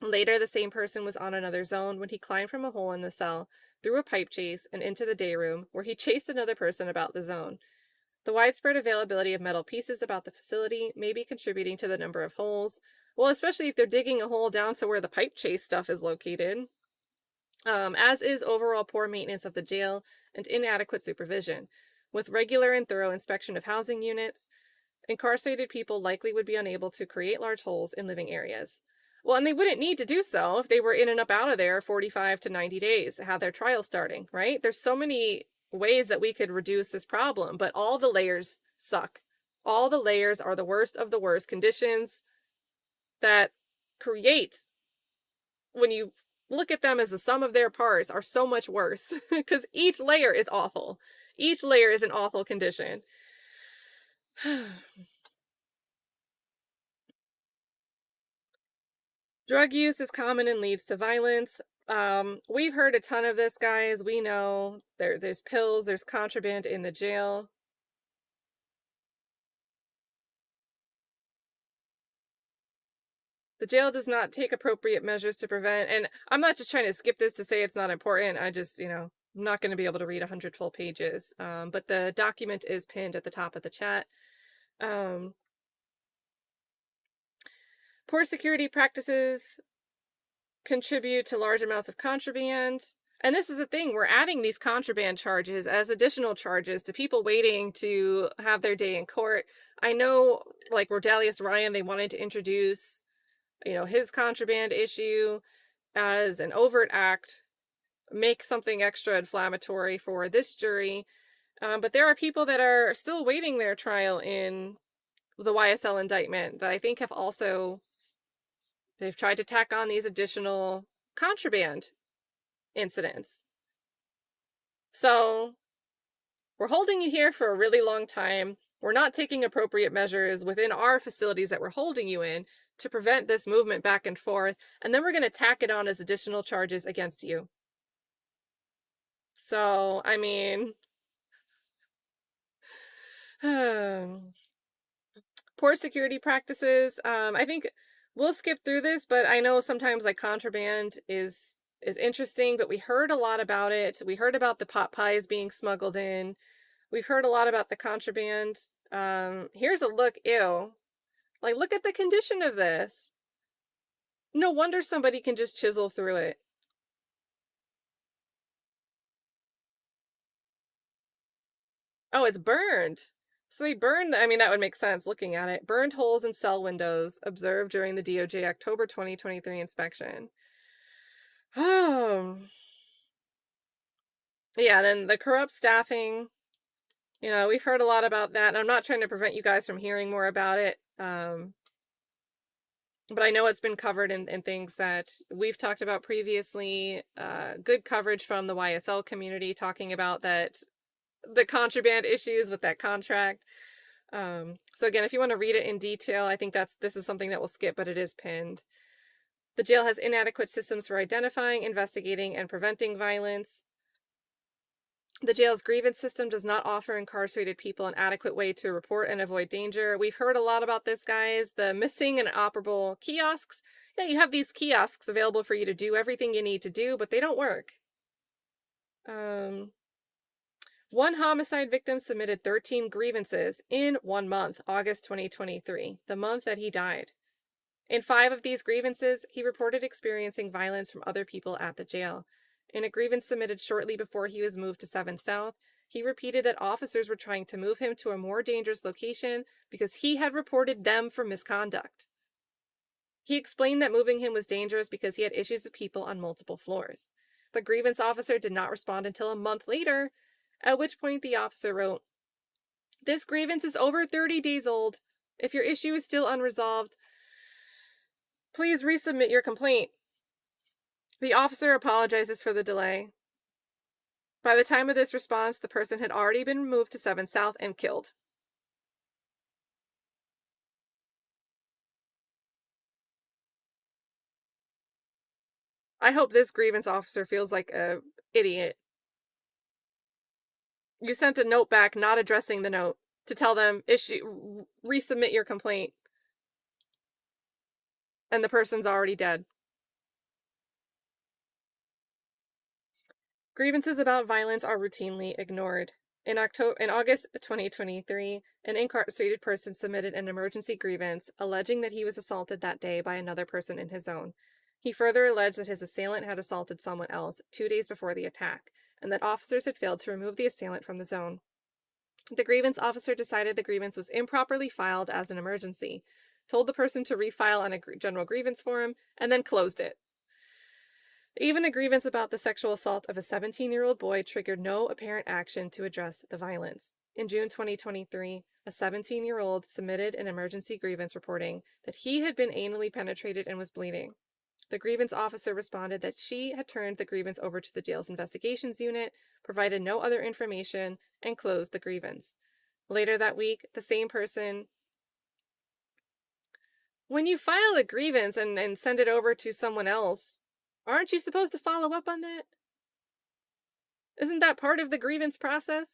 Later, the same person was on another zone when he climbed from a hole in the cell, through a pipe chase, and into the day room, where he chased another person about the zone. The widespread availability of metal pieces about the facility may be contributing to the number of holes. Well, especially if they're digging a hole down to where the pipe chase stuff is located. As is overall poor maintenance of the jail and inadequate supervision. With regular and thorough inspection of housing units, incarcerated people likely would be unable to create large holes in living areas. Well, and they wouldn't need to do so if they were in and up out of there 45 to 90 days, have their trial starting, right? There's so many ways that we could reduce this problem, but all the layers suck. All the layers are the worst of the worst conditions that create, when you look at them as the sum of their parts, are so much worse because each layer is awful. Each layer is an awful condition. Drug use is common and leads to violence. We've heard a ton of this, guys. We know there's pills, there's contraband in the jail. The jail does not take appropriate measures to prevent, and I'm not just trying to skip this to say it's not important. I just, I'm not going to be able to read 100 full pages. But the document is pinned at the top of the chat. Poor security practices contribute to large amounts of contraband. And this is the thing, we're adding these contraband charges as additional charges to people waiting to have their day in court. I know, like Rodalius Ryan, they wanted to introduce, his contraband issue as an overt act, make something extra inflammatory for this jury. But there are people that are still waiting their trial in the YSL indictment that I think have also, they've tried to tack on these additional contraband incidents. So we're holding you here for a really long time. We're not taking appropriate measures within our facilities that we're holding you in to prevent this movement back and forth. And then we're going to tack it on as additional charges against you. So, I mean, poor security practices. I think we'll skip through this, but I know sometimes like contraband is interesting, but we heard a lot about it. We heard about the pot pies being smuggled in. We've heard a lot about the contraband. Here's a look. Ew. Like, look at the condition of this. No wonder somebody can just chisel through it. Oh, it's burned. So they burned, I mean, that would make sense looking at it. Burned holes in cell windows observed during the DOJ October 2023 inspection. Oh. Yeah, then the corrupt staffing. We've heard a lot about that, and I'm not trying to prevent you guys from hearing more about it. but I know it's been covered in things that we've talked about previously. Good coverage from the YSL community talking about that the contraband issues with that contract. So again, if you want to read it in detail, I think this is something that we'll skip, but it is pinned. The jail has inadequate systems for identifying, investigating, and preventing violence. The jail's grievance system does not offer incarcerated people an adequate way to report and avoid danger. We've heard a lot about this, guys. The missing and inoperable kiosks. Yeah, you have these kiosks available for you to do everything you need to do, but they don't work. One homicide victim submitted 13 grievances in 1 month, August 2023, the month that he died. In 5 of these grievances, he reported experiencing violence from other people at the jail. In a grievance submitted shortly before he was moved to 7 South, he repeated that officers were trying to move him to a more dangerous location because he had reported them for misconduct. He explained that moving him was dangerous because he had issues with people on multiple floors. The grievance officer did not respond until a month later, at which point the officer wrote, "This grievance is over 30 days old. If your issue is still unresolved, please resubmit your complaint." The officer apologizes for the delay. By the time of this response, the person had already been moved to 7 South and killed. I hope this grievance officer feels like a idiot. You sent a note back not addressing the note to tell them resubmit your complaint, and the person's already dead. Grievances about violence are routinely ignored. In August 2023, an incarcerated person submitted an emergency grievance alleging that he was assaulted that day by another person in his zone. He further alleged that his assailant had assaulted someone else 2 days before the attack, and that officers had failed to remove the assailant from the zone. The grievance officer decided the grievance was improperly filed as an emergency, told the person to refile on a general grievance form, and then closed it. Even a grievance about the sexual assault of a 17-year-old boy triggered no apparent action to address the violence. In June 2023, a 17-year-old submitted an emergency grievance reporting that he had been anally penetrated and was bleeding. The grievance officer responded that she had turned the grievance over to the jail's investigations unit, provided no other information, and closed the grievance. Later that week, the same person... When you file a grievance and send it over to someone else, aren't you supposed to follow up on that? Isn't that part of the grievance process?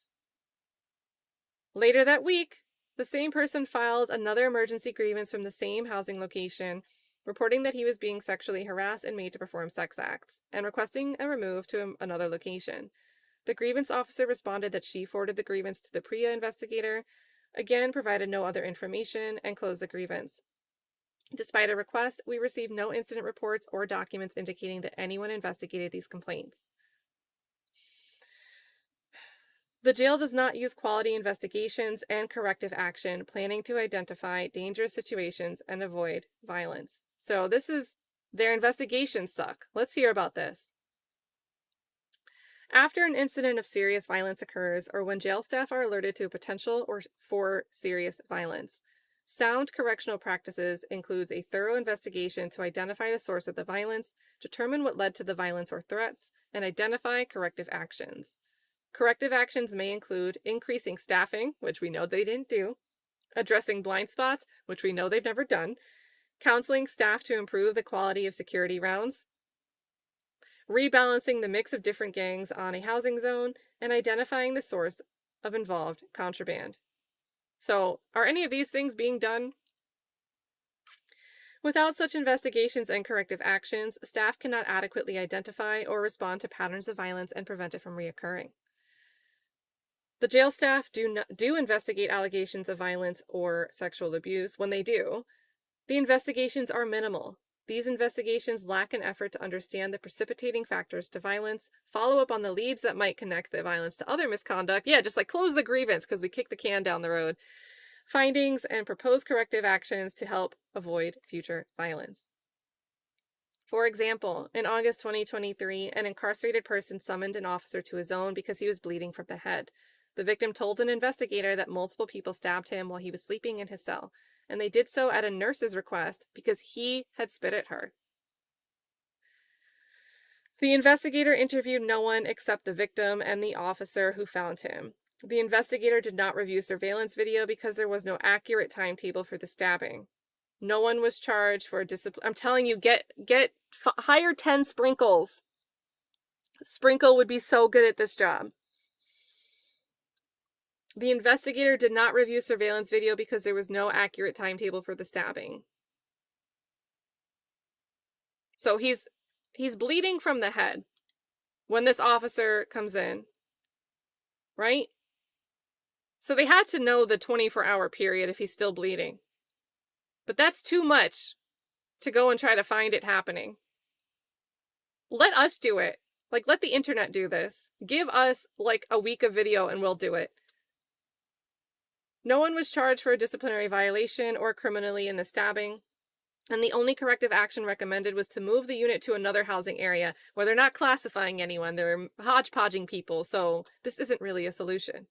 Later that week, the same person filed another emergency grievance from the same housing location, reporting that he was being sexually harassed and made to perform sex acts, and requesting a remove to another location. The grievance officer responded that she forwarded the grievance to the PREA investigator, again provided no other information, and closed the grievance. Despite a request, we received no incident reports or documents indicating that anyone investigated these complaints. The jail does not use quality investigations and corrective action, planning to identify dangerous situations and avoid violence. So their investigations suck. Let's hear about this. After an incident of serious violence occurs, or when jail staff are alerted to a potential for serious violence, sound correctional practices includes a thorough investigation to identify the source of the violence, determine what led to the violence or threats, and identify corrective actions. Corrective actions may include increasing staffing, which we know they didn't do, addressing blind spots, which we know they've never done, counseling staff to improve the quality of security rounds, rebalancing the mix of different gangs on a housing zone, and identifying the source of involved contraband. So, are any of these things being done? Without such investigations and corrective actions, staff cannot adequately identify or respond to patterns of violence and prevent it from reoccurring. The jail staff do investigate allegations of violence or sexual abuse. When they do, the investigations are minimal. These investigations lack an effort to understand the precipitating factors to violence, follow up on the leads that might connect the violence to other misconduct. Yeah, just like close the grievance because we kicked the can down the road. Findings and propose corrective actions to help avoid future violence. For example, in August 2023, an incarcerated person summoned an officer to his zone because he was bleeding from the head. The victim told an investigator that multiple people stabbed him while he was sleeping in his cell. and they did so at a nurse's request because he had spit at her. The investigator interviewed no one except the victim and the officer who found him. The investigator did not review surveillance video because there was no accurate timetable for the stabbing. No one was charged for discipline. I'm telling you, hire 10 Sprinkles. Sprinkle would be so good at this job. The investigator did not review surveillance video because there was no accurate timetable for the stabbing. So he's bleeding from the head when this officer comes in, right? So they had to know the 24-hour period if he's still bleeding. But that's too much to go and try to find it happening. Let us do it. Like, let the internet do this. Give us, like, a week of video and we'll do it. No one was charged for a disciplinary violation or criminally in the stabbing, and the only corrective action recommended was to move the unit to another housing area where they're not classifying anyone. They're hodgepodging people, so this isn't really a solution.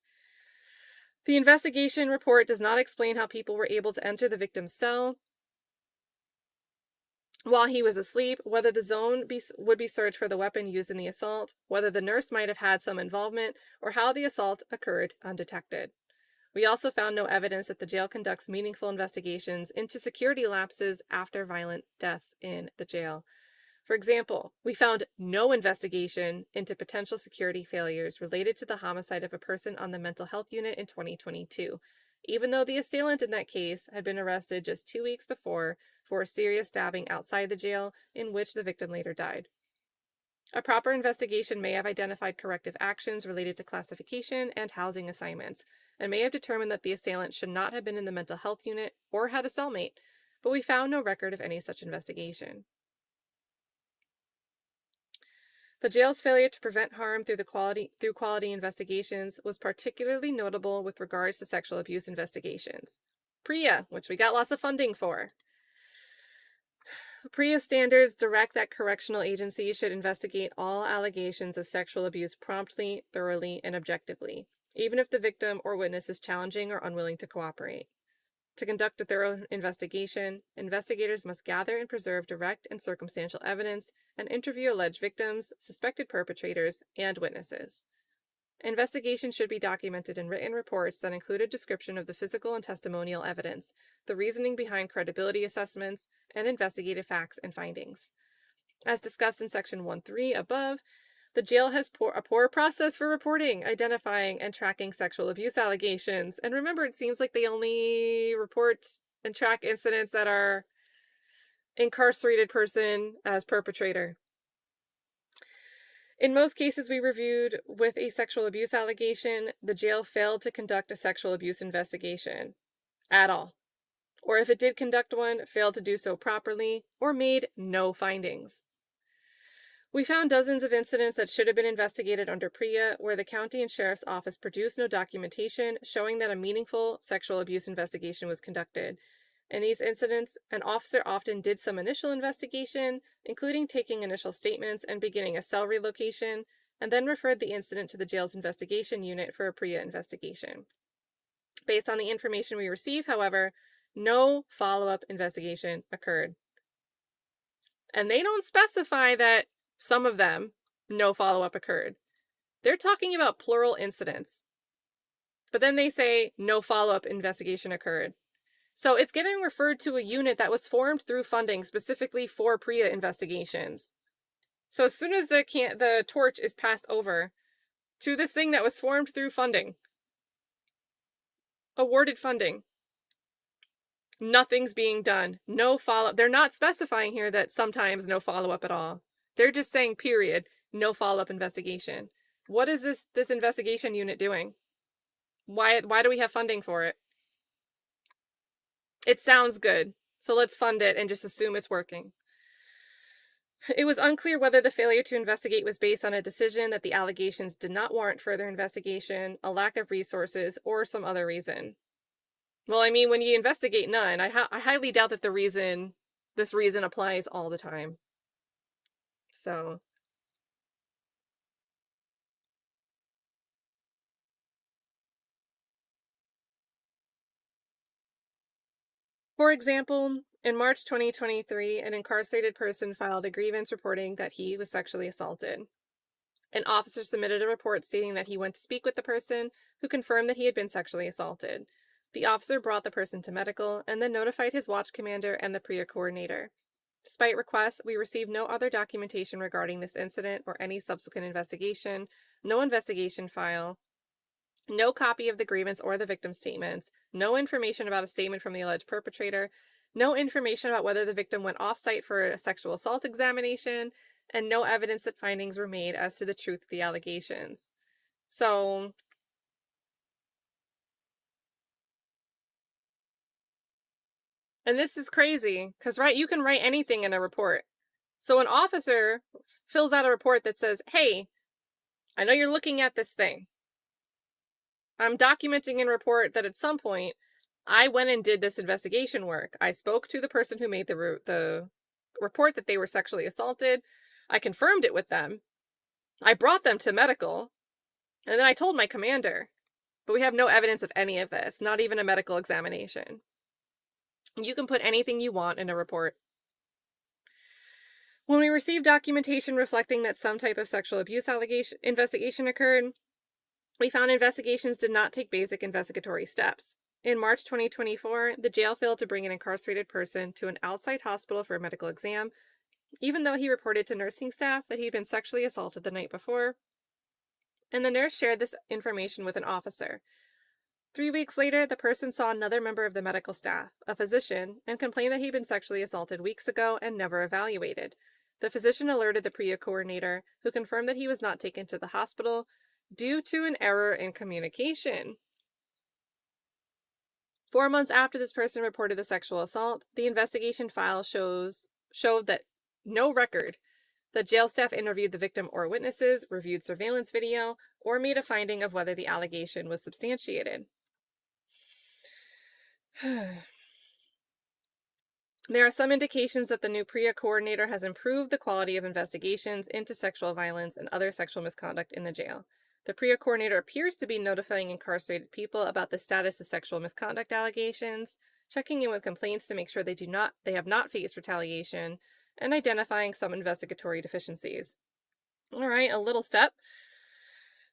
The investigation report does not explain how people were able to enter the victim's cell while he was asleep, whether the zone would be searched for the weapon used in the assault, whether the nurse might have had some involvement, or how the assault occurred undetected. We also found no evidence that the jail conducts meaningful investigations into security lapses after violent deaths in the jail. For example, we found no investigation into potential security failures related to the homicide of a person on the mental health unit in 2022, even though the assailant in that case had been arrested just 2 weeks before for a serious stabbing outside the jail in which the victim later died. A proper investigation may have identified corrective actions related to classification and housing assignments, and may have determined that the assailant should not have been in the mental health unit or had a cellmate, but we found no record of any such investigation. The jail's failure to prevent harm through quality investigations was particularly notable with regards to sexual abuse investigations. PREA, which we got lots of funding for. PREA standards direct that correctional agencies should investigate all allegations of sexual abuse promptly, thoroughly, and objectively, even if the victim or witness is challenging or unwilling to cooperate. To conduct a thorough investigation, investigators must gather and preserve direct and circumstantial evidence and interview alleged victims, suspected perpetrators, and witnesses. Investigations should be documented in written reports that include a description of the physical and testimonial evidence, the reasoning behind credibility assessments, and investigative facts and findings. As discussed in Section 1.3 above, the jail has a poor process for reporting, identifying, and tracking sexual abuse allegations. And remember, it seems like they only report and track incidents that are incarcerated person as perpetrator. In most cases we reviewed with a sexual abuse allegation, the jail failed to conduct a sexual abuse investigation at all. Or if it did conduct one, failed to do so properly, or made no findings. We found dozens of incidents that should have been investigated under PREA, where the county and sheriff's office produced no documentation showing that a meaningful sexual abuse investigation was conducted. In these incidents, an officer often did some initial investigation, including taking initial statements and beginning a cell relocation, and then referred the incident to the jail's investigation unit for a PREA investigation. Based on the information we received, however, no follow-up investigation occurred. And they don't specify that some of them, no follow-up occurred. They're talking about plural incidents. But then they say no follow-up investigation occurred. So it's getting referred to a unit that was formed through funding specifically for PREA investigations. So as soon as the torch is passed over to this thing that was formed through funding, awarded funding, nothing's being done. No follow-up. They're not specifying here that sometimes no follow-up at all. They're just saying, period, no follow-up investigation. What is this investigation unit doing? Why do we have funding for it? It sounds good, so let's fund it and just assume it's working. It was unclear whether the failure to investigate was based on a decision that the allegations did not warrant further investigation, a lack of resources, or some other reason. Well, I mean, when you investigate none, I highly doubt that this reason applies all the time. So For example, in March 2023, an incarcerated person filed a grievance reporting that he was sexually assaulted. An officer submitted a report stating that he went to speak with the person, who confirmed that he had been sexually assaulted. The officer brought the person to medical and then notified his watch commander and the PREA coordinator. Despite requests, we received no other documentation regarding this incident or any subsequent investigation, no investigation file, no copy of the grievance or the victim statements, no information about a statement from the alleged perpetrator, no information about whether the victim went off-site for a sexual assault examination, and no evidence that findings were made as to the truth of the allegations. So, and this is crazy, because, right, you can write anything in a report. So an officer fills out a report that says, hey, I know you're looking at this thing. I'm documenting in report that at some point, I went and did this investigation work. I spoke to the person who made the report that they were sexually assaulted. I confirmed it with them. I brought them to medical. And then I told my commander. But we have no evidence of any of this, not even a medical examination. You can put anything you want in a report. When we received documentation reflecting that some type of sexual abuse investigation occurred, we found investigations did not take basic investigatory steps. In March 2024, the jail failed to bring an incarcerated person to an outside hospital for a medical exam, even though he reported to nursing staff that he'd been sexually assaulted the night before, and the nurse shared this information with an officer. 3 weeks later, the person saw another member of the medical staff, a physician, and complained that he'd been sexually assaulted weeks ago and never evaluated. The physician alerted the PREA coordinator, who confirmed that he was not taken to the hospital due to an error in communication. 4 months after this person reported the sexual assault, the investigation file showed that no record that jail staff interviewed the victim or witnesses, reviewed surveillance video, or made a finding of whether the allegation was substantiated. There are some indications that the new PREA coordinator has improved the quality of investigations into sexual violence and other sexual misconduct in the jail. The PREA coordinator appears to be notifying incarcerated people about the status of sexual misconduct allegations, checking in with complaints to make sure they have not faced retaliation, and identifying some investigatory deficiencies. All right, a little step.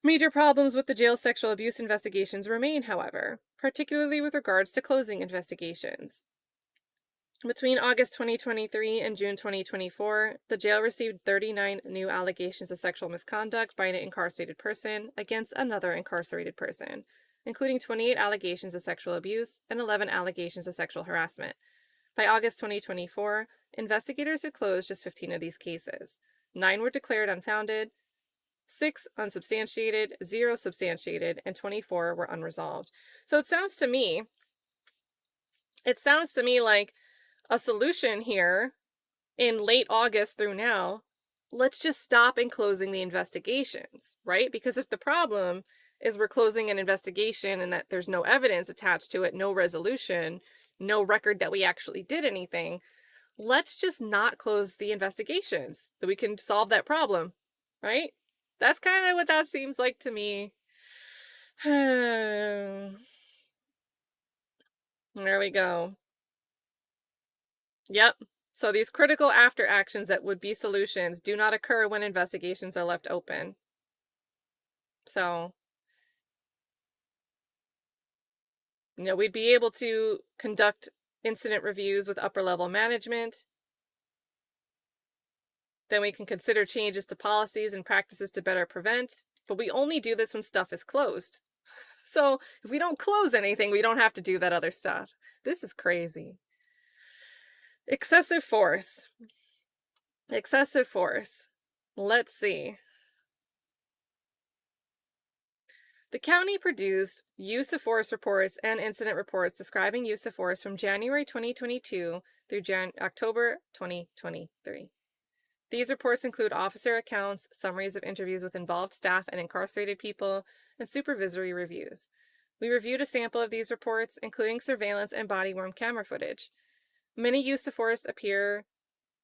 Major problems with the jail's sexual abuse investigations remain, however, particularly with regards to closing investigations. Between August 2023 and June 2024, the jail received 39 new allegations of sexual misconduct by an incarcerated person against another incarcerated person, including 28 allegations of sexual abuse and 11 allegations of sexual harassment. By August 2024, investigators had closed just 15 of these cases. 9 were declared unfounded, 6 unsubstantiated, 0 substantiated, and 24 were unresolved. So it sounds to me like a solution here in late August through now, let's just stop and closing the investigations, right? Because if the problem is we're closing an investigation and that there's no evidence attached to it, no resolution, no record that we actually did anything, let's just not close the investigations so we can solve that problem, right? That's kind of what that seems like to me. There we go. Yep. So these critical after actions that would be solutions do not occur when investigations are left open. So, we'd be able to conduct incident reviews with upper level management. Then we can consider changes to policies and practices to better prevent. But we only do this when stuff is closed. So if we don't close anything, we don't have to do that other stuff. This is crazy. Excessive force. Excessive force. Let's see. The county produced use of force reports and incident reports describing use of force from January 2022 through October 2023. These reports include officer accounts, summaries of interviews with involved staff and incarcerated people, and supervisory reviews. We reviewed a sample of these reports, including surveillance and body-worn camera footage. Many use of force appear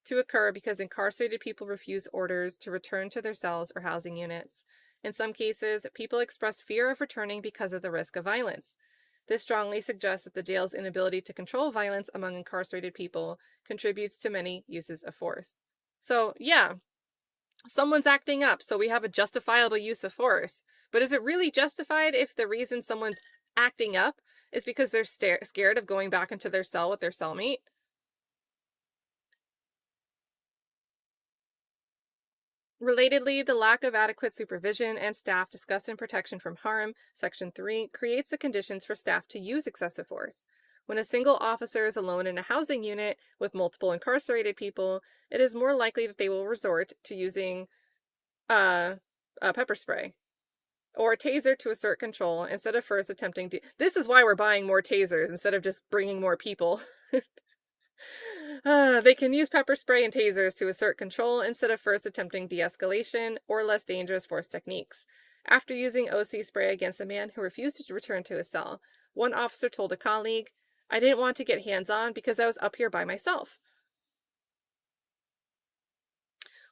to occur because incarcerated people refuse orders to return to their cells or housing units. In some cases, people express fear of returning because of the risk of violence. This strongly suggests that the jail's inability to control violence among incarcerated people contributes to many uses of force. So, yeah, someone's acting up, so we have a justifiable use of force. But is it really justified if the reason someone's acting up is because they're scared of going back into their cell with their cellmate? Relatedly, the lack of adequate supervision and staff discussed in Protection from Harm, Section 3, creates the conditions for staff to use excessive force. When a single officer is alone in a housing unit with multiple incarcerated people, it is more likely that they will resort to using pepper spray or a taser to assert control instead of first attempting to. This is why we're buying more tasers instead of just bringing more people. They can use pepper spray and tasers to assert control instead of first attempting de-escalation or less dangerous force techniques. After using OC spray against a man who refused to return to his cell, one officer told a colleague, "I didn't want to get hands-on because I was up here by myself."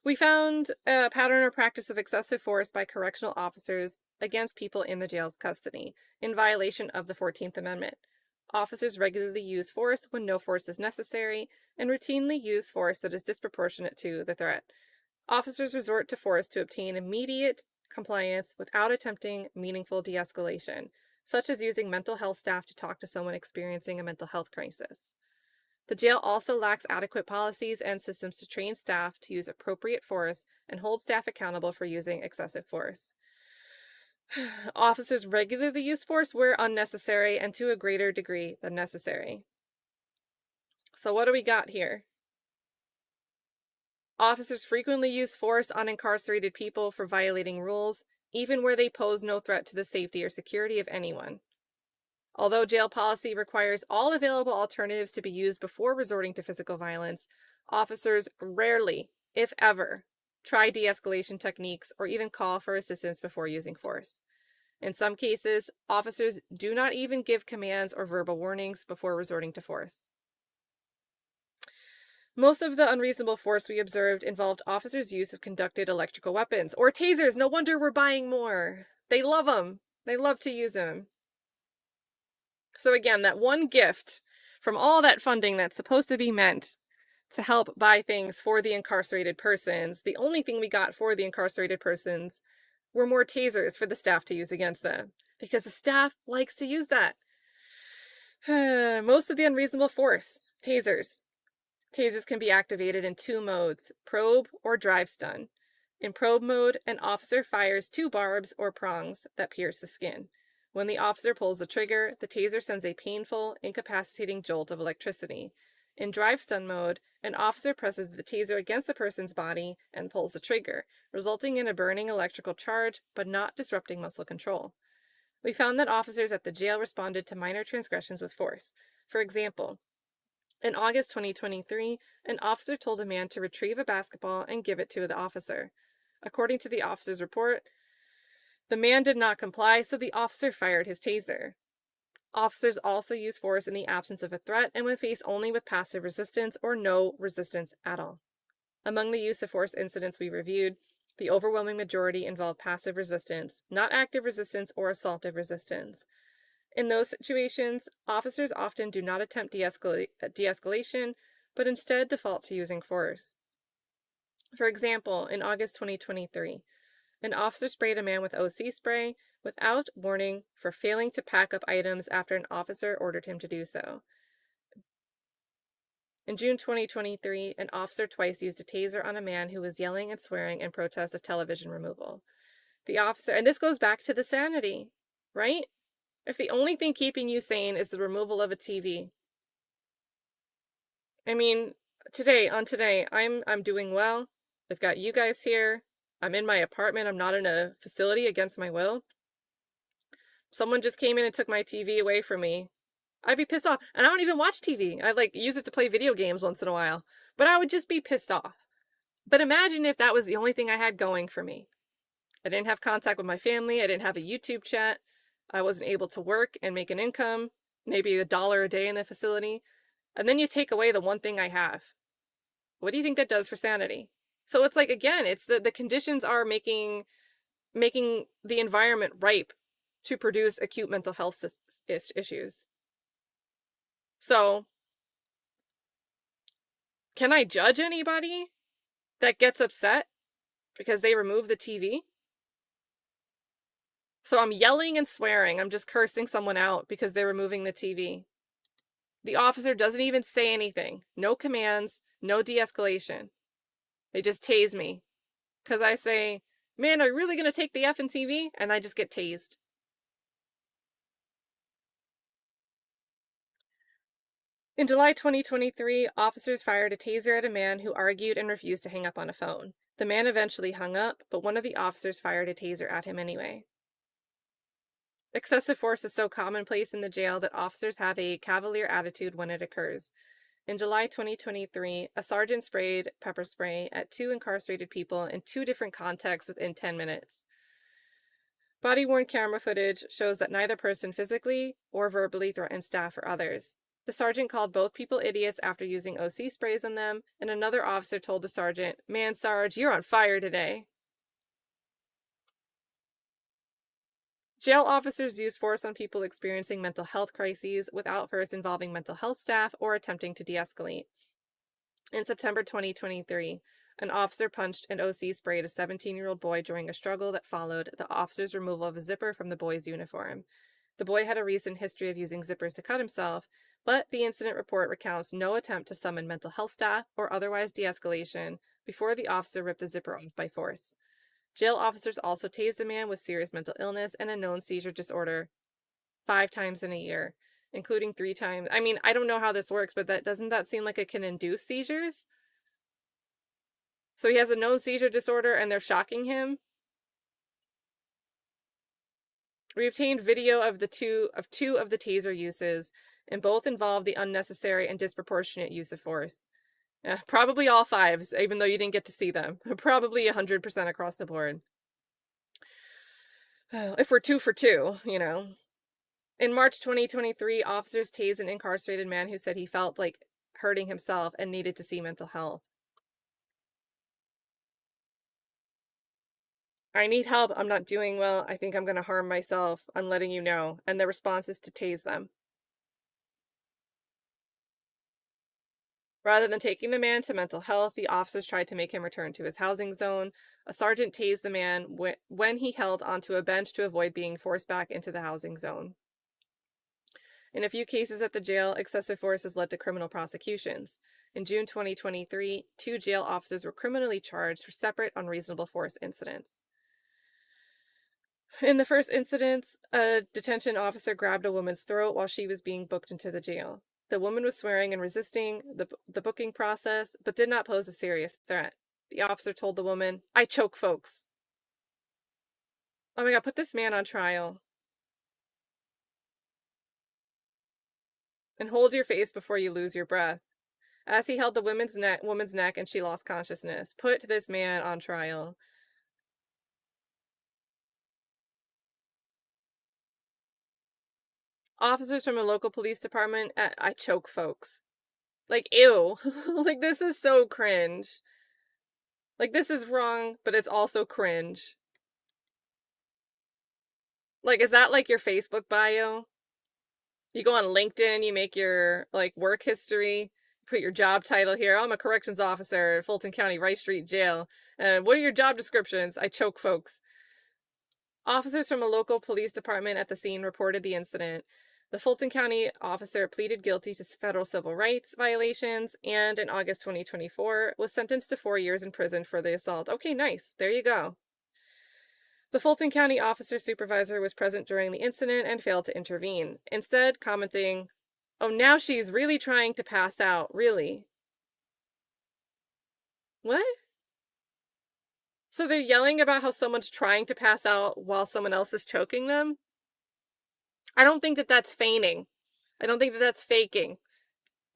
We found a pattern or practice of excessive force by correctional officers against people in the jail's custody, in violation of the 14th Amendment. Officers regularly use force when no force is necessary, and routinely use force that is disproportionate to the threat. Officers resort to force to obtain immediate compliance without attempting meaningful de-escalation, such as using mental health staff to talk to someone experiencing a mental health crisis. The jail also lacks adequate policies and systems to train staff to use appropriate force and hold staff accountable for using excessive force. Officers regularly use force where unnecessary and to a greater degree than necessary. So what do we got here? Officers frequently use force on incarcerated people for violating rules, even where they pose no threat to the safety or security of anyone. Although jail policy requires all available alternatives to be used before resorting to physical violence, officers rarely, if ever, try de-escalation techniques or even call for assistance before using force. In some cases, officers do not even give commands or verbal warnings before resorting to force. Most of the unreasonable force we observed involved officers' use of conducted electrical weapons or tasers. No wonder we're buying more. They love them. They love to use them. So again, that one gift from all that funding that's supposed to be meant to help buy things for the incarcerated persons, the only thing we got for the incarcerated persons were more tasers for the staff to use against them, because the staff likes to use that. Most of the unreasonable force, tasers. Tasers can be activated in two modes, probe or drive stun. In probe mode, an officer fires two barbs or prongs that pierce the skin. When the officer pulls the trigger, the taser sends a painful, incapacitating jolt of electricity. In drive stun mode, an officer presses the taser against the person's body and pulls the trigger, resulting in a burning electrical charge but not disrupting muscle control. We found that officers at the jail responded to minor transgressions with force. For example, in August 2023, an officer told a man to retrieve a basketball and give it to the officer. According to the officer's report, the man did not comply, so the officer fired his taser. Officers also use force in the absence of a threat and when faced only with passive resistance or no resistance at all. Among the use of force incidents we reviewed, the overwhelming majority involved passive resistance, not active resistance or assaultive resistance. In those situations, officers often do not attempt de-escalation, but instead default to using force. For example, in August 2023, an officer sprayed a man with OC spray without warning for failing to pack up items after an officer ordered him to do so. In June 2023, an officer twice used a taser on a man who was yelling and swearing in protest of television removal. The officer, and this goes back to the sanity, right? If the only thing keeping you sane is the removal of a TV. I mean, today, I'm doing well. I've got you guys here. I'm in my apartment. I'm not in a facility against my will. Someone just came in and took my TV away from me. I'd be pissed off. And I don't even watch TV. I use it to play video games once in a while. But I would just be pissed off. But imagine if that was the only thing I had going for me. I didn't have contact with my family. I didn't have a YouTube chat. I wasn't able to work and make an income, maybe $1 a day in the facility. And then you take away the one thing I have. What do you think that does for sanity? So it's like, again, it's the conditions are making the environment ripe to produce acute mental health issues. So, can I judge anybody that gets upset because they remove the TV? So I'm yelling and swearing. I'm just cursing someone out because they're removing the TV. The officer doesn't even say anything. No commands, no de-escalation. They just tase me. Because I say, man, are you really going to take the effing TV? And I just get tased. In July 2023, officers fired a taser at a man who argued and refused to hang up on a phone. The man eventually hung up, but one of the officers fired a taser at him anyway. Excessive force is so commonplace in the jail that officers have a cavalier attitude when it occurs. In July 2023, a sergeant sprayed pepper spray at 2 incarcerated people in 2 different contexts within 10 minutes. Body-worn camera footage shows that neither person physically or verbally threatened staff or others. The sergeant called both people idiots after using OC sprays on them, and another officer told the sergeant, "Man, Sarge, you're on fire today." Jail officers use force on people experiencing mental health crises without first involving mental health staff or attempting to de-escalate. In September 2023, an officer punched and OC sprayed a 17-year-old boy during a struggle that followed the officer's removal of a zipper from the boy's uniform. The boy had a recent history of using zippers to cut himself, but the incident report recounts no attempt to summon mental health staff or otherwise de-escalation before the officer ripped the zipper off by force. Jail officers also tased a man with serious mental illness and a known seizure disorder 5 times in a year, including 3 times. I mean, I don't know how this works, but doesn't that seem like it can induce seizures? So he has a known seizure disorder and they're shocking him. We obtained video of two of the taser uses, and both involve the unnecessary and disproportionate use of force. Probably all 5s, even though you didn't get to see them. Probably 100% across the board. If we're 2 for 2, you know. In March 2023, officers tased an incarcerated man who said he felt like hurting himself and needed to see mental health. "I need help. I'm not doing well. I think I'm going to harm myself. I'm letting you know." And the response is to tase them. Rather than taking the man to mental health, the officers tried to make him return to his housing zone. A sergeant tased the man when he held onto a bench to avoid being forced back into the housing zone. In a few cases at the jail, excessive force has led to criminal prosecutions. In June 2023, 2 jail officers were criminally charged for separate unreasonable force incidents. In the first incident, a detention officer grabbed a woman's throat while she was being booked into the jail. The woman was swearing and resisting the booking process, but did not pose a serious threat. The officer told the woman, "I choke folks." Oh my god, put this man on trial. And hold your face before you lose your breath. As he held the woman's neck and she lost consciousness. Put this man on trial. Officers from a local police department, I choke folks. Like, ew. Like, this is so cringe. Like, this is wrong, but it's also cringe. Like, is that like your Facebook bio? You go on LinkedIn, you make your, like, work history, put your job title here. I'm a corrections officer at Fulton County Rice Street Jail. And what are your job descriptions? I choke folks. Officers from a local police department at the scene reported the incident. The Fulton County officer pleaded guilty to federal civil rights violations and in August 2024 was sentenced to 4 years in prison for the assault. Okay, nice. There you go. The Fulton County officer supervisor was present during the incident and failed to intervene, instead commenting, "Oh, now she's really trying to pass out, really." What? So they're yelling about how someone's trying to pass out while someone else is choking them? I don't think that that's feigning. I don't think that that's faking.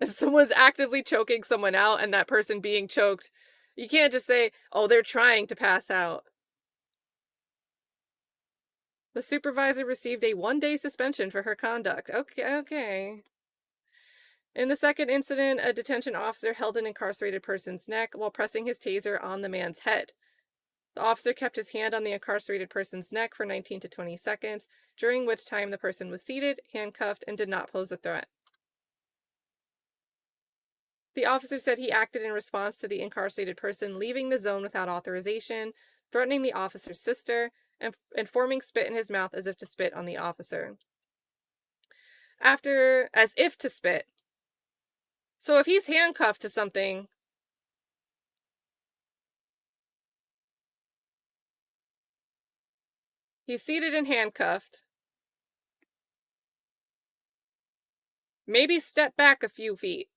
If someone's actively choking someone out and that person being choked, you can't just say, "Oh, they're trying to pass out." The supervisor received a 1-day suspension for her conduct. Okay. In the second incident, a detention officer held an incarcerated person's neck while pressing his taser on the man's head. The officer kept his hand on the incarcerated person's neck for 19 to 20 seconds, during which time the person was seated, handcuffed, and did not pose a threat. The officer said he acted in response to the incarcerated person leaving the zone without authorization, threatening the officer's sister, and forming spit in his mouth as if to spit on the officer. As if to spit. So if he's handcuffed to something, he's seated and handcuffed, maybe step back a few feet.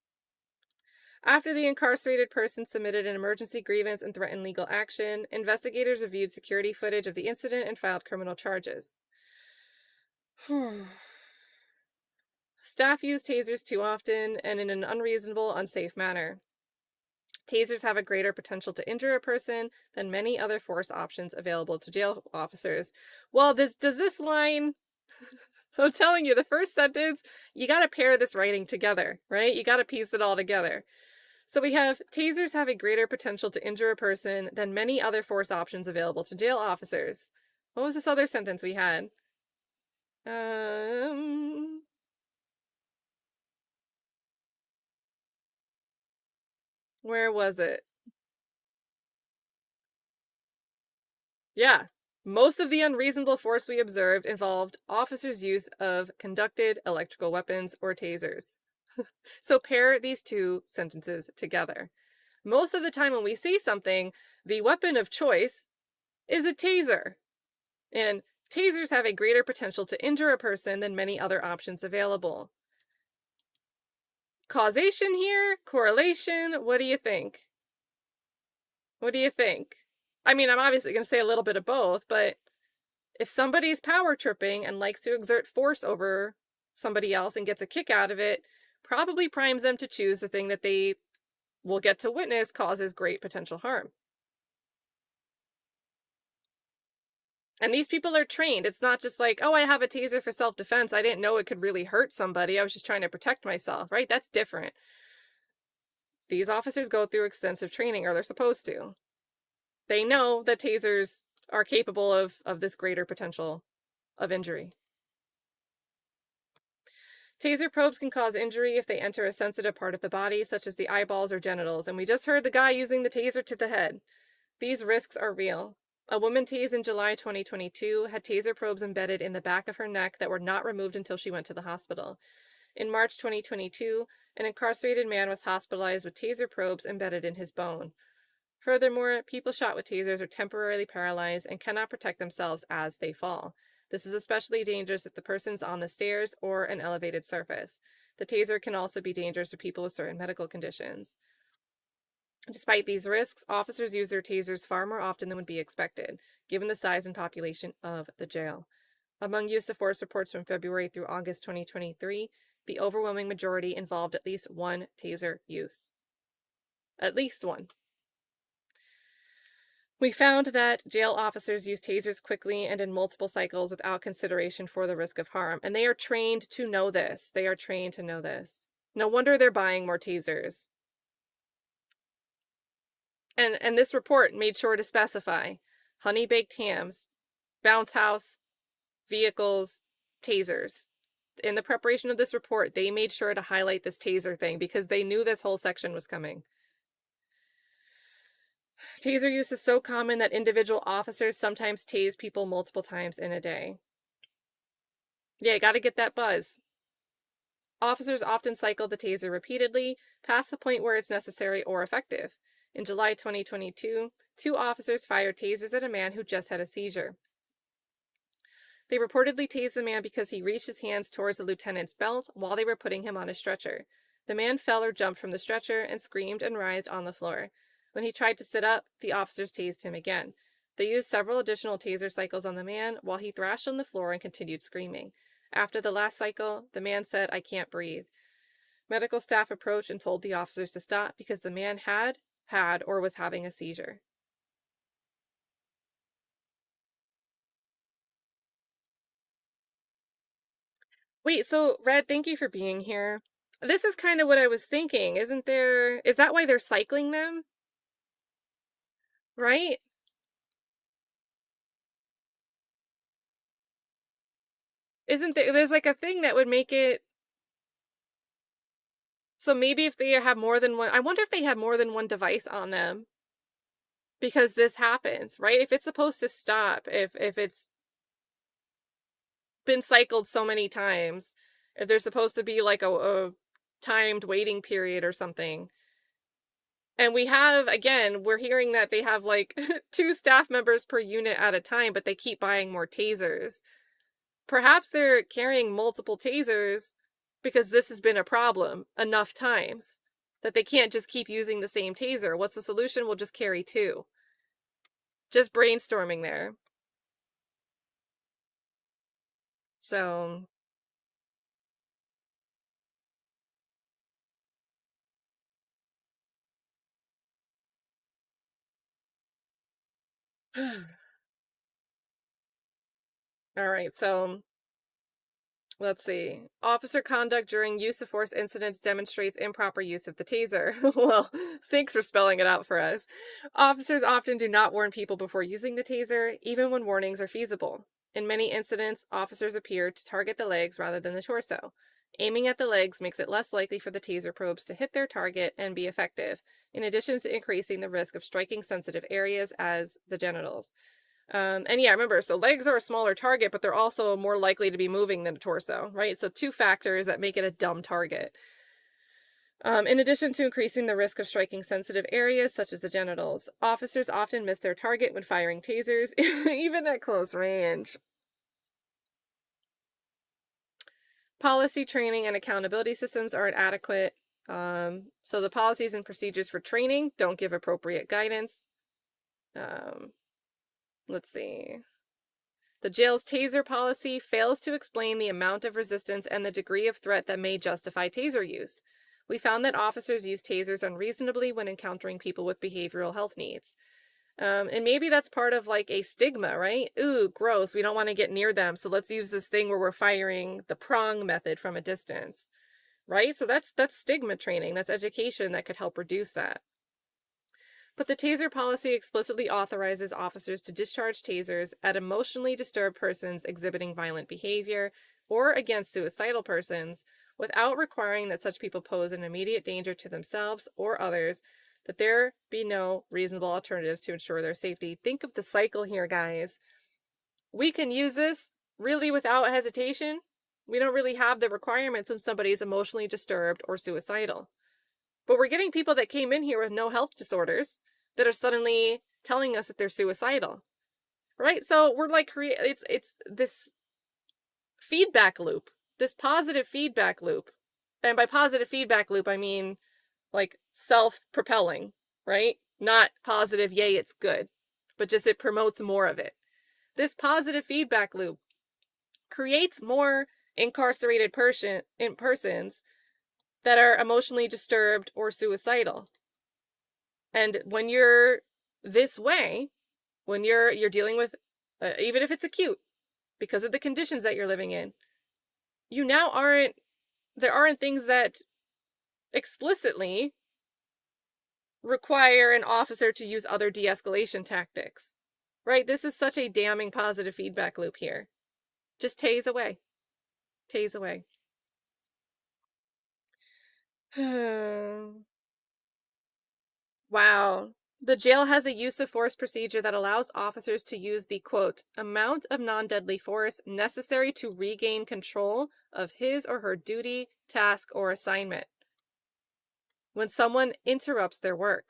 After the incarcerated person submitted an emergency grievance and threatened legal action, investigators reviewed security footage of the incident and filed criminal charges. Staff use tasers too often and in an unreasonable, unsafe manner. Tasers have a greater potential to injure a person than many other force options available to jail officers. Well, does this line, I'm telling you, the first sentence, you got to pair this writing together, right? You got to piece it all together. So we have tasers have a greater potential to injure a person than many other force options available to jail officers. What was this other sentence we had? Where was it? Yeah. Most of the unreasonable force we observed involved officers' use of conducted electrical weapons or tasers. So pair these two sentences together. Most of the time when we see something, the weapon of choice is a taser. And tasers have a greater potential to injure a person than many other options available. Causation here? Correlation? What do you think? What do you think? I mean, I'm obviously going to say a little bit of both, but if somebody's power tripping and likes to exert force over somebody else and gets a kick out of it, probably primes them to choose the thing that they will get to witness causes great potential harm. And these people are trained. It's not just like, oh, I have a taser for self-defense. I didn't know it could really hurt somebody. I was just trying to protect myself, right? That's different. These officers go through extensive training, or they're supposed to. They know that tasers are capable of this greater potential of injury. Taser probes can cause injury if they enter a sensitive part of the body, such as the eyeballs or genitals, and we just heard the guy using the taser to the head. These risks are real. A woman tased in July 2022 had taser probes embedded in the back of her neck that were not removed until she went to the hospital. In March 2022, an incarcerated man was hospitalized with taser probes embedded in his bone. Furthermore, people shot with tasers are temporarily paralyzed and cannot protect themselves as they fall. This is especially dangerous if the person's on the stairs or an elevated surface. The taser can also be dangerous for people with certain medical conditions. Despite these risks, officers use their tasers far more often than would be expected, given the size and population of the jail. Among use of force reports from February through August 2023, the overwhelming majority involved at least one taser use. At least one. We found that jail officers use tasers quickly and in multiple cycles without consideration for the risk of harm. And they are trained to know this. They are trained to know this. No wonder they're buying more tasers. And this report made sure to specify honey baked hams, bounce house, vehicles, tasers. In the preparation of this report, they made sure to highlight this taser thing because they knew this whole section was coming. Taser use is so common that individual officers sometimes tase people multiple times in a day. Yeah, you gotta get that buzz. Officers often cycle the taser repeatedly, past the point where it's necessary or effective. In July 2022, 2 officers fired tasers at a man who just had a seizure. They reportedly tased the man because he reached his hands towards the lieutenant's belt while they were putting him on a stretcher. The man fell or jumped from the stretcher and screamed and writhed on the floor. When he tried to sit up, the officers tased him again. They used several additional taser cycles on the man while he thrashed on the floor and continued screaming. After the last cycle, the man said, "I can't breathe." Medical staff approached and told the officers to stop because the man had or was having a seizure. Wait, so Red, thank you for being here. This is kind of what I was thinking. Is that why they're cycling them? Right? Isn't there's like a thing that would make it so maybe if they have more than one, I wonder if they have more than one device on them because this happens, right? If it's supposed to stop, if it's been cycled so many times, if there's supposed to be like a timed waiting period or something. And we have, again, we're hearing that they have like 2 staff members per unit at a time, but they keep buying more tasers. Perhaps they're carrying multiple tasers because this has been a problem enough times that they can't just keep using the same taser. What's the solution? We'll just carry 2. Just brainstorming there. So, all right. So, let's see. Officer conduct during use of force incidents demonstrates improper use of the taser. Well, thanks for spelling it out for us. Officers often do not warn people before using the taser, even when warnings are feasible. In many incidents, officers appear to target the legs rather than the torso. Aiming at the legs makes it less likely for the taser probes to hit their target and be effective, in addition to increasing the risk of striking sensitive areas as the genitals. And yeah, remember, so legs are a smaller target, but they're also more likely to be moving than a torso, right? So 2 factors that make it a dumb target. In addition to increasing the risk of striking sensitive areas such as the genitals, officers often miss their target when firing tasers, even at close range. Policy training and accountability systems aren't adequate. So the policies and procedures for training don't give appropriate guidance. Let's see. The jail's taser policy fails to explain the amount of resistance and the degree of threat that may justify taser use. We found that officers use tasers unreasonably when encountering people with behavioral health needs. And maybe that's part of like a stigma, right? Ooh, gross. We don't want to get near them. So let's use this thing where we're firing the prong method from a distance, right? So that's stigma training. That's education that could help reduce that. But the taser policy explicitly authorizes officers to discharge tasers at emotionally disturbed persons exhibiting violent behavior or against suicidal persons without requiring that such people pose an immediate danger to themselves or others, that there be no reasonable alternatives to ensure their safety. Think of the cycle here, guys. We can use this really without hesitation. We don't really have the requirements when somebody's emotionally disturbed or suicidal. But we're getting people that came in here with no health disorders that are suddenly telling us that they're suicidal, right? So we're like it's this feedback loop, this positive feedback loop. And by positive feedback loop, I mean like self-propelling, right? Not positive, yay, it's good, but just it promotes more of it. This positive feedback loop creates more incarcerated persons that are emotionally disturbed or suicidal. And when you're this way, when you're dealing with, even if it's acute, because of the conditions that you're living in, you now there aren't things that explicitly require an officer to use other de-escalation tactics, right? This is such a damning positive feedback loop here. Just tase away. Tase away. Wow. The jail has a use of force procedure that allows officers to use the, quote, amount of non-deadly force necessary to regain control of his or her duty, task, or assignment when someone interrupts their work.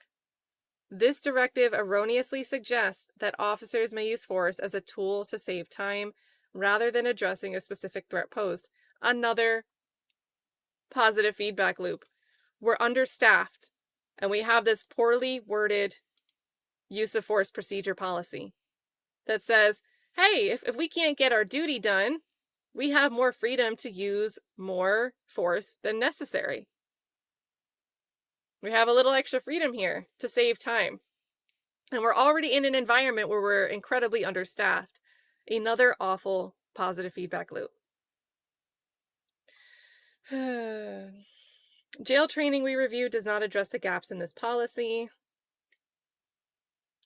This directive erroneously suggests that officers may use force as a tool to save time rather than addressing a specific threat posed. Another positive feedback loop. We're understaffed, and we have this poorly worded use of force procedure policy that says, hey, if we can't get our duty done, we have more freedom to use more force than necessary. We have a little extra freedom here to save time. And we're already in an environment where we're incredibly understaffed. Another awful positive feedback loop. Jail training we reviewed does not address the gaps in this policy.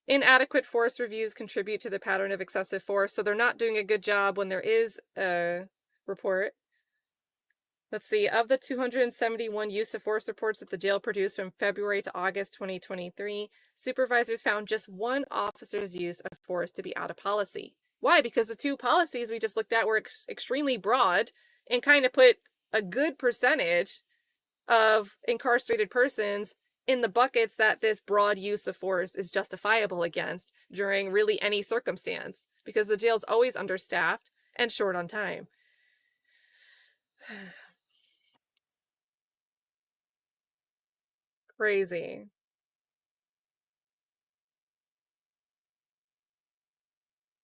Inadequate force reviews contribute to the pattern of excessive force, so they're not doing a good job when there is a report. Let's see, of the 271 use of force reports that the jail produced from February to August 2023, supervisors found just one officer's use of force to be out of policy. Why? Because the two policies we just looked at were extremely broad and kind of put a good percentage of incarcerated persons in the buckets that this broad use of force is justifiable against during really any circumstance, because the jail's always understaffed and short on time. Crazy.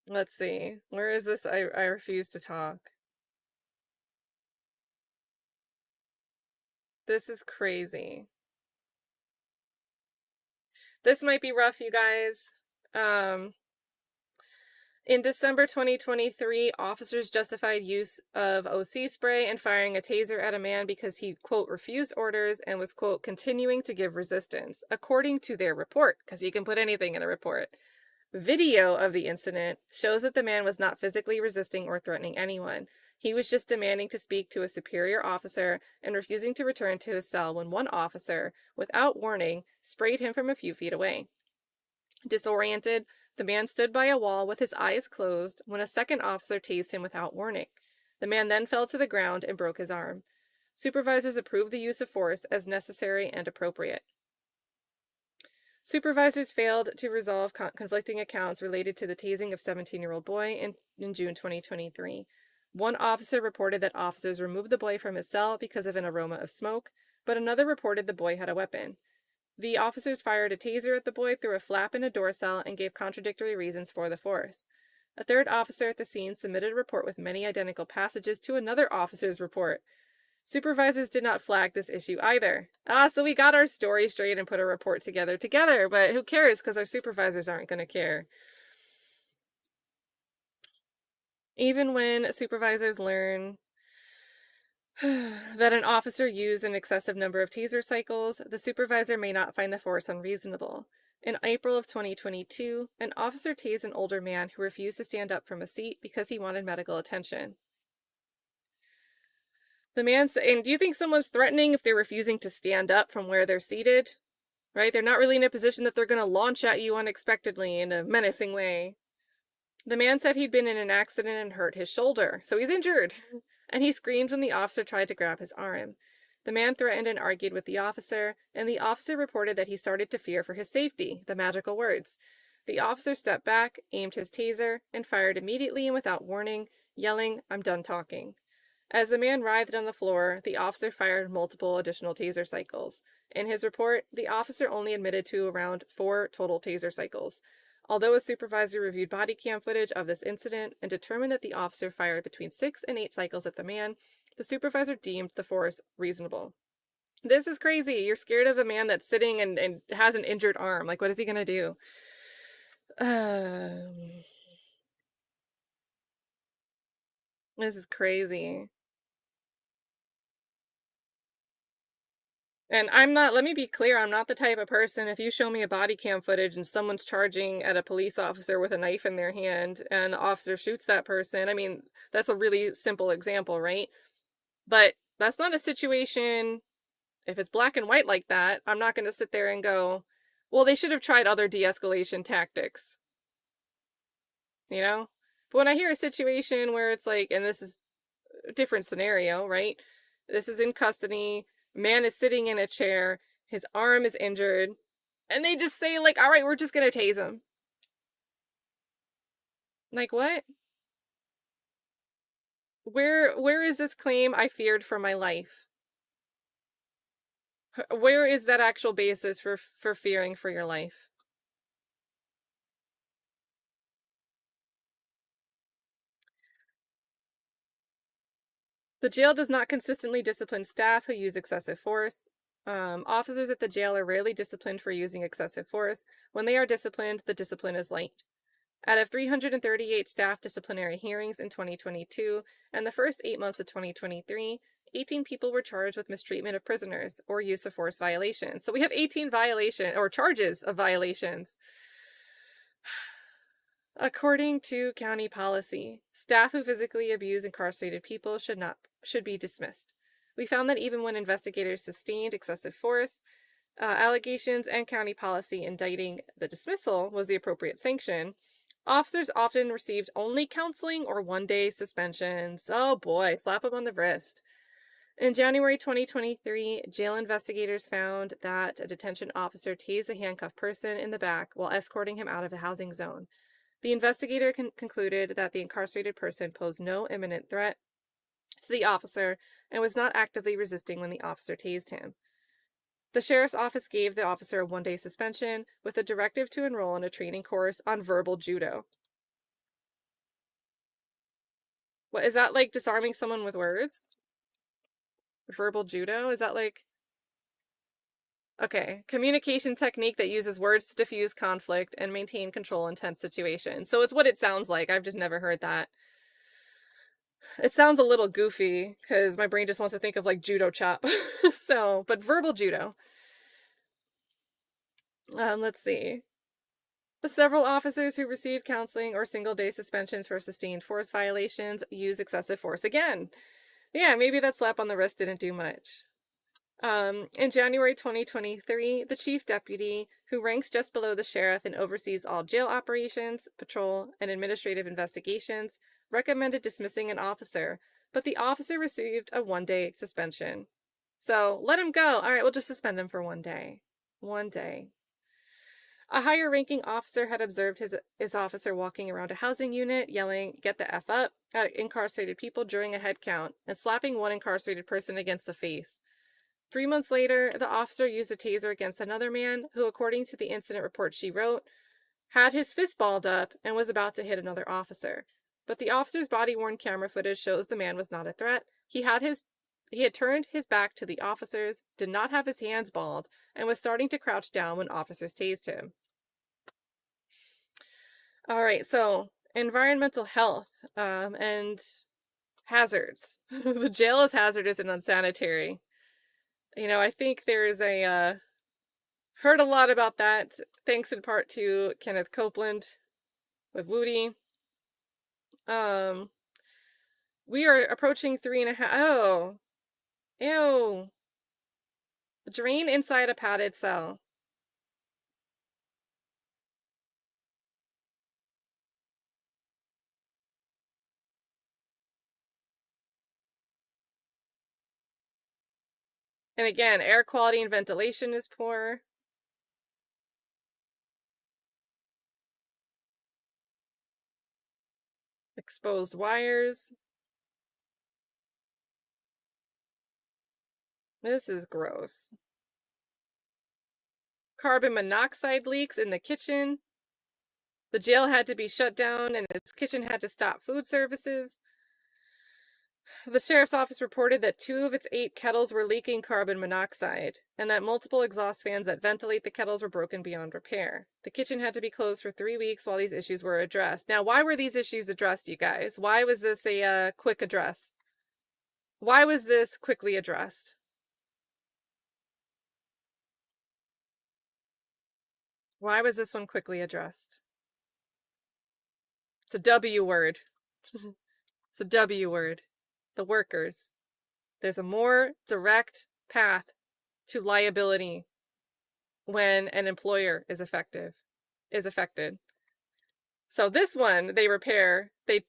Let's see. Where is this? I refuse to talk. This is crazy. This might be rough, you guys. In December 2023, officers justified use of OC spray and firing a taser at a man because he, quote, refused orders and was, quote, continuing to give resistance, according to their report, because he can put anything in a report. Video of the incident shows that the man was not physically resisting or threatening anyone. He was just demanding to speak to a superior officer and refusing to return to his cell when one officer, without warning, sprayed him from a few feet away. Disoriented, the man stood by a wall with his eyes closed when a second officer tased him without warning. The man then fell to the ground and broke his arm. Supervisors approved the use of force as necessary and appropriate. Supervisors failed to resolve conflicting accounts related to the tasing of 17-year-old boy in June 2023. One officer reported that officers removed the boy from his cell because of an aroma of smoke, but another reported the boy had a weapon. The officers fired a taser at the boy through a flap in a door cell and gave contradictory reasons for the force. A third officer at the scene submitted a report with many identical passages to another officer's report. Supervisors did not flag this issue either. So we got our story straight and put a report together, but who cares, because our supervisors aren't going to care. Even when supervisors learn that an officer used an excessive number of taser cycles, the supervisor may not find the force unreasonable. In April of 2022, an officer tased an older man who refused to stand up from a seat because he wanted medical attention. The man said, and do you think someone's threatening if they're refusing to stand up from where they're seated? Right? They're not really in a position that they're going to launch at you unexpectedly in a menacing way. The man said he'd been in an accident and hurt his shoulder, so he's injured. And he screamed when the officer tried to grab his arm. The man threatened and argued with the officer, and the officer reported that he started to fear for his safety, the magical words. The officer stepped back, aimed his taser, and fired immediately and without warning, yelling, "I'm done talking." As the man writhed on the floor, the officer fired multiple additional taser cycles. In his report, the officer only admitted to around 4 total taser cycles. Although a supervisor reviewed body cam footage of this incident and determined that the officer fired between 6 and 8 cycles at the man, the supervisor deemed the force reasonable. This is crazy. You're scared of a man that's sitting and has an injured arm. Like, what is he going to do? This is crazy. And let me be clear, I'm not the type of person, if you show me a body cam footage and someone's charging at a police officer with a knife in their hand and the officer shoots that person, I mean, that's a really simple example, right? But that's not a situation, if it's black and white like that, I'm not going to sit there and go, well, they should have tried other de-escalation tactics, you know? But when I hear a situation where it's like, and this is a different scenario, right? This is in custody. Man is sitting in a chair. His arm is injured. And they just say, like, all right, we're just going to tase him. Like, what? Where is this claim, "I feared for my life"? Where is that actual basis for fearing for your life? The jail does not consistently discipline staff who use excessive force. Officers at the jail are rarely disciplined for using excessive force. When they are disciplined, the discipline is light. Out of 338 staff disciplinary hearings in 2022 and the first 8 months of 2023, 18 people were charged with mistreatment of prisoners or use of force violations. So we have 18 charges of violations. According to county policy, staff who physically abuse incarcerated people should be dismissed. We found that even when investigators sustained excessive force, allegations and county policy indicting the dismissal was the appropriate sanction, officers often received only counseling or one-day suspensions. Oh boy, slap them on the wrist. In January 2023, jail investigators found that a detention officer tased a handcuffed person in the back while escorting him out of the housing zone. The investigator concluded that the incarcerated person posed no imminent threat to the officer and was not actively resisting when the officer tased him. The sheriff's office gave the officer a one-day suspension with a directive to enroll in a training course on verbal judo. What is that, like disarming someone with words? Verbal judo? Is that like... Okay, communication technique that uses words to diffuse conflict and maintain control in tense situations. So it's what it sounds like. I've just never heard that. It sounds a little goofy because my brain just wants to think of like judo chop. But verbal judo. Let's see. The several officers who received counseling or single-day suspensions for sustained force violations use excessive force again. Yeah, maybe that slap on the wrist didn't do much. In January 2023, the chief deputy, who ranks just below the sheriff and oversees all jail operations, patrol, and administrative investigations, recommended dismissing an officer, but the officer received a one-day suspension. So let him go. All right, we'll just suspend him for 1 day. 1 day. A higher-ranking officer had observed his officer walking around a housing unit, yelling, "Get the F up," at incarcerated people during a head count, and slapping one incarcerated person against the face. 3 months later, the officer used a taser against another man who, according to the incident report she wrote, had his fist balled up and was about to hit another officer. But the officer's body-worn camera footage shows the man was not a threat. He had turned his back to the officers, did not have his hands balled, and was starting to crouch down when officers tased him. All right, so environmental health and hazards. The jail is hazardous and unsanitary. You know, I think there's heard a lot about that, thanks in part to Kenneth Copeland with Woody. We are approaching 3.5. Oh, ew. Drain inside a padded cell. And again, air quality and ventilation is poor. Exposed wires. This is gross. Carbon monoxide leaks in the kitchen. The jail had to be shut down and its kitchen had to stop food services. The sheriff's office reported that 2 of its 8 kettles were leaking carbon monoxide, and that multiple exhaust fans that ventilate the kettles were broken beyond repair. The kitchen had to be closed for 3 weeks while these issues were addressed. Now, why were these issues addressed, you guys? Why was this a quick address? Why was this quickly addressed? Why was this one quickly addressed? It's a W word. It's a W word. The workers. There's a more direct path to liability when an employer is affected. So this one they repair, they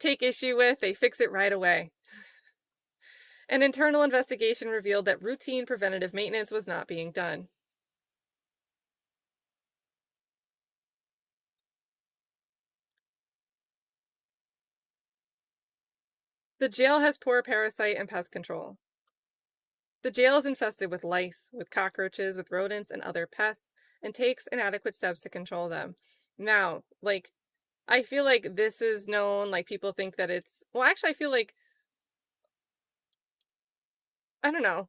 take issue with, they fix it right away. An internal investigation revealed that routine preventative maintenance was not being done. The jail has poor parasite and pest control. The jail is infested with lice, with cockroaches, with rodents, and other pests, and takes inadequate steps to control them. Now, like, I feel like this is known, like, people think that it's... Well, actually, I feel like... I don't know.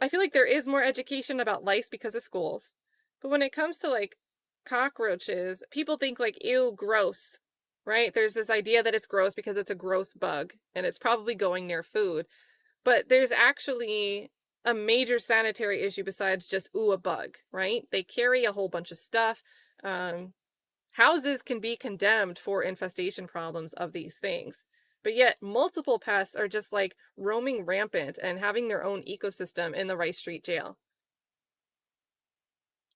I feel like there is more education about lice because of schools. But when it comes to, like, cockroaches, people think, like, ew, gross, right? There's this idea that it's gross because it's a gross bug, and it's probably going near food. But there's actually a major sanitary issue besides just, ooh, a bug, right? They carry a whole bunch of stuff. Houses can be condemned for infestation problems of these things. But yet, multiple pests are just like roaming rampant and having their own ecosystem in the Rice Street Jail.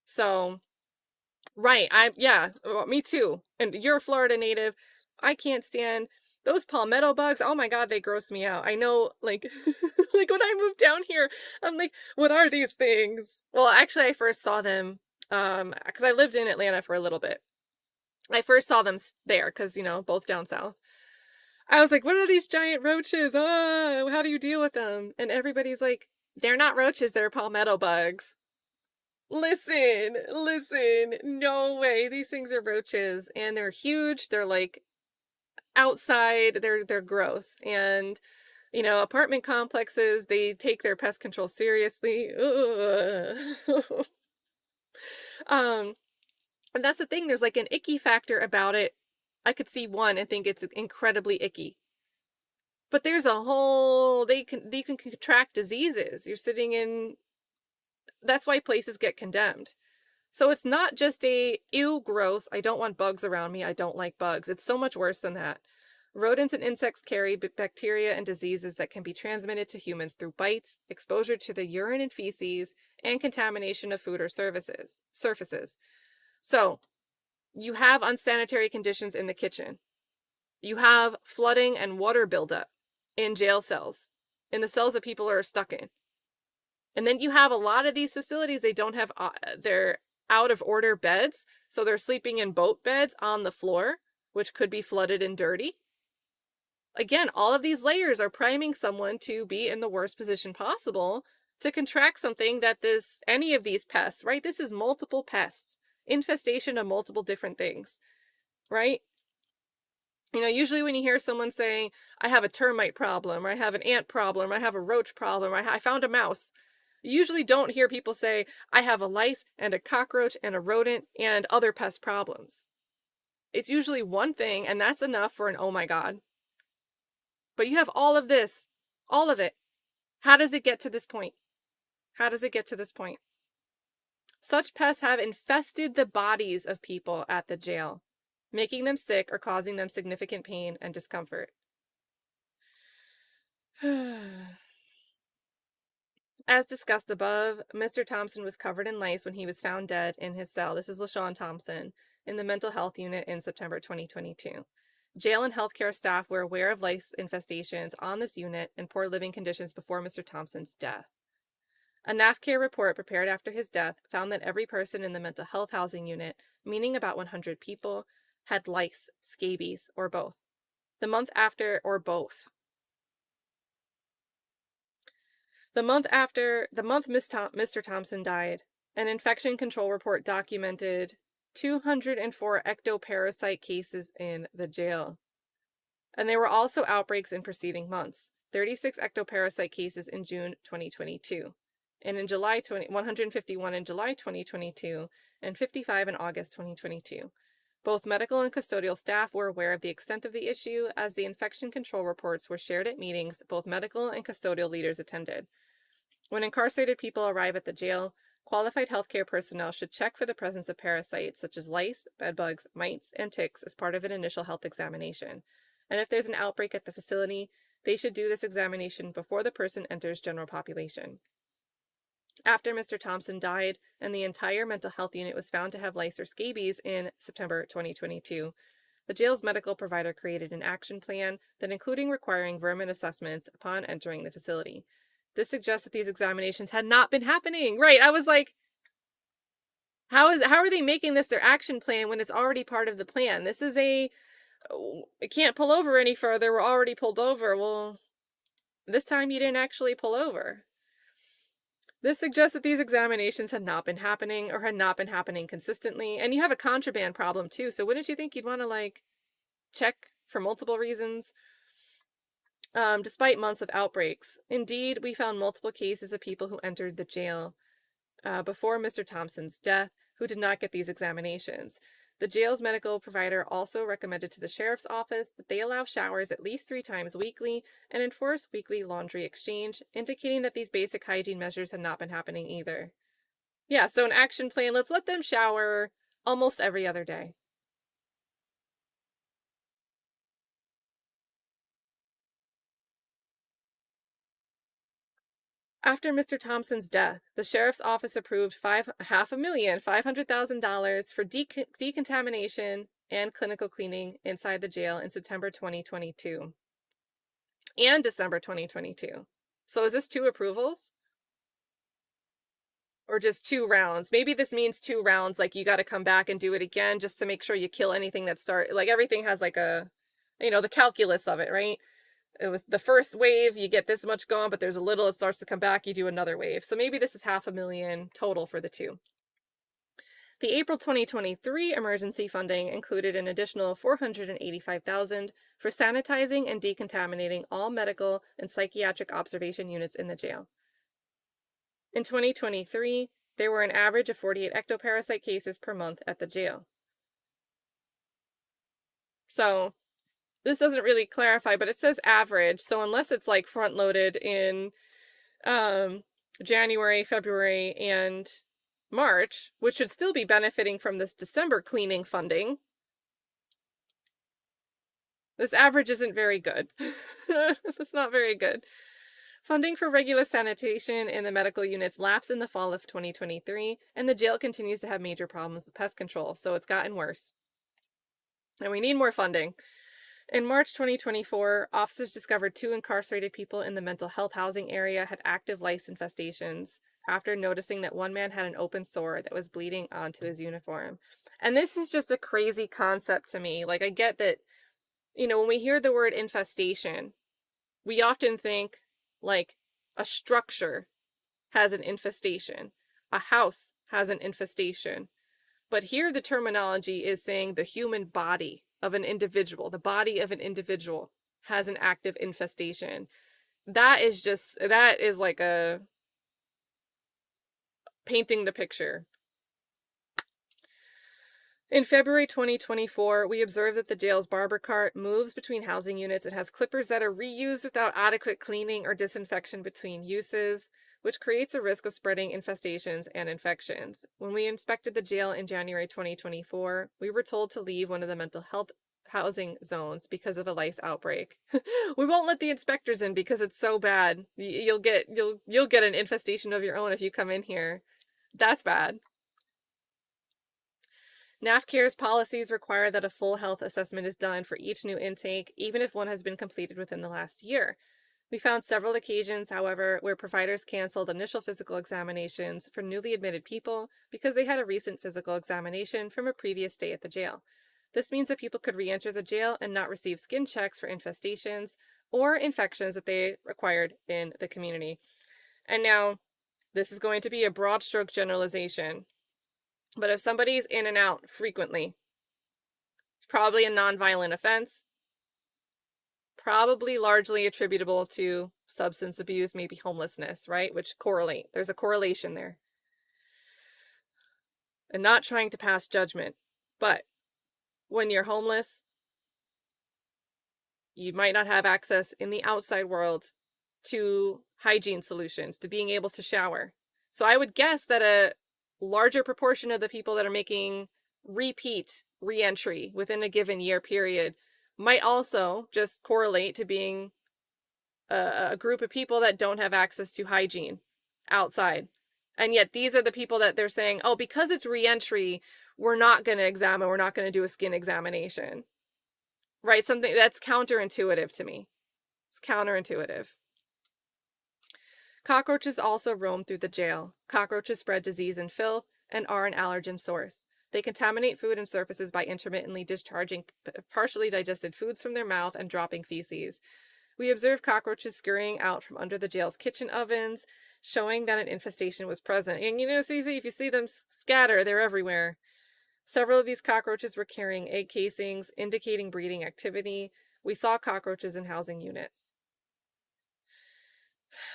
So, right, yeah, me too. And you're a Florida native. I can't stand those palmetto bugs. Oh my God, they gross me out. I know, like, like when I moved down here, I'm like, what are these things? Well, actually, I first saw them, because I lived in Atlanta for a little bit. I first saw them there, because, both down south. I was like, what are these giant roaches? How do you deal with them? And everybody's like, they're not roaches, they're palmetto bugs. Listen, no way. These things are roaches and they're huge. They're like outside. They're gross. And apartment complexes, they take their pest control seriously. And that's the thing. There's like an icky factor about it. I could see one and think it's incredibly icky. But there's a whole, you can contract diseases. You're sitting in, that's why places get condemned. So it's not just a, ew, gross, I don't want bugs around me, I don't like bugs. It's so much worse than that. Rodents and insects carry bacteria and diseases that can be transmitted to humans through bites, exposure to the urine and feces, and contamination of food or surfaces. So you have unsanitary conditions in the kitchen. You have flooding and water buildup in jail cells, in the cells that people are stuck in. And then you have a lot of these facilities, they don't have, they're out of order beds. So they're sleeping in boat beds on the floor, which could be flooded and dirty. Again, all of these layers are priming someone to be in the worst position possible to contract something that any of these pests, right? This is multiple pests, infestation of multiple different things, right? Usually when you hear someone saying, I have a termite problem, or I have an ant problem, or I have a roach problem, or I found a mouse. You usually don't hear people say, I have a lice and a cockroach and a rodent and other pest problems. It's usually one thing, and that's enough for an oh my God. But you have all of this, all of it. How does it get to this point? How does it get to this point? Such pests have infested the bodies of people at the jail, making them sick or causing them significant pain and discomfort. As discussed above, Mr. Thompson was covered in lice when he was found dead in his cell. This is LaShawn Thompson in the mental health unit in September 2022. Jail and healthcare staff were aware of lice infestations on this unit and poor living conditions before Mr. Thompson's death. A NAFCARE report prepared after his death found that every person in the mental health housing unit, meaning about 100 people, had lice, scabies, or both. The month after Mr. Thompson died, an infection control report documented 204 ectoparasite cases in the jail. And there were also outbreaks in preceding months, 36 ectoparasite cases in June 2022, and in 151 in July 2022, and 55 in August 2022. Both medical and custodial staff were aware of the extent of the issue, as the infection control reports were shared at meetings both medical and custodial leaders attended. When incarcerated people arrive at the jail, qualified healthcare personnel should check for the presence of parasites such as lice, bedbugs, mites, and ticks as part of an initial health examination. And if there's an outbreak at the facility, they should do this examination before the person enters general population. After Mr. Thompson died and the entire mental health unit was found to have lice or scabies in September 2022, the jail's medical provider created an action plan that including requiring vermin assessments upon entering the facility. This suggests that these examinations had not been happening. Right, I was like, how are they making this their action plan when it's already part of the plan? This is it can't pull over any further, we're already pulled over. Well, this time you didn't actually pull over. This suggests that these examinations had not been happening or had not been happening consistently. And you have a contraband problem too, so wouldn't you think you'd want to check for multiple reasons? Despite months of outbreaks. Indeed, we found multiple cases of people who entered the jail before Mr. Thompson's death who did not get these examinations. The jail's medical provider also recommended to the sheriff's office that they allow showers at least 3 times weekly and enforce weekly laundry exchange, indicating that these basic hygiene measures had not been happening either. Yeah, so an action plan, let's let them shower almost every other day. After Mr. Thompson's death, the sheriff's office approved $500,000 for decontamination and clinical cleaning inside the jail in September 2022 and December 2022. So is this 2 approvals? Or just 2 rounds? Maybe this means 2 rounds, like you got to come back and do it again just to make sure you kill anything that like everything has like a, the calculus of it, right? It was the first wave, you get this much gone, but there's a little, it starts to come back, you do another wave. So maybe this is $500,000 total for the 2. The April 2023 emergency funding included an additional $485,000 for sanitizing and decontaminating all medical and psychiatric observation units in the jail. In 2023, there were an average of 48 ectoparasite cases per month at the jail. So this doesn't really clarify, but it says average. So unless it's like front loaded in January, February, and March, which should still be benefiting from this December cleaning funding, this average isn't very good. It's not very good. Funding for regular sanitation in the medical units lapsed in the fall of 2023, and the jail continues to have major problems with pest control, so it's gotten worse. And we need more funding. In March 2024, officers discovered 2 incarcerated people in the mental health housing area had active lice infestations after noticing that one man had an open sore that was bleeding onto his uniform. And this is just a crazy concept to me. Like, I get that, when we hear the word infestation, we often think like a structure has an infestation, a house has an infestation. But here the terminology is saying the human body of an individual, the body of an individual has an active infestation. That is like a painting the picture. In February 2024, we observed that the jail's barber cart moves between housing units. It has clippers that are reused without adequate cleaning or disinfection between uses, which creates a risk of spreading infestations and infections. When we inspected the jail in January 2024, we were told to leave one of the mental health housing zones because of a lice outbreak. We won't let the inspectors in because it's so bad. You'll get an infestation of your own if you come in here. That's bad. NAFCARE's policies require that a full health assessment is done for each new intake, even if one has been completed within the last year. We found several occasions, however, where providers canceled initial physical examinations for newly admitted people because they had a recent physical examination from a previous stay at the jail. This means that people could re-enter the jail and not receive skin checks for infestations or infections that they acquired in the community. And now, this is going to be a broad stroke generalization. But if somebody's in and out frequently, it's probably a nonviolent offense, probably largely attributable to substance abuse, maybe homelessness, right? Which correlate. There's a correlation there. And not trying to pass judgment, but when you're homeless, you might not have access in the outside world to hygiene solutions, to being able to shower. So I would guess that a larger proportion of the people that are making repeat re-entry within a given year period might also just correlate to being a group of people that don't have access to hygiene outside. And yet these are the people that they're saying, oh, because it's re-entry, we're not going to examine, we're not going to do a skin examination. Right? Something that's counterintuitive to me. It's counterintuitive. Cockroaches also roam through the jail. Cockroaches spread disease and filth and are an allergen source. They contaminate food and surfaces by intermittently discharging partially digested foods from their mouth and dropping feces. We observed cockroaches scurrying out from under the jail's kitchen ovens, showing that an infestation was present. And if you see them scatter, they're everywhere. Several of these cockroaches were carrying egg casings, indicating breeding activity. We saw cockroaches in housing units.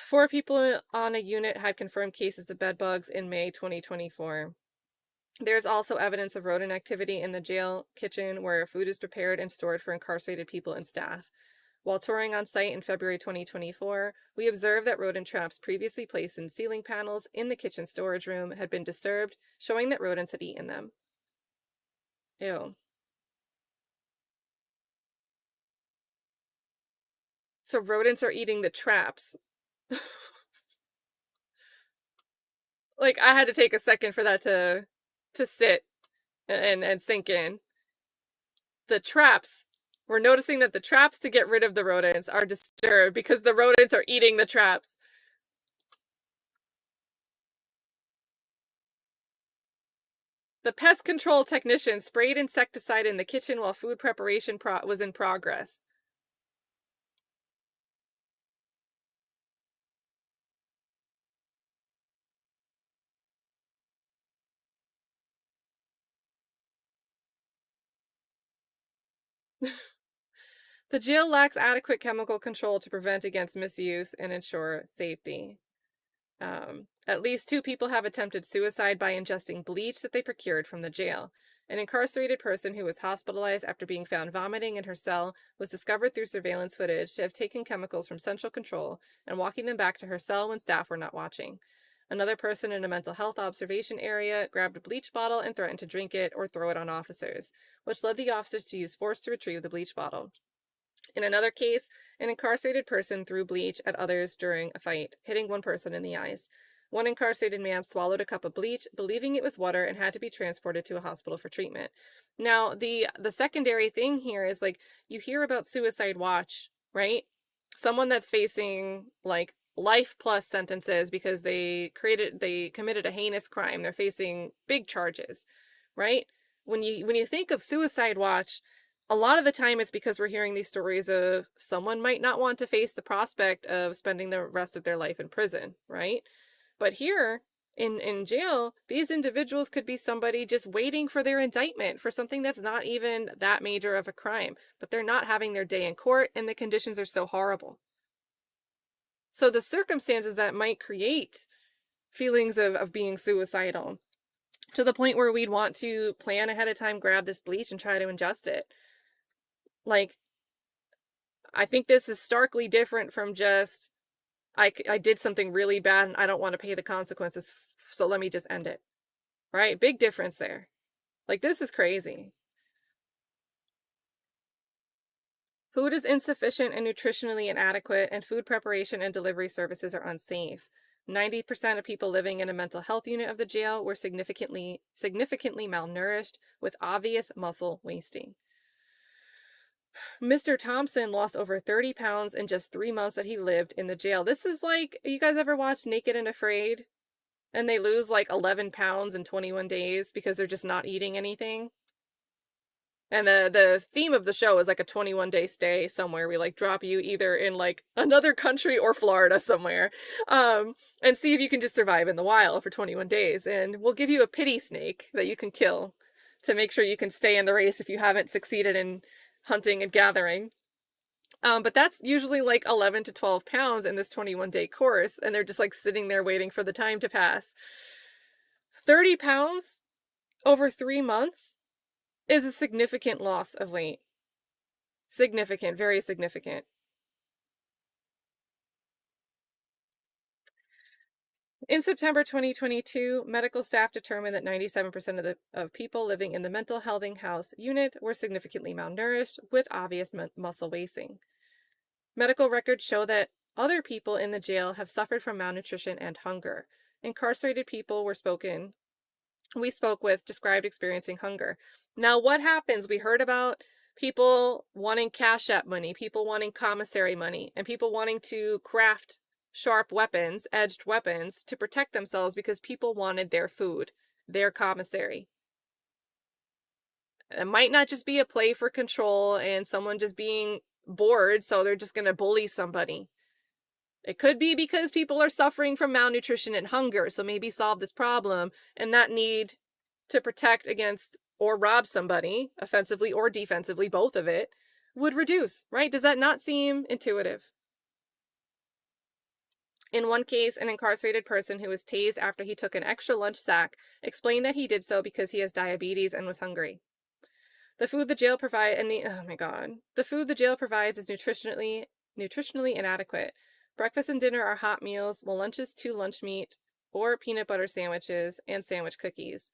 4 people on a unit had confirmed cases of bed bugs in May 2024. There's also evidence of rodent activity in the jail kitchen where food is prepared and stored for incarcerated people and staff. While touring on site in February 2024, we observed that rodent traps previously placed in ceiling panels in the kitchen storage room had been disturbed, showing that rodents had eaten them. Ew. So rodents are eating the traps. Like, I had to take a second for that to sit and sink in. The traps. We're noticing that the traps to get rid of the rodents are disturbed because the rodents are eating the traps. The pest control technician sprayed insecticide in the kitchen while food preparation was in progress. The jail lacks adequate chemical control to prevent against misuse and ensure safety. At least 2 people have attempted suicide by ingesting bleach that they procured from the jail. An incarcerated person who was hospitalized after being found vomiting in her cell was discovered through surveillance footage to have taken chemicals from central control and walking them back to her cell when staff were not watching. Another person in a mental health observation area grabbed a bleach bottle and threatened to drink it or throw it on officers, which led the officers to use force to retrieve the bleach bottle. In another case, an incarcerated person threw bleach at others during a fight, hitting one person in the eyes. One incarcerated man swallowed a cup of bleach, believing it was water, and had to be transported to a hospital for treatment. Now, the secondary thing here is like you hear about suicide watch, right? Someone that's facing like life plus sentences because they committed a heinous crime. They're facing big charges, right? When you think of suicide watch, a lot of the time it's because we're hearing these stories of someone might not want to face the prospect of spending the rest of their life in prison, right? But here in jail, these individuals could be somebody just waiting for their indictment for something that's not even that major of a crime, but they're not having their day in court and the conditions are so horrible. So the circumstances that might create feelings of being suicidal to the point where we'd want to plan ahead of time, grab this bleach and try to ingest it. Like, I think this is starkly different from just, I did something really bad and I don't want to pay the consequences, so let me just end it. Right? Big difference there. Like, this is crazy. Food is insufficient and nutritionally inadequate, and food preparation and delivery services are unsafe. 90% of people living in a mental health unit of the jail were significantly malnourished with obvious muscle wasting. Mr. Thompson lost over 30 pounds in just 3 months that he lived in the jail. This is like, you guys ever watch Naked and Afraid? And they lose like 11 pounds in 21 days because they're just not eating anything. And the theme of the show is like a 21-day stay somewhere. We like drop you either in like another country or Florida somewhere. And see if you can just survive in the wild for 21 days. And we'll give you a pity snake that you can kill to make sure you can stay in the race if you haven't succeeded in hunting and gathering. But that's usually like 11 to 12 pounds in this 21-day course, and they're just like sitting there waiting for the time to pass. 30 pounds over 3 months is a significant loss of weight. Significant, very significant. In September 2022, medical staff determined that 97% of people living in the mental health house unit were significantly malnourished with obvious muscle wasting. Medical records show that other people in the jail have suffered from malnutrition and hunger. Incarcerated people we spoke with described experiencing hunger. Now, what happens? We heard about people wanting cash app money, people wanting commissary money, and people wanting to craft sharp weapons, edged weapons, to protect themselves because people wanted their food, their commissary. It might not just be a play for control and someone just being bored, so they're just going to bully somebody. It could be because people are suffering from malnutrition and hunger, so maybe solve this problem, and that need to protect against or rob somebody, offensively or defensively, both of it, would reduce, right? Does that not seem intuitive? In one case, an incarcerated person who was tased after he took an extra lunch sack explained that he did so because he has diabetes and was hungry. The food the jail provides is nutritionally inadequate. Breakfast and dinner are hot meals, while lunches 2 lunch meat or peanut butter sandwiches and sandwich cookies.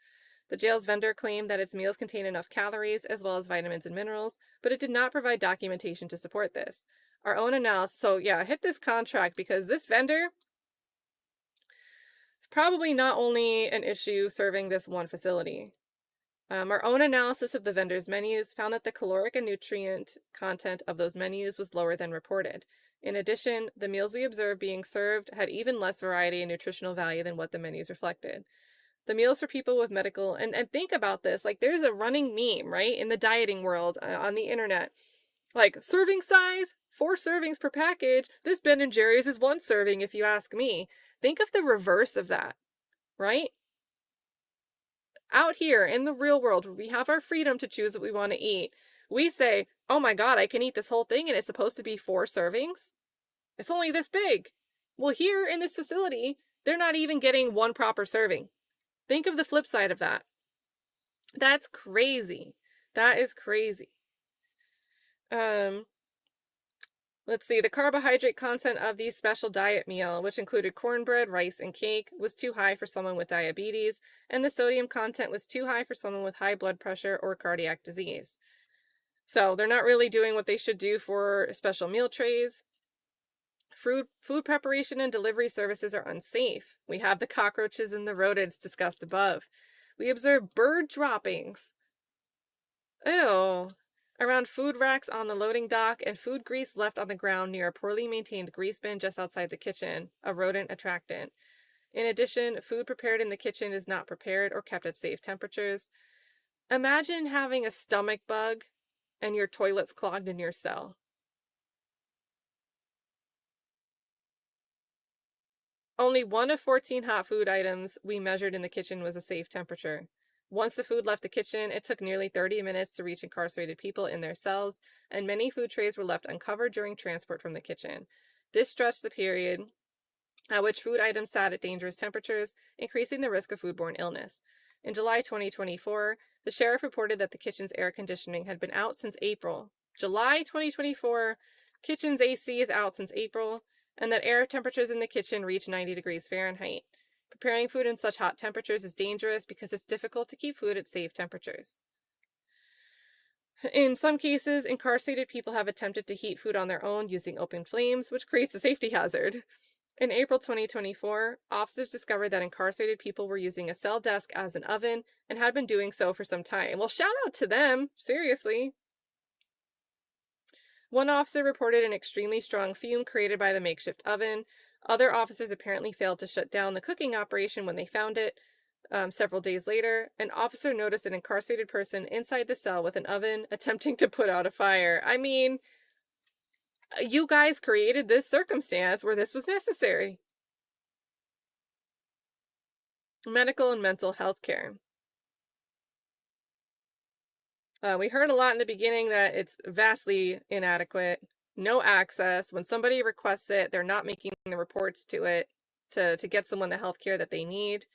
The jail's vendor claimed that its meals contain enough calories as well as vitamins and minerals, but it did not provide documentation to support this. Our own analysis, so yeah, hit this contract because this vendor It's probably not only an issue serving this one facility. Our own analysis of the vendors' menus found that the caloric and nutrient content of those menus was lower than reported. In addition, the meals we observed being served had even less variety and nutritional value than what the menus reflected. The meals for people with medical, and think about this, like there's a running meme, right, in the dieting world on the internet. Like, serving size, 4 servings per package. This Ben & Jerry's is 1 serving, if you ask me. Think of the reverse of that, right? Out here in the real world, where we have our freedom to choose what we want to eat, we say, oh my God, I can eat this whole thing and it's supposed to be 4 servings? It's only this big. Well, here in this facility, they're not even getting 1 proper serving. Think of the flip side of that. That's crazy. That is crazy. Let's see, the carbohydrate content of the special diet meal, which included cornbread, rice, and cake, was too high for someone with diabetes, and the sodium content was too high for someone with high blood pressure or cardiac disease. So they're not really doing what they should do for special meal trays. Food preparation and delivery services are unsafe. We have the cockroaches and the rodents discussed above. We observe bird droppings. Ew. Around food racks on the loading dock, and food grease left on the ground near a poorly maintained grease bin just outside the kitchen, a rodent attractant. In addition, food prepared in the kitchen is not prepared or kept at safe temperatures. Imagine having a stomach bug and your toilet's clogged in your cell. Only 1 of 14 hot food items we measured in the kitchen was a safe temperature. Once the food left the kitchen, it took nearly 30 minutes to reach incarcerated people in their cells, and many food trays were left uncovered during transport from the kitchen. This stretched the period at which food items sat at dangerous temperatures, increasing the risk of foodborne illness. In July 2024, the sheriff reported that the kitchen's air conditioning had been out since April. July 2024, kitchen's AC is out since April, and that air temperatures in the kitchen reach 90 degrees Fahrenheit. Preparing food in such hot temperatures is dangerous because it's difficult to keep food at safe temperatures. In some cases, incarcerated people have attempted to heat food on their own using open flames, which creates a safety hazard. In April 2024, officers discovered that incarcerated people were using a cell desk as an oven and had been doing so for some time. Well, shout out to them, seriously. One officer reported an extremely strong fume created by the makeshift oven. Other officers apparently failed to shut down the cooking operation when they found it. Several days later, an officer noticed an incarcerated person inside the cell with an oven attempting to put out a fire. I mean, you guys created this circumstance where this was necessary. Medical and mental health care. We heard a lot in the beginning that it's vastly inadequate, no access. When somebody requests it, they're not making the reports to it to get someone the health care that they need.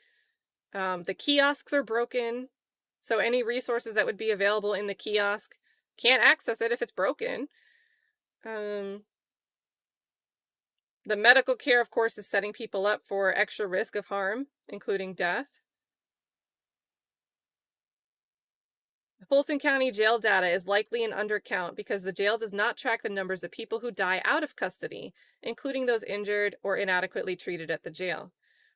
The kiosks are broken, so any resources that would be available in the kiosk can't access it if it's broken. The medical care, of course, is setting people up for extra risk of harm, including death. Fulton County jail data is likely an undercount because the jail does not track the numbers of people who die out of custody, including those injured or inadequately treated at the jail.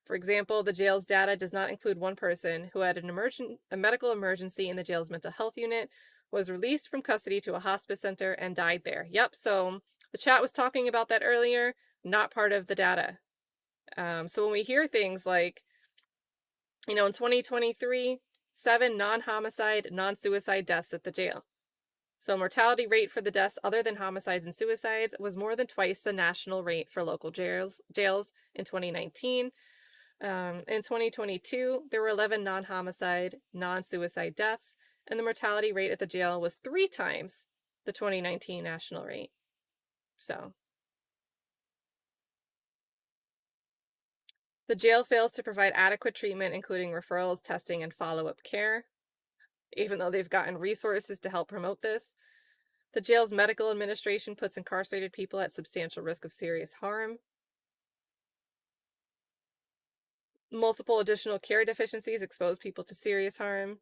For example, the jail's data does not include one person who had a medical emergency in the jail's mental health unit, was released from custody to a hospice center, and died there. Yep, so the chat was talking about that earlier, not part of the data. So when we hear things like, in 2023, 7 non-homicide, non-suicide deaths at the jail. So mortality rate for the deaths other than homicides and suicides was more than twice the national rate for local jails in 2019. In 2022, there were 11 non-homicide, non-suicide deaths, and the mortality rate at the jail was 3 times the 2019 national rate. So the jail fails to provide adequate treatment, including referrals, testing, and follow-up care, even though they've gotten resources to help promote this. The jail's medical administration puts incarcerated people at substantial risk of serious harm. Multiple additional care deficiencies expose people to serious harm.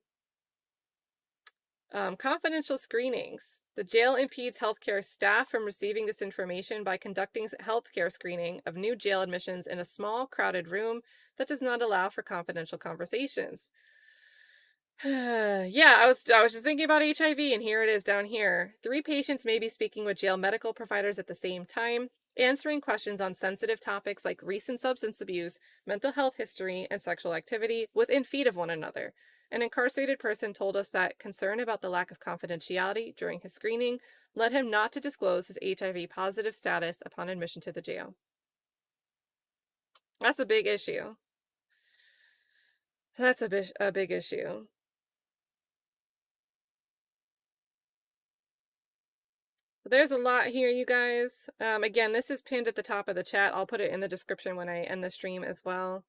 Confidential screenings. The jail impedes healthcare staff from receiving this information by conducting healthcare screening of new jail admissions in a small, crowded room that does not allow for confidential conversations. Yeah, I was just thinking about HIV, and here it is down here. 3 patients may be speaking with jail medical providers at the same time, answering questions on sensitive topics like recent substance abuse, mental health history, and sexual activity within feet of one another. An incarcerated person told us that concern about the lack of confidentiality during his screening led him not to disclose his HIV positive status upon admission to the jail. That's a big issue. That's a big issue. There's a lot here, you guys. Again, this is pinned at the top of the chat. I'll put it in the description when I end the stream as well.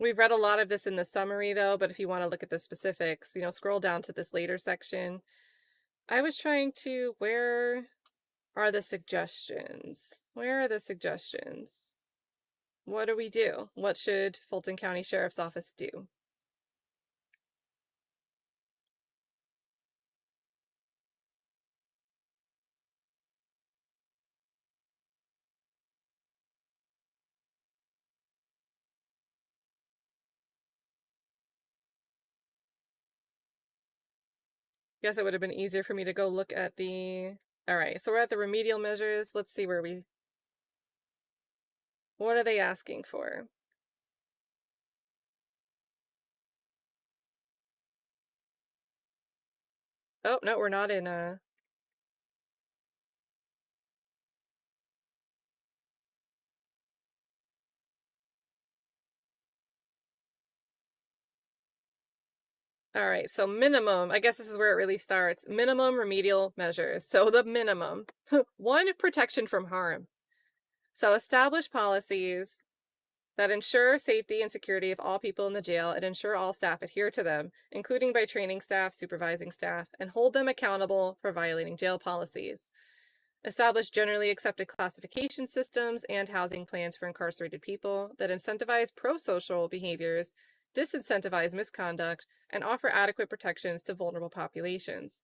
We've read a lot of this in the summary, though, but if you want to look at the specifics, scroll down to this later section. I was trying to... Where are the suggestions? Where are the suggestions? What do we do? What should Fulton County Sheriff's Office do? Guess it would have been easier for me to go look at the... All right, so we're at the remedial measures. Let's see where we... What are they asking for? Oh, no, we're not in All right, so minimum, I guess this is where it really starts. Minimum remedial measures. So the minimum. 1, protection from harm. So establish policies that ensure safety and security of all people in the jail and ensure all staff adhere to them, including by training staff, supervising staff, and hold them accountable for violating jail policies. Establish generally accepted classification systems and housing plans for incarcerated people that incentivize pro-social behaviors, disincentivize misconduct, and offer adequate protections to vulnerable populations.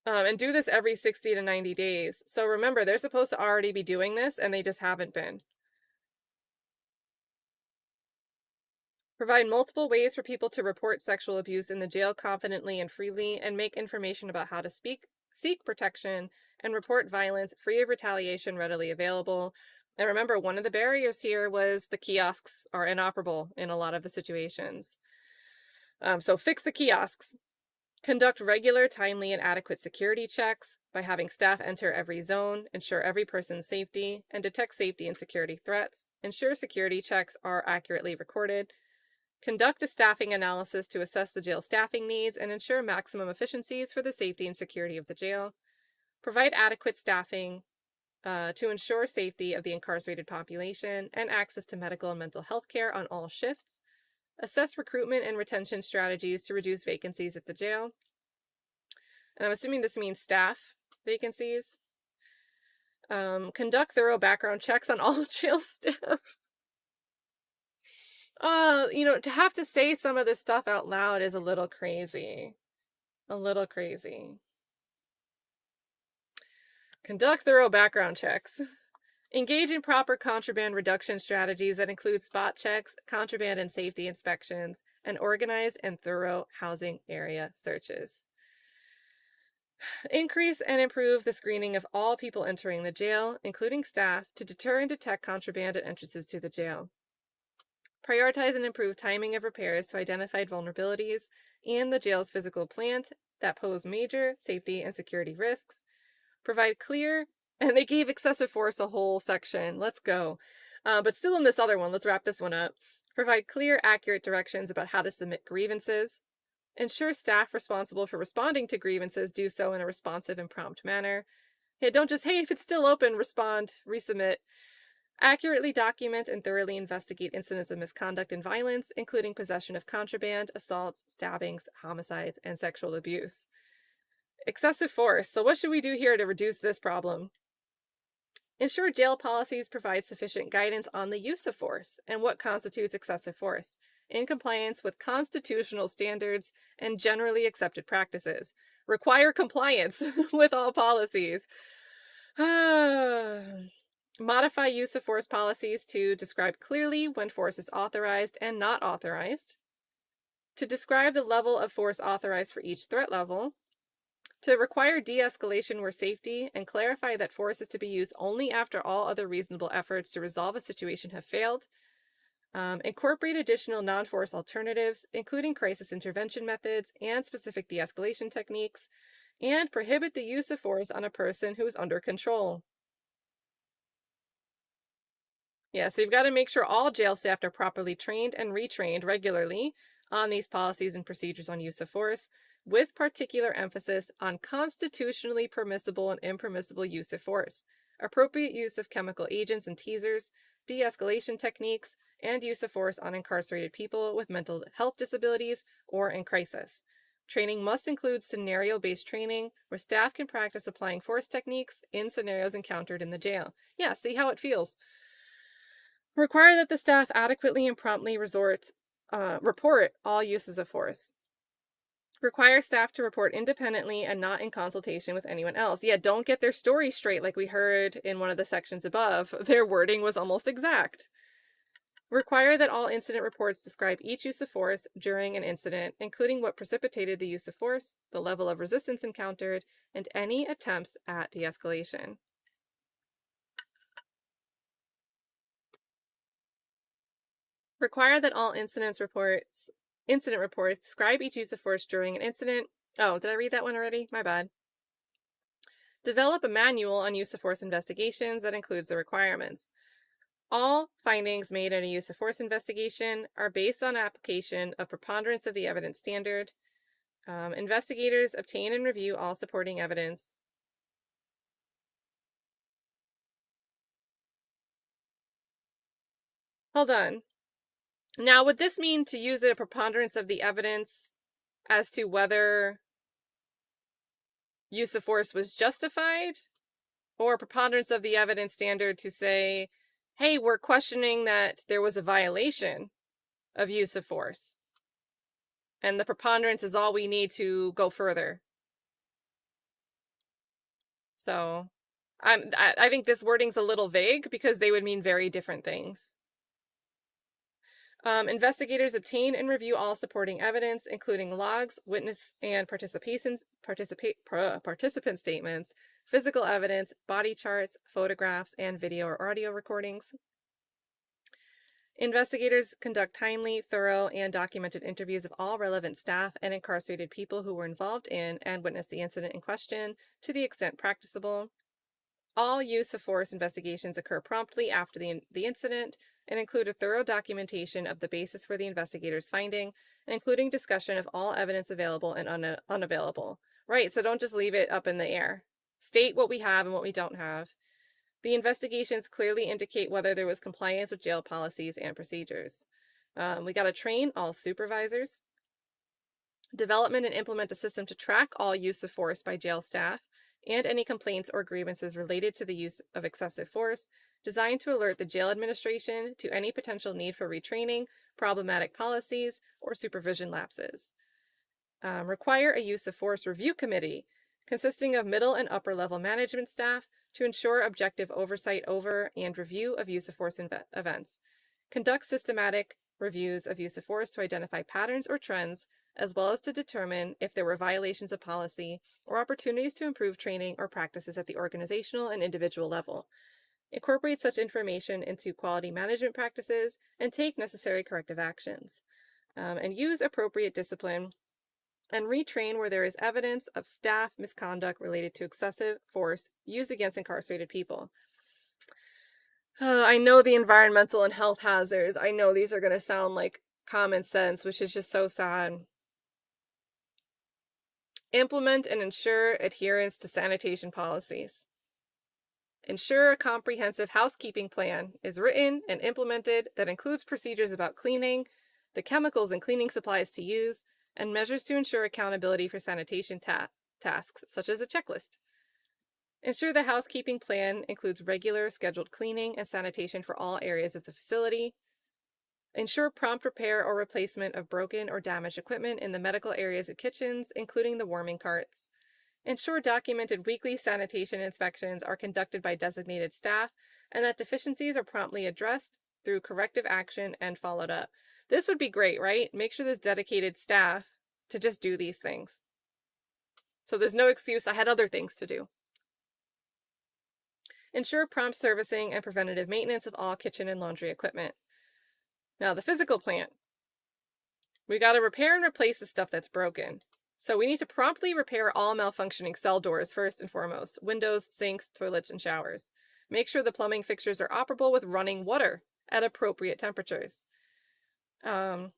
And do this every 60 to 90 days. So remember, they're supposed to already be doing this, and they just haven't been. Provide multiple ways for people to report sexual abuse in the jail confidently and freely, and make information about how to seek protection, and report violence free of retaliation readily available. And remember, one of the barriers here was the kiosks are inoperable in a lot of the situations. So fix the kiosks. Conduct regular, timely, and adequate security checks by having staff enter every zone, ensure every person's safety, and detect safety and security threats. Ensure security checks are accurately recorded. Conduct a staffing analysis to assess the jail staffing needs and ensure maximum efficiencies for the safety and security of the jail. Provide adequate staffing to ensure safety of the incarcerated population and access to medical and mental health care on all shifts. Assess recruitment and retention strategies to reduce vacancies at the jail. And I'm assuming this means staff vacancies. Conduct thorough background checks on all jail staff. To have to say some of this stuff out loud is a little crazy. A little crazy. Conduct thorough background checks. Engage in proper contraband reduction strategies that include spot checks, contraband and safety inspections, and organized and thorough housing area searches. Increase and improve the screening of all people entering the jail, including staff, to deter and detect contraband at entrances to the jail. Prioritize and improve timing of repairs to identify vulnerabilities in the jail's physical plant that pose major safety and security risks. Provide clear, and they gave excessive force a whole section. Let's go. But still in this other one, let's wrap this one up. Provide clear, accurate directions about how to submit grievances. Ensure staff responsible for responding to grievances do so in a responsive and prompt manner. Yeah, don't just, hey, if it's still open, respond, resubmit. Accurately document and thoroughly investigate incidents of misconduct and violence, including possession of contraband, assaults, stabbings, homicides, and sexual abuse. Excessive force. So what should we do here to reduce this problem? Ensure jail policies provide sufficient guidance on the use of force and what constitutes excessive force, in compliance with constitutional standards and generally accepted practices. Require compliance with all policies. Modify use of force policies to describe clearly when force is authorized and not authorized. To describe the level of force authorized for each threat level. To require de-escalation where safety and clarify that force is to be used only after all other reasonable efforts to resolve a situation have failed. Incorporate additional non-force alternatives, including crisis intervention methods and specific de-escalation techniques, and prohibit the use of force on a person who is under control. Yeah, so you've got to make sure all jail staff are properly trained and retrained regularly on these policies and procedures on use of force, with particular emphasis on constitutionally permissible and impermissible use of force, appropriate use of chemical agents and teasers, de-escalation techniques, and use of force on incarcerated people with mental health disabilities or in crisis. Training must include scenario-based training where staff can practice applying force techniques in scenarios encountered in the jail. Yeah, see how it feels. Require that the staff adequately and promptly report all uses of force. Require staff to report independently and not in consultation with anyone else. Yeah, don't get their story straight like we heard in one of the sections above. Their wording was almost exact. Require that all incident reports describe each use of force during an incident, including what precipitated the use of force, the level of resistance encountered, and any attempts at de-escalation. Require that all incident reports describe each use of force during an incident. Oh, did I read that one already? My bad. Develop a manual on use of force investigations that includes the requirements. All findings made in a use of force investigation are based on application of preponderance of the evidence standard. Investigators obtain and review all supporting evidence. Hold on. Now, would this mean to use a preponderance of the evidence as to whether use of force was justified, or preponderance of the evidence standard to say, hey, we're questioning that there was a violation of use of force, and the preponderance is all we need to go further? So I think this wording's a little vague because they would mean very different things. Investigators obtain and review all supporting evidence, including logs, witness and participant statements, physical evidence, body charts, photographs, and video or audio recordings. Investigators conduct timely, thorough, and documented interviews of all relevant staff and incarcerated people who were involved in and witnessed the incident in question to the extent practicable. All use of force investigations occur promptly after the incident and include a thorough documentation of the basis for the investigator's finding, including discussion of all evidence available and unavailable. Right, so don't just leave it up in the air. State what we have and what we don't have. The investigations clearly indicate whether there was compliance with jail policies and procedures. We got to train all supervisors. Development and implement a system to track all use of force by jail staff and any complaints or grievances related to the use of excessive force, designed to alert the jail administration to any potential need for retraining, problematic policies, or supervision lapses. Require a use of force review committee consisting of middle and upper level management staff to ensure objective oversight over and review of use of force events. Conduct systematic reviews of use of force to identify patterns or trends, as well as to determine if there were violations of policy or opportunities to improve training or practices at the organizational and individual level. Incorporate such information into quality management practices and take necessary corrective actions. And use appropriate discipline and retrain where there is evidence of staff misconduct related to excessive force used against incarcerated people. I know the environmental and health hazards. I know these are going to sound like common sense, which is just so sad. Implement and ensure adherence to sanitation policies. Ensure a comprehensive housekeeping plan is written and implemented that includes procedures about cleaning, the chemicals and cleaning supplies to use, and measures to ensure accountability for sanitation tasks, such as a checklist. Ensure the housekeeping plan includes regular scheduled cleaning and sanitation for all areas of the facility. Ensure prompt repair or replacement of broken or damaged equipment in the medical areas and kitchens, including the warming carts. Ensure documented weekly sanitation inspections are conducted by designated staff and that deficiencies are promptly addressed through corrective action and followed up. This would be great, right? Make sure there's dedicated staff to just do these things. So there's no excuse, I had other things to do. Ensure prompt servicing and preventative maintenance of all kitchen and laundry equipment. Now, the physical plant. We got to repair and replace the stuff that's broken. So we need to promptly repair all malfunctioning cell doors first and foremost. Windows, sinks, toilets, and showers. Make sure the plumbing fixtures are operable with running water at appropriate temperatures. And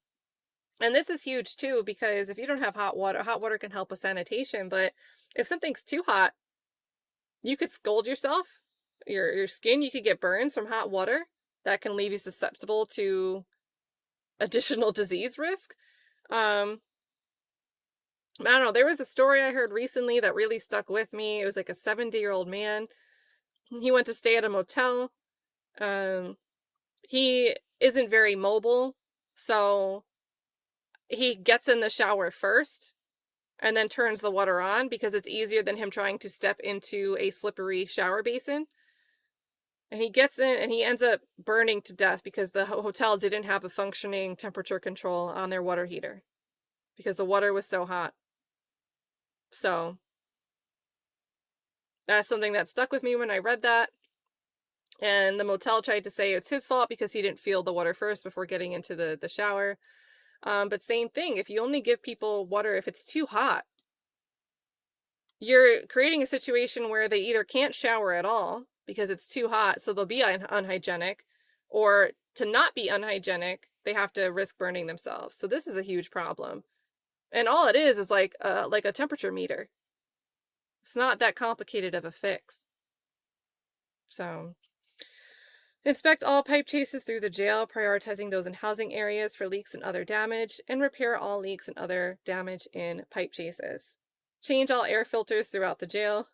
this is huge too, because if you don't have hot water can help with sanitation, but if something's too hot, you could scald yourself. Your skin, you could get burns from hot water. That can leave you susceptible to additional disease risk. I don't know. There was a story I heard recently that really stuck with me. It was like a 70-year-old man. He went to stay at a motel. He isn't very mobile, so he gets in the shower first and then turns the water on because it's easier than him trying to step into a slippery shower basin. And he gets in and he ends up burning to death because the hotel didn't have a functioning temperature control on their water heater because the water was so hot. So that's something that stuck with me when I read that. And the motel tried to say it's his fault because he didn't feel the water first before getting into the shower. But same thing, if you only give people water if it's too hot, you're creating a situation where they either can't shower at all because it's too hot, so they'll be unhygienic, or to not be unhygienic, they have to risk burning themselves. So this is a huge problem. And all it is like a temperature meter. It's not that complicated of a fix. So inspect all pipe chases through the jail, prioritizing those in housing areas for leaks and other damage, and repair all leaks and other damage in pipe chases. Change all air filters throughout the jail.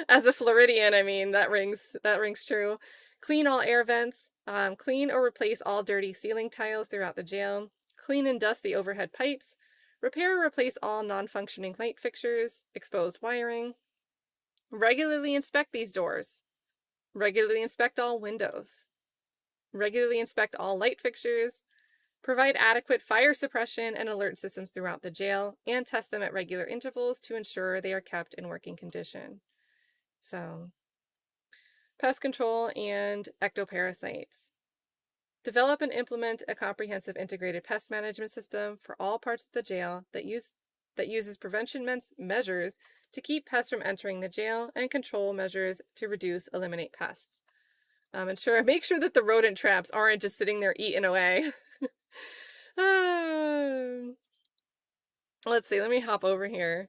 As a Floridian, I mean, that rings true. Clean all air vents. Clean or replace all dirty ceiling tiles throughout the jail. Clean and dust the overhead pipes. Repair or replace all non-functioning light fixtures, exposed wiring. Regularly inspect these doors. Regularly inspect all windows. Regularly inspect all light fixtures. Provide adequate fire suppression and alert systems throughout the jail, and test them at regular intervals to ensure they are kept in working condition. So, pest control and ectoparasites. Develop and implement a comprehensive integrated pest management system for all parts of the jail that uses prevention measures to keep pests from entering the jail and control measures to eliminate pests. Make sure that the rodent traps aren't just sitting there eating away. Let's see, let me hop over here.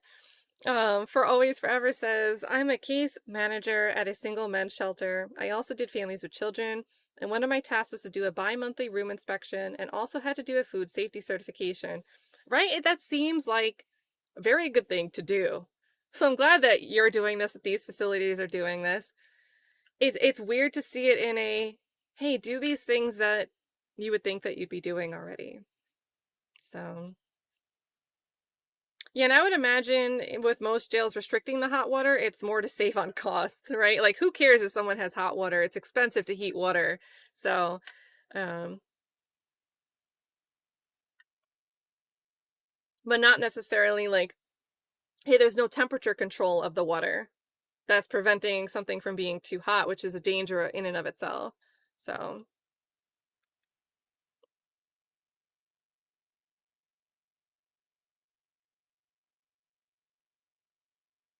For Always Forever says, I'm a case manager at a single men's shelter. I also did families with children, and one of my tasks was to do a bi-monthly room inspection and also had to do a food safety certification. Right? That seems like a very good thing to do. So I'm glad that you're doing this, that these facilities are doing this. It's weird to see it in a, hey, do these things that you would think that you'd be doing already. So yeah, and I would imagine with most jails restricting the hot water, it's more to save on costs, right? Like, who cares if someone has hot water? It's expensive to heat water. So, but not necessarily like, hey, there's no temperature control of the water. That's preventing something from being too hot, which is a danger in and of itself. So,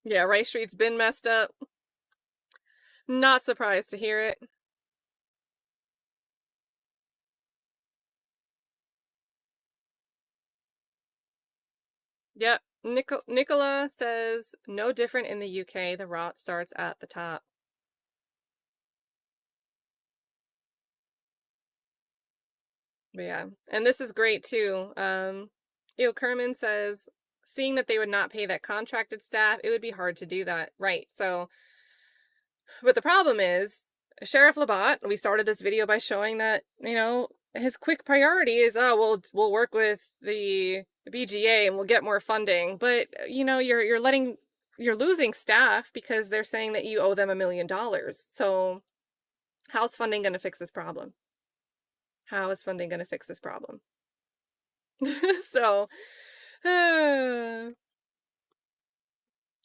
yeah, Rice Street's been messed up. Not surprised to hear it. Yep. Nicola says, no different in the UK. The rot starts at the top. But yeah, and this is great too. Kerman says, seeing that they would not pay that contracted staff, it would be hard to do that. Right. So, but the problem is, Sheriff Labat, we started this video by showing that, his quick priority is, oh, we'll work with the BGA and we'll get more funding. But, you're losing staff because they're saying that you owe them $1 million. So How's funding going to fix this problem? How is funding going to fix this problem? So,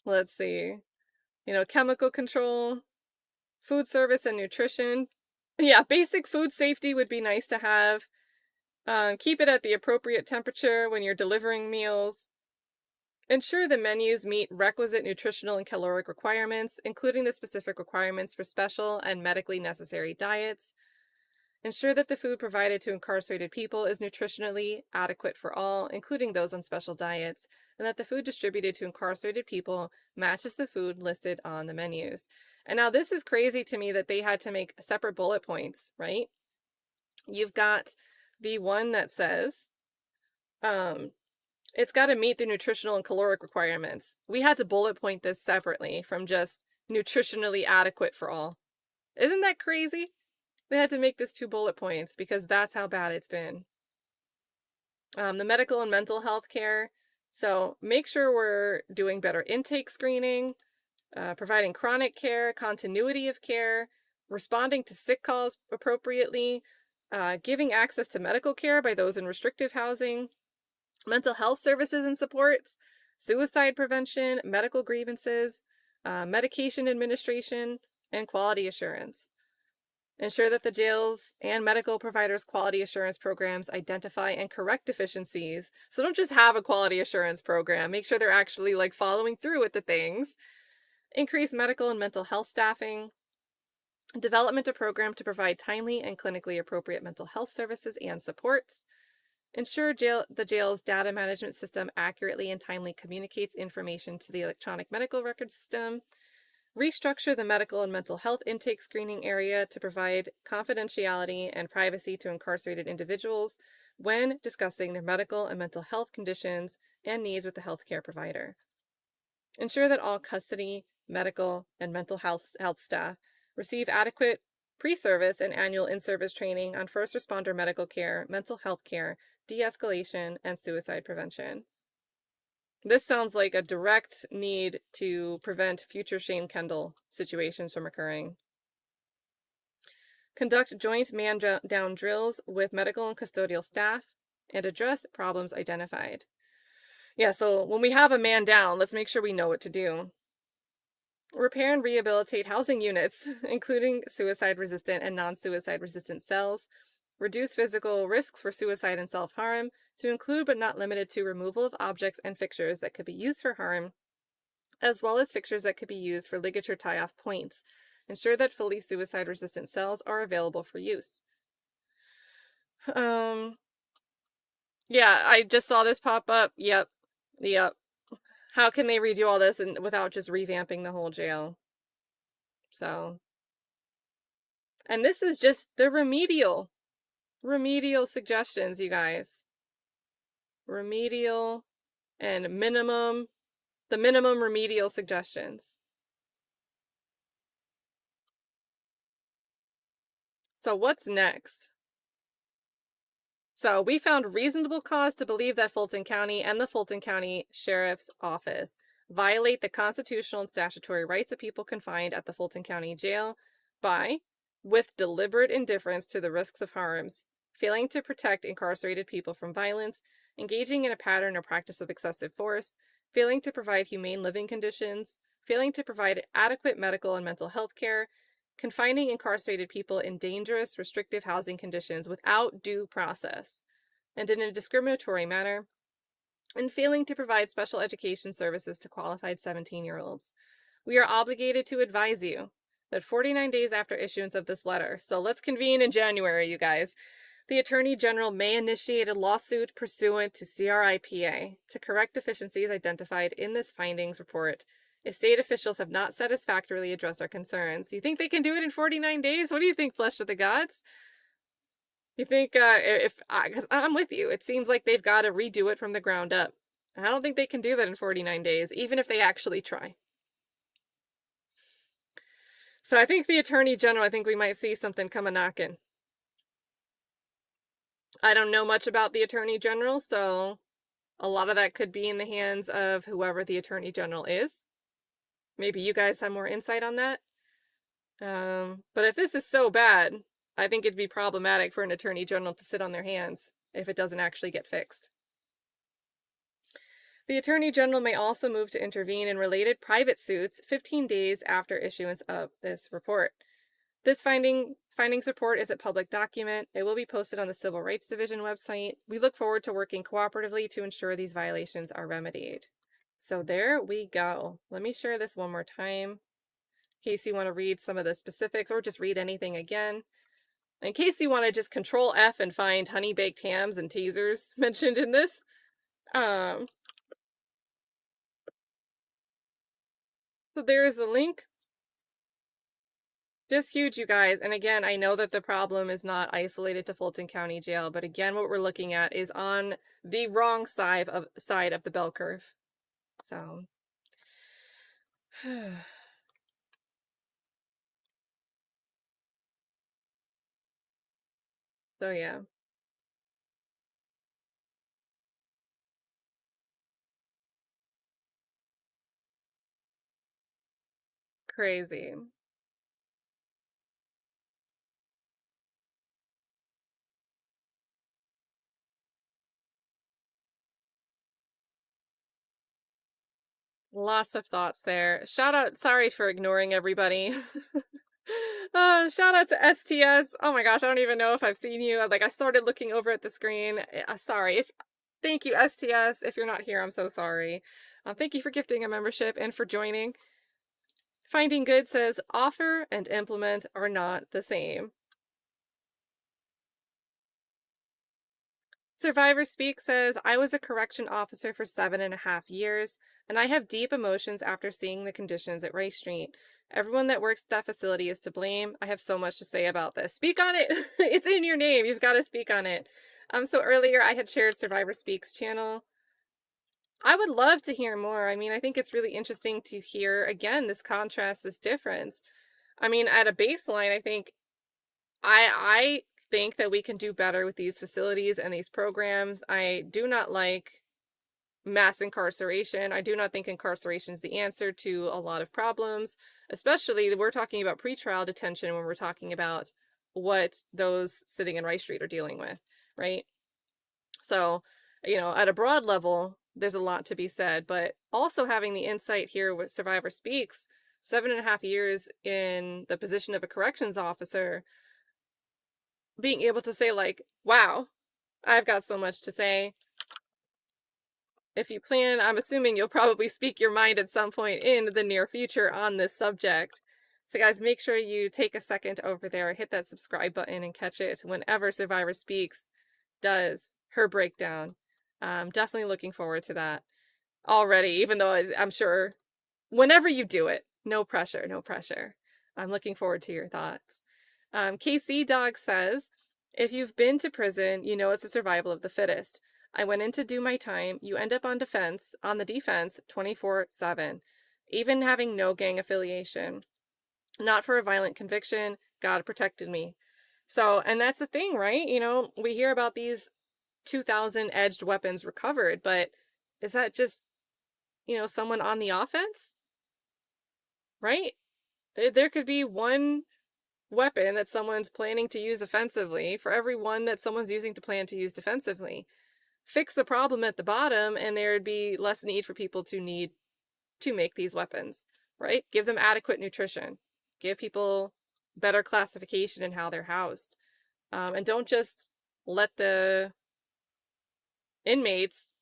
let's see. Chemical control, food service and nutrition. Yeah, basic food safety would be nice to have. Keep it at the appropriate temperature when you're delivering meals. Ensure the menus meet requisite nutritional and caloric requirements, including the specific requirements for special and medically necessary diets. Ensure that the food provided to incarcerated people is nutritionally adequate for all, including those on special diets, and that the food distributed to incarcerated people matches the food listed on the menus. And now this is crazy to me that they had to make separate bullet points, right? You've got the one that says, it's got to meet the nutritional and caloric requirements. We had to bullet point this separately from just nutritionally adequate for all. Isn't that crazy? They had to make this 2 bullet points because that's how bad it's been. The medical and mental health care. So make sure we're doing better intake screening, providing chronic care, continuity of care, responding to sick calls appropriately, giving access to medical care by those in restrictive housing, mental health services and supports, suicide prevention, medical grievances, medication administration, and quality assurance. Ensure that the jails and medical providers' quality assurance programs identify and correct deficiencies. So don't just have a quality assurance program. Make sure they're actually following through with the things. Increase medical and mental health staffing. Development a program to provide timely and clinically appropriate mental health services and supports. Ensure the jail's data management system accurately and timely communicates information to the electronic medical record system. Restructure the medical and mental health intake screening area to provide confidentiality and privacy to incarcerated individuals when discussing their medical and mental health conditions and needs with the healthcare provider. Ensure that all custody, medical, and mental health staff receive adequate pre-service and annual in-service training on first responder medical care, mental health care, de-escalation, and suicide prevention. This sounds like a direct need to prevent future Shane Kendall situations from occurring. Conduct joint man-down drills with medical and custodial staff and address problems identified. Yeah, so when we have a man down, let's make sure we know what to do. Repair and rehabilitate housing units, including suicide-resistant and non-suicide-resistant cells. Reduce physical risks for suicide and self-harm, to include but not limited to removal of objects and fixtures that could be used for harm, as well as fixtures that could be used for ligature tie-off points. Ensure that fully suicide-resistant cells are available for use. Yeah, I just saw this pop up. Yep. How can they redo all this without just revamping the whole jail? So, and this is just the remedial suggestions, you guys. Remedial and the minimum remedial suggestions. So what's next? So we found reasonable cause to believe that Fulton County and the Fulton County Sheriff's Office violate the constitutional and statutory rights of people confined at the Fulton County Jail by, with deliberate indifference to the risks of harms, failing to protect incarcerated people from violence, engaging in a pattern or practice of excessive force, failing to provide humane living conditions, failing to provide adequate medical and mental health care, confining incarcerated people in dangerous, restrictive housing conditions without due process, and in a discriminatory manner, and failing to provide special education services to qualified 17-year-olds. We are obligated to advise you that 49 days after issuance of this letter, so let's convene in January, you guys, the Attorney General may initiate a lawsuit pursuant to CRIPA to correct deficiencies identified in this findings report if state officials have not satisfactorily addressed our concerns. You think they can do it in 49 days? What do you think, Flesh of the Gods? You think, because I'm with you, it seems like they've got to redo it from the ground up. I don't think they can do that in 49 days, even if they actually try. So I think the Attorney General, I think we might see something come a-knocking. I don't know much about the Attorney General, so a lot of that could be in the hands of whoever the Attorney General is. Maybe you guys have more insight on that. But if this is so bad, I think it'd be problematic for an attorney general to sit on their hands if it doesn't actually get fixed. The Attorney General may also move to intervene in related private suits 15 days after issuance of this report. This findings report is a public document. It will be posted on the Civil Rights Division website. We look forward to working cooperatively to ensure these violations are remedied. So there we go. Let me share this one more time in case you want to read some of the specifics or just read anything again. In case you want to just control F and find honey baked hams and tasers mentioned in this. So there's the link. Just huge, you guys. And again, I know that the problem is not isolated to Fulton County Jail, but again, what we're looking at is on the wrong side of the bell curve. So, so yeah, crazy. Lots of thoughts there. Shout out, sorry for ignoring everybody. Shout out to STS. Oh my gosh, I don't even know if I've seen you. Like, I started looking over at the screen. Sorry. Thank you, STS. If you're not here, I'm so sorry. Thank you for gifting a membership and for joining. Finding Good says offer and implement are not the same. Survivor Speak says, I was a correction officer for 7.5 years, and I have deep emotions after seeing the conditions at Ray Street. Everyone that works at that facility is to blame. I have so much to say about this. Speak on it. It's in your name. You've got to speak on it. So earlier I had shared Survivor Speak's channel. I would love to hear more. I mean, I think it's really interesting to hear, again, this contrast, this difference. I mean, at a baseline, I think I think that we can do better with these facilities and these programs. I do not like mass incarceration. I do not think incarceration is the answer to a lot of problems, especially we're talking about pretrial detention when we're talking about what those sitting in Rice Street are dealing with, right? So, at a broad level, there's a lot to be said, but also having the insight here with Survivor Speaks, 7.5 years in the position of a corrections officer, being able to say, like, wow, I've got so much to say. If you plan, I'm assuming you'll probably speak your mind at some point in the near future on this subject. So guys, make sure you take a second over there, hit that subscribe button and catch it whenever Survivor Speaks does her breakdown. I'm definitely looking forward to that already, even though I'm sure whenever you do it, no pressure, no pressure. I'm looking forward to your thoughts. KC Dog says, if you've been to prison, you know it's a survival of the fittest. I went in to do my time. You end up on the defense 24/7, even having no gang affiliation. Not for a violent conviction. God protected me. So, and that's the thing, right? We hear about these 2,000 edged weapons recovered, but is that just, someone on the offense? Right? There could be one weapon that someone's planning to use offensively for every one that someone's using to plan to use defensively. Fix the problem at the bottom, and there'd be less need for people to need to make these weapons, right? Give them adequate nutrition. Give people better classification in how they're housed. And don't just let the inmates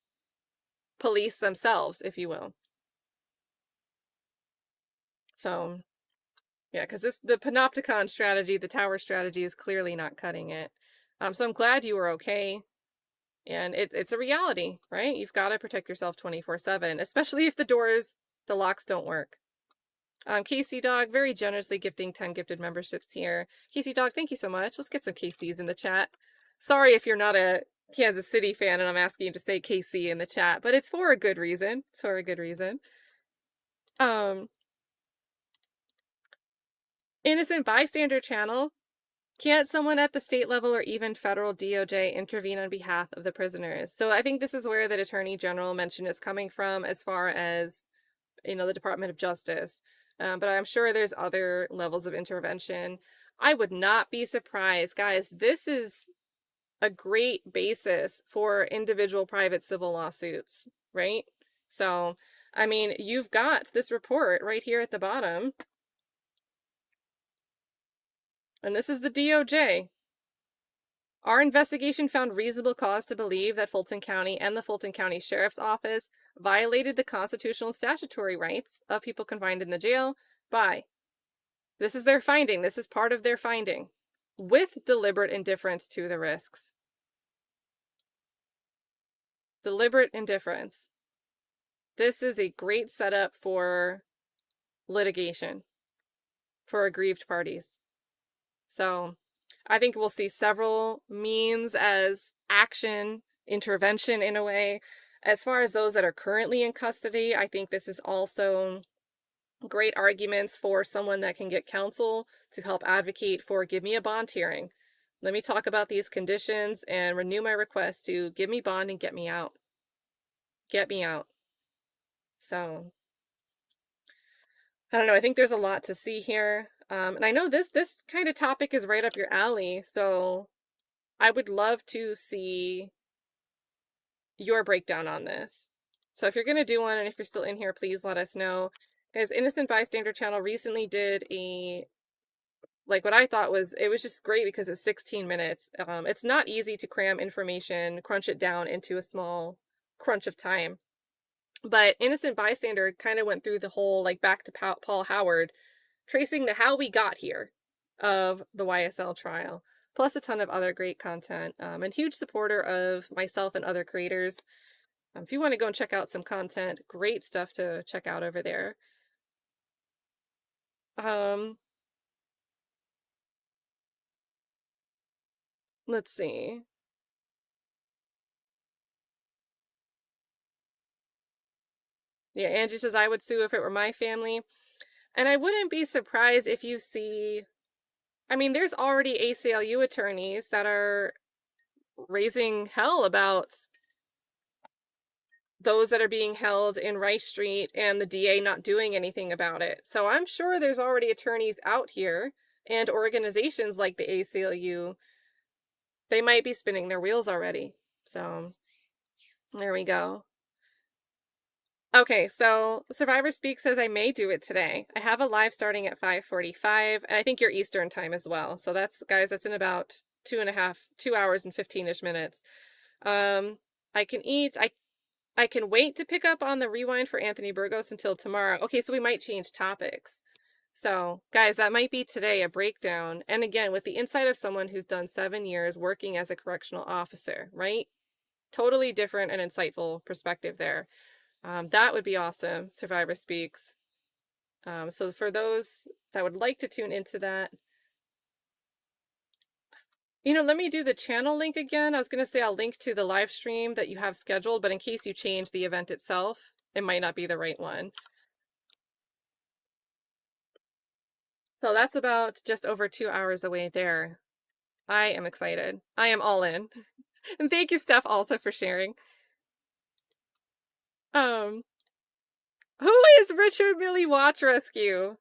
police themselves, if you will. So, yeah, because the panopticon strategy, the tower strategy, is clearly not cutting it. So I'm glad you were okay. And it's a reality, right? You've got to protect yourself 24/7, especially if the locks don't work. Casey Dog, very generously gifting 10 gifted memberships here. Casey Dog, thank you so much. Let's get some KCs in the chat. Sorry if you're not a Kansas City fan and I'm asking you to say KC in the chat, but it's for a good reason. It's for a good reason. Innocent bystander channel. Can't someone at the state level or even federal DOJ intervene on behalf of the prisoners? So I think this is where the Attorney General mention is coming from as far as, the Department of Justice. but I'm sure there's other levels of intervention. I would not be surprised, guys. This is a great basis for individual private civil lawsuits, right? So, I mean, you've got this report right here at the bottom, and this is the DOJ. Our investigation found reasonable cause to believe that Fulton County and the Fulton County Sheriff's Office violated the constitutional and statutory rights of people confined in the jail by, this is their finding, this is part of their finding, with deliberate indifference to the risks. Deliberate indifference. This is a great setup for litigation for aggrieved parties. So I think we'll see several means as action, intervention in a way. As far as those that are currently in custody, I think this is also great arguments for someone that can get counsel to help advocate for give me a bond hearing. Let me talk about these conditions and renew my request to give me bond and get me out. Get me out. So I don't know. I think there's a lot to see here. And I know this kind of topic is right up your alley. So I would love to see your breakdown on this. So if you're going to do one, and if you're still in here, please let us know. Guys, Innocent Bystander Channel recently did like what I thought was, it was just great because it was 16 minutes. It's not easy to cram information, crunch it down into a small crunch of time. But Innocent Bystander kind of went through the whole, like, back to Paul Howard, tracing the how we got here of the YSL trial, plus a ton of other great content, and huge supporter of myself and other creators. If you want to go and check out some content, great stuff to check out over there. Let's see. Yeah, Angie says, I would sue if it were my family. And I wouldn't be surprised if you see, I mean, there's already ACLU attorneys that are raising hell about those that are being held in Rice Street and the DA not doing anything about it. So I'm sure there's already attorneys out here and organizations like the ACLU. They might be spinning their wheels already. So there we go. Okay, so Survivor Speak says I may do it today. I have a live starting at 5:45, and I think you're Eastern time as well. So that's, guys, that's in about 2 hours and 15-ish minutes. I can eat. I can wait to pick up on the rewind for Anthony Burgos until tomorrow. Okay, so we might change topics. So, guys, that might be today, a breakdown. And again, with the insight of someone who's done 7 years working as a correctional officer, right? Totally different and insightful perspective there. That would be awesome, Survivor Speaks. So for those that would like to tune into that, you know, let me do the channel link again. I was going to say I'll link to the live stream that you have scheduled, but in case you change the event itself, it might not be the right one. So that's about just over 2 hours away there. I am excited. I am all in. And thank you, Steph, also for sharing. Who is Richard Millie Watch Rescue?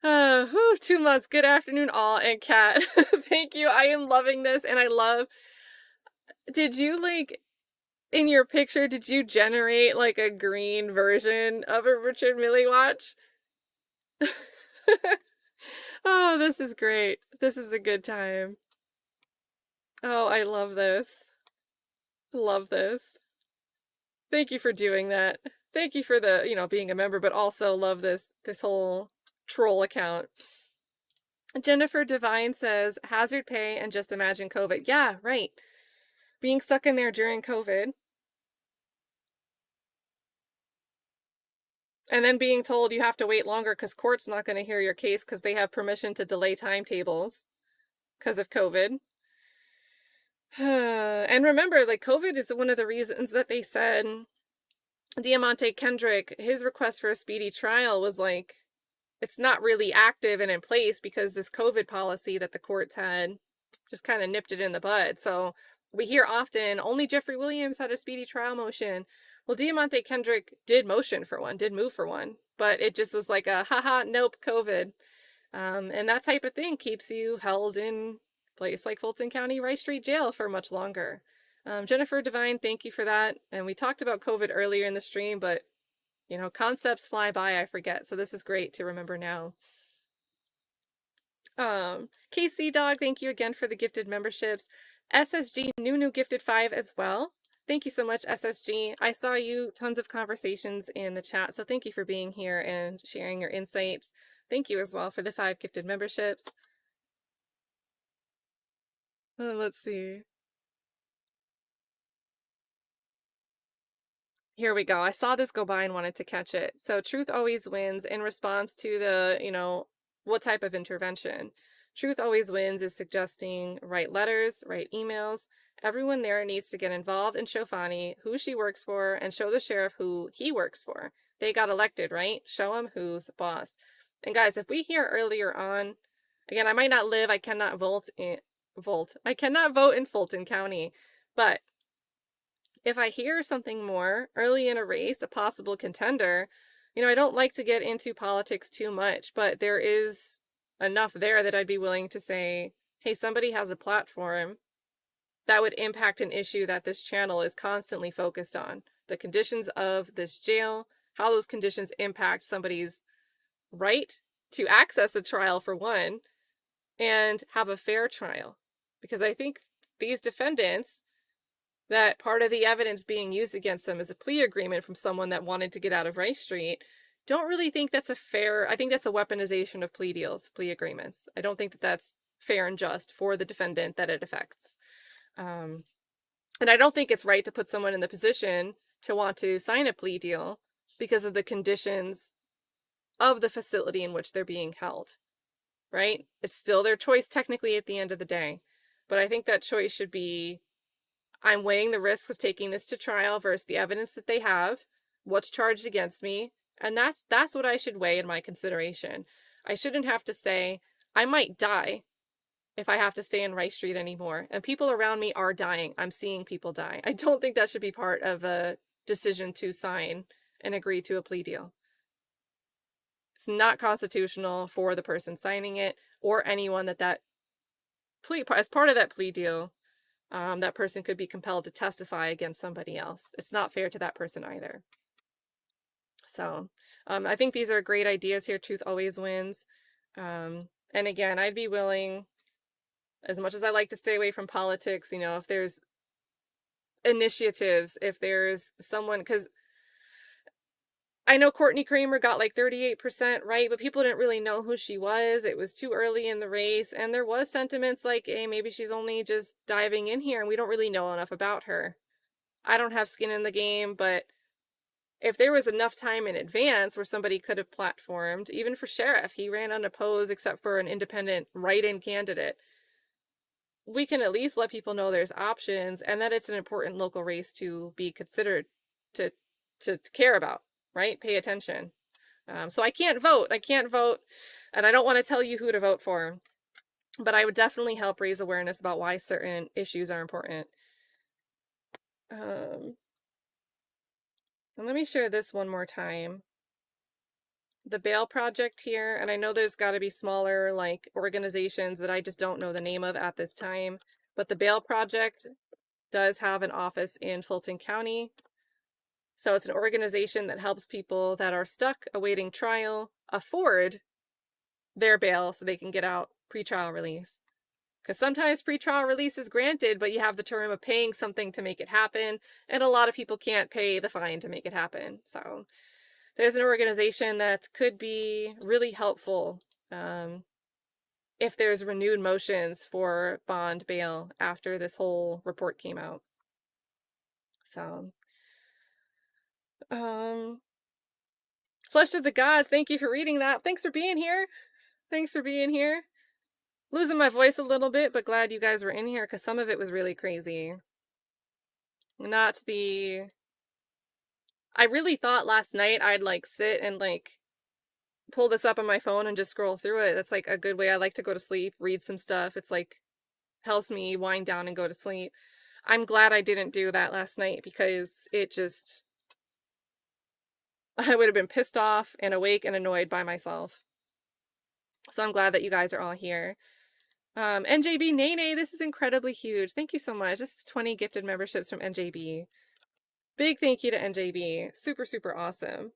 2 months. Good afternoon, all, and Kat. Thank you. I am loving this, and I love. Did you, like, in your picture, did you generate like a green version of a Richard Millie watch? Oh, this is great. This is a good time. Oh, I love this. Love this. Thank you for doing that. Thank you for the, you know, being a member, but also love this whole troll account. Jennifer Devine says, hazard pay and just imagine COVID. Yeah, right. Being stuck in there during COVID. And then being told you have to wait longer because court's not going to hear your case because they have permission to delay timetables because of COVID. And remember, like, COVID is one of the reasons that they said Diamante Kendrick, his request for a speedy trial was like, it's not really active and in place because this COVID policy that the courts had just kind of nipped it in the bud. So we hear often only Jeffrey Williams had a speedy trial motion. Well, Diamante Kendrick did motion for one, did move for one, but it just was like a haha, nope, COVID. And that type of thing keeps you held in place like Fulton County Rice Street Jail for much longer. Jennifer Devine, thank you for that. And we talked about COVID earlier in the stream, but you know, concepts fly by, I forget. So this is great to remember now. KC Dog, thank you again for the gifted memberships. SSG Nunu gifted 5 as well. Thank you so much, SSG. I saw you tons of conversations in the chat, so thank you for being here and sharing your insights. Thank you as well for the 5 gifted memberships. Let's see. Here we go. I saw this go by and wanted to catch it. So truth always wins in response to the, you know, what type of intervention. Truth always wins is suggesting write letters, write emails. Everyone there needs to get involved and show Fani who she works for and show the sheriff who he works for. They got elected, right? Show him who's boss. And guys, if we hear earlier on, again, I might not live, I cannot I cannot vote in Fulton County, but if I hear something more early in a race, a possible contender, you know, I don't like to get into politics too much, but there is enough there that I'd be willing to say, hey, somebody has a platform that would impact an issue that this channel is constantly focused on. The conditions of this jail, how those conditions impact somebody's right to access a trial for one, and have a fair trial. Because I think these defendants, that part of the evidence being used against them is a plea agreement from someone that wanted to get out of Rice Street, don't really think that's a fair, I think that's a weaponization of plea deals, plea agreements. I don't think that that's fair and just for the defendant that it affects. And I don't think it's right to put someone in the position to want to sign a plea deal because of the conditions of the facility in which they're being held, right? It's still their choice technically at the end of the day. But I think that choice should be, I'm weighing the risk of taking this to trial versus the evidence that they have, what's charged against me, and that's what I should weigh in my consideration. I shouldn't have to say, I might die if I have to stay in Rice Street anymore, and people around me are dying. I'm seeing people die. I don't think that should be part of a decision to sign and agree to a plea deal. It's not constitutional for the person signing it or anyone that plea, as part of that plea deal, that person could be compelled to testify against somebody else. It's not fair to that person either. So I think these are great ideas here. Truth always wins. And again, I'd be willing, as much as I like to stay away from politics, you know, if there's initiatives, if there's someone, because I know Courtney Kramer got like 38% right, but people didn't really know who she was. It was too early in the race, and there was sentiments like, hey, maybe she's only just diving in here and we don't really know enough about her. I don't have skin in the game, but if there was enough time in advance where somebody could have platformed, even for sheriff, he ran unopposed except for an independent write-in candidate. We can at least let people know there's options and that it's an important local race to be considered, to care about. Right? Pay attention. So I can't vote. And I don't want to tell you who to vote for. But I would definitely help raise awareness about why certain issues are important. And let me share this one more time. The Bail Project here, and I know there's got to be smaller like organizations that I just don't know the name of at this time, but the Bail Project does have an office in Fulton County. So it's an organization that helps people that are stuck awaiting trial afford their bail so they can get out pretrial release. Because sometimes pretrial release is granted, but you have the term of paying something to make it happen, and a lot of people can't pay the fine to make it happen. So there's an organization that could be really helpful if there's renewed motions for bond bail after this whole report came out. So Flesh of the Gods, thank you for reading that. Thanks for being here. Losing my voice a little bit, but glad you guys were in here because some of it was really crazy. I really thought last night I'd like sit and like pull this up on my phone and just scroll through it. That's like a good way. I like to go to sleep, read some stuff. It's like helps me wind down and go to sleep. I'm glad I didn't do that last night because it just I would have been pissed off and awake and annoyed by myself. So I'm glad that you guys are all here. NJB Nene, this is incredibly huge. Thank you so much. This is 20 gifted memberships from NJB. Big thank you to NJB. Super, super awesome.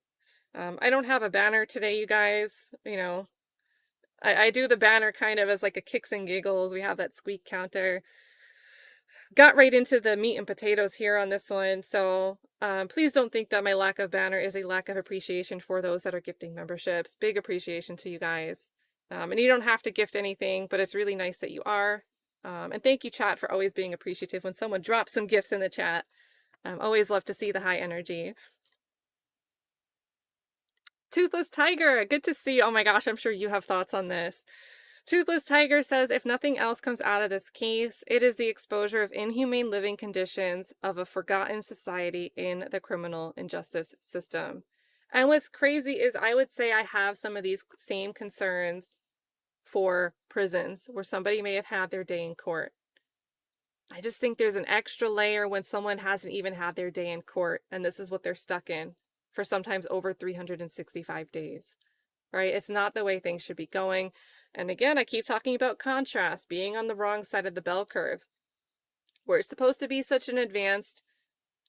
I don't have a banner today, you guys. You know, I do the banner kind of as like a kicks and giggles. We have that squeak counter. Got right into the meat and potatoes here on this one. So please don't think that my lack of banner is a lack of appreciation for those that are gifting memberships. Big appreciation to you guys. And you don't have to gift anything, but it's really nice that you are. And thank you, chat, for always being appreciative when someone drops some gifts in the chat. Always love to see the high energy. Toothless Tiger, good to see. Oh my gosh, I'm sure you have thoughts on this. Toothless Tiger says, if nothing else comes out of this case, it is the exposure of inhumane living conditions of a forgotten society in the criminal injustice system. And what's crazy is I would say I have some of these same concerns for prisons where somebody may have had their day in court. I just think there's an extra layer when someone hasn't even had their day in court and this is what they're stuck in for sometimes over 365 days, right? It's not the way things should be going. And again, I keep talking about contrast, being on the wrong side of the bell curve. We're supposed to be such an advanced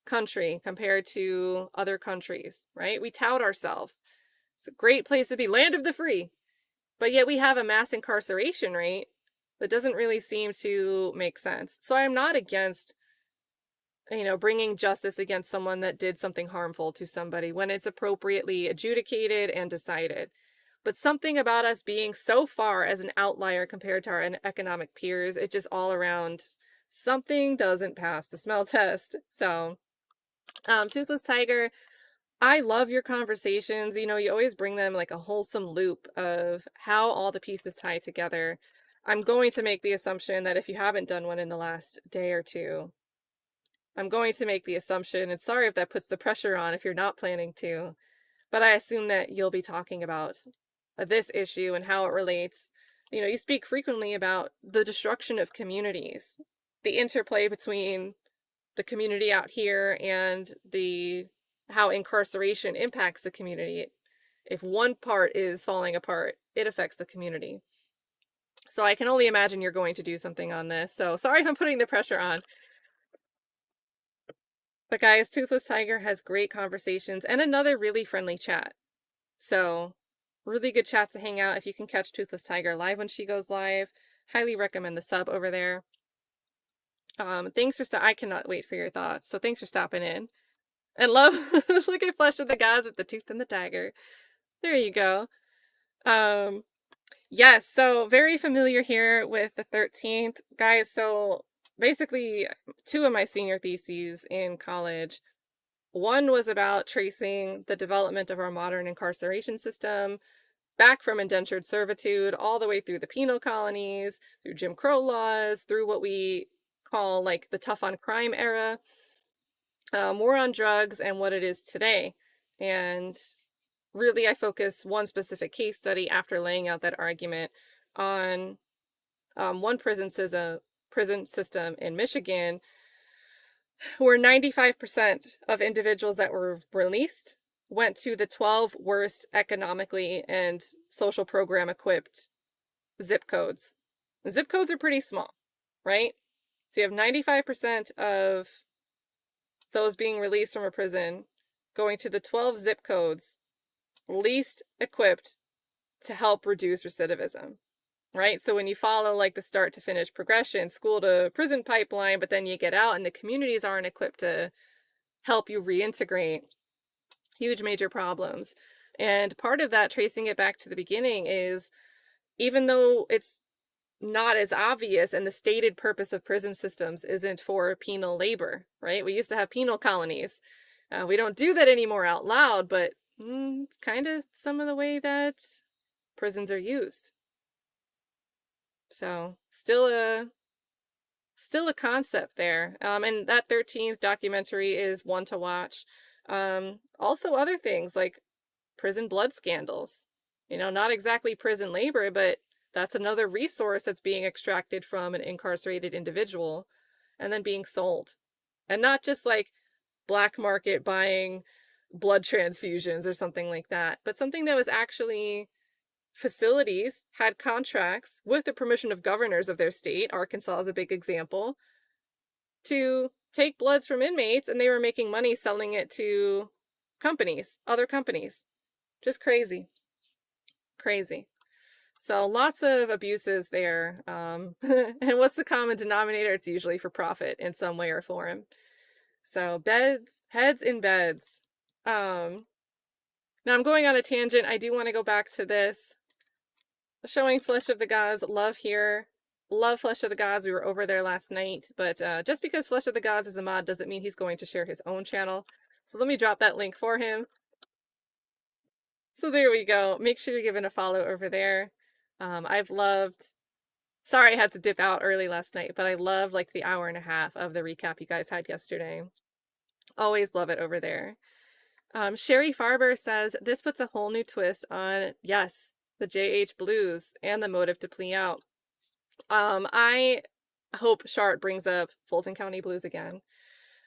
country compared to other countries, right? We tout ourselves. It's a great place to be, land of the free. But yet we have a mass incarceration rate that doesn't really seem to make sense. So I'm not against, bringing justice against someone that did something harmful to somebody when it's appropriately adjudicated and decided. But something about us being so far as an outlier compared to our economic peers, it just all around, something doesn't pass the smell test. So, Toothless Tiger, I love your conversations. You always bring them like a wholesome loop of how all the pieces tie together. I'm going to make the assumption that if you haven't done one in the last day or two, I'm going to make the assumption, and sorry if that puts the pressure on if you're not planning to, but I assume that you'll be talking about this issue and how it relates. You speak frequently about the destruction of communities, the interplay between the community out here and how incarceration impacts the community. If one part is falling apart, it affects the community. So I can only imagine you're going to do something on this. So sorry if I'm putting the pressure on. But guys, Toothless Tiger has great conversations and another really friendly chat. So really good chat to hang out if you can catch Toothless Tiger live when she goes live. Highly recommend the sub over there. Thanks for I cannot wait for your thoughts. So thanks for stopping in. And love, look at Flesh of the Gods with the tooth and the dagger. There you go. Yes, so very familiar here with the 13th. Guys, so basically 2 of my senior theses in college. One was about tracing the development of our modern incarceration system back from indentured servitude all the way through the penal colonies, through Jim Crow laws, through what we call like the tough on crime era, war on drugs, and what it is today. And really, I focus one specific case study after laying out that argument on one prison system in Michigan where 95% of individuals that were released went to the 12 worst economically and social program equipped zip codes. The zip codes are pretty small, right? So you have 95% of those being released from a prison going to the 12 zip codes least equipped to help reduce recidivism, right? So when you follow like the start to finish progression, school to prison pipeline, but then you get out and the communities aren't equipped to help you reintegrate, huge major problems. And part of that, tracing it back to the beginning, is even though it's not as obvious and the stated purpose of prison systems isn't for penal labor, right? We used to have penal colonies. We don't do that anymore out loud, but kind of some of the way that prisons are used. So still a concept there. And that 13th documentary is one to watch. Also other things like prison blood scandals, not exactly prison labor, but that's another resource that's being extracted from an incarcerated individual and then being sold. And not just like black market buying blood transfusions or something like that, but something that was actually facilities had contracts with the permission of governors of their state. Arkansas is a big example, to take bloods from inmates, and they were making money selling it to companies, other companies. Just crazy. Crazy. So lots of abuses there. And what's the common denominator? It's usually for profit in some way or form. So heads in beds. Now I'm going on a tangent. I do want to go back to this. Showing Flesh of the Gods. Love here. Love Flesh of the Gods. We were over there last night. But just because Flesh of the Gods is a mod doesn't mean he's going to share his own channel. So let me drop that link for him. So there we go. Make sure you're giving a follow over there. I've loved... Sorry I had to dip out early last night, but I love like the hour and a half of the recap you guys had yesterday. Always love it over there. Sherry Farber says, this puts a whole new twist on, yes, the JH Blues and the motive to plea out. I hope Shart brings up Fulton County Blues again.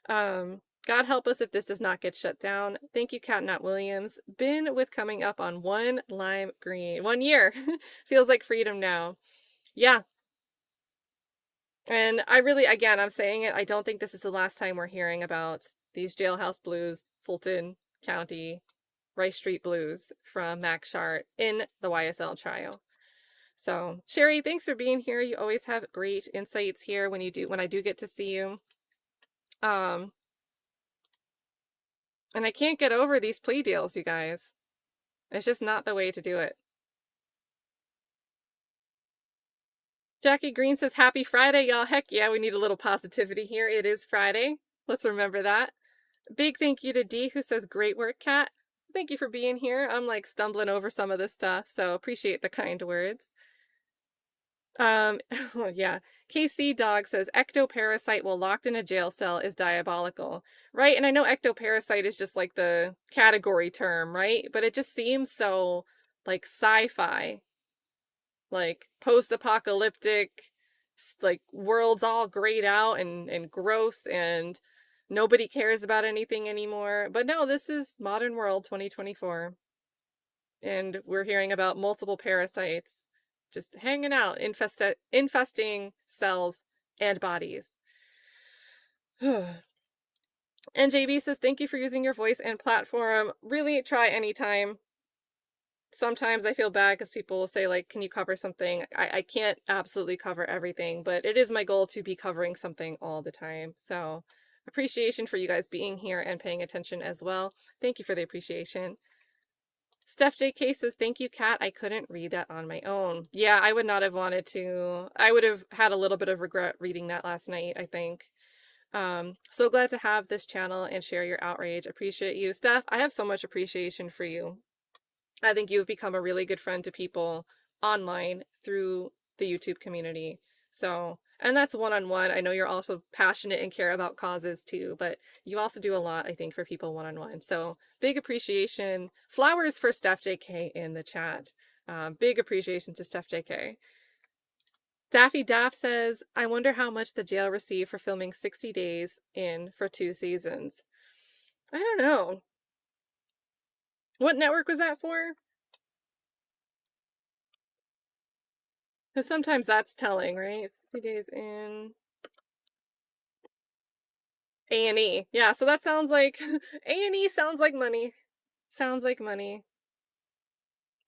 God help us if this does not get shut down. Thank you, Cat Nat Williams. Been with coming up on 1 lime green. 1 year. Feels like freedom now. Yeah. And I really, again, I'm saying it, I don't think this is the last time we're hearing about these jailhouse blues, Fulton County, Rice Street Blues from Max Shart in the YSL trial. So, Sherry, thanks for being here. You always have great insights here when I do get to see you. And I can't get over these plea deals, you guys. It's just not the way to do it. Jackie Green says, happy Friday, y'all. Heck yeah, we need a little positivity here. It is Friday. Let's remember that. Big thank you to D, who says, great work, Kat. Thank you for being here. I'm like stumbling over some of this stuff, so appreciate the kind words. Yeah. KC Dog says, ectoparasite while locked in a jail cell is diabolical. Right, and I know ectoparasite is just like the category term, right? But it just seems so like sci-fi. Like post-apocalyptic, like world's all grayed out and gross and nobody cares about anything anymore. But no, this is modern world 2024. And we're hearing about multiple parasites just hanging out, infesting cells and bodies. And JB says, thank you for using your voice and platform. Really try anytime. Sometimes I feel bad because people will say, like, can you cover something? I can't absolutely cover everything, but it is my goal to be covering something all the time. So appreciation for you guys being here and paying attention as well. Thank you for the appreciation. Steph JK says, thank you, Kat. I couldn't read that on my own. Yeah, I would not have wanted to. I would have had a little bit of regret reading that last night, I think. So glad to have this channel and share your outrage. Appreciate you. Steph, I have so much appreciation for you. I think you've become a really good friend to people online through the YouTube community. So, and that's one-on-one. I know you're also passionate and care about causes too, but you also do a lot, I think, for people one-on-one. So big appreciation. Flowers for Steph JK in the chat. Big appreciation to Steph JK. Daffy Daff says, I wonder how much the jail received for filming 60 Days in for 2 seasons. I don't know. What network was that for? Because sometimes that's telling, right? 60 Days in A&E. Yeah, so that sounds like A&E sounds like money. Sounds like money.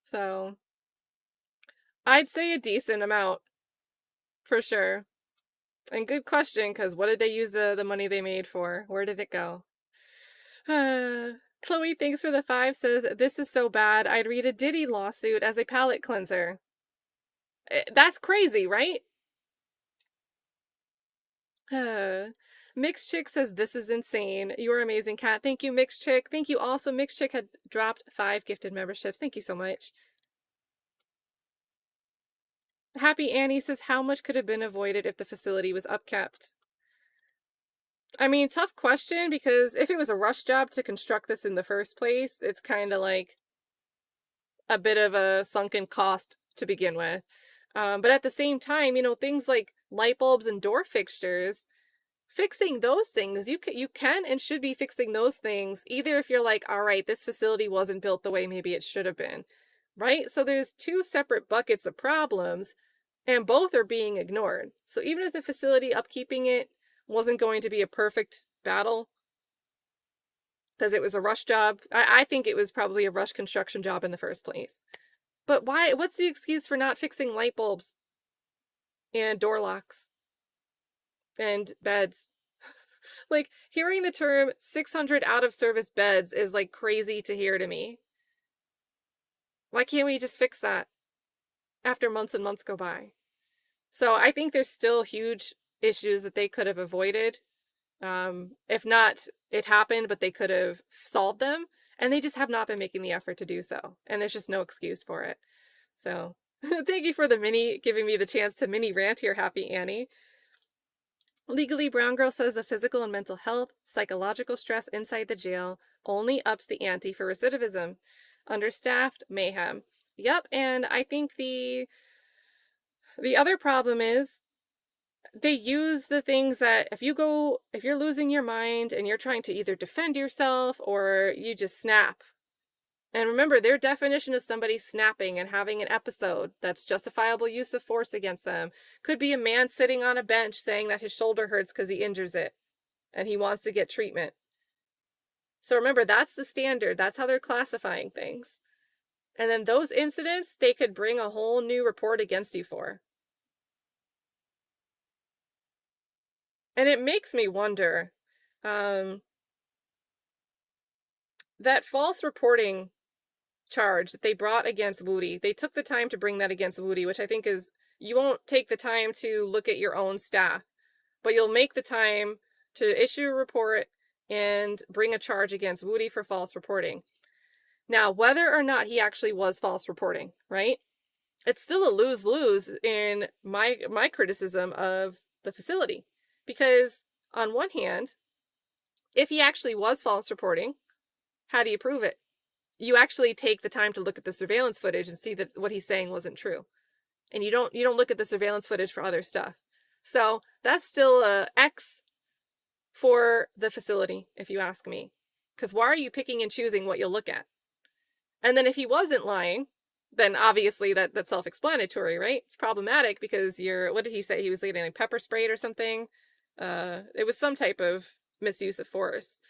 So I'd say a decent amount for sure. And good question, because what did they use the money they made for? Where did it go? Chloe, thanks for the 5, says, this is so bad. I'd read a Diddy lawsuit as a palate cleanser. That's crazy, right? Mixed Chick says, this is insane. You're amazing, Kat. Thank you, Mixed Chick. Thank you also. Mixed Chick had dropped 5 gifted memberships. Thank you so much. Happy Annie says, how much could have been avoided if the facility was upkept? I mean, tough question, because if it was a rush job to construct this in the first place, it's kind of like a bit of a sunken cost to begin with. But at the same time, you know, things like light bulbs and door fixtures, fixing those things, you can and should be fixing those things, either if you're like, all right, this facility wasn't built the way maybe it should have been, right? So there's two separate buckets of problems, and both are being ignored. So even if the facility upkeeping it wasn't going to be a perfect battle, because it was a rush job, I think it was probably a rush construction job in the first place. But why? What's the excuse for not fixing light bulbs and door locks and beds? Like, hearing the term 600 out of service beds is like crazy to hear to me. Why can't we just fix that after months and months go by? So I think there's still huge issues that they could have avoided. If not, it happened, but they could have solved them. And they just have not been making the effort to do so. And there's just no excuse for it. So thank you for giving me the chance to mini rant here, Happy Annie. Legally Brown Girl says the physical and mental health, psychological stress inside the jail only ups the ante for recidivism. Understaffed, mayhem. Yep, and I think the other problem is they use the things that if you're losing your mind and you're trying to either defend yourself or you just snap. And remember, their definition of somebody snapping and having an episode that's justifiable use of force against them could be a man sitting on a bench saying that his shoulder hurts because he injures it and he wants to get treatment. So remember, that's the standard. That's how they're classifying things. And then those incidents, they could bring a whole new report against you for. And it makes me wonder, that false reporting charge that they brought against Woody, they took the time to bring that against Woody, which I think is, you won't take the time to look at your own staff, but you'll make the time to issue a report and bring a charge against Woody for false reporting. Now, whether or not he actually was false reporting, right? It's still a lose-lose in my criticism of the facility. Because on one hand, if he actually was false reporting, how do you prove it? You actually take the time to look at the surveillance footage and see that what he's saying wasn't true. And you don't look at the surveillance footage for other stuff. So that's still a X for the facility, if you ask me. Because why are you picking and choosing what you'll look at? And then if he wasn't lying, then obviously that's self-explanatory, right? It's problematic because what did he say? He was getting like pepper sprayed or something. It was some type of misuse of force.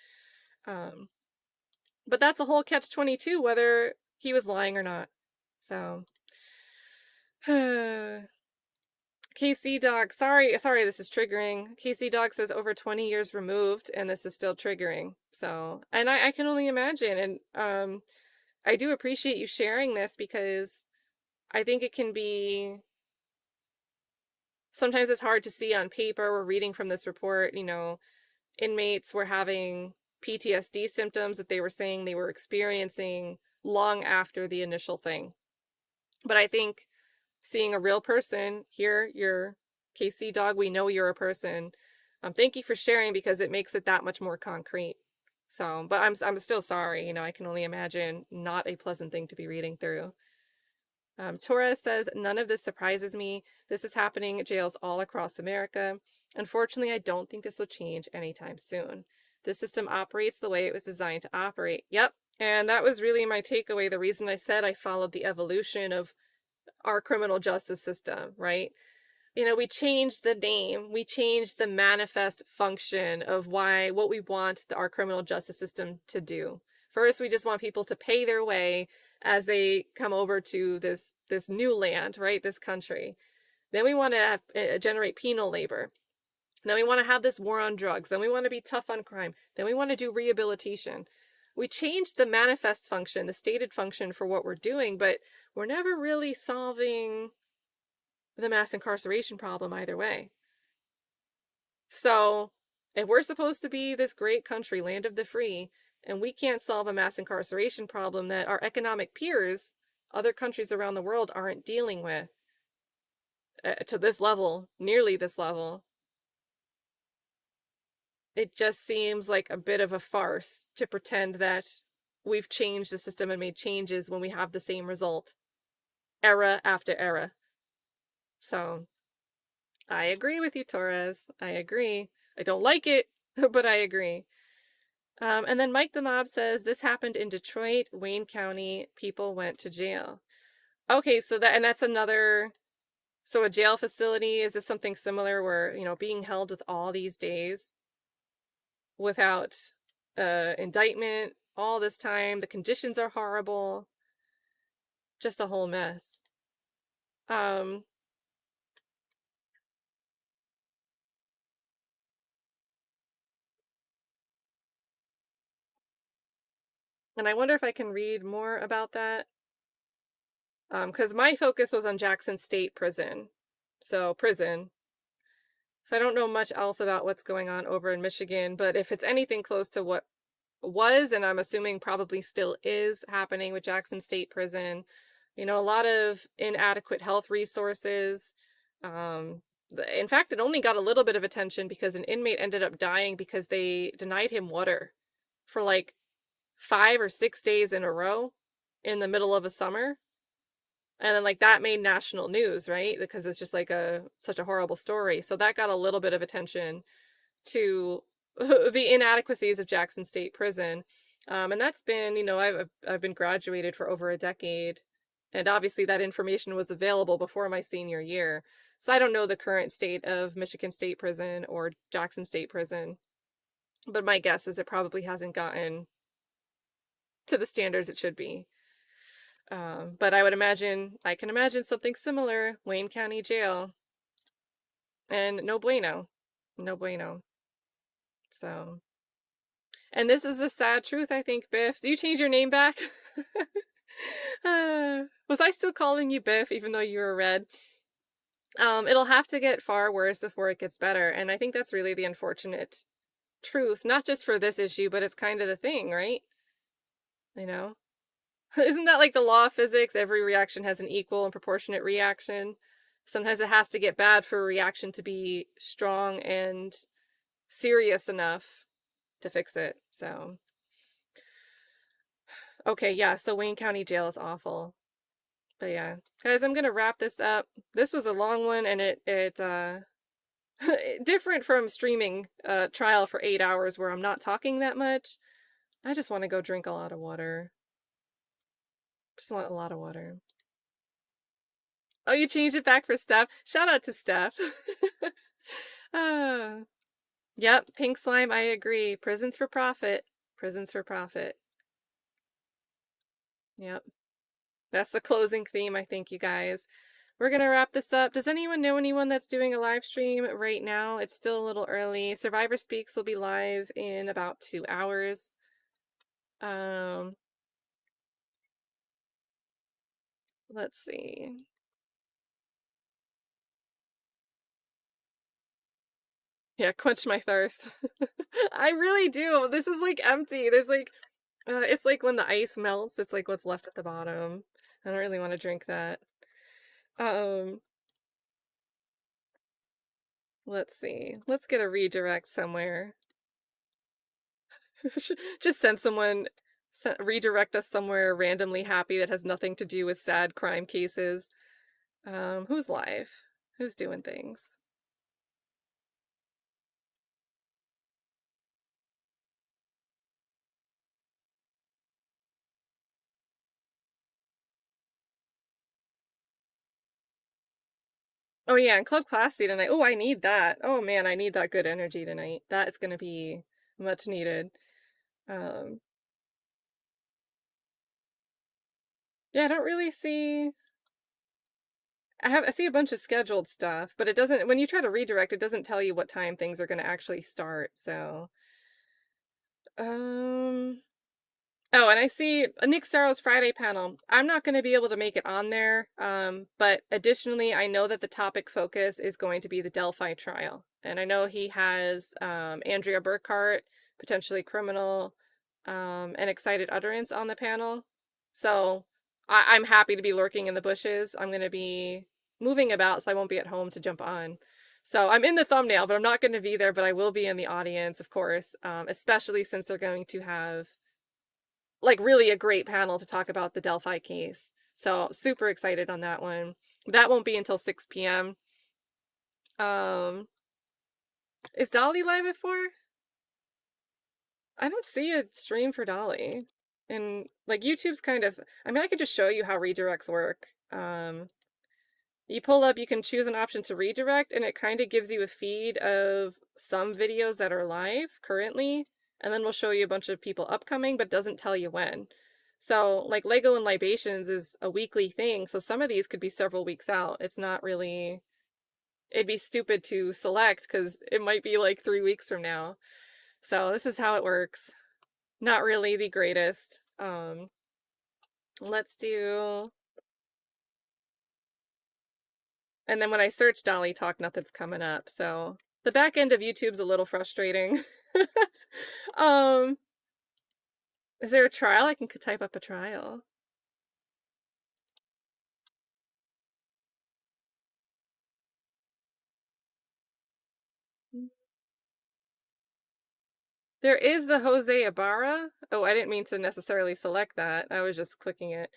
But that's a whole catch-22, whether he was lying or not. So, KC Dog, sorry, this is triggering. KC Dog says over 20 years removed, and this is still triggering. So, and I can only imagine, and I do appreciate you sharing this because I think it can be, sometimes it's hard to see on paper. We're reading from this report, inmates were having PTSD symptoms that they were saying they were experiencing long after the initial thing. But I think seeing a real person here, you're KC Dog, we know you're a person. Thank you for sharing because it makes it that much more concrete. So, but I'm still sorry, I can only imagine, not a pleasant thing to be reading through. Torres says, none of this surprises me. This is happening at jails all across America. Unfortunately, I don't think this will change anytime soon. The system operates the way it was designed to operate. Yep. And that was really my takeaway. The reason I said I followed the evolution of our criminal justice system, right? We changed the name. We changed the manifest function of what we want our criminal justice system to do. First, we just want people to pay their way as they come over to this new land, right? This country. Then we want to generate penal labor. Then we want to have this war on drugs. Then we want to be tough on crime. Then we want to do rehabilitation. We changed the manifest function, the stated function for what we're doing, but we're never really solving the mass incarceration problem either way. So if we're supposed to be this great country, land of the free, and we can't solve a mass incarceration problem that our economic peers, other countries around the world, aren't dealing with to this level, nearly this level, it just seems like a bit of a farce to pretend that we've changed the system and made changes when we have the same result era after era. So I agree with you, Torres. I agree. I don't like it, but I agree. And then Mike the Mob says this happened in Detroit, Wayne County. People went to jail. Okay, so that's another. So a jail facility, is this something similar where, being held with all these days without indictment, all this time, the conditions are horrible, just a whole mess. Um, and I wonder if I can read more about that. Because my focus was on Jackson State Prison. So prison. So I don't know much else about what's going on over in Michigan, but if it's anything close to what was, and I'm assuming probably still is happening with Jackson State Prison, a lot of inadequate health resources. In fact, it only got a little bit of attention because an inmate ended up dying because they denied him water for like 5 or 6 days in a row in the middle of a summer. And then like that made national news, right? Because it's just like such a horrible story. So that got a little bit of attention to the inadequacies of Jackson State Prison. And that's been, I've been graduated for over a decade. And obviously that information was available before my senior year. So I don't know the current state of Michigan State Prison or Jackson State Prison. But my guess is it probably hasn't gotten to the standards it should be. But I can imagine something similar, Wayne County Jail. And no bueno. No bueno. So, and this is the sad truth, I think, Biff. Do you change your name back? Was I still calling you Biff even though you were red? It'll have to get far worse before it gets better. And I think that's really the unfortunate truth, not just for this issue, but it's kind of the thing, right? You know? Isn't that like the law of physics? Every reaction has an equal and proportionate reaction. Sometimes it has to get bad for a reaction to be strong and serious enough to fix it. So, okay, yeah, so Wayne County Jail is awful. But yeah, guys, I'm gonna wrap this up. This was a long one, and it different from streaming trial for 8 hours where I'm not talking that much. I just want to go drink a lot of water. Just want a lot of water. Oh, you changed it back for Steph? Shout out to Steph. uh, yep, pink slime, I agree. Prisons for profit. Prisons for profit. Yep. That's the closing theme, I think, you guys. We're going to wrap this up. Does anyone know anyone that's doing a live stream right now? It's still a little early. Survivor Speaks will be live in about 2 hours. Let's see. Yeah, quench my thirst. I really do. This is like empty. There's like, it's like when the ice melts, it's like what's left at the bottom. I don't really want to drink that. Um, let's see. Let's get a redirect somewhere. Just send someone, redirect us somewhere randomly happy that has nothing to do with sad crime cases. Who's live? Who's doing things? Oh yeah, and Club Classy tonight. Oh, I need that. Oh man, I need that good energy tonight. That is gonna be much needed. Um, yeah, I don't really see. I see a bunch of scheduled stuff, but it doesn't. When you try to redirect, it doesn't tell you what time things are gonna actually start. So, um, oh, and I see a Nick Sarro's Friday panel. I'm not going to be able to make it on there, but additionally, I know that the topic focus is going to be the Delphi trial. And I know he has Andrea Burkhart, potentially criminal, and excited utterance on the panel. So I'm happy to be lurking in the bushes. I'm going to be moving about, so I won't be at home to jump on. So I'm in the thumbnail, but I'm not going to be there, but I will be in the audience, of course, especially since they're going to have like really a great panel to talk about the Delphi case. So super excited on that one. That won't be until 6 p.m. Is Dolly live at 4? I don't see a stream for Dolly. And like YouTube's kind of, I mean, I could just show you how redirects work. You pull up, you can choose an option to redirect, and it kind of gives you a feed of some videos that are live currently, and then we'll show you a bunch of people upcoming, but doesn't tell you when. So, like Lego and Libations is a weekly thing, so some of these could be several weeks out. It's not really, it'd be stupid to select because it might be like 3 weeks from now. So, this is how it works. Not really the greatest. Let's do, and then when I search Dolly Talk, nothing's coming up. So the back end of YouTube's a little frustrating. um, is there a trial? I can type up a trial. There is the Jose Ibarra. Oh, I didn't mean to necessarily select that. I was just clicking it.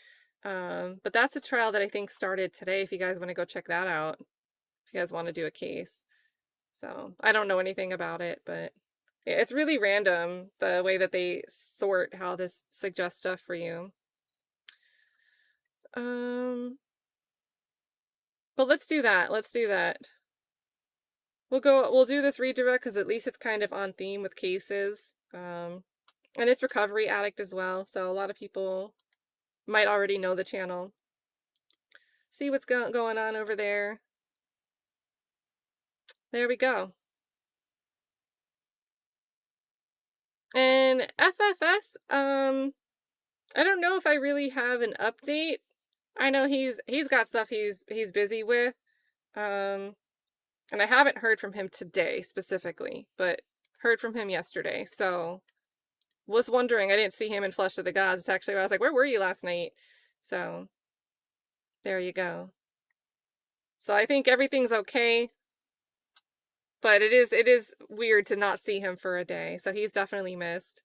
But that's a trial that I think started today if you guys want to go check that out. If you guys want to do a case. So I don't know anything about it, but it's really random the way that they sort how this suggests stuff for you. But let's do that. Let's do that. We'll do this redirect because at least it's kind of on theme with cases. And it's recovery addict as well, so a lot of people might already know the channel. See what's going on over there. There we go. And FFS, I don't know if I really have an update. I know he's got stuff he's busy with. And I haven't heard from him today specifically, but heard from him yesterday. So was wondering, I didn't see him in Flesh of the Gods. It's actually, I was like, where were you last night? So there you go. So I think everything's okay, but it is weird to not see him for a day. So he's definitely missed.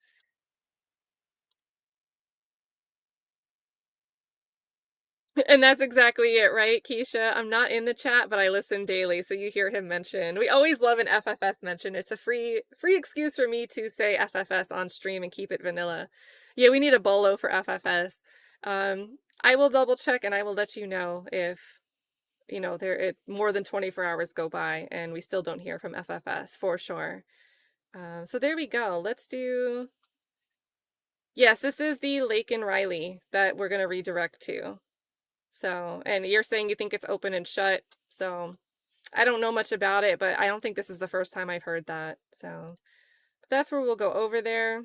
And that's exactly it, right, Keisha? I'm not in the chat, but I listen daily, so you hear him mention. We always love an FFS mention. It's a free excuse for me to say FFS on stream and keep it vanilla. Yeah, we need a bolo for FFS. I will double check and I will let you know if more than 24 hours go by and we still don't hear from FFS for sure. So there we go. Let's do. Yes, this is the Lake and Riley that we're gonna redirect to. So, and you're saying you think it's open and shut. So I don't know much about it, but I don't think this is the first time I've heard that. So that's where we'll go over there.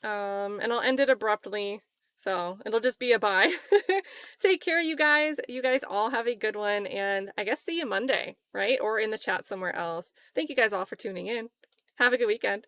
And I'll end it abruptly. So it'll just be a bye. Take care, you guys. You guys all have a good one. And I guess see you Monday, right? Or in the chat somewhere else. Thank you guys all for tuning in. Have a good weekend.